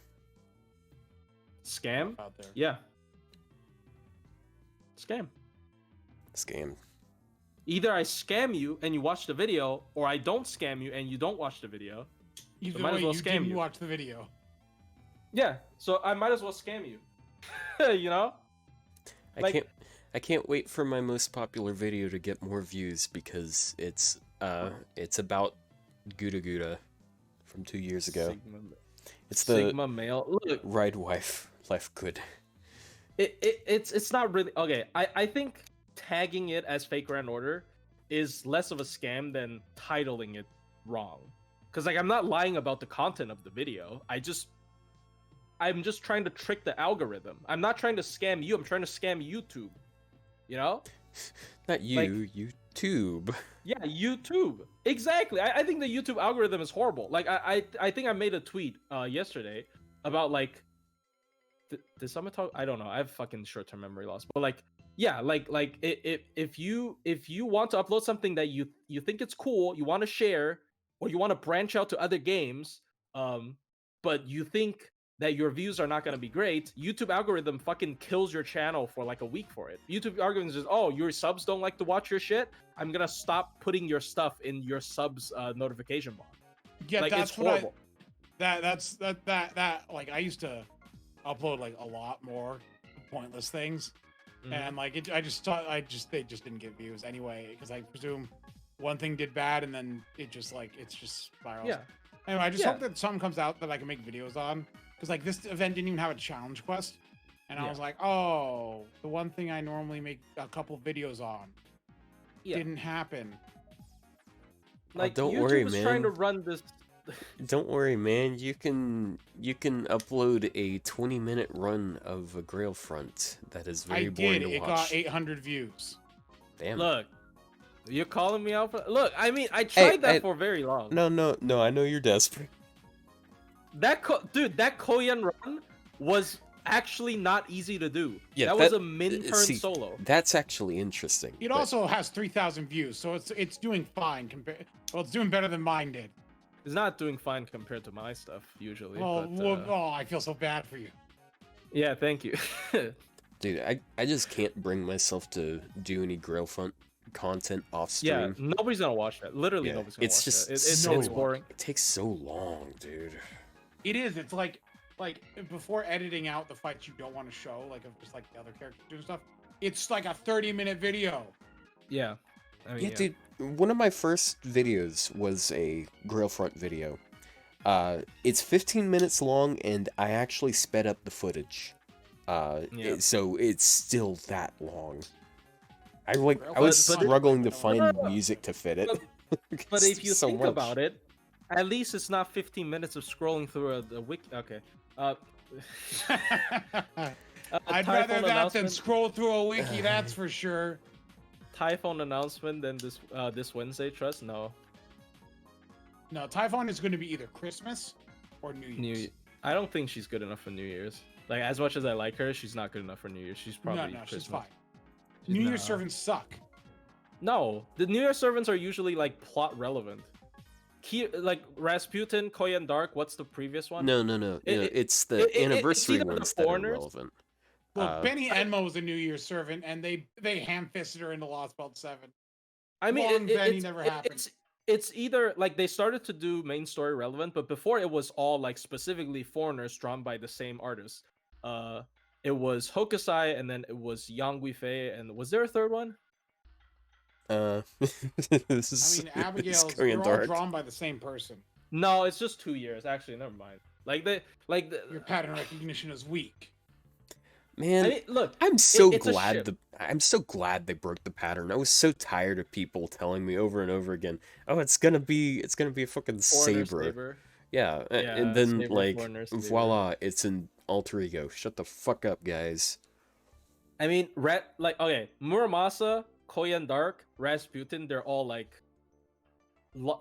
Scam? Out there. Yeah. Scam. Either I scam you and you watch the video, or I don't scam you and you don't watch the video. Either way, you didn't watch the video. Yeah, so I might as well scam you. You know? I can't wait for my most popular video to get more views because it's about Gouda Gouda from 2 years ago. It's the Sigma male. Look, Ride Wife Life Good. It's not really okay. I think tagging it as Fake Grand Order is less of a scam than titling it wrong. Because like I'm not lying about the content of the video. I'm just trying to trick the algorithm. I'm not trying to scam you. I'm trying to scam YouTube. You know? Not you, like, YouTube. Yeah, YouTube. Exactly. I think the YouTube algorithm is horrible. Like I think I made a tweet yesterday about like did someone talk? I don't know. I have fucking short-term memory loss. But like yeah, like if you want to upload something that you think it's cool, you want to share, or you want to branch out to other games, but you think that your views are not going to be great, YouTube algorithm fucking kills your channel for like a week for it. YouTube algorithm says, oh, your subs don't like to watch your shit, I'm going to stop putting your stuff in your subs notification bar. Yeah, like, that's it's horrible. That like I used to upload like a lot more pointless things, and like they just didn't get views anyway, because I presume one thing did bad and then it's just spirals. Yeah. Anyway, I just hope that something comes out that I can make videos on, because like this event didn't even have a challenge quest, and I was like, oh, the one thing I normally make a couple videos on didn't happen. Like, don't YouTube worry, was man. trying to run this. Don't worry, man. You can upload a 20-minute run of a Grail Front that is very boring to watch. It got 800 views. Damn. Look, you're calling me out for. Look, I mean, I tried that for very long. No. I know you're desperate. That Koyan run was actually not easy to do. Yeah, that was a min-turn solo. That's actually interesting. It also has 3,000 views, so it's doing fine compared. Well, it's doing better than mine did. It's not doing fine compared to my stuff usually. Oh, I feel so bad for you. Yeah, thank you. Dude, I just can't bring myself to do any Grailfront content off stream. Yeah, nobody's gonna watch that. Literally, nobody's gonna watch that. It's boring. It takes so long, dude. It is. It's like before editing out the fights you don't want to show, like of just like the other characters doing stuff. It's like a 30-minute video. Yeah. I mean, dude. One of my first videos was a Grailfront video. It's 15 minutes long, and I actually sped up the footage. So it's still that long. I was struggling to find music to fit it. But if you think about it, at least it's not 15 minutes of scrolling through a wiki. Okay. I'd rather that than scroll through a wiki. That's for sure. Typhon announcement than this Wednesday. Trust no. Typhon is going to be either Christmas or New Year's. I don't think she's good enough for New Year's. Like, as much as I like her, she's not good enough for New Year's. She's probably Christmas. She's fine. New Year's servants suck. No, the New Year's servants are usually like plot relevant. Like Rasputin, Koyan Dark. What's the previous one? No. It's the anniversary ones that are relevant. Well, Benny Enmo was a New Year's servant, and they ham-fisted her into Lost Belt 7. I mean, Benny never happened. It's either like they started to do main story relevant, but before it was all like specifically foreigners drawn by the same artist. It was Hokusai, and then it was Yang Guifei, and was there a third one? This is. I mean, Abigail's. They're all drawn by the same person. No, it's just 2 years. Actually, never mind. Your pattern recognition is weak. Man, I mean, look, I'm so glad they broke the pattern. I was so tired of people telling me over and over again, "Oh, it's gonna be a fucking saber." Yeah, and then like, voila, it's an alter ego. Shut the fuck up, guys. I mean, okay, Muramasa, Koyan Dark, Rasputin, they're all like,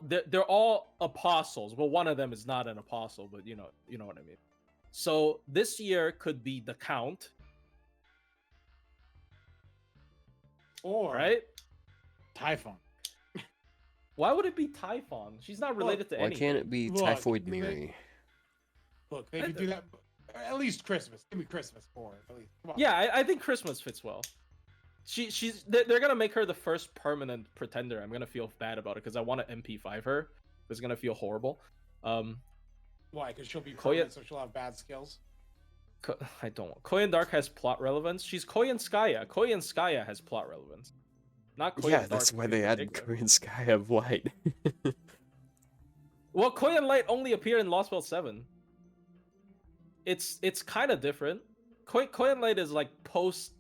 they're all apostles. Well, one of them is not an apostle, but you know what I mean. So this year could be the Count. Or right? Typhon. Why would it be Typhon? She's not related to anything. Why can't it be Typhoid Mary? Look, they could do that. At least Christmas. Give me Christmas for it. At least. Come on. Yeah, I think Christmas fits well. They're gonna make her the first permanent pretender. I'm gonna feel bad about it because I want to MP5 her. It's gonna feel horrible. Why? Because she'll be permanent, so she'll have bad skills. I don't want. Koyan Dark has plot relevance. She's Koyan Skaya. Koyan Skaya has plot relevance. Not Koyan Dark. That's why they added Koyan Skaya of Light. Well, Koyan Light only appeared in Lost Belt 7. It's kind of different. Koyan Light is like post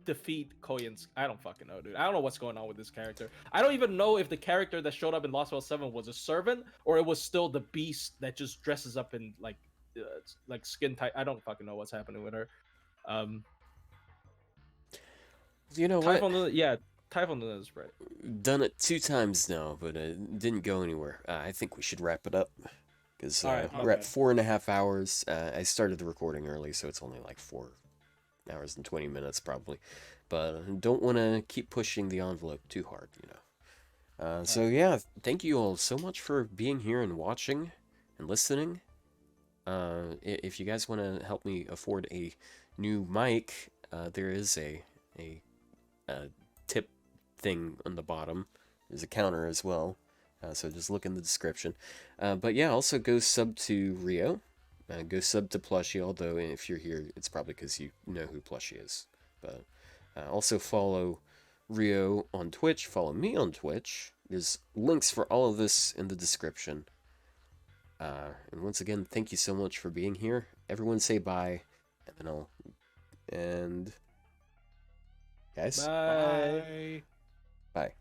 defeat Koyan's. I don't fucking know, dude. I don't know what's going on with this character. I don't even know if the character that showed up in Lost Belt 7 was a servant or it was still the beast that just dresses up in like skin tight. I don't fucking know what's happening with her. You know what? Typhon is right. Done it 2 times now, but it didn't go anywhere. I think we should wrap it up because we're at 4.5 hours. I started the recording early, so it's only like 4 hours and 20 minutes probably. But don't want to keep pushing the envelope too hard, you know. So yeah, thank you all so much for being here and watching and listening. If you guys want to help me afford a new mic, there is a tip thing on the bottom. There's a counter as well, so just look in the description. But yeah, also go sub to Rio. Go sub to Plushie, although if you're here, it's probably because you know who Plushie is. But also follow Rio on Twitch, follow me on Twitch. There's links for all of this in the description. And once again, thank you so much for being here. Everyone say bye, and then I'll end. Guys? Bye. Bye.